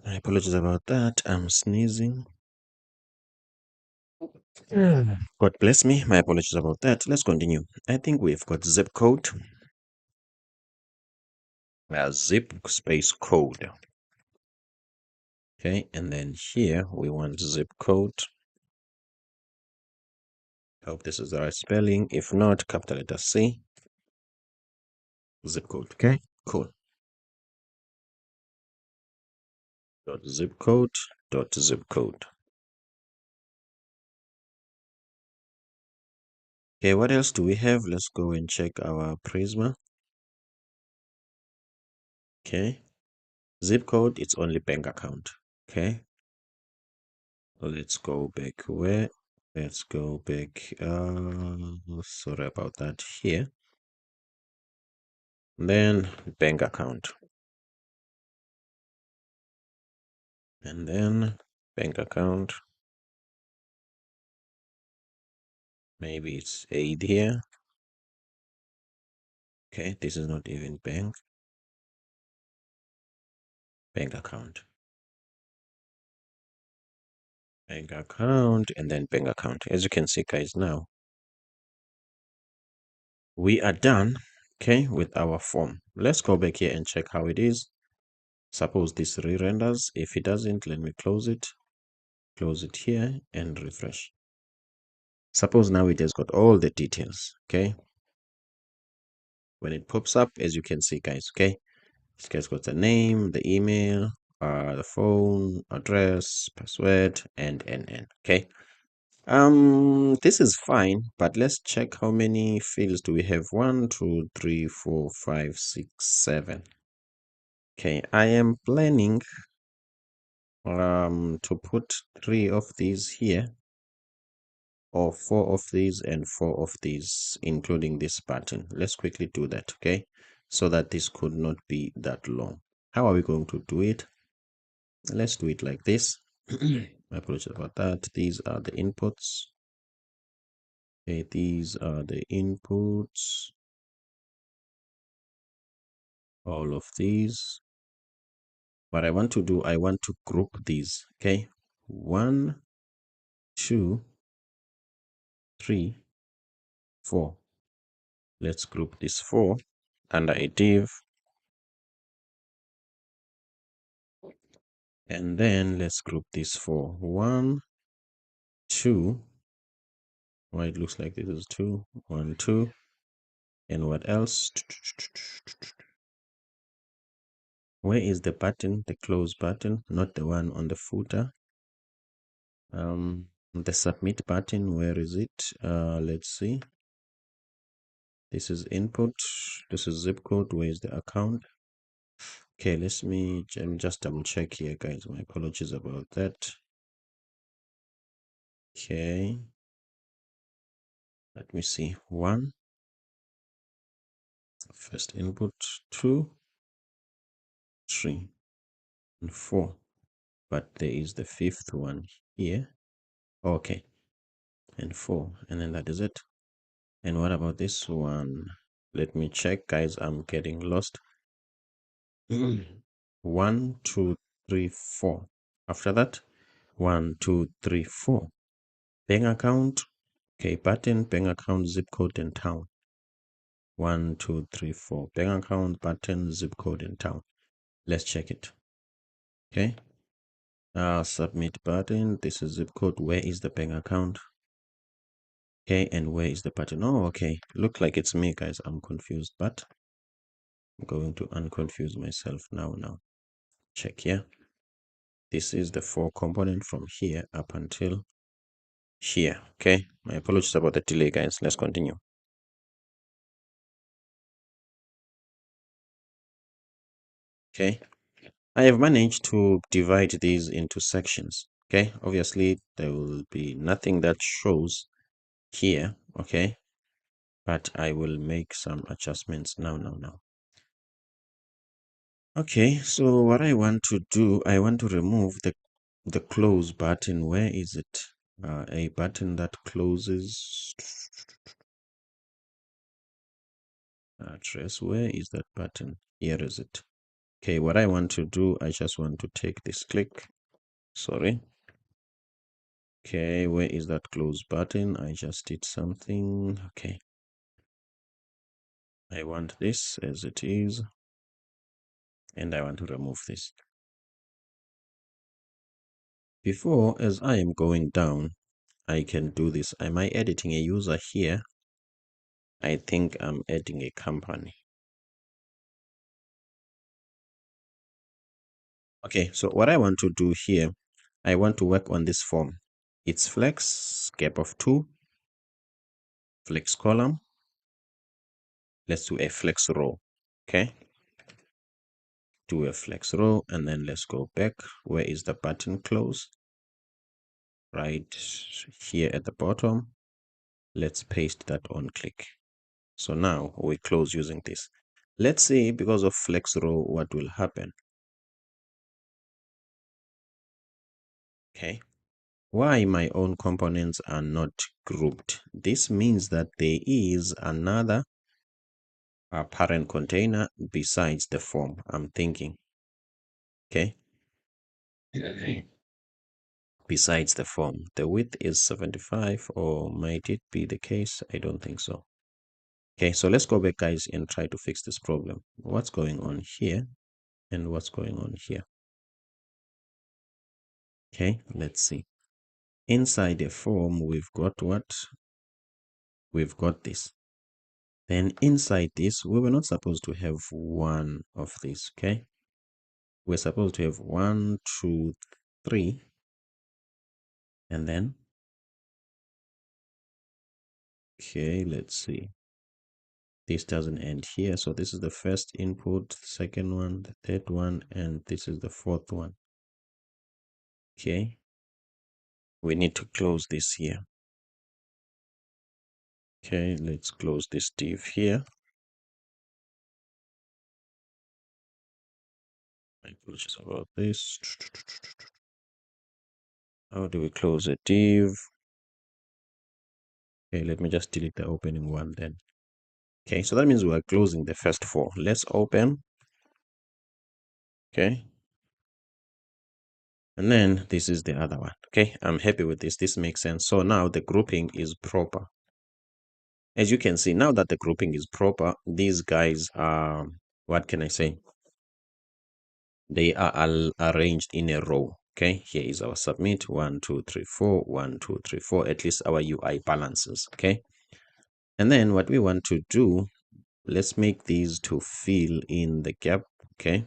I apologize about that. I'm sneezing. God bless me. My apologies about that. Let's continue. I think we've got zip code. Zip space code. Okay, and then here we want zip code. Hope this is the right spelling. If not, capital letter C. Zip code. Okay, cool. Dot zip code. Dot zip code. Okay, what else do we have? Let's go and check our Prisma. Okay, zip code, it's only bank account. Okay, let's go back where? Let's go back. Sorry about that here. Then bank account. And then bank account. Maybe it's aid here. Okay, this is not even bank account. Bank account and then bank account. As you can see, guys, now we are done, okay, with our form. Let's go back here and check how it is. Suppose this re-renders. If it doesn't, let me close it here and refresh. Suppose now it has got all the details. Okay, when it pops up, as you can see, guys, okay, this guy's got the name, the email, the phone, address, password, and okay. This is fine, but let's check how many fields do we have. 1, 2, 3, 4, 5, 6, 7. Okay, I am planning to put 3 of these here, or 4 of these and 4 of these, including this button. Let's quickly do that, okay, so that this could not be that long. How are we going to do it? Let's do it like this. My apologies about that. These are the inputs. Okay, these are the inputs. All of these. What I want to do, I want to group these. Okay, 1, 2, 3, 4. Let's group this 4 under a div, and then let's group this 4. 1, 2. Why it looks like this is 2, 1, 2, and what else? Where is the button? The close button, not the one on the footer. The submit button, where is it? Let's see. This is input. This is zip code. Where is the account? Okay, let me just double check here, guys. My apologies about that. Okay, let me see. 1, first input, 2, 3, and 4. But there is the 5th one here. Okay, and 4, and then that is it. And what about this one? Let me check, guys. I'm getting lost. 1, 2, 3, 4. After that, 1, 2, 3, 4. Bank account. Okay, button, bank account, zip code, and town. 1, 2, 3, 4. Bank account, button, zip code, and town. Let's check it. Okay. Submit button. This is zip code. Where is the bank account? Okay, and where is the button? Oh, okay. Look like it's me, guys. I'm confused, but I'm going to unconfuse myself now. Check here. This is the 4 component from here up until here. Okay. My apologies about the delay, guys. Let's continue. Okay. I have managed to divide these into sections. Okay. Obviously, there will be nothing that shows here. Okay. But I will make some adjustments now. Okay. So what I want to do, I want to remove the close button. Where is it? A button that closes address. Where is that button? Here is it. Okay, what I want to do, I just want to take this click. Sorry. Okay, where is that close button? I just did something. Okay. I want this as it is, and I want to remove this. Before, as I am going down, I can do this. Am I editing a user here? I think I'm adding a company. Okay, so what I want to do here, I want to work on this form. It's flex, gap of 2, flex column. Let's do a flex row. Okay. Do a flex row, and then let's go back. Where is the button close? Right here at the bottom. Let's paste that on click. So now we close using this. Let's see, because of flex row, what will happen. Okay. Why my own components are not grouped? This means that there is another parent container besides the form, I'm thinking. Okay. Besides the form, the width is 75, or might it be the case? I don't think so. Okay, so let's go back, guys, and try to fix this problem. What's going on here and what's going on here? Okay, let's see. Inside a form, we've got what? We've got this. Then inside this, we were not supposed to have one of these. Okay, we're supposed to have 1, 2, 3, and then, okay, let's see. This doesn't end here. So this is the first input, second one, the third one, and this is the fourth one. Okay, we need to close this here. Okay, let's close this div here. My apologies about this. How do we close a div? Okay, let me just delete the opening one then. Okay, so that means we are closing the first 4. Let's open. Okay, And then this is the other one. Okay, I'm happy with this. This makes sense. So now the grouping is proper. As you can see, now that the grouping is proper, these guys are, what can I say? They are arranged in a row. Okay, here is our submit 1, 2, 3, 4, 1, 2, 3, 4. At least our UI balances. Okay, and then what we want to do, let's make these to fill in the gap. Okay,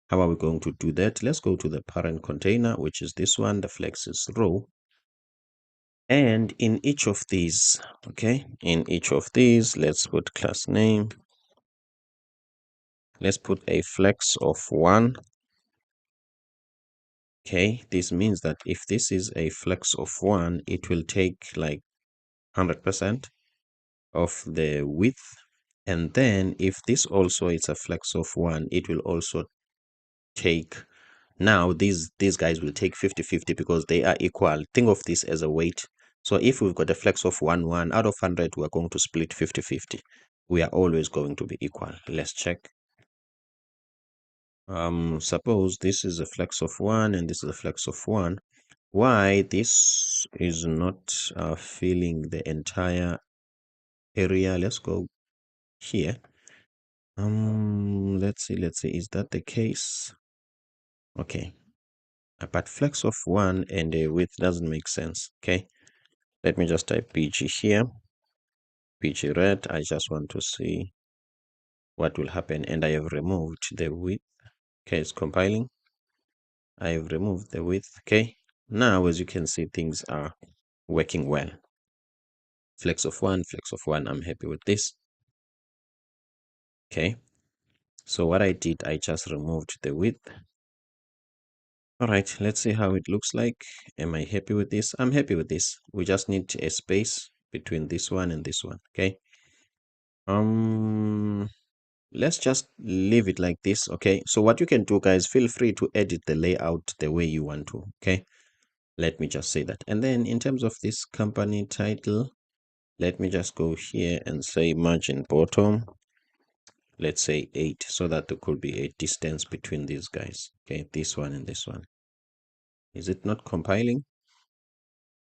how are we going to do that? Let's go to the parent container, which is this one, the flexes row. And in each of these, okay, in each of these, let's put class name. Let's put a flex of 1. Okay, this means that if this is a flex of 1, it will take like 100% of the width. And then if this also is a flex of 1, it will also take, now these guys will take 50-50 because they are equal. Think of this as a weight. So if we've got a flex of 1 out of 100, we're going to split 50-50. We are always going to be equal. Let's check. Suppose this is a flex of 1 and this is a flex of 1. Why this is not filling the entire area? Let's go here. Let's see, is that the case? Okay, but flex of 1 and a width doesn't make sense. Okay, let me just type pg here, pg red. I just want to see what will happen, and I have removed the width. Okay, it's compiling. I have removed the width. Okay, now as you can see, things are working well. Flex of 1, flex of 1. I'm happy with this. Okay, so what I did, I just removed the width. All right, let's see how it looks like. Am I happy with this? I'm happy with this. We just need a space between this one and this one. Okay, let's just leave it like this. Okay, so what you can do, guys, feel free to edit the layout the way you want to. Okay, let me just say that. And then in terms of this company title, let me just go here and say margin bottom. Let's say 8, so that there could be a distance between these guys. Okay, this one and this one. Is it not compiling?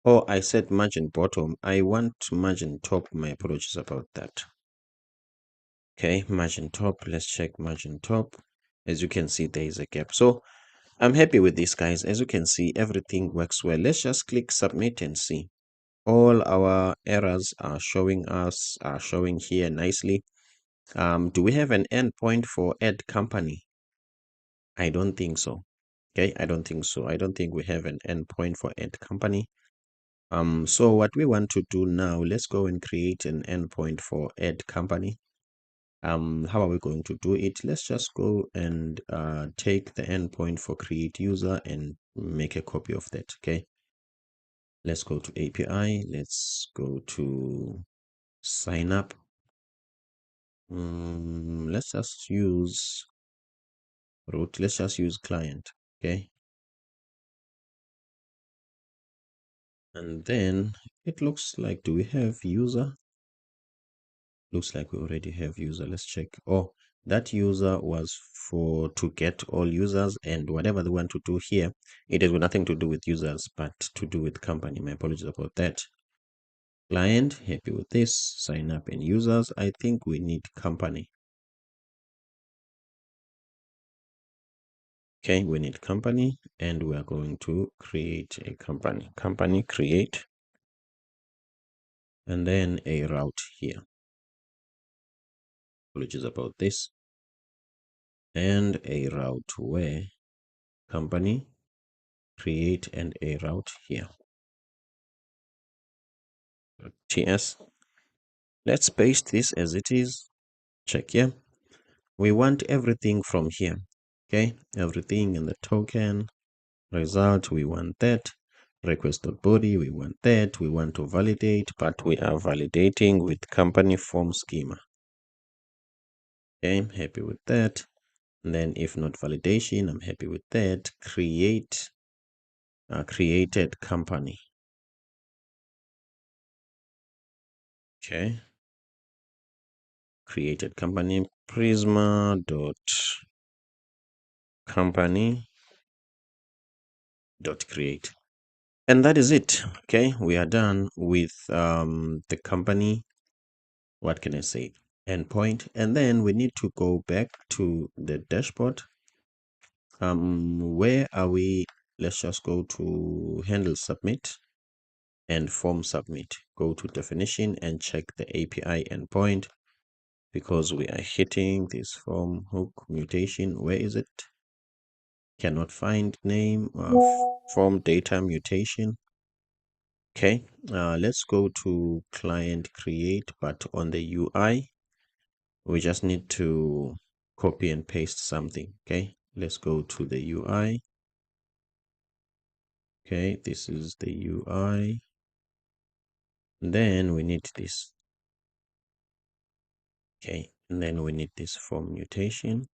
Oh, I said margin bottom. I want margin top. My apologies about that. Okay, margin top. Let's check margin top. As you can see, there is a gap. So I'm happy with this, guys. As you can see, everything works well. Let's just click submit and see. All our errors are showing here nicely. Do we have an endpoint for add company? I don't think so. Okay, I don't think so. I don't think we have an endpoint for add company. So what we want to do now, let's go and create an endpoint for add company. How are we going to do it? Let's just go and take the endpoint for create user and make a copy of that. Okay, let's go to API. Let's go to sign up. Let's just use root. Let's just use client. Okay, and then it looks like, do we have user? Looks like we already have user. Let's check. Oh, that user was for to get all users, and whatever they want to do here, it has got nothing to do with users, but to do with company. My apologies about that. Client, happy with this. Sign up and users. I think we need company. Okay, we need company, and we are going to create a company. Company create, and then a route here. Apologies about this. And a route where company create and a route here. TS. Let's paste this as it is. Check here. We want everything from here. Okay, everything in the token result, we want that. Request.body, we want that. We want to validate, but we are validating with company form schema. Okay, I'm happy with that. And then if not validation, I'm happy with that. Create created company. Okay, created company Prisma dot company dot create. And that is it. Okay, we are done with the company, what can I say, endpoint. And then we need to go back to the dashboard. Where are we? Let's just go to handle submit and form submit. Go to definition and check the API endpoint, because we are hitting this form hook mutation. Where is it? Cannot find name of form data mutation. Okay, let's go to client create, but on the UI, we just need to copy and paste something. Okay, let's go to the UI. Okay, this is the UI. Then we need this. Okay, and then we need this form mutation.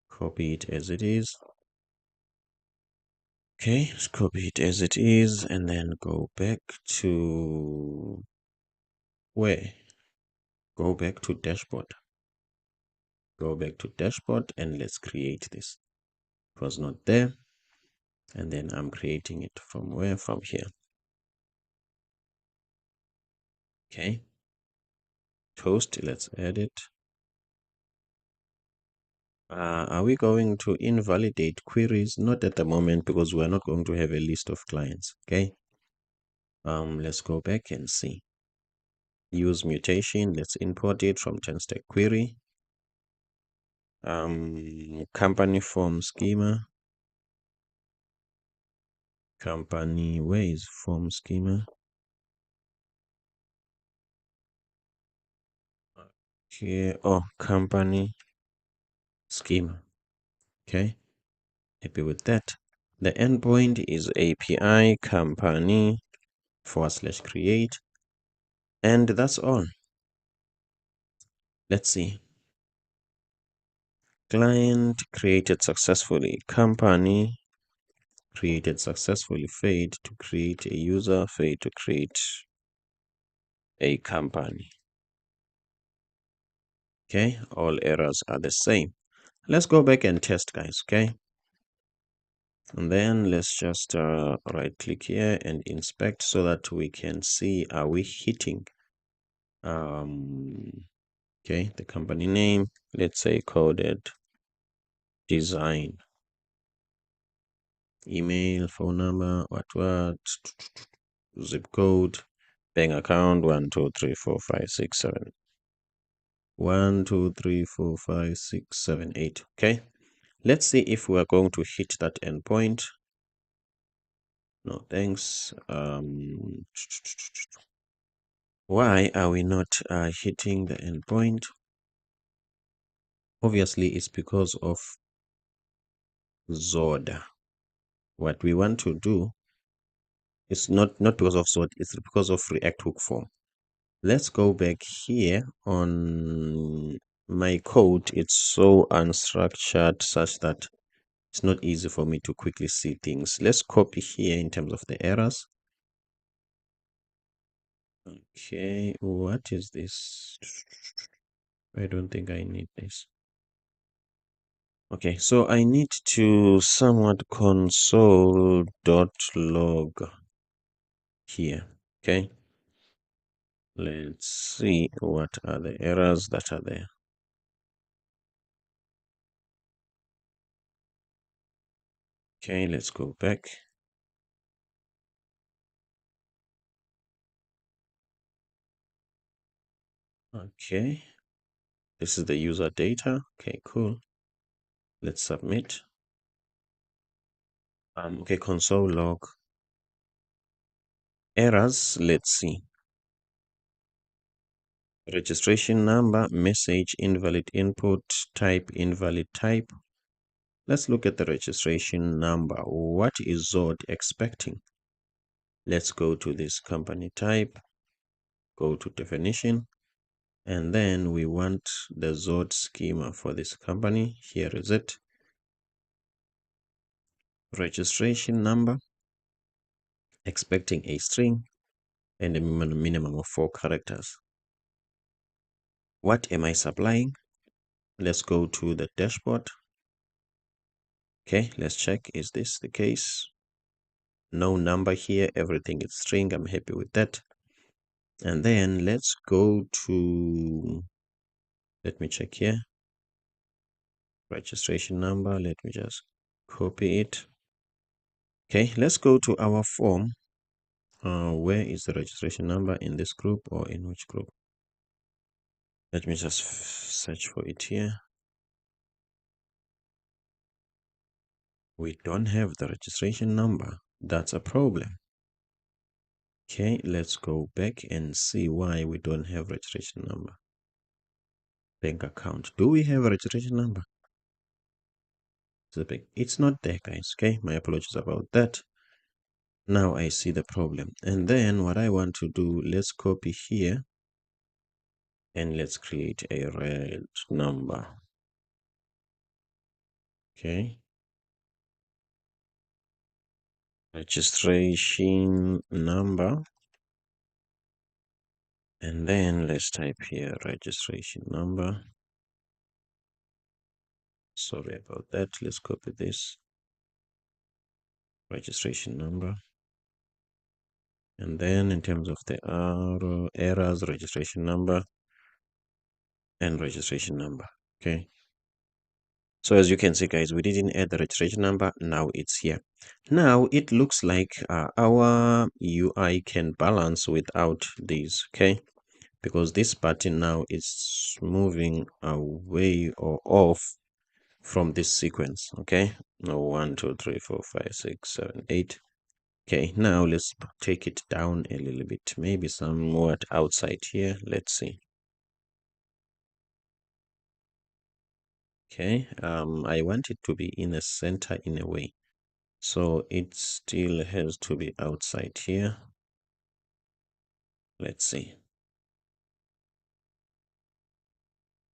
Copy it as it is. Okay, let's copy it as it is, and then go back to where? Go back to dashboard. Go back to dashboard and let's create this. It was not there. And then I'm creating it from where? From here. Okay. Toast, let's add it. Are we going to invalidate queries? Not at the moment, because we're not going to have a list of clients. Okay. Let's go back and see. Use mutation. Let's import it from TenStack query. Company form schema. Company, where is form schema? Here, oh, company schema. Okay, happy with that. The endpoint is API company / create, and that's all. Let's see. Client created successfully. Company created successfully. Fade to create a user. Fade to create a company. Okay, all errors are the same. Let's go back and test, guys. Okay, and then let's just right click here and inspect, so that we can see, are we hitting okay, the company name, let's say coded design, email, phone number, what, zip code, bank account 1234567, 1234567 okay, let's see if we are going to hit that endpoint. No thanks. Why are we not hitting the endpoint? Obviously, it's because of Zod. What we want to do is not because of Zod, it's because of React hook form. Let's go back here on my code. It's so unstructured such that it's not easy for me to quickly see things. Let's copy here in terms of the errors. Okay, what is this? I don't think I need this. Okay, so I need to somewhat console.log here. Okay, let's see what are the errors that are there. Okay, let's go back. Okay, this is the user data. Okay, cool. Let's submit. Okay, console log errors. Let's see. Registration number, message invalid input, type invalid type. Let's look at the registration number. What is Zod expecting? Let's go to this company type, go to definition, and then we want the Zod schema for this company. Here is it. Registration number, expecting a string and a minimum of 4 characters. What am I supplying? Let's go to the dashboard. Okay, let's check. Is this the case? No number here, everything is string. I'm happy with that. And then let's go to, let me check here, registration number. Let me just copy it. Okay, let's go to our form. Where is the registration number, in this group or in which group? Let me just search for it here. We don't have the registration number. That's a problem. Okay, let's go back and see why we don't have registration number. Bank account. Do we have a registration number? It's not there, guys. Okay, my apologies about that. Now I see the problem. And then what I want to do, let's copy here and let's create a reg number. Okay. Registration number. And then let's type here registration number. Sorry about that. Let's copy this. Registration number. And then in terms of the errors, registration number and registration number. Okay. So as you can see, guys, we didn't add the registration number. Now it's here. Now it looks like our UI can balance without these. Okay. Because this button now is moving away or off from this sequence. Okay. Now 1, 2, 3, 4, 5, 6, 7, 8. Okay, now let's take it down a little bit, maybe somewhat outside here. Let's see. Okay, I want it to be in the center in a way, so it still has to be outside here. Let's see.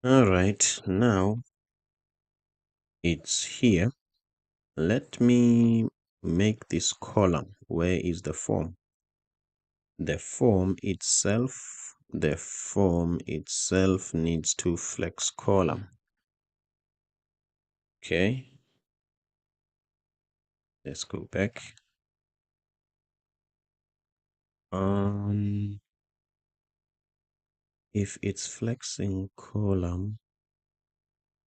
All right, now it's here. Let me make this column. Where is the form? The form itself needs to flex column. Okay, let's go back. If it's flexing column,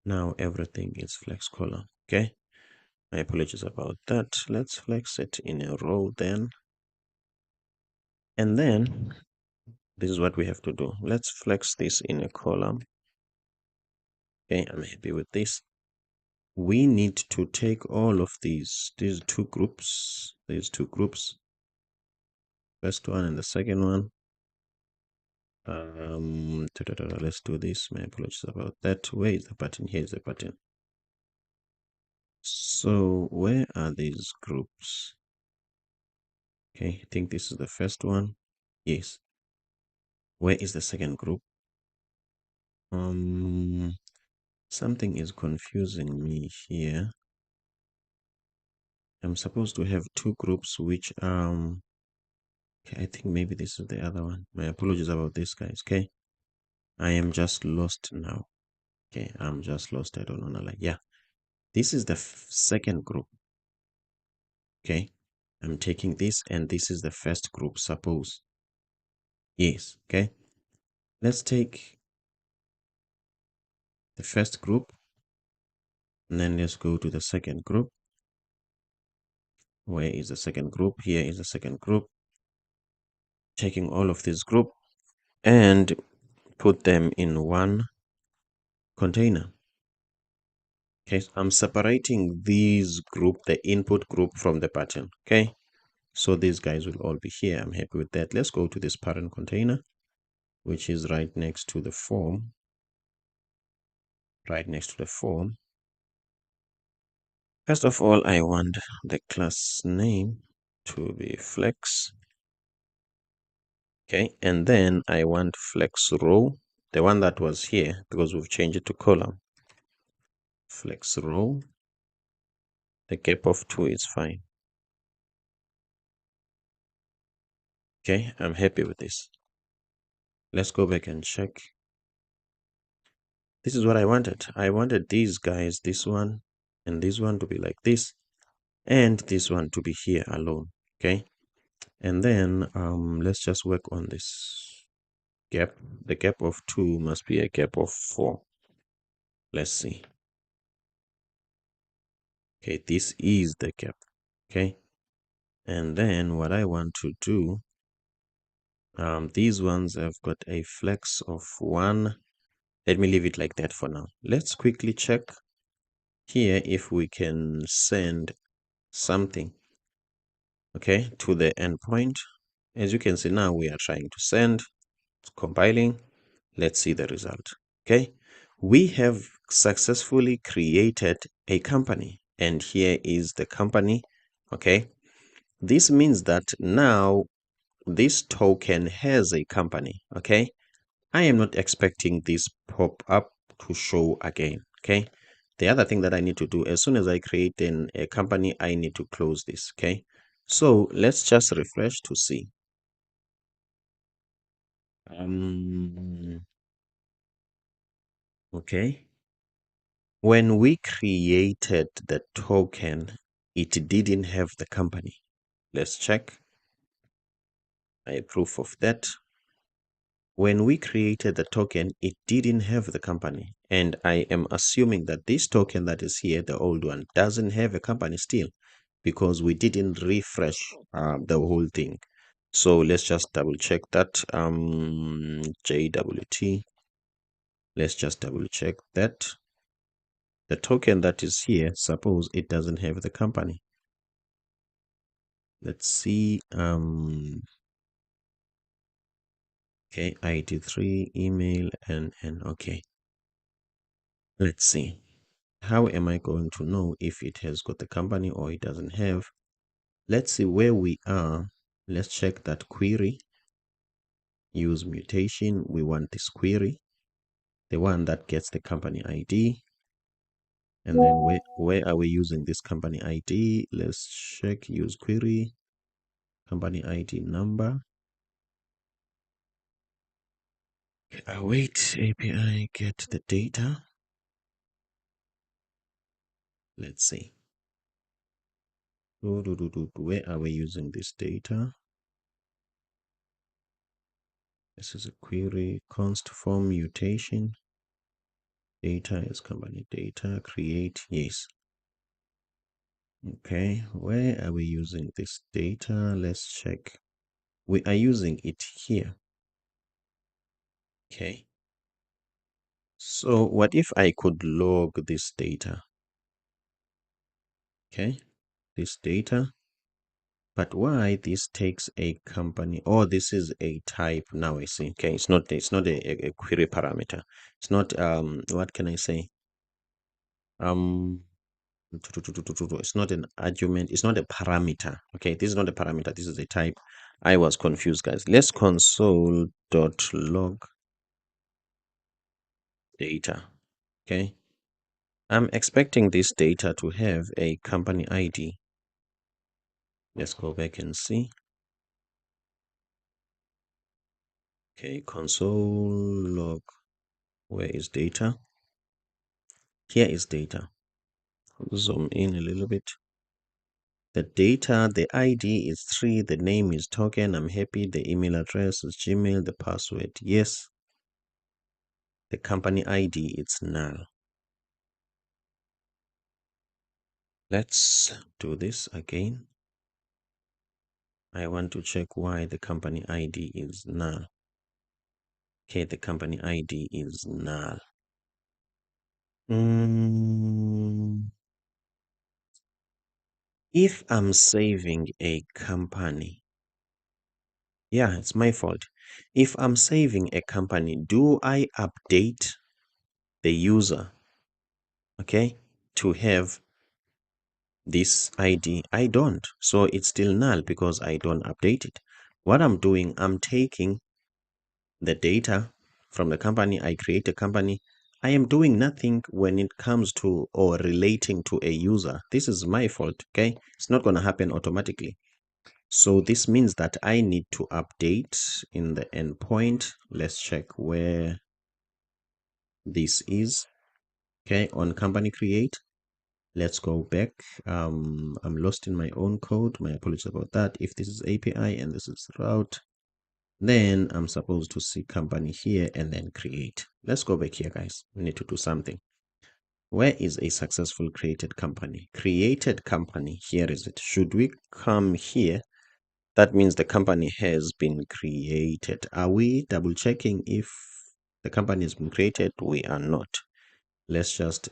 now everything is flex column. Okay, my apologies about that. Let's flex it in a row then. And then this is what we have to do. Let's flex this in a column. Okay, I'm happy with this. We need to take all of these two groups, first one and the second one. Let's do this. My apologies about that. Where is the button? Here's the button. So where are these groups? Okay, I think this is the first one. Yes. Where is the second group? Something is confusing me here. I'm supposed to have two groups which okay, I think maybe this is the other one. My apologies about this, guys. Okay, I am just lost now. Okay, I'm just lost. I don't know. Like, yeah, this is the second group. Okay, I'm taking this and this is the first group, suppose. Yes. Okay, let's take the first group and then let's go to the second group. Where is the second group? Here is the second group. Taking all of this group and put them in one container. Okay, so I'm separating these group, the input group from the button. Okay, so these guys will all be here. I'm happy with that. Let's go to this parent container, which is right next to the form. Right next to the form. First of all, I want the class name to be flex. Okay, and then I want flex row, the one that was here because we've changed it to column. Flex row, the gap of 2 is fine. Okay, I'm happy with this. Let's go back and check. This is what I wanted. I wanted these guys, this one and this one to be like this, and this one to be here alone. Okay. And then let's just work on this gap. The gap of 2 must be a gap of 4. Let's see. Okay, this is the gap. Okay. And then what I want to do, these ones have got a flex of 1. Let me leave it like that for now. Let's quickly check here if we can send something, okay, to the endpoint. As you can see now, we are trying to send. It's compiling. Let's see the result. Okay, we have successfully created a company, and here is the company. Okay, this means that now this token has a company. Okay, I am not expecting this pop up to show again. Okay, the other thing that I need to do, as soon as I create a company, I need to close this. Okay, so let's just refresh to see. Okay, when we created the token, it didn't have the company. Let's check. I have proof of that. When we created the token, it didn't have the company. And I am assuming that this token that is here, the old one, doesn't have a company still because we didn't refresh the whole thing. So let's just double check that. JWT. Let's just double check that. The token that is here, suppose it doesn't have the company. Let's see. Okay, ID3, email, and okay. Let's see. How am I going to know if it has got the company or it doesn't have? Let's see where we are. Let's check that query. Use mutation. We want this query, the one that gets the company ID. And then where are we using this company ID? Let's check use query, company ID number. Await API, get the data. Let's see. Where are we using this data? This is a query, const form mutation. Data is company data, create, yes. Okay, where are we using this data? Let's check. We are using it here. Okay. So what if I could log this data? Okay, this data. But why this takes a company? Oh, this is a type. Now I see. Okay, it's not a query parameter. It's not what can I say? It's not an argument, it's not a parameter. Okay, this is not a parameter, this is a type. I was confused, guys. Let's console.log data. Okay, I'm expecting this data to have a company ID. Let's go back and see. Okay, console log. Where is data? Here is data. Zoom in a little bit. The data, the ID is 3, the name is token, I'm happy, the email address is Gmail, the password, yes. The company ID, it's null. Let's do this again. I want to check why the company ID is null. Okay, the company ID is null. If I'm saving a company, yeah, it's my fault. If I'm saving a company, do I update the user, okay, to have this ID? I don't. So it's still null because I don't update it. What I'm doing, I'm taking the data from the company. I create a company. I am doing nothing when it comes to or relating to a user. This is my fault, okay? It's not going to happen automatically. So this means that I need to update in the endpoint. Let's check where this is. Okay, on company create. Let's go back. I'm lost in my own code. My apologies about that. If this is API and this is route, then I'm supposed to see company here and then create. Let's go back here, guys. We need to do something. Where is a successful created company? Created company, here is it. Should we come here? That means the company has been created. Are we double checking if the company has been created? We are not. Let's just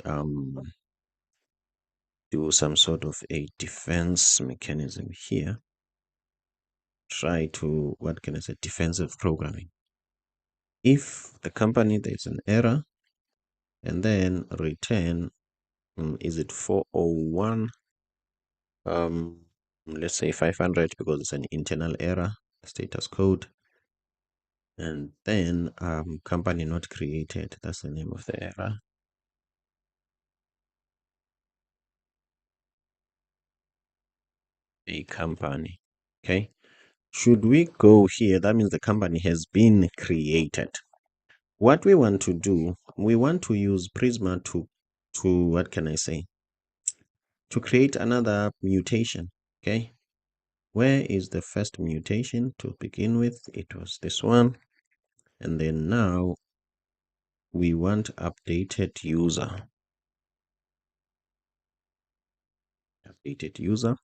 do some sort of a defense mechanism here. Try to, what can I say, defensive programming. If the company, there's an error, and then return, is it 401? Let's say 500 because it's an internal error, status code. And then company not created, that's the name of the error. A company, okay. Should we go here? That means the company has been created. What we want to do, we want to use Prisma to what can I say, to create another mutation, okay. Where is the first mutation to begin with? It was this one. And then now we want updated user. Updated user.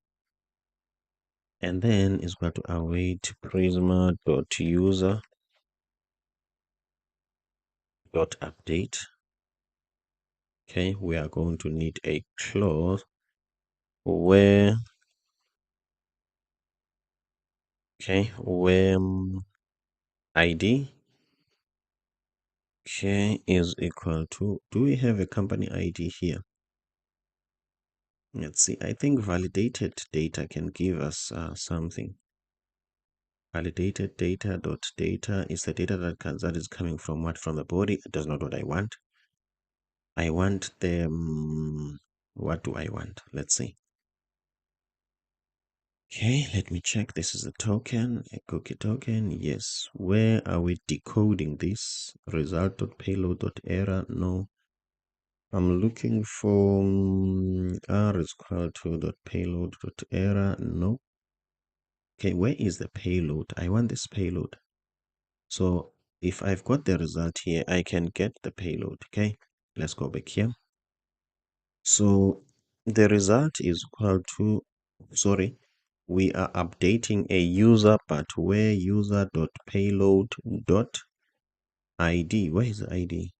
And then it's got to await prisma.user dot update. Okay, we are going to need a clause where where ID is equal to, do we have a company ID here? Let's see. I think validated data can give us something. Validated data is the data that is coming from what? From the body. It does not what I want. I want the what do I want? Let's see. Okay, let me check. This is a token, a cookie token. Yes. Where are we decoding this? Result.payload.error. No. I'm looking for r is equal to .payload.error. No. Okay, where is the payload? I want this payload. So if I've got the result here, I can get the payload. Okay, let's go back here. So the result is equal to, sorry, we are updating a user, but where user.payload.id. Where is the ID?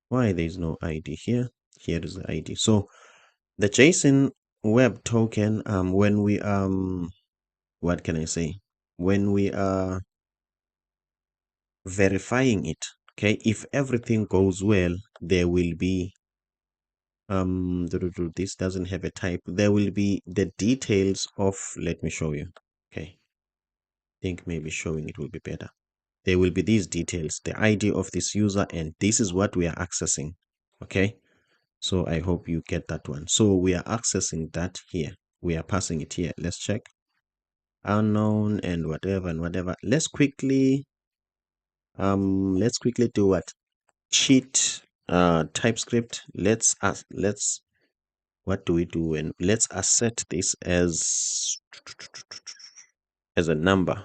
Why there is no ID here? Here is the ID. So the JSON web token, when we what can I say? When we are verifying it, okay, if everything goes well, there will be this doesn't have a type. There will be the details of, let me show you. Okay, I think maybe showing it will be better. There will be these details, the ID of this user, and this is what we are accessing. Okay, so I hope you get that one. So we are accessing that here. We are passing it here. Let's check. Unknown and whatever and whatever. Let's quickly do what? Cheat TypeScript. Let's what do we do? And let's assert this as a number.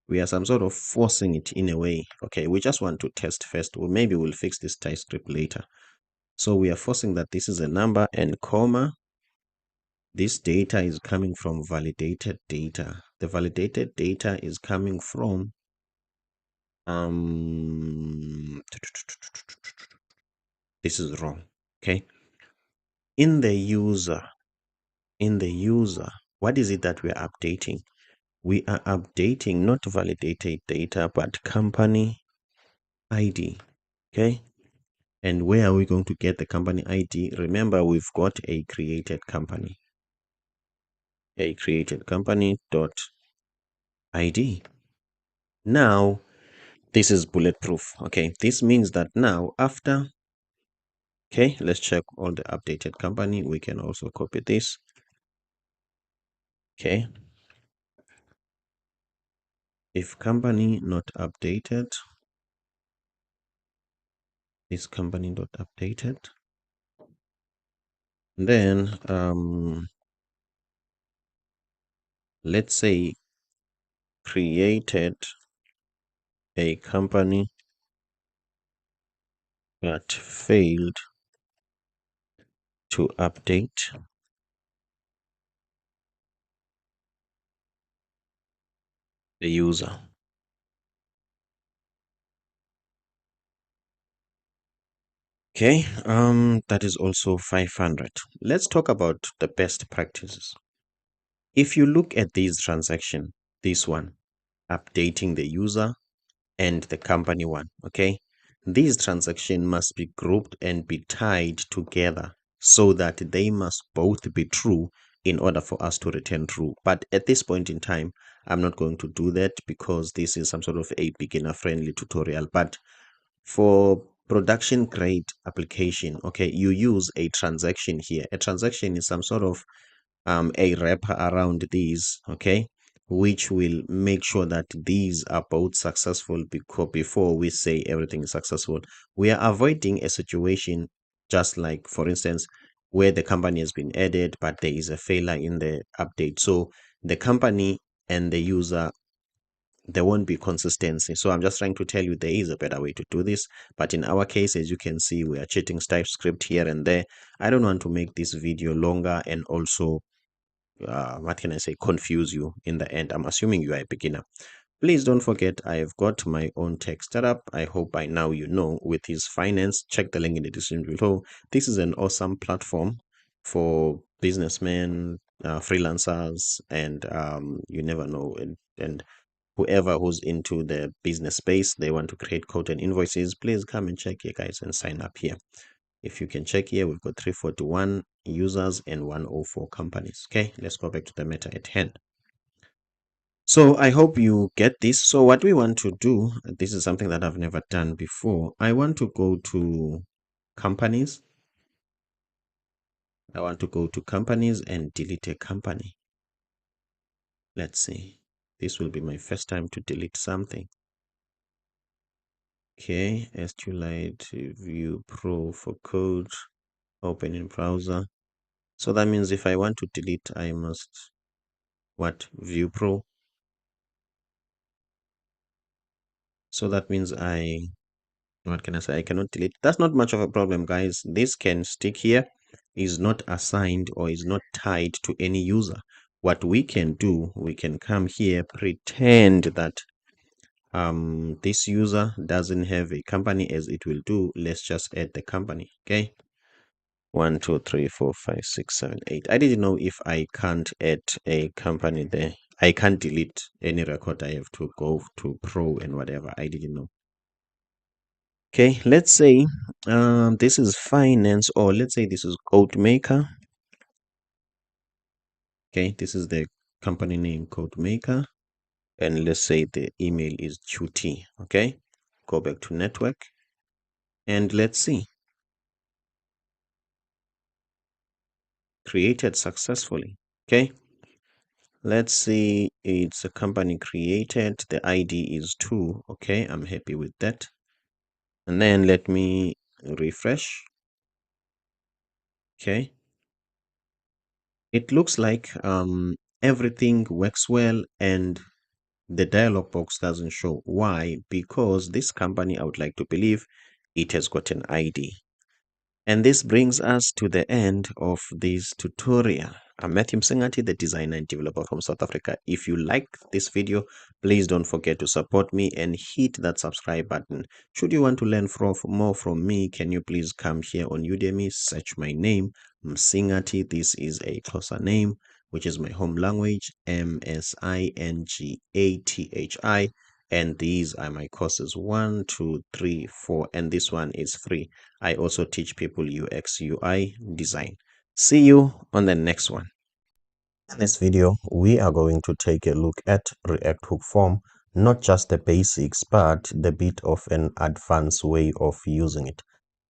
We are some sort of forcing it in a way. Okay, we just want to test first. Or maybe we'll fix this TypeScript later. So we are forcing that this is a number and comma. This data is coming from validated data. The validated data is coming from this is wrong. Okay. In the user, what is it that we are updating? We are updating not validated data, but company ID. Okay. And where are we going to get the company ID? Remember, we've got a created company. A created company dot ID. Now, this is bulletproof. Okay. This means that now after, okay, let's check all the updated company. We can also copy this. Okay. If company not updated, is company not updated? Then let's say created a company that failed to update the user. Okay, that is also 500. Let's talk about the best practices. If you look at these transactions, this one, updating the user and the company one, okay, these transactions must be grouped and be tied together so that they must both be true in order for us to return true. But at this point in time, I'm not going to do that because this is some sort of a beginner friendly tutorial. But for production grade application, okay, you use a transaction here. A transaction is some sort of a wrapper around these, okay, which will make sure that these are both successful, because before we say everything is successful, we are avoiding a situation just like, for instance, where the company has been added but there is a failure in the update. So the company and the user, there won't be consistency. So I'm just trying to tell you there is a better way to do this. But in our case, as you can see, we are cheating Typescript here and there. I don't want to make this video longer and also what can I say, confuse you in the end. I'm assuming you are a beginner. Please don't forget, I have got my own tech startup. I hope by now you know with his finance. Check the link in the description below. This is an awesome platform for businessmen, freelancers, and you never know, and whoever who's into the business space, they want to create code and invoices. Please come and check here, guys, and sign up here. If you can check here, we've got 341 users and 104 companies. Okay, let's go back to the matter at hand. So I hope you get this. So what we want to do, this is something that I've never done before. I want to go to companies. I want to go to companies and delete a company. Let's see. This will be my first time to delete something. Okay, SQLite View Pro for code, open in browser. So that means if I want to delete, I must what? View Pro. So that means what can I say? I cannot delete. That's not much of a problem, guys. This can stick here, is not assigned or is not tied to any user. What we can do, we can come here, pretend that this user doesn't have a company as it will do. Let's just add the company. Okay. 1, 2, 3, 4, 5, 6, 7, 8. I didn't know if I can't add a company there. I can't delete any record. I have to go to Pro and whatever. I didn't know. Okay, let's say this is finance, or let's say this is code maker. Okay, this is the company name, code maker, and let's say the email is QT. Okay, go back to network and let's see. Created successfully. Okay, let's see, it's a company created, the ID is 2. Okay, I'm happy with that. And then let me refresh. Okay, it looks like everything works well and the dialog box doesn't show. Why? Because this company, I would like to believe, it has got an ID. And this brings us to the end of this tutorial. I'm Matthew Msingati, the designer and developer from South Africa. If you like this video, please don't forget to support me and hit that subscribe button. Should you want to learn more from me, can you please come here on Udemy, search my name, Msingati. This is a closer name, which is my home language, Msingati. And these are my courses 1, 2, 3, 4, and this one is free. I also teach people UX UI design. See you on the next one. In this video, we are going to take a look at React Hook Form, not just the basics, but the bit of an advanced way of using it.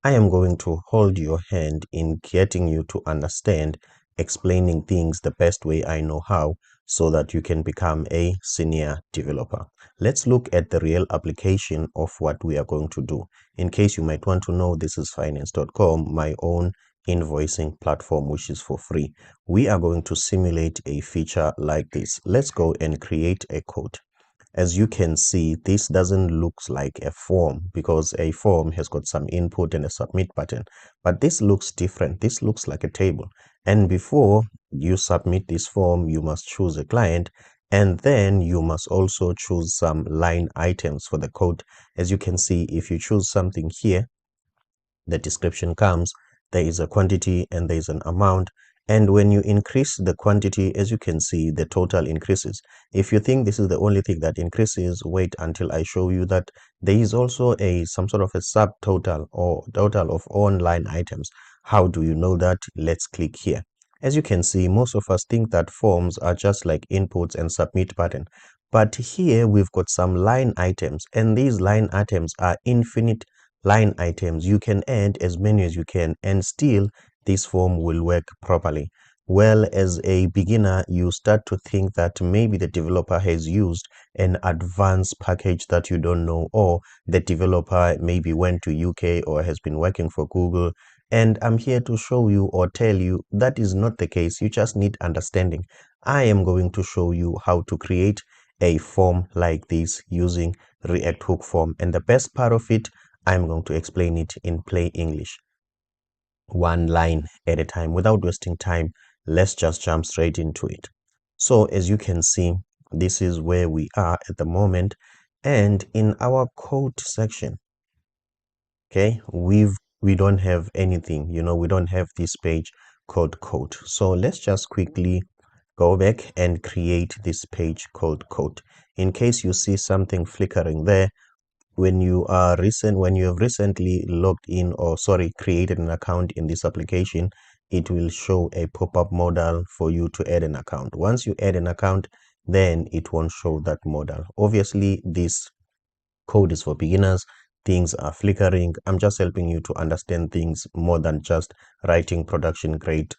I am going to hold your hand in getting you to understand, explaining things the best way I know how, so that you can become a senior developer. Let's look at the real application of what we are going to do. In case you might want to know, this is finance.com, my own invoicing platform, which is for free. We are going to simulate a feature like this. Let's go and create a code. As you can see, this doesn't look like a form because a form has got some input and a submit button, but this looks different. This looks like a table. And before you submit this form, you must choose a client, and then you must also choose some line items for the code. As you can see, if you choose something here, the description comes, there is a quantity and there is an amount, and when you increase the quantity, as you can see, the total increases. If you think this is the only thing that increases, wait until I show you that there is also some sort of a subtotal or total of all line items. How do you know that? Let's click here. As you can see, most of us think that forms are just like inputs and submit button, but here we've got some line items, and these line items are infinite line items. You can add as many as you can, and still this form will work properly. Well, as a beginner, you start to think that maybe the developer has used an advanced package that you don't know, or the developer maybe went to UK or has been working for Google. And I'm here to show you or tell you that is not the case. You just need understanding. I am going to show you how to create a form like this using React Hook form, and the best part of it, I'm going to explain it in plain English, one line at a time. Without wasting time, let's just jump straight into it. So as you can see, this is where we are at the moment, and in our code section, okay, we don't have anything, we don't have this page called code. So let's just quickly go back and create this page called code. In case you see something flickering there, when you have recently logged in, or created an account in this application, it will show a pop-up modal for you to add an account. Once you add an account, then it won't show that modal. Obviously, this code is for beginners. Things are flickering. I'm just helping you to understand things more than just writing production grade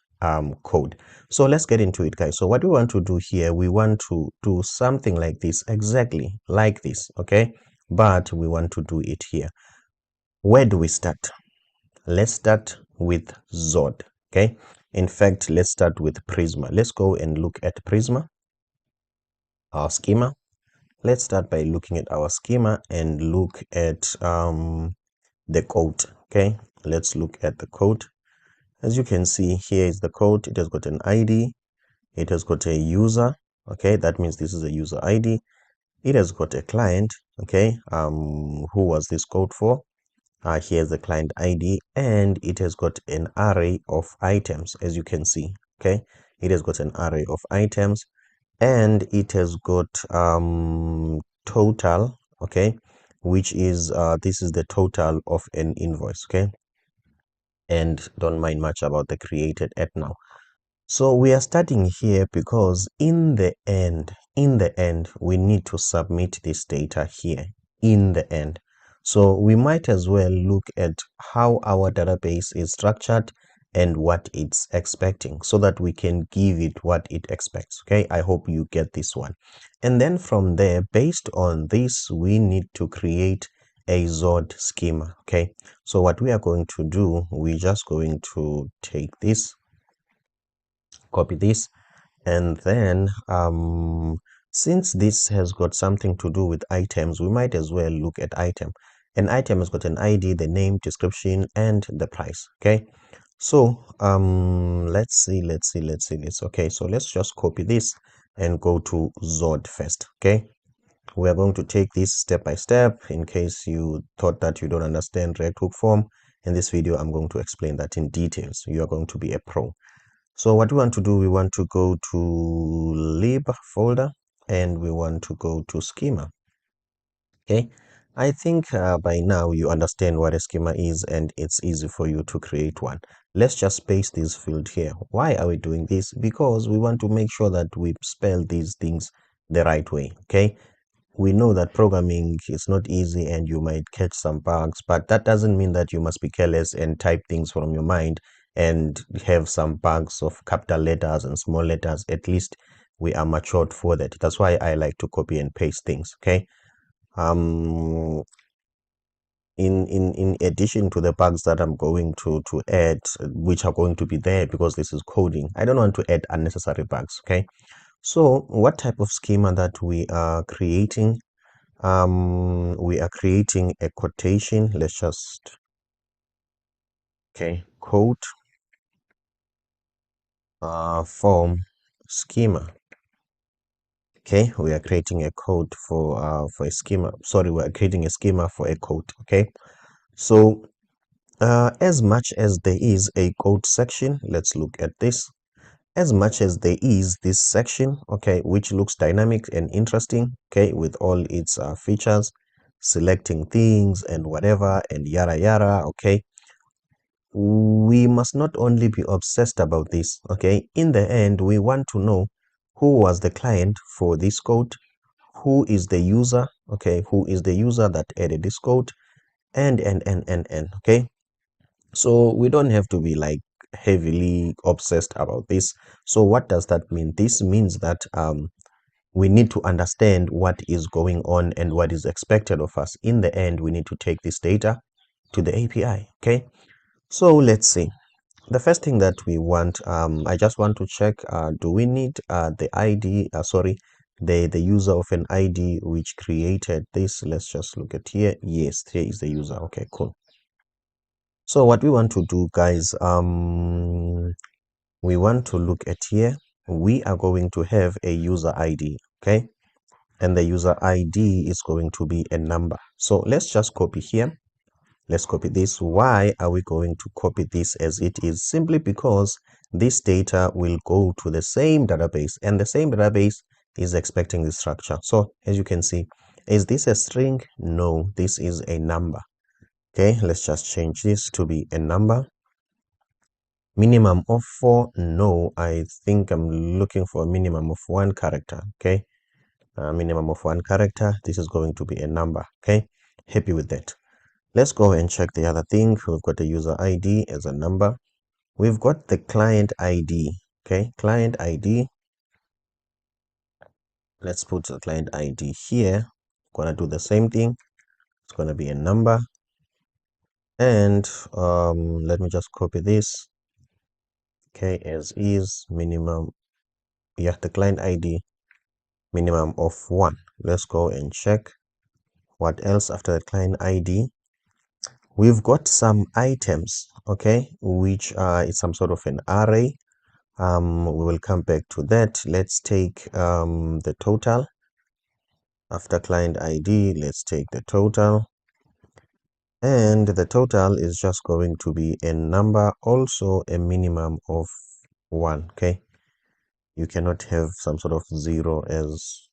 code. So let's get into it, guys. So what we want to do here, we want to do something like this, exactly like this, okay? But we want to do it here. Where do we start? Let's start with Zod, okay? In fact, let's start with Prisma. Let's go and look at Prisma, our schema. Let's start by looking at our schema and look at the code, okay? Let's look at the code. As you can see, here is the code. It has got an ID. It has got a user, okay? That means this is a user ID. It has got a client, okay? Who was this code for? Here's the client ID, and it has got an array of items, as you can see, okay? It has got an array of items, and it has got total, okay, which is this is the total of an invoice, okay? And don't mind much about the created at now. So we are starting here because in the end, we need to submit this data here in the end. So we might as well look at how our database is structured and what it's expecting so that we can give it what it expects. Okay, I hope you get this one. And then from there, based on this, we need to create a Zod schema. Okay, so what we are going to do, we're just going to take this, copy this, and then since this has got something to do with items, we might as well look at item. An item has got an ID, the name, description, and the price. Okay, so let's see. Okay, so let's just copy this and go to Zod first. Okay, we are going to take this step by step. In case you thought that you don't understand React Hook form, in this video I'm going to explain that in details. You are going to be a pro. So what we want to do, we want to go to lib folder, and we want to go to schema. Okay, I think by now you understand what a schema is, and it's easy for you to create one. Let's just paste this field here. Why are we doing this? Because we want to make sure that we spell these things the right way. Okay, we know that programming is not easy and you might catch some bugs, but that doesn't mean that you must be careless and type things from your mind and have some bugs of capital letters and small letters. At least we are matured for that. That's why I like to copy and paste things. Okay, in addition to the bugs that I'm going to add, which are going to be there because this is coding, I don't want to add unnecessary bugs. Okay, so what type of schema that we are creating? We are creating a quotation. Let's just, okay, quote form schema. Okay, we are creating a code for a schema. Sorry, we are creating a schema for a code. Okay, so as much as there is a code section, let's look at this. As much as there is this section, okay, which looks dynamic and interesting, okay, with all its features, selecting things and whatever and yada yada, okay, we must not only be obsessed about this. Okay, in the end, we want to know who was the client for this code, who is the user, okay, who is the user that added this code, and okay. So we don't have to be like heavily obsessed about this. So what does that mean? This means that we need to understand what is going on and what is expected of us. In the end, we need to take this data to the API. Okay, so let's see. The first thing that we want, I just want to check, do we need the ID, sorry, the user of an ID which created this? Let's just look at here. Yes, here is the user. Okay, cool. So what we want to do, guys, we want to look at here. We are going to have a user ID, okay? And the user ID is going to be a number. So let's just copy here. Let's copy this. Why are we going to copy this as it is? Simply because this data will go to the same database, and the same database is expecting the structure. So as you can see, is this a string? No, this is a number. Okay, let's just change this to be a number. Minimum of 4? No, I think I'm looking for a minimum of 1 character. Okay, minimum of 1 character. This is going to be a number. Okay, happy with that. Let's go and check the other thing. We've got the user ID as a number. We've got the client ID. Okay, client ID. Let's put the client ID here. Gonna do the same thing. It's gonna be a number. And let me just copy this. Okay, as is minimum. Yeah, the client ID minimum of 1. Let's go and check what else after the client ID. We've got some items, okay, which is some sort of an array. We will come back to that. Let's take the total. After client ID, let's take the total. And the total is just going to be a number, also a minimum of 1, okay? You cannot have some sort of 0 as,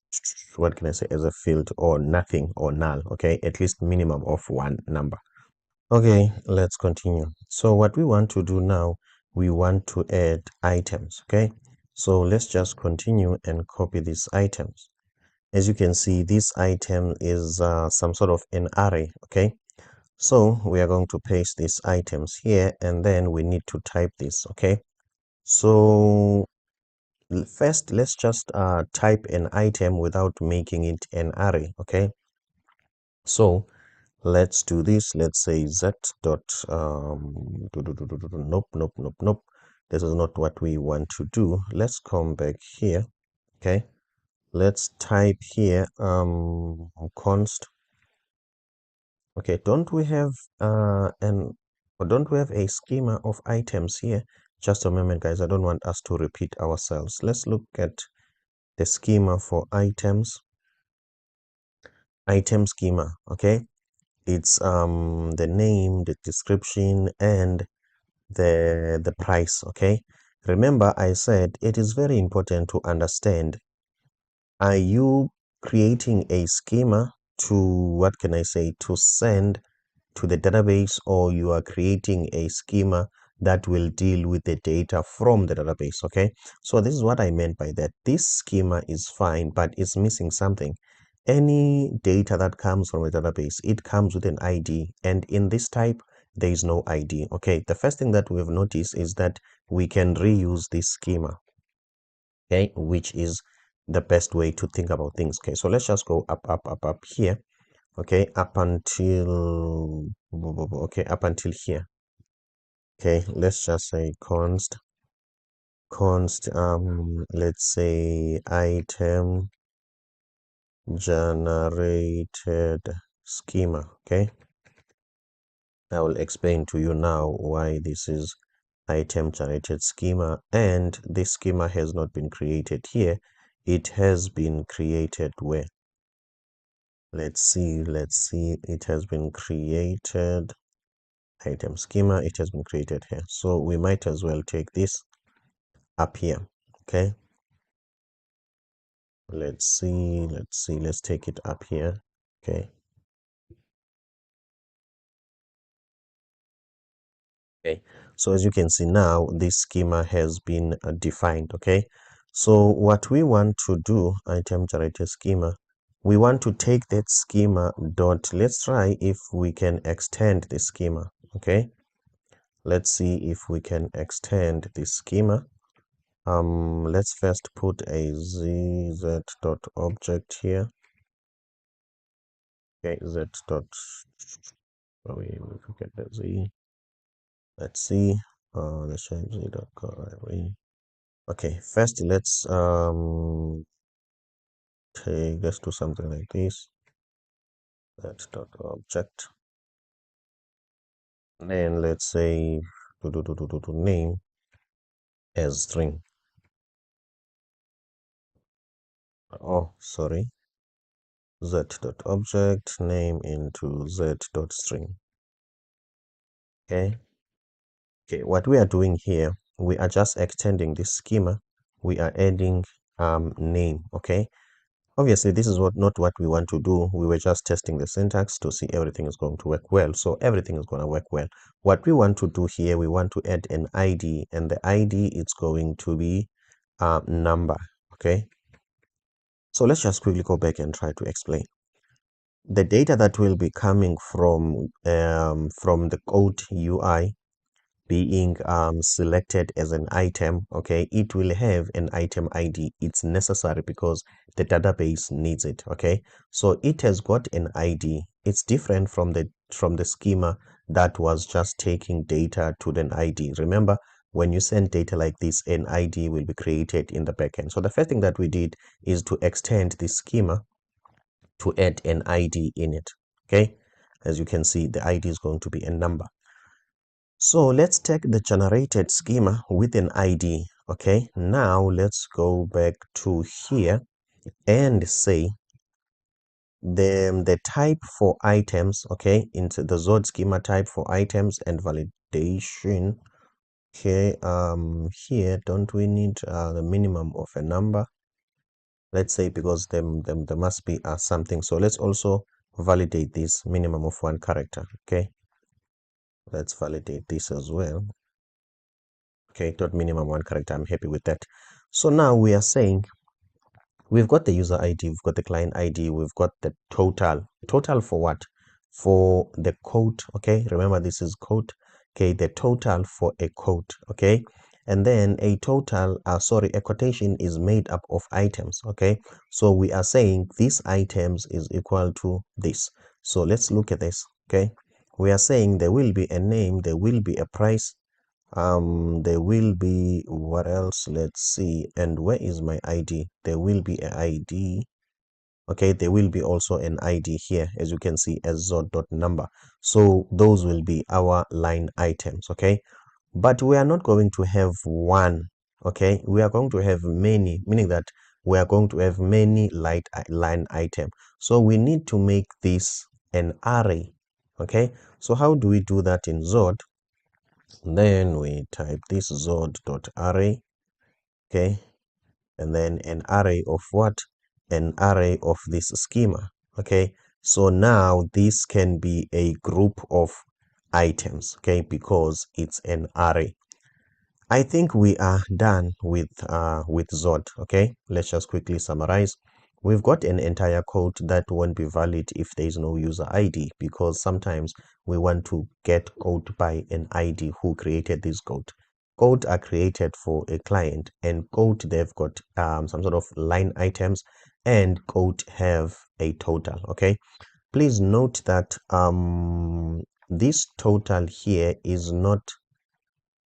what can I say, as a field, or nothing or null, okay? At least minimum of 1 number. Okay, let's continue. So what we want to do now, we want to add items, okay? So let's just continue and copy these items. As you can see, this item is some sort of an array, okay? So we are going to paste these items here, and then we need to type this, okay? So first, let's just type an item without making it an array, okay? So let's do this. Let's say z dot nope. This is not what we want to do. Let's come back here. Okay, let's type here const. Okay, don't we have don't we have a schema of items here? Just a moment, guys. I don't want us to repeat ourselves. Let's look at the schema for items. Item schema. Okay, it's the name, the description, and the price. Okay, remember I said it is very important to understand, are you creating a schema to, what can I say, to send to the database, or you are creating a schema that will deal with the data from the database? Okay, so this is what I meant by that. This schema is fine, but it's missing something. Any data that comes from a database, it comes with an ID, and in this type there is no ID. Okay, the first thing that we've noticed is that we can reuse this schema, okay, which is the best way to think about things. Okay, so let's just go up here. okay, up until okay, up until here. Okay, let's just say const let's say item generated schema. Okay, I will explain to you now why this is item generated schema, and this schema has not been created here. It has been created where? Let's see, it has been created item schema, it has been created here. So we might as well take this up here. Okay, let's take it up here. Okay, okay, so as you can see now, this schema has been defined. Okay, so what we want to do, item generated schema, we want to take that schema dot, let's try if we can extend the schema. Okay, let's see if we can extend this schema. Let's first put a z dot object here. Okay, z dot, oh, we forget the z. Let's see, let's change z dot query. Okay, first let's let's do something like this. Z dot object. Then let's say name as string. Oh, sorry. Z dot object name into z dot string. Okay. Okay, what we are doing here, we are just extending this schema. We are adding name. Okay, obviously this is not what we want to do. We were just testing the syntax to see everything is going to work well. So everything is going to work well. What we want to do here, we want to add an ID, and the ID is going to be number. Okay, so let's just quickly go back and try to explain. The data that will be coming from the code UI being selected as an item, okay, it will have an item ID. It's necessary because the database needs it. Okay, so it has got an ID. It's different from the schema that was just taking data to an ID. Remember, when you send data like this, an ID will be created in the backend. So the first thing that we did is to extend the schema to add an ID in it. Okay, as you can see, the ID is going to be a number. So let's take the generated schema with an ID. Okay, now let's go back to here and say the type for items. Okay, into the Zod schema type for items and validation. Okay, here don't we need the minimum of a number? Let's say, because there must be something. So let's also validate this minimum of 1 character. Okay, let's validate this as well. Okay, dot minimum 1 character. I'm happy with that. So now we are saying we've got the user ID, we've got the client ID, we've got the total. Total for what? For the code. Okay, remember this is code. Okay, the total for a code. Okay, and then a total, a quotation is made up of items. Okay, so we are saying these items is equal to this. So let's look at this. Okay, we are saying there will be a name, there will be a price, there will be, what else? Let's see. And where is my ID? There will be an ID. Okay, there will be also an ID here, as you can see, as zod.number. So those will be our line items. Okay, but we are not going to have one. Okay, we are going to have many, meaning that we are going to have many line item. So we need to make this an array. Okay, so how do we do that in Zod? Then we type this zod.array. Okay, and then an array of what? An array of this schema. Okay, so now this can be a group of items. Okay, because it's an array. I think we are done with Zod. Okay, let's just quickly summarize. We've got an entire code that won't be valid if there is no user ID, because sometimes we want to get code by an ID who created this code. Code are created for a client, and code, they've got some sort of line items, and code have a total. Okay, Please note that this total here is not,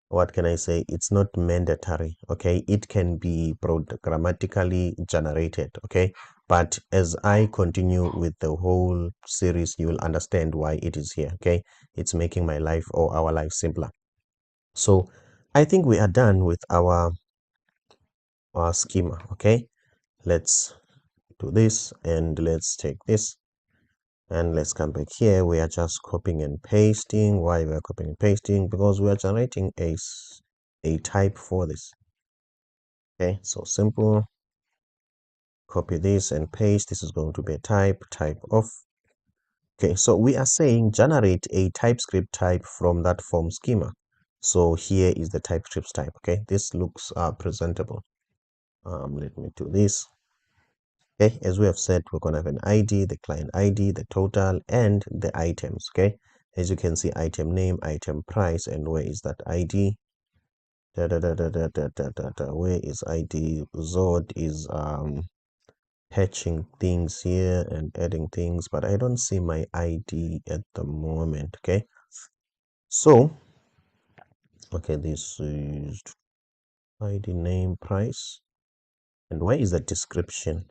what can I say, it's not mandatory. Okay, it can be programmatically generated. Okay, but as I continue with the whole series, you will understand why it is here. Okay, it's making my life or our life simpler. So I think we are done with our schema. Okay, let's do this, and let's take this, and let's come back here. We are just copying and pasting. Why we are copying and pasting? Because we are generating a type for this. Okay, so simple, copy this and paste. This is going to be a type of. Okay, so we are saying generate a TypeScript type from that form schema. So here is the TypeScript type. Okay, this looks presentable. Let me do this. Okay, as we have said, we're going to have an ID, the client ID, the total, and the items. Okay, as you can see, item name, item price, and where is that ID? Where is ID? Zod is patching things here and adding things, but I don't see my ID at the moment. Okay, so okay, this is ID name, price, and where is the description?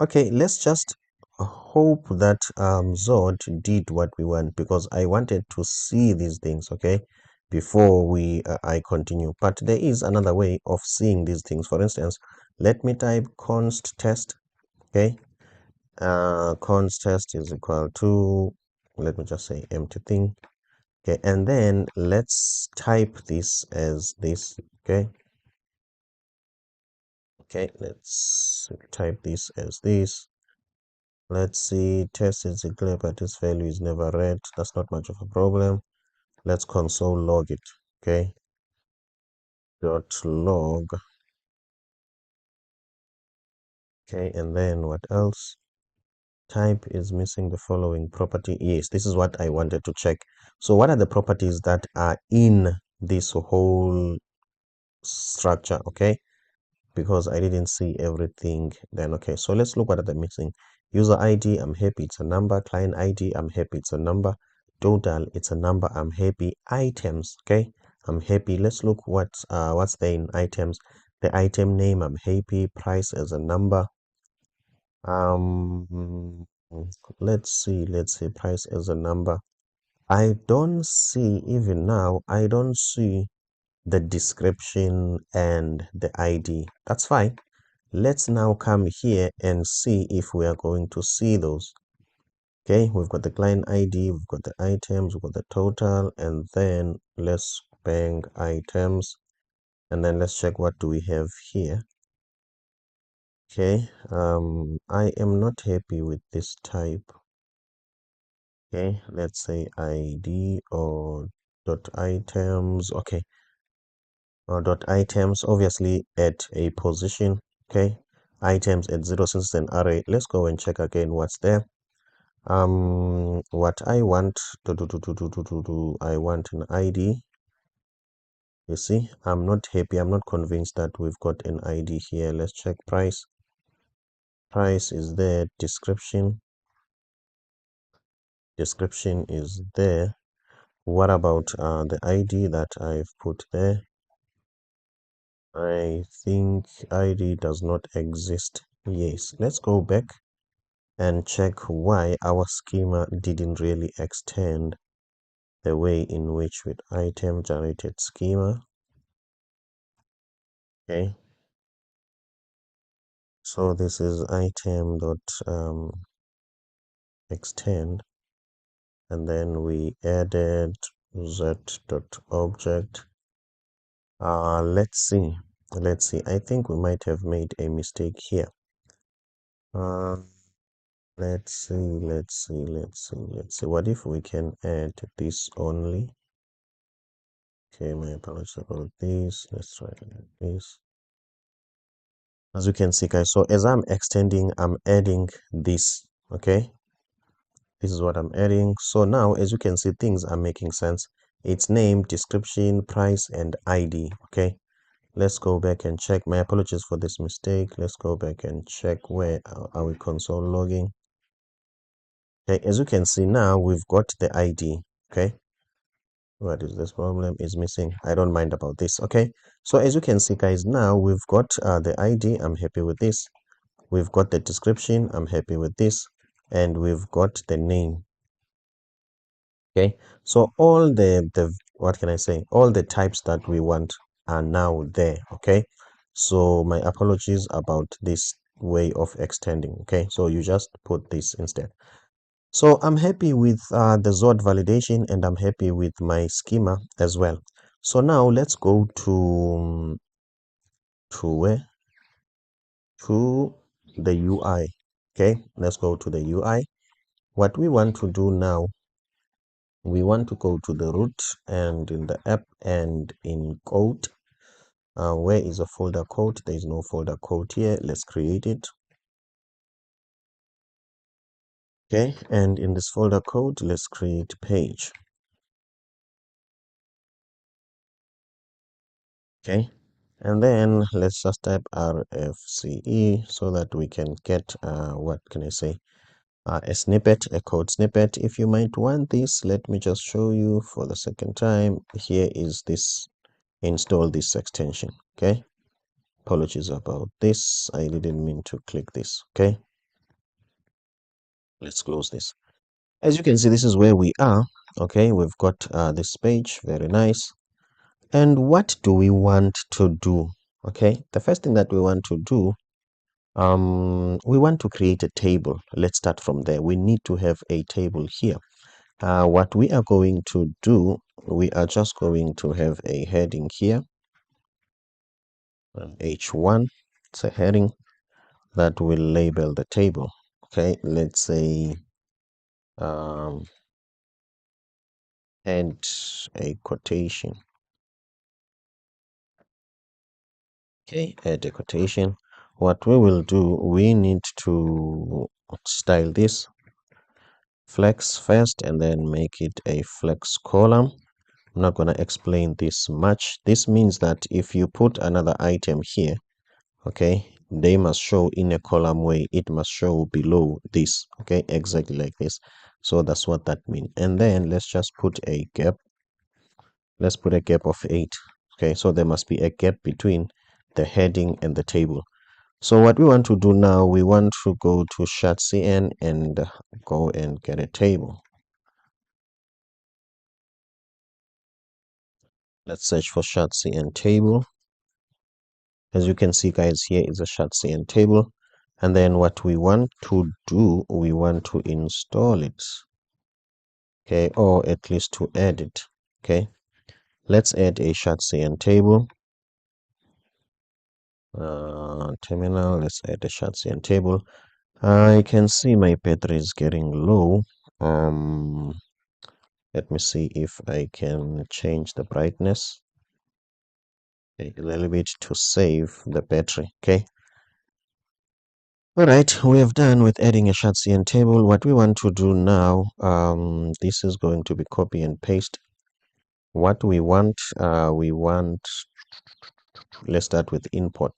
Okay, let's just hope that Zod did what we want, because I wanted to see these things, okay, before I continue. But there is another way of seeing these things. For instance, let me type const test. Okay, const test is equal to, let me just say empty thing. Okay, and then let's type this as this. Okay, let's type this as this. Let's see, test is declared, but this value is never read. That's not much of a problem. Let's console log it. Okay, dot log. Okay, and then what else? Type is missing the following property. Yes, this is what I wanted to check. So what are the properties that are in this whole structure? Okay, because I didn't see everything then. Okay, so let's look what are the missing. User ID, I'm happy it's a number. Client ID, I'm happy it's a number. Total, it's a number, I'm happy. Items, okay, I'm happy. Let's look what's there in items. The item name, I'm happy. Price as a number. Let's see price as a number. I don't see, even now I don't see the description and the ID. That's fine. Let's now come here and see if we are going to see those. Okay, we've got the client ID, we've got the items, we've got the total, and then let's bang items, and then let's check what do we have here. Okay, I am not happy with this type. Okay, let's say ID or dot items. Okay, or dot items, obviously at a position. Okay, items at 0 since it's an array. Let's go and check again what's there. What I want I want an ID. You see, I'm not happy, I'm not convinced that we've got an ID here. Let's check price. Price is there. Description is there. What about the ID that I've put there? I think ID does not exist. Yes, let's go back and check why our schema didn't really extend the way in which with item generated schema. Okay, so this is item dot extend, and then we added z dot object. Let's see. I think we might have made a mistake here. Let's see. What if we can add this only? Okay, my apologies about this. Let's try this. As you can see, guys, so as I'm extending, I'm adding this. Okay, this is what I'm adding. So now, as you can see, things are making sense. It's name, description, price, and ID. Okay, let's go back and check. My apologies for this mistake. Let's go back and check where are we console logging. Okay, as you can see now, we've got the ID. Okay, what is this problem is missing? I don't mind about this. Okay, so as you can see, guys, now we've got the ID. I'm happy with this. We've got the description. I'm happy with this, and we've got the name. Okay, so all the what can I say, all the types that we want are now there. Okay, so my apologies about this way of extending. Okay, so you just put this instead. So I'm happy with the Zord validation, and I'm happy with my schema as well. So now let's go to where, to the UI. Okay, let's go to the UI. What we want to do now, we want to go to the root, and in the app and in code. Where is a folder code? There is no folder code here. Let's create it. Okay, and in this folder code, let's create page. Okay, and then let's just type RFCE so that we can get what can I say, a snippet, a code snippet. If you might want this, let me just show you for the second time. Here is this, install this extension. Okay, apologies about this, I didn't mean to click this. Okay, let's close this. As you can see, this is where we are. Okay, we've got this page, very nice. And what do we want to do? Okay, the first thing that we want to do, we want to create a table. Let's start from there. We need to have a table here. What we are going to do, we are just going to have a heading here, H1. It's a heading that will label the table. Okay, let's say and a quotation. Okay, add a quotation. What we will do, we need to style this flex first and then make it a flex column. I'm not going to explain this much. This means that if you put another item here, okay, they must show in a column way. It must show below this, okay, exactly like this. So that's what that means. And then let's just put a gap. Let's put a gap of 8. Okay, so there must be a gap between the heading and the table. So what we want to do now, we want to go to ShardCN and go and get a table. Let's search for ShardCN table. As you can see, guys, here is a ShardCN table. And then what we want to do, we want to install it. Okay, or at least to add it. Okay, let's add a ShardCN table. Terminal, let's add a ShardCN table. I can see my battery is getting low. Let me see if I can change the brightness a little bit to save the battery. Okay. All right, we have done with adding a ShardCN table. What we want to do now, this is going to be copy and paste. What we want, let's start with import.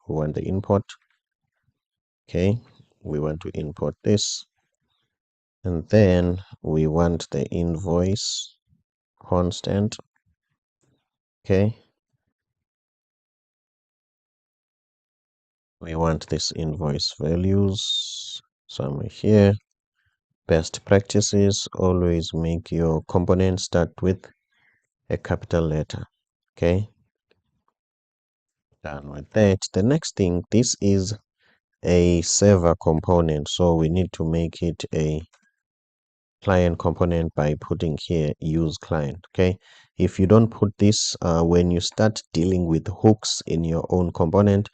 We want the import. Okay, we want to import this. And then we want the invoice constant. Okay. We want this invoice values somewhere here. Best practices, always make your component start with a capital letter. Okay, done with that. The next thing, this is a server component, so we need to make it a client component by putting here use client. Okay, if you don't put this, when you start dealing with hooks in your own component,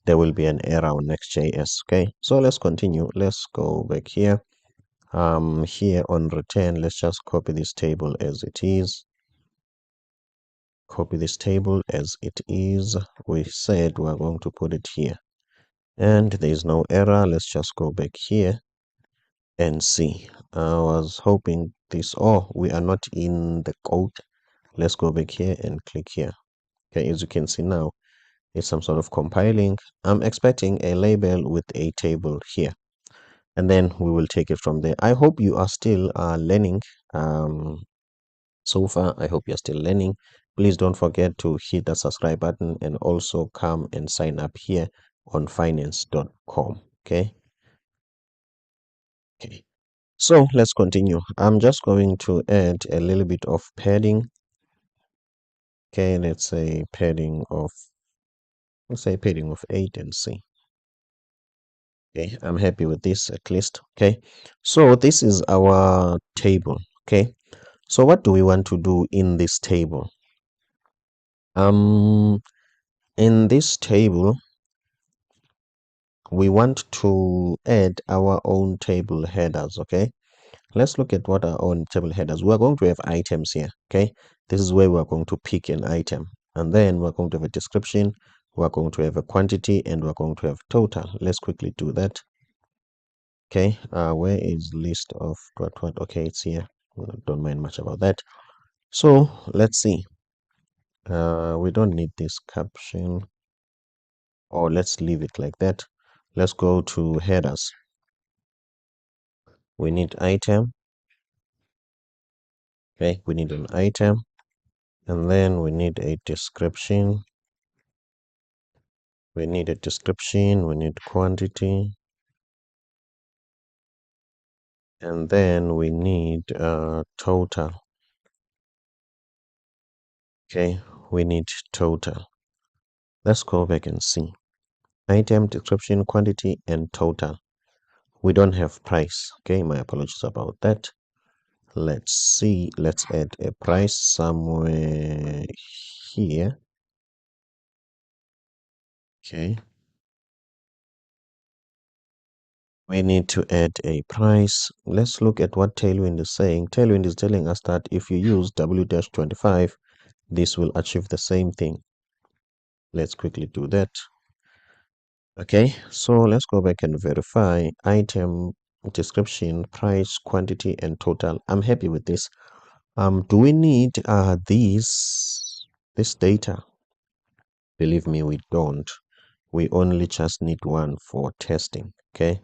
there will be an error on Next.js. Okay, so let's continue. Let's go back here. Here on return, let's just copy this table as it is. Copy this table as it is. We said we're going to put it here, and there is no error. Let's just go back here and see. I was hoping this. Oh, we are not in the code. Let's go back here and click here. Okay, as you can see now, it's some sort of compiling. I'm expecting a label with a table here. and then we will take it from there. I hope you are still learning. So far, I hope you're still learning. Please don't forget to hit the subscribe button and also come and sign up here on finance.com. Okay. Okay. So let's continue. I'm just going to add a little bit of padding. Okay, let's say padding of 8 and see. Okay, I'm happy with this at least. Okay, so this is our table. Okay, so what do we want to do in this table? In this table, we want to add our own table headers. Okay, let's look at what our own table headers. We're going to have items here. Okay, this is where we're going to pick an item, and then we're going to have a description, we're going to have a quantity, and we're going to have total. Let's quickly do that. Okay, where is list of what? Okay, it's here. Don't mind much about that. So let's see. We don't need this caption, or let's leave it like that. Let's go to headers. We need item. Okay, we need an item, and then we need a description. We need a description. We need quantity, and then we need total. Okay, we need total. Let's go back and see. Item, description, quantity, and total. We don't have price. Okay, my apologies about that. Let's see. Let's add a price somewhere here. Okay. We need to add a price. Let's look at what Tailwind is saying. Tailwind is telling us that if you use W-25, this will achieve the same thing. Let's quickly do that. Okay, so let's go back and verify item, description, price, quantity, and total. I'm happy with this. Do we need this data? Believe me, we don't. We only just need one for testing. Okay,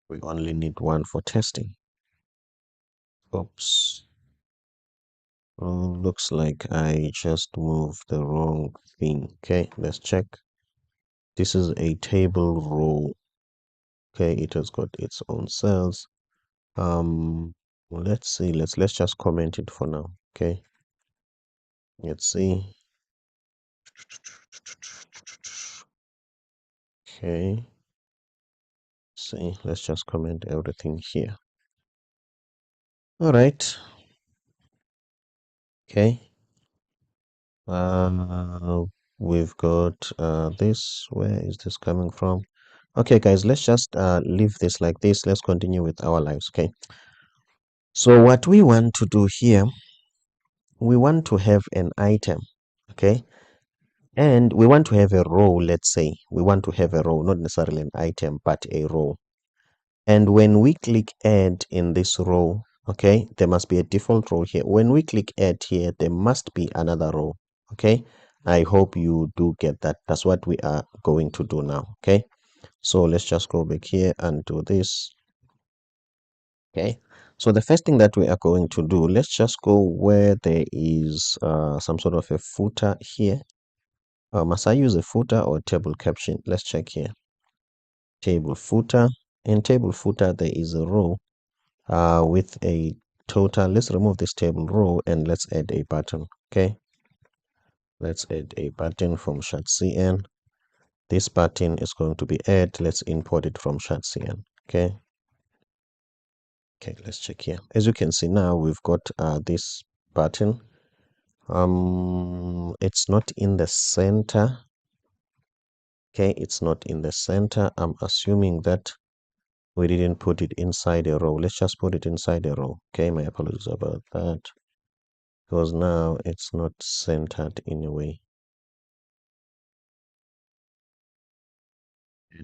we only need one for testing. Oops. Looks like I just moved the wrong thing. Okay, let's check. This is a table row. Okay, it has got its own cells. Let's see. Let's just comment it for now. Okay, let's see. Okay, see. Let's just comment everything here. All right. Okay. We've got this. Where is this coming from? Okay, guys, let's just leave this like this. Let's continue with our lives. Okay. So what we want to do here, we want to have an item. Okay. And we want to have a row, let's say. We want to have a row, not necessarily an item, but a row. And when we click add in this row, okay, there must be a default row here. When we click add here, there must be another row. Okay, I hope you do get that. That's what we are going to do now. Okay, so let's just go back here and do this. Okay, so the first thing that we are going to do, let's just go where there is some sort of a footer here. Must I use a footer or a table caption? Let's check here. Table footer. In table footer, there is a row with a total. Let's remove this table row and let's add a button. Okay, let's add a button from CN. This button is going to be add. Let's import it from CN. Okay, let's check here. As you can see now, we've got this button. It's not in the center. Okay, it's not in the center. I'm assuming that we didn't put it inside a row. Let's just put it inside a row. Okay, my apologies about that, because now it's not centered in a way.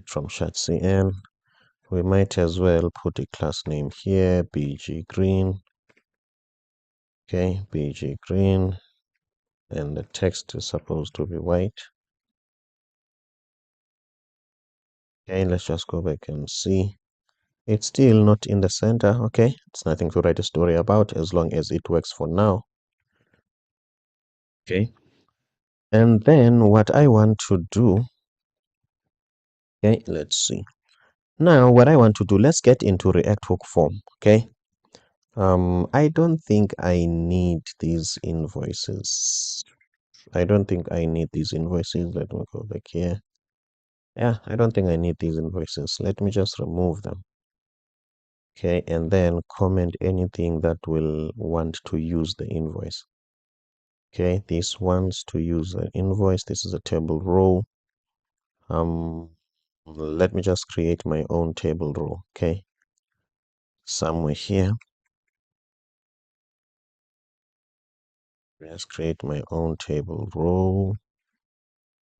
From CN, we might as well put a class name here, bg green. Okay, bg green, and the text is supposed to be white. Okay, let's just go back and see. It's still not in the center. Okay, it's nothing to write a story about as long as it works for now. Okay, and then what I want to do, okay, let's see. Now what I want to do, let's get into React Hook form. Okay, I don't think I need these invoices. I don't think I need these invoices. Let me go back here. Yeah, I don't think I need these invoices. Let me just remove them. Okay, and then comment anything that will want to use the invoice. Okay, this wants to use an invoice. This is a table row. Let me just create my own table row. Okay, somewhere here. Let's create my own table row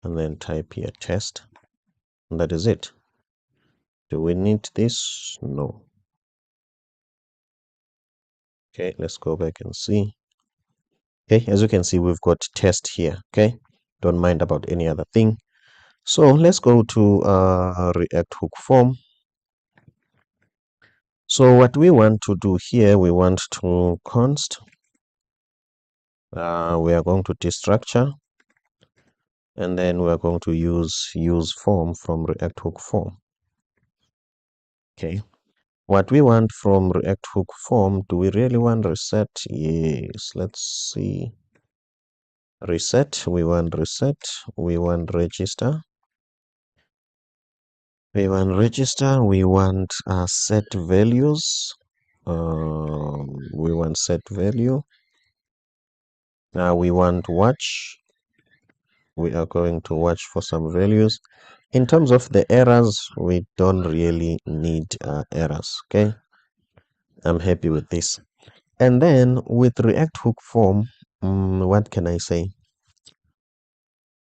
and then type here test. And that is it. Do we need this? No. Okay, let's go back and see. Okay, as you can see, we've got test here. Okay, don't mind about any other thing. So let's go to React Hook form. So what we want to do here, we want to const. We are going to destructure, and then we are going to use form from React Hook form. Okay, what we want from React Hook form, do we really want reset? Yes, let's see. Reset, we want reset, we want register. We want register, we want set values. We want set value. Now we want watch. We are going to watch for some values. In terms of the errors, we don't really need errors. Okay, I'm happy with this. And then with React Hook form, what can I say?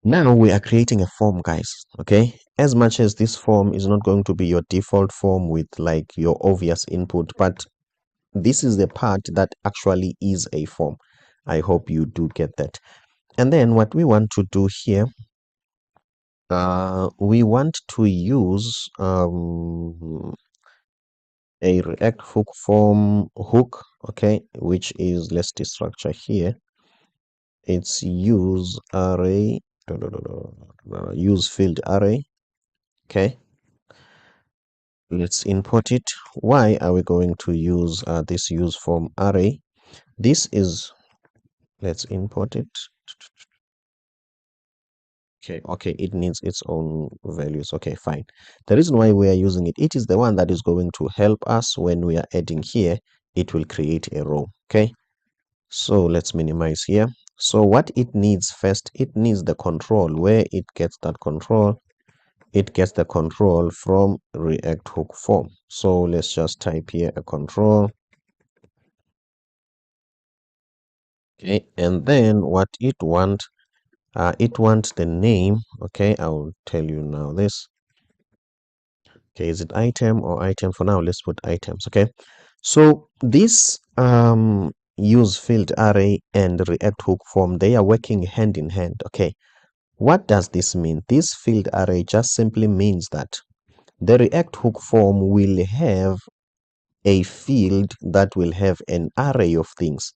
Now we are creating a form, guys. Okay, as much as this form is not going to be your default form with like your obvious input, but this is the part that actually is a form. I hope you do get that. And then what we want to do here, we want to use a React Hook form hook, okay, which is, let's destructure here. It's use array, use field array, okay. Let's import it. Why are we going to use this use form array? This is, let's import it. Okay, it needs its own values. Okay, fine. The reason why we are using it, it is the one that is going to help us when we are adding here. It will create a row. Okay, so let's minimize here. So what it needs first, it needs the control. Where it gets that control, it gets the control from React Hook form. So let's just type here a control. Okay, and then what it wants the name. Okay, I'll tell you now this. Okay, is it item or item? For now, let's put items. Okay, so this use field array and React Hook form, they are working hand in hand. Okay, what does this mean? This field array just simply means that the React Hook form will have a field that will have an array of things.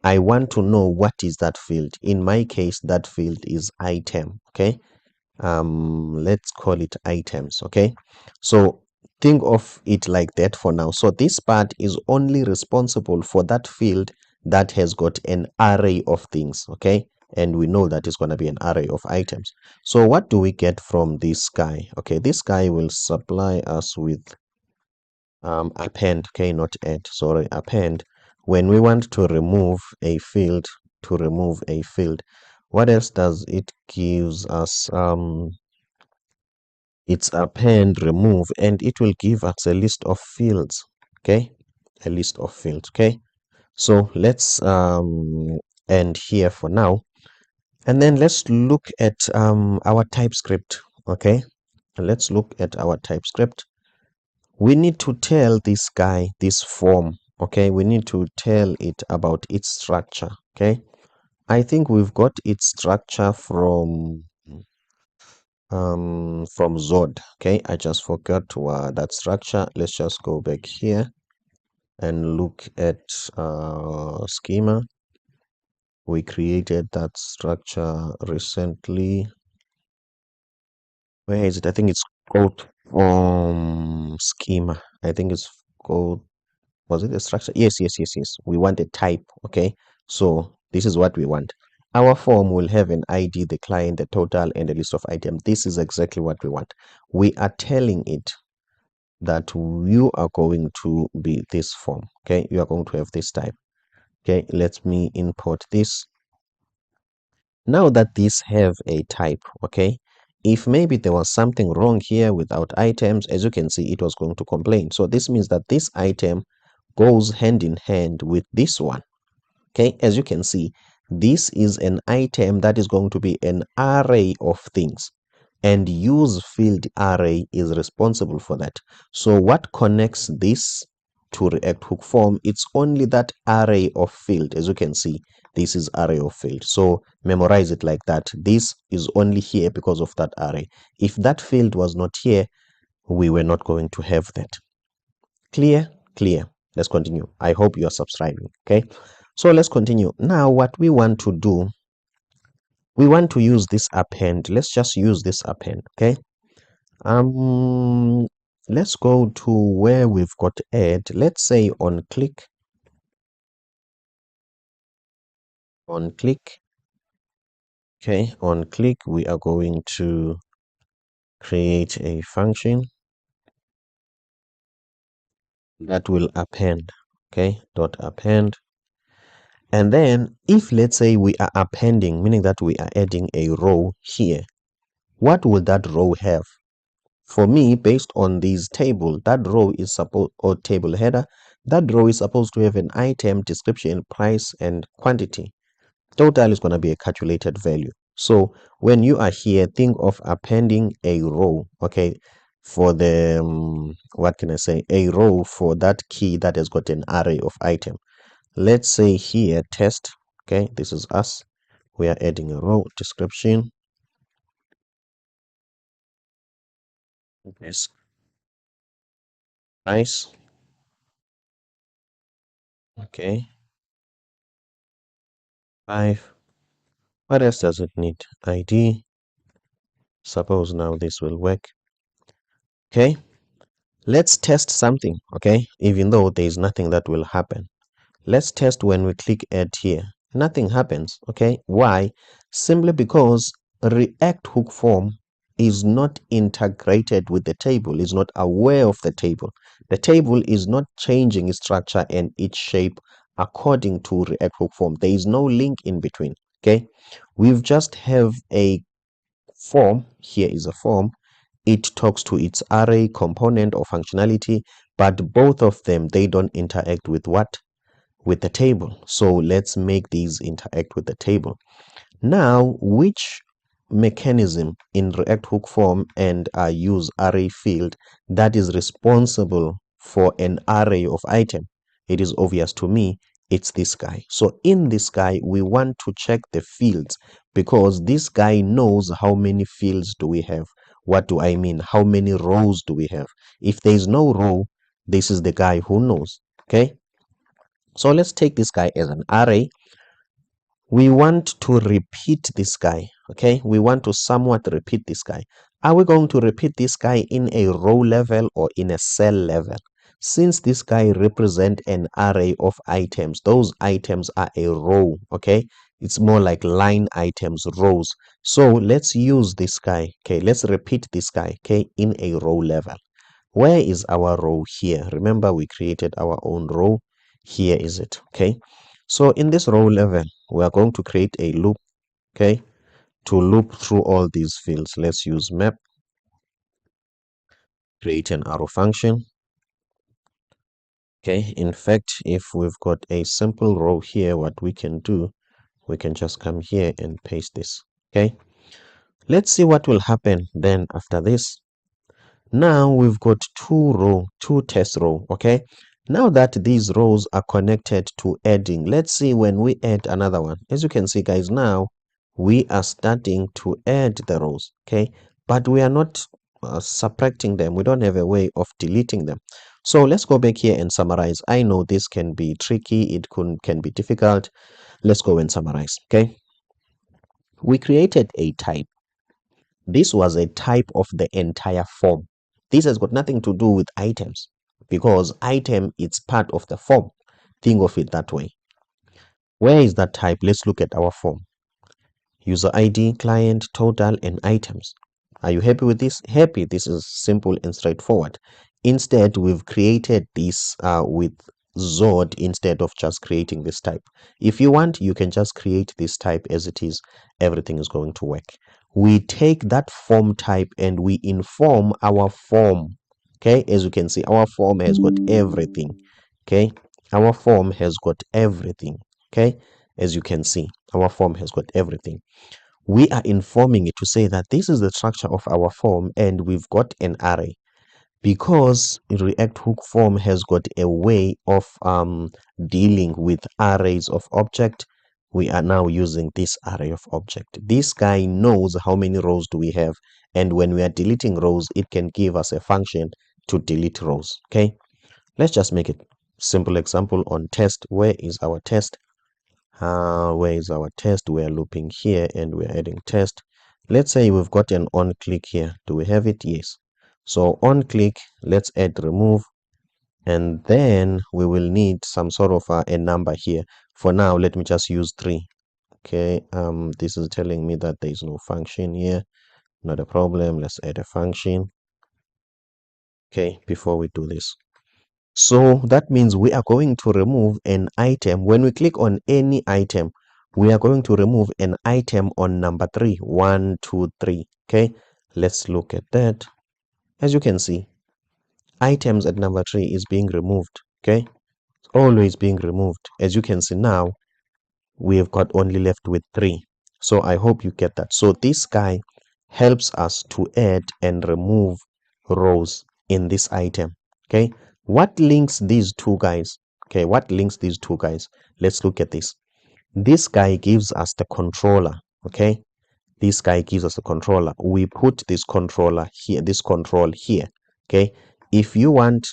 I want to know what is that field. In my case, that field is item. Okay, let's call it items. Okay, so think of it like that for now. So this part is only responsible for that field that has got an array of things. Okay, and we know that it's going to be an array of items. So what do we get from this guy? Okay, this guy will supply us with append. Okay, not add, sorry, append. When we want to remove a field, what else does it gives us? It's append remove, and it will give us a list of fields. Okay, a list of fields. Okay, so let's end here for now, and then let's look at our TypeScript. Okay, let's look at our TypeScript. We need to tell this guy, this form, okay, we need to tell it about its structure. Okay, I think we've got its structure from from Zod. Okay, I just forgot that structure. Let's just go back here and look at schema. We created that structure recently. Where is it? I think it's called schema. I think it's called, was it a structure? Yes. We want a type. Okay, so this is what we want. Our form will have an ID, the client, the total, and a list of items. This is exactly what we want. We are telling it that you are going to be this form. Okay, you are going to have this type. Okay, let me import this. Now that these have a type, okay, if maybe there was something wrong here without items, as you can see, it was going to complain. So this means that this item goes hand in hand with this one. Okay, as you can see, this is an item that is going to be an array of things, and use field array is responsible for that. So what connects this to React hook form? It's only that array of field. As you can see, this is array of field. So memorize it like that. This is only here because of that array. If that field was not here, we were not going to have that. Clear? Clear. Let's continue. I hope you are subscribing. Okay, so let's continue. Now what we want to do, we want to use this append. Let's just use this append. Okay, let's go to where we've got add. Let's say on click, okay, on click we are going to create a function that will append. Okay, dot append. And then if let's say we are appending, meaning that we are adding a row here, what will that row have? For me, based on this table, that row is supposed, or table header, that row is supposed to have an item, description, price, and quantity. Total is going to be a calculated value. So when you are here, think of appending a row, okay, for the, what can I say, a row for that key that has got an array of item. Let's say here, test, okay, this is us. We are adding a row, description. Yes. Price. Okay. 5. What else does it need? ID. Suppose now this will work. Okay. Let's test something. Okay. Even though there is nothing that will happen. Let's test when we click add here. Nothing happens. Okay. Why? Simply because React hook form is not integrated with the table, is not aware of the table. The table is not changing its structure and its shape according to React hook form. There is no link in between. Okay. We've just have a form. Here is a form. It talks to its array component or functionality, but both of them, they don't interact with what? With the table. So let's make these interact with the table. Now, which mechanism in React hook form and use array field that is responsible for an array of item? It is obvious to me, it's this guy. So in this guy, we want to check the fields because this guy knows how many fields do we have. What do I mean? How many rows do we have? If there is no row, this is the guy who knows. Okay. So let's take this guy as an array. We want to repeat this guy. Okay, we want to somewhat repeat this guy. Are we going to repeat this guy in a row level or in a cell level? Since this guy represents an array of items, those items are a row. Okay, it's more like line items, rows. So let's use this guy. Okay, let's repeat this guy. Okay, in a row level. Where is our row? Here. Remember, we created our own row. Here is it. Okay, so in this row level, we are going to create a loop. Okay, to loop through all these fields. Let's use map, create an arrow function. Okay, in fact, if we've got a simple row here, what we can do, we can just come here and paste this. Okay, let's see what will happen then after this. Now we've got two test row. Okay, now that these rows are connected to adding, let's see when we add another one. As you can see, guys, now we are starting to add the rows. Okay, but we are not subtracting them. We don't have a way of deleting them. So let's go back here and summarize. I know this can be tricky. It can be difficult. Let's go and summarize. Okay. We created a type. This was a type of the entire form. This has got nothing to do with items because item is part of the form. Think of it that way. Where is that type? Let's look at our form. User ID, client, total, and items. Are you happy with this? Happy. This is simple and straightforward. Instead, we've created this with Zod instead of just creating this type. If you want, you can just create this type as it is. Everything is going to work. We take that form type and we inform our form. Okay, as you can see, our form has got everything. Okay, our form has got everything. Okay, as you can see, our form has got everything. We are informing it to say that this is the structure of our form and we've got an array. Because React Hook form has got a way of dealing with arrays of object, we are now using this array of object. This guy knows how many rows do we have, and when we are deleting rows, it can give us a function to delete rows. Okay, let's just make it simple example on test. Where is our test? Where is our test? We are looping here and we're adding test. Let's say we've got an on click here. Do we have it? Yes. So on click, let's add remove, and then we will need some sort of a number here. For now, let me just use 3. Okay, this is telling me that there is no function here. Not a problem. Let's add a function. Okay, before we do this. So that means we are going to remove an item. When we click on any item, we are going to remove an item on number 3. 1, 2, 3. Okay, let's look at that. As you can see, items at number 3 is being removed. Okay, it's always being removed. As you can see now, we have got only left with 3. So I hope you get that. So this guy helps us to add and remove rows in this item. Okay, what links these two guys? Okay, what links these two guys? Let's look at this. This guy gives us the controller. Okay, this guy gives us a controller. We put this controller here, this control here. Okay, if you want,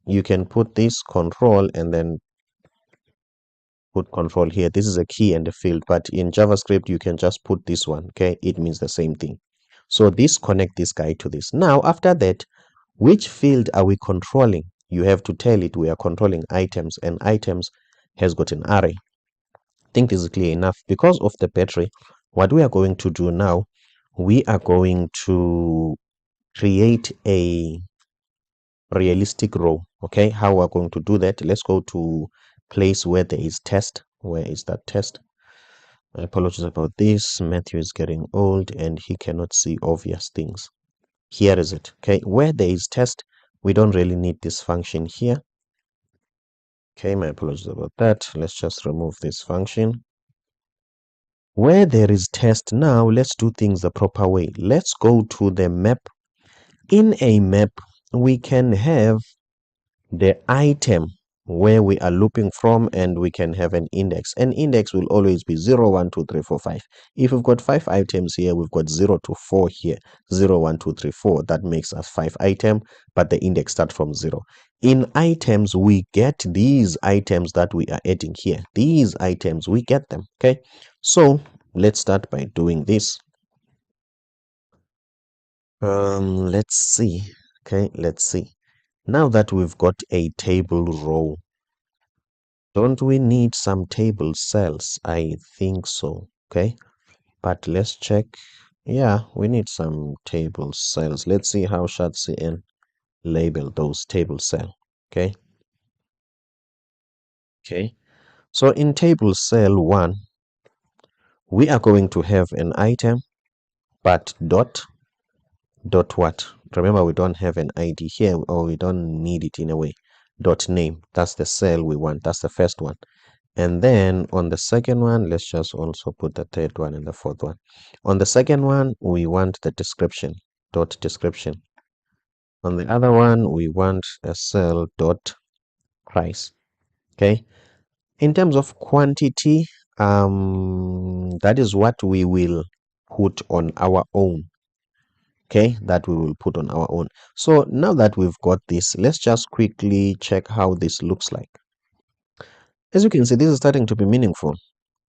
you can put this control and then put control here. This is a key and a field, but in JavaScript you can just put this one. Okay, it means the same thing. So this connect this guy to this. Now after that, which field are we controlling? You have to tell it we are controlling items, and items has got an array. I think this is clear enough. Because of the battery, what we are going to do now, we are going to create a realistic row. Okay, how we're going to do that? Let's go to place where there is test. Where is that test? I apologize about this. Matthew is getting old and he cannot see obvious things. Here is it. Okay, where there is test, we don't really need this function here. Okay, my apologies about that. Let's just remove this function. Where there is test now, let's do things the proper way. Let's go to the map. In a map, we can have the item where we are looping from, and we can have an index. An index will always be 0, 1, 2, 3, 4, 5. If we've got 5 items here, we've got 0 to 4 here. 0, 1, 2, 3, 4. That makes us 5 items, but the index starts from 0. In items, we get these items that we are adding here. These items, we get them. Okay, so let's start by doing this. Let's see. Okay, let's see. Now that we've got a table row, don't we need some table cells? I think so. Okay, but let's check. Yeah, we need some table cells. Let's see how ShadCN label those table cell. Okay. Okay. So in table cell 1, we are going to have an item, but dot what? Remember, we don't have an ID here, or we don't need it in a way. Dot name. That's the cell we want. That's the first one. And then on the second one, let's just also put the third one and the fourth one. On the second one, we want the description, dot description. On the other one, we want a cell dot price. Okay. In terms of quantity, that is what we will put on our own. okay, that we will put on our own. So now that we've got this, let's just quickly check how this looks like. As you can see, this is starting to be meaningful.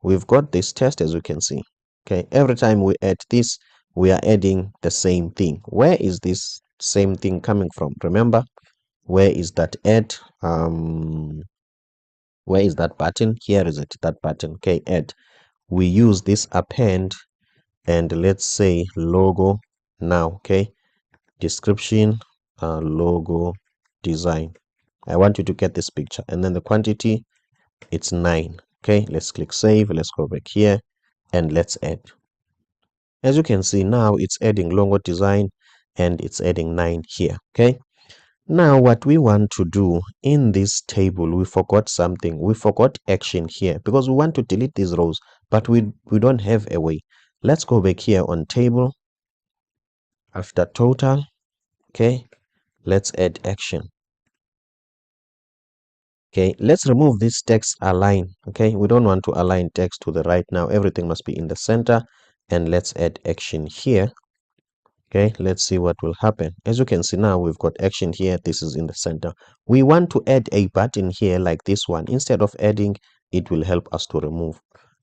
We've got this test, as you can see. Okay, every time we add this, we are adding the same thing. Where is this same thing coming from? Remember, where is that add? Where is that button? Here is it, that button. Okay, add. We use this append, and let's say logo now. Okay, description, logo design. I want you to get this picture, and then the quantity, it's 9. Okay, let's click save. Let's go back here and let's add. As you can see now, it's adding logo design and it's adding 9 here. Okay, now what we want to do in this table, we forgot something. We forgot action here because we want to delete these rows, but we don't have a way. Let's go back here on table. After total, okay, let's add action. Okay, let's remove this text align. Okay, we don't want to align text to the right now. Everything must be in the center. And let's add action here. Okay, let's see what will happen. As you can see now, we've got action here. This is in the center. We want to add a button here like this one. Instead of adding, it will help us to remove.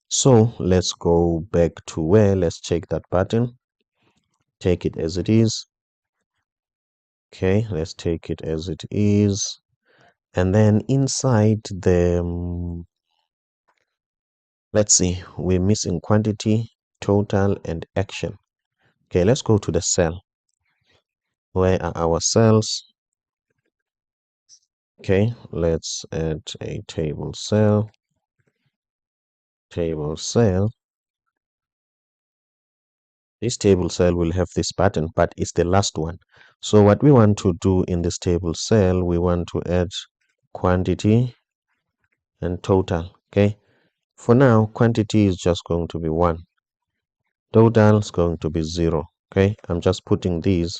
So let's go back to where, let's check that button. Take it as it is. Okay, let's take it as it is. And then inside the, let's see, we're missing quantity, total, and action. Okay, let's go to the cell. Where are our cells? Okay, let's add a table cell. Table cell. This table cell will have this button, but it's the last one. So what we want to do in this table cell, we want to add quantity and total. Okay, for now, quantity is just going to be 1. Total is going to be 0. Okay, I'm just putting these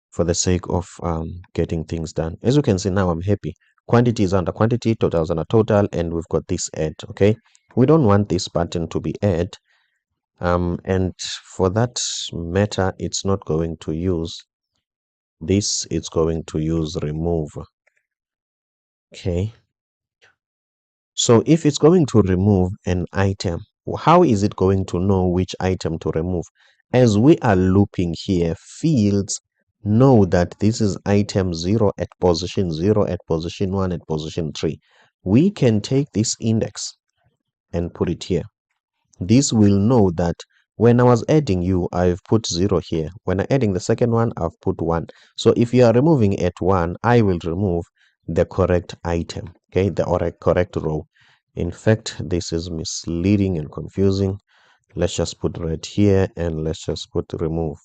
for the sake of getting things done. As you can see now, I'm happy. Quantity is under quantity, total is under total, and we've got this add. Okay, we don't want this button to be add, and for that matter, it's not going to use this, it's going to use remove. Okay, so if it's going to remove an item, how is it going to know which item to remove? As we are looping here, fields know that this is item 0 at position 0, at position 1, at position 3. We can take this index and put it here. This will know that when I was adding you, I've put 0 here. When I'm adding the second one, I've put 1. So if you are removing at 1, I will remove the correct item, okay, the correct row. In fact, this is misleading and confusing. Let's just put red here and let's just put remove.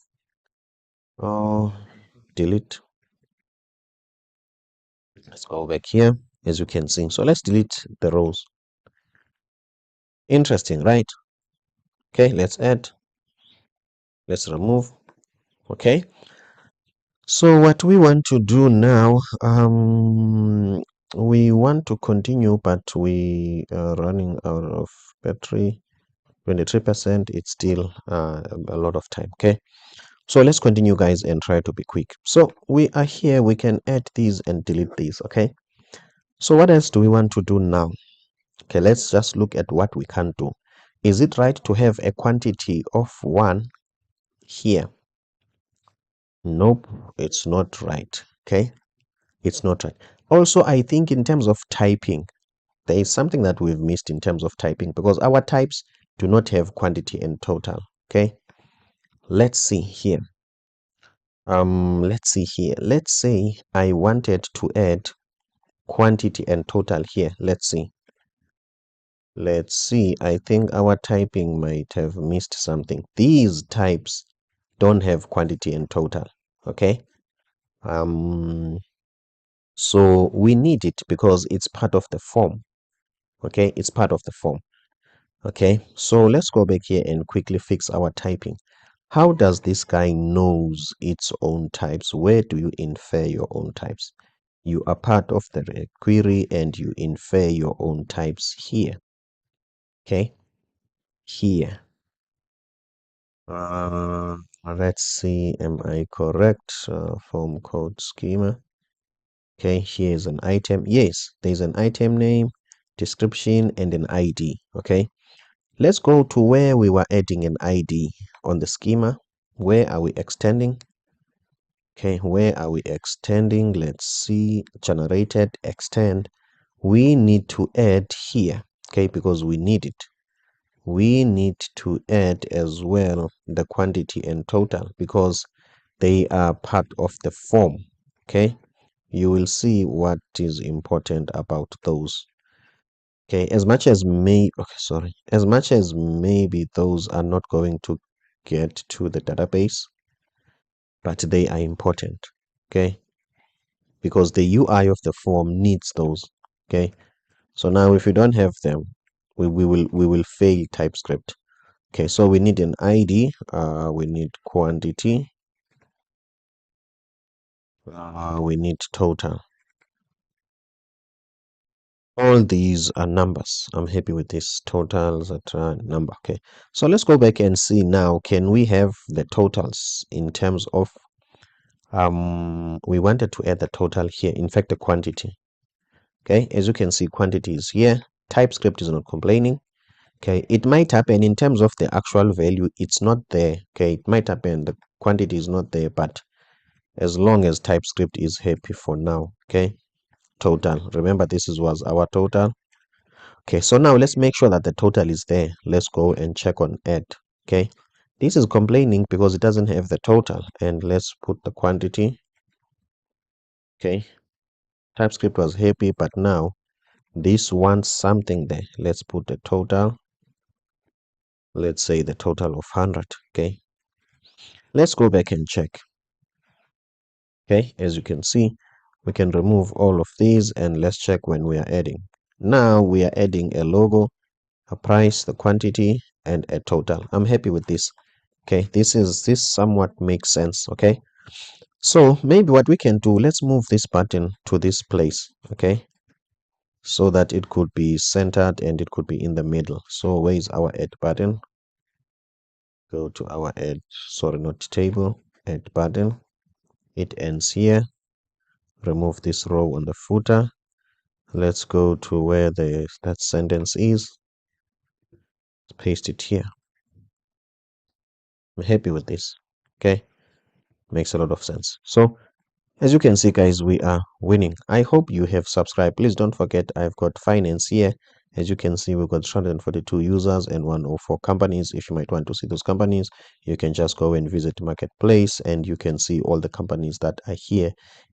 Oh, delete. Let's go back here, as you can see. So let's delete the rows. Interesting, right? Okay, let's add. Let's remove. Okay. So what we want to do now, we want to continue, but we are running out of battery. 23%, it's still a lot of time. Okay, so let's continue, guys, and try to be quick. So we are here, we can add these and delete these. Okay, so what else do we want to do now? Okay, let's just look at what we can do. Is it right to have a quantity of 1 here? Nope, it's not right. Okay, it's not right. Also, I think in terms of typing, there is something that we've missed in terms of typing, because our types do not have quantity and total. Okay, let's see here. Let's see here. Let's say I wanted to add quantity and total here. Let's see. Let's see. I think our typing might have missed something. These types don't have quantity and total. Okay. So we need it because it's part of the form. Okay, it's part of the form. Okay, so let's go back here and quickly fix our typing. How does this guy knows its own types? Where do you infer your own types? You are part of the query and you infer your own types here. Okay, here. Let's see, am I correct? Form code schema. Okay, here's an item. Yes, there's an item name, description, and an ID. Okay, let's go to where we were adding an ID on the schema. Where are we extending? Okay, where are we extending? Let's see, generated, extend. We need to add here, okay, because we need it. We need to add as well the quantity and total because they are part of the form. Okay, you will see what is important about those. Okay, as much as maybe those are not going to get to the database, but they are important. Okay, because the UI of the form needs those. Okay, so now if we don't have them, we will fail TypeScript. Okay, so we need an ID, we need quantity, we need total. All these are numbers. I'm happy with this. Totals at number. Okay, so let's go back and see now. Can we have the totals in terms of we wanted to add the total here. In fact, the quantity. Okay, as you can see, quantity is here. TypeScript is not complaining. Okay, it might happen in terms of the actual value, it's not there. Okay, it might happen the quantity is not there, but as long as TypeScript is happy for now. Okay, total. Remember, was our total. Okay, so now let's make sure that the total is there. Let's go and check on add. Okay, this is complaining because it doesn't have the total. And let's put the quantity. Okay, TypeScript was happy, but now this wants something there. Let's put the total. Let's say the total of 100. Okay, let's go back and check. Okay, as you can see, we can remove all of these and let's check when we are adding. Now we are adding a logo, a price, the quantity, and a total. I'm happy with this. Okay, this somewhat makes sense. Okay, so maybe what we can do, let's move this button to this place. Okay, so that it could be centered and it could be in the middle. So where is our add button? Go to our add, sorry, not table, add button. It ends here. Remove this row on the footer. Let's go to where that sentence is. Paste it here. I'm happy with this. Okay, makes a lot of sense. So as you can see, guys, we are winning. I hope you have subscribed. Please don't forget, I've got finance here. As you can see, we've got 342 users and 104 companies. If you might want to see those companies, you can just go and visit Marketplace and you can see all the companies that are here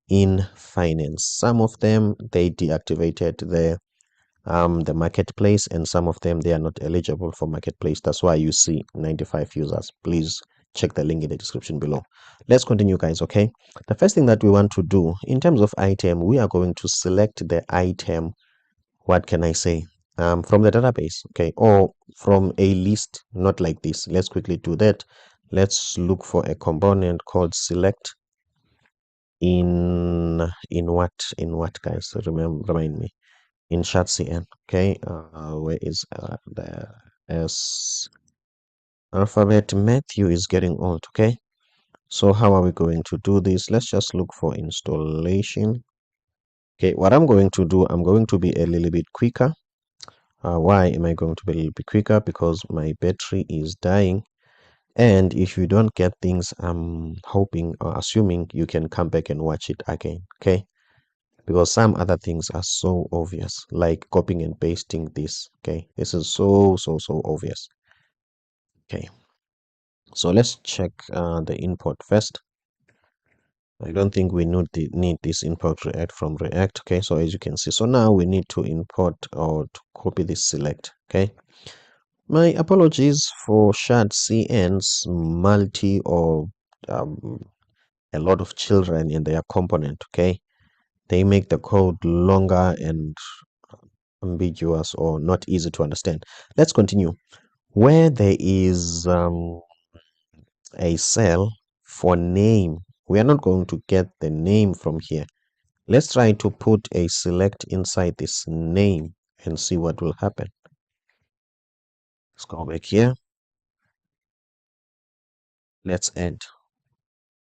in finance. Some of them, they deactivated the marketplace, and some of them they are not eligible for marketplace. That's why you see 95 users. Please check the link in the description below. Let's continue, guys. Okay, the first thing that we want to do in terms of item, we are going to select the item, what can I say, from the database, okay, or from a list, not like this. Let's quickly do that. Let's look for a component called select in what, guys, remind me, in chat.cn. Okay, where is the S alphabet? Matthew is getting old. Okay, so how are we going to do this? Let's just look for installation. Okay, what I'm going to do, I'm going to be a little bit quicker. Why am I going to be a little bit quicker? Because my battery is dying, and if you don't get things, I'm hoping or assuming you can come back and watch it again. Okay, because some other things are so obvious, like copying and pasting this. Okay, this is so obvious. Okay, so let's check the import first. I don't think we need this import React from React. Okay, so as you can see, so now we need to import or to copy this select. Okay, my apologies for cn's multi or um, a lot of children in their component. Okay, they make the code longer and ambiguous or not easy to understand. Let's continue. Where there is a cell for name, we are not going to get the name from here. Let's try to put a select inside this name and see what will happen. Let's go back here. Let's add.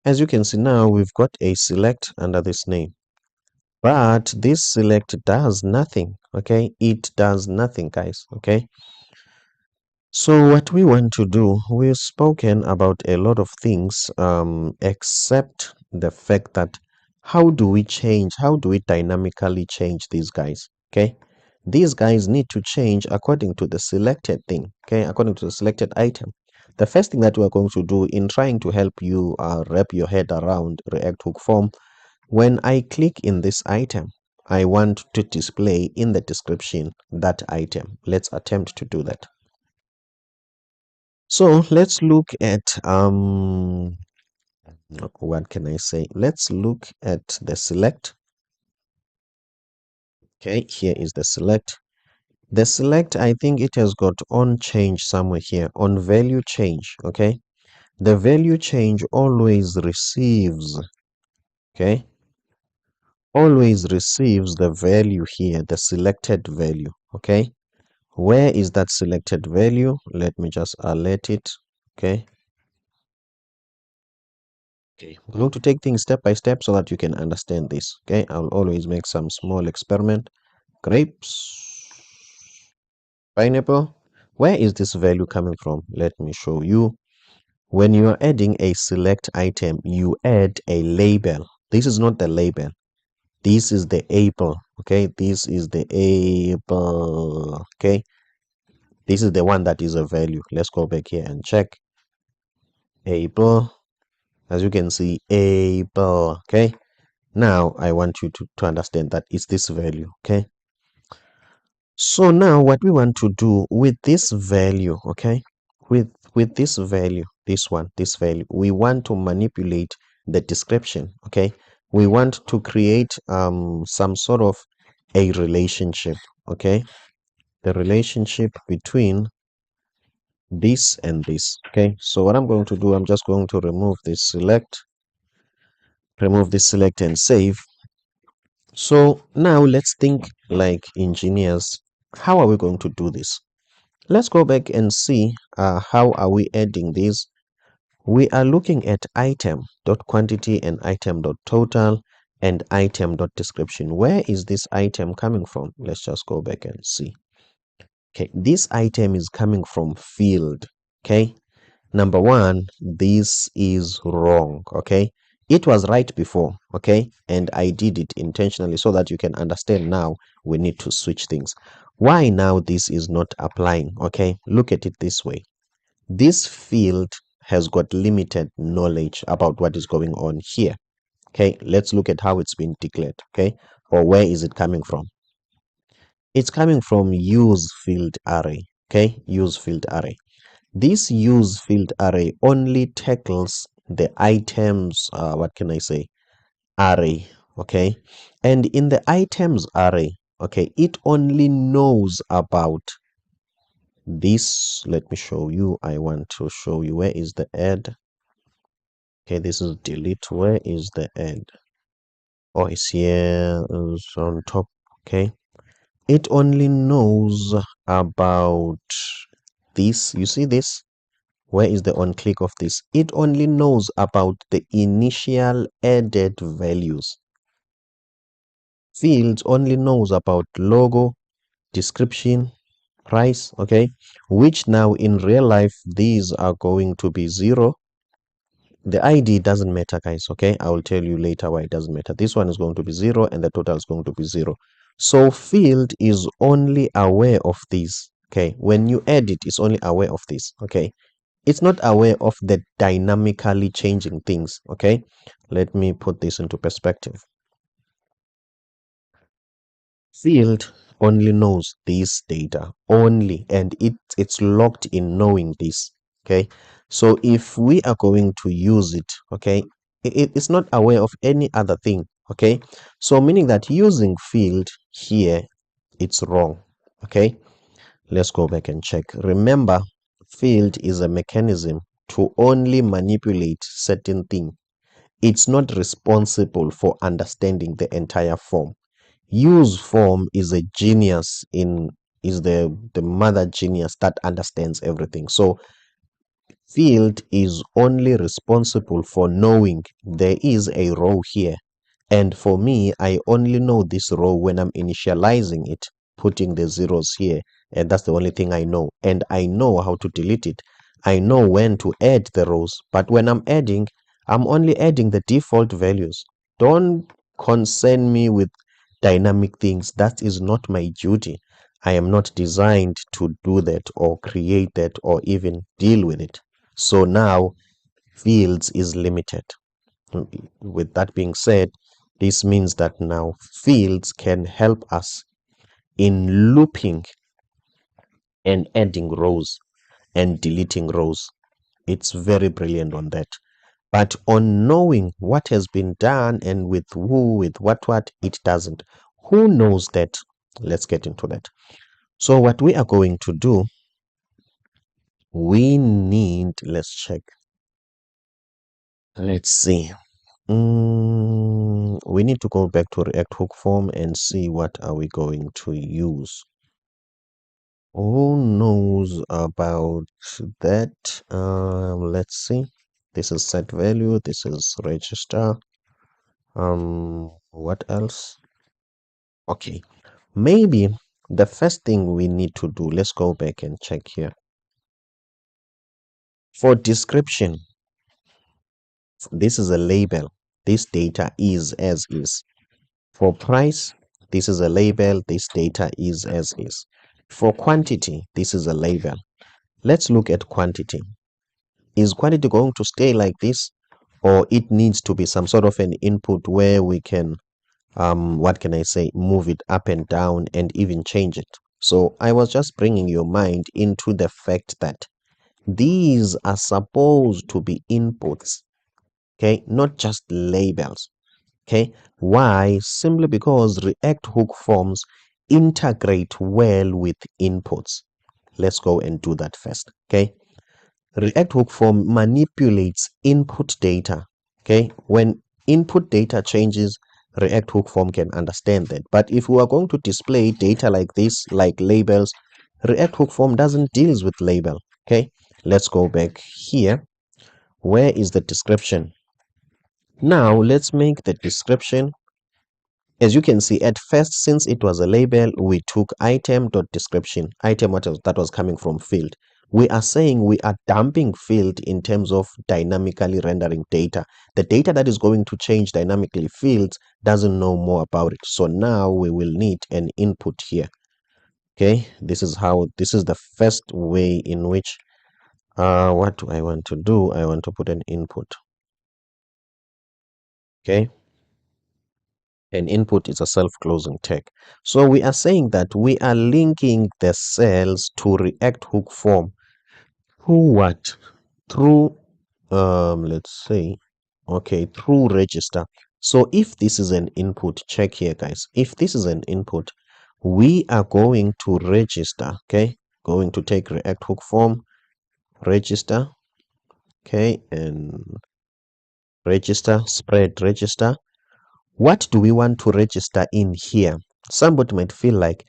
As you can see now, we've got a select under this name. But this select does nothing, okay? It does nothing, guys, okay? So what we want to do, we've spoken about a lot of things, except the fact that how do we dynamically change these guys, okay? These guys need to change according to the selected thing, okay? According to the selected item. The first thing that we're going to do in trying to help you wrap your head around React Hook Form, when I click in this item, I want to display in the description that item. Let's attempt to do that. So let's look at what can I say? Let's look at the select. Okay, here is the select. The select, I think it has got on change somewhere here, on value change. Okay, the value change always receives, okay, always receives the value here, the selected value. Okay, where is that selected value? Let me just alert it. Okay. Okay, we're going to take things step by step so that you can understand this. Okay, I'll always make some small experiment. Grapes, pineapple. Where is this value coming from? Let me show you. When you are adding a select item, you add a label. This is not the label. This is the apple. Okay, this is the apple. Okay, this is the one that is a value. Let's go back here and check. Apple. As you can see, apple. Okay. Now I want you to understand that it's this value, okay? So now what we want to do with this value, okay? With this value, this value, we want to manipulate the description, okay? We want to create some sort of a relationship, okay? The relationship between this and this, okay? So what I'm going to do, I'm just going to remove this select and save. So now let's think like engineers. How are we going to do this? Let's go back and see how are we adding this. We are looking at item.quantity and item.total and item.description. Where is this item coming from? Let's just go back and see. Okay, this item is coming from field. Okay, number one, this is wrong. Okay, it was right before. Okay, and I did it intentionally so that you can understand now we need to switch things. Why now this is not applying? Okay, look at it this way. This field has got limited knowledge about what is going on here. Okay, let's look at how it's been declared. Okay, or where is it coming from? It's coming from use field array. Okay, use field array. This use field array only tackles the items, what can I say, array, okay? And in the items array, okay, it only knows about this. Let me show you. I want to show you where is the add. Okay, this is delete. Where is the add? Oh, it's here, it's on top, okay? It only knows about this. You see this? Where is the on click of this? It only knows about the initial added values. Fields only knows about logo, description, price, okay? Which now in real life, these are going to be 0. The ID doesn't matter, guys, okay? I will tell you later why it doesn't matter. This one is going to be 0 and the total is going to be 0. So field is only aware of this, okay? When you add it, it's only aware of this, okay? It's not aware of the dynamically changing things, okay? Let me put this into perspective. Field only knows this data only, and it's locked in knowing this, okay? So if we are going to use it, okay, it's not aware of any other thing, okay? So meaning that using field here, it's wrong, okay? Let's go back and check. Remember, field is a mechanism to only manipulate certain thing. It's not responsible for understanding the entire form. Use form is a genius in is the mother genius that understands everything. So Field is only responsible for knowing there is a row here. And for me, I only know this row when I'm initializing it, putting the zeros here. And that's the only thing I know. And I know how to delete it. I know when to add the rows. But when I'm adding, I'm only adding the default values. Don't concern me with dynamic things. That is not my duty. I am not designed to do that or create that or even deal with it. So now fields is limited. With that being said, this means that now fields can help us in looping and adding rows and deleting rows. It's very brilliant on that. But on knowing what has been done and with who, with what, it doesn't. Who knows that? Let's get into that. So what we are going to do, we need, let's check. Let's see. We need to go back to React hook form and see what are we going to use. Who knows about that? Let's see. This is set value. This is register. What else? Okay, maybe the first thing we need to do. Let's go back and check here. For description, this is a label. This data is as is. For price, this is a label. This data is as is. For quantity, this is a label. Let's look at quantity. Is quantity going to stay like this, or it needs to be some sort of an input where we can, what can I say, move it up and down and even change it? So I was just bringing your mind into the fact that these are supposed to be inputs, okay, not just labels. Okay, why? Simply because React hook forms integrate well with inputs. Let's go and do that first. Okay, React hook form manipulates input data. Okay, when input data changes, React hook form can understand that. But if we are going to display data like this, like labels, React hook form doesn't deals with label. Okay, let's go back here. Where is the description? Now let's make the description. As you can see, at first, since it was a label, we took item.description, item that was coming from field. We are saying we are dumping field in terms of dynamically rendering data. The data that is going to change dynamically, fields doesn't know more about it. So now we will need an input here. Okay, this is the first way in which, what do I want to do? I want to put an input. Okay. An input is a self-closing tag. So we are saying that we are linking the cells to React hook form through what? Through, let's say, okay, through register. So if this is an input, check here, guys. If this is an input, we are going to register, okay? Going to take React hook form, register, okay, and register, spread register. What do we want to register in here? Somebody might feel like,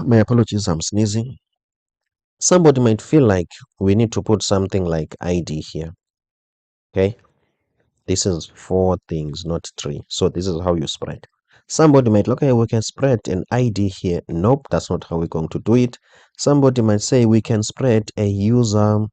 my apologies, I'm sneezing. Somebody might feel like we need to put something like ID here. Okay, this is 4 things, not 3. So this is how you spread. Somebody might look, okay, we can spread an ID here. Nope, that's not how we're going to do it. Somebody might say we can spread a user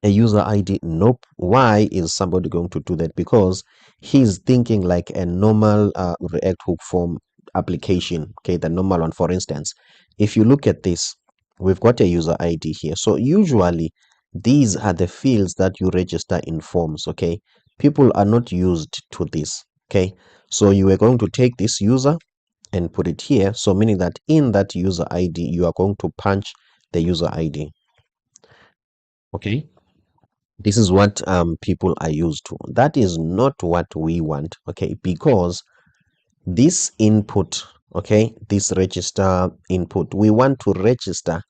ID. Nope. Why is somebody going to do that? Because he's thinking like a normal React hook form application. Okay, the normal one. For instance, if you look at this, we've got a user ID here. So usually these are the fields that you register in forms. Okay, people are not used to this. Okay, so you are going to take this user and put it here. So meaning that in that user ID, you are going to punch the user ID. Okay, this is what people are used to. That is not what we want, okay? Because this input, okay, this register input, we want to register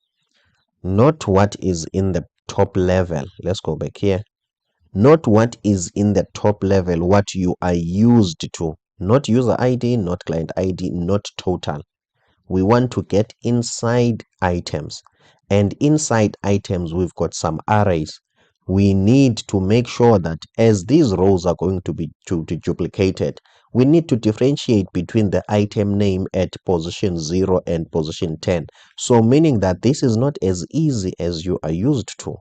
not what is in the top level. Let's go back here. Not what is in the top level, what you are used to. Not user ID, not client ID, not total. We want to get inside items. and inside items we've got some arrays. We need to make sure that as these rows are going to be duplicated, we need to differentiate between the item name at position 0 and position 10. So meaning that this is not as easy as you are used to.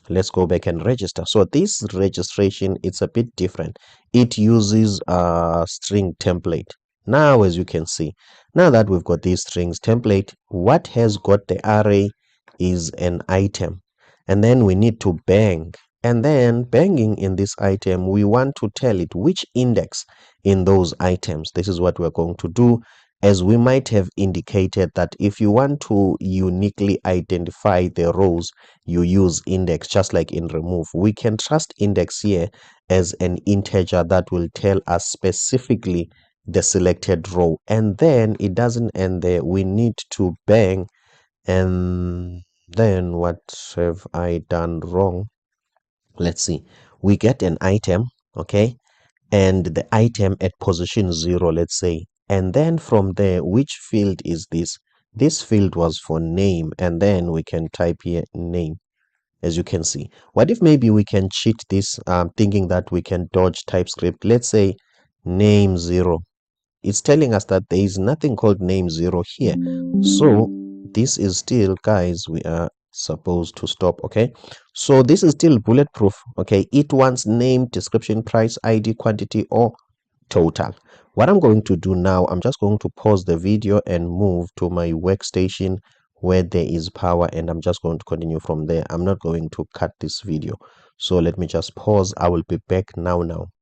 Let's go back and register. So this registration, it's a bit different. It uses a string template. Now, as you can see, now that we've got these strings template, what has got the array is an item. And then we need to bang. And then banging in this item, we want to tell it which index in those items. This is what we're going to do, as we might have indicated that if you want to uniquely identify the rows, you use index, just like in remove. We can trust index here as an integer that will tell us specifically the selected row. And then it doesn't end there. We need to bang. And then what have I done wrong? Let's see. We get an item, okay? And the item at position 0, let's say. And then from there, which field is this? This field was for name. And then we can type here name. As you can see, what if maybe we can cheat this, thinking that we can dodge TypeScript? Let's say name 0. It's telling us that there is nothing called name 0 here. So this is still, guys, we are supposed to stop. Okay, so this is still bulletproof. Okay, it wants name, description, price, ID, quantity, or total. What I'm going to do now, I'm just going to pause the video and move to my workstation where there is power, and I'm just going to continue from there. I'm not going to cut this video, so let me just pause. I will be back now.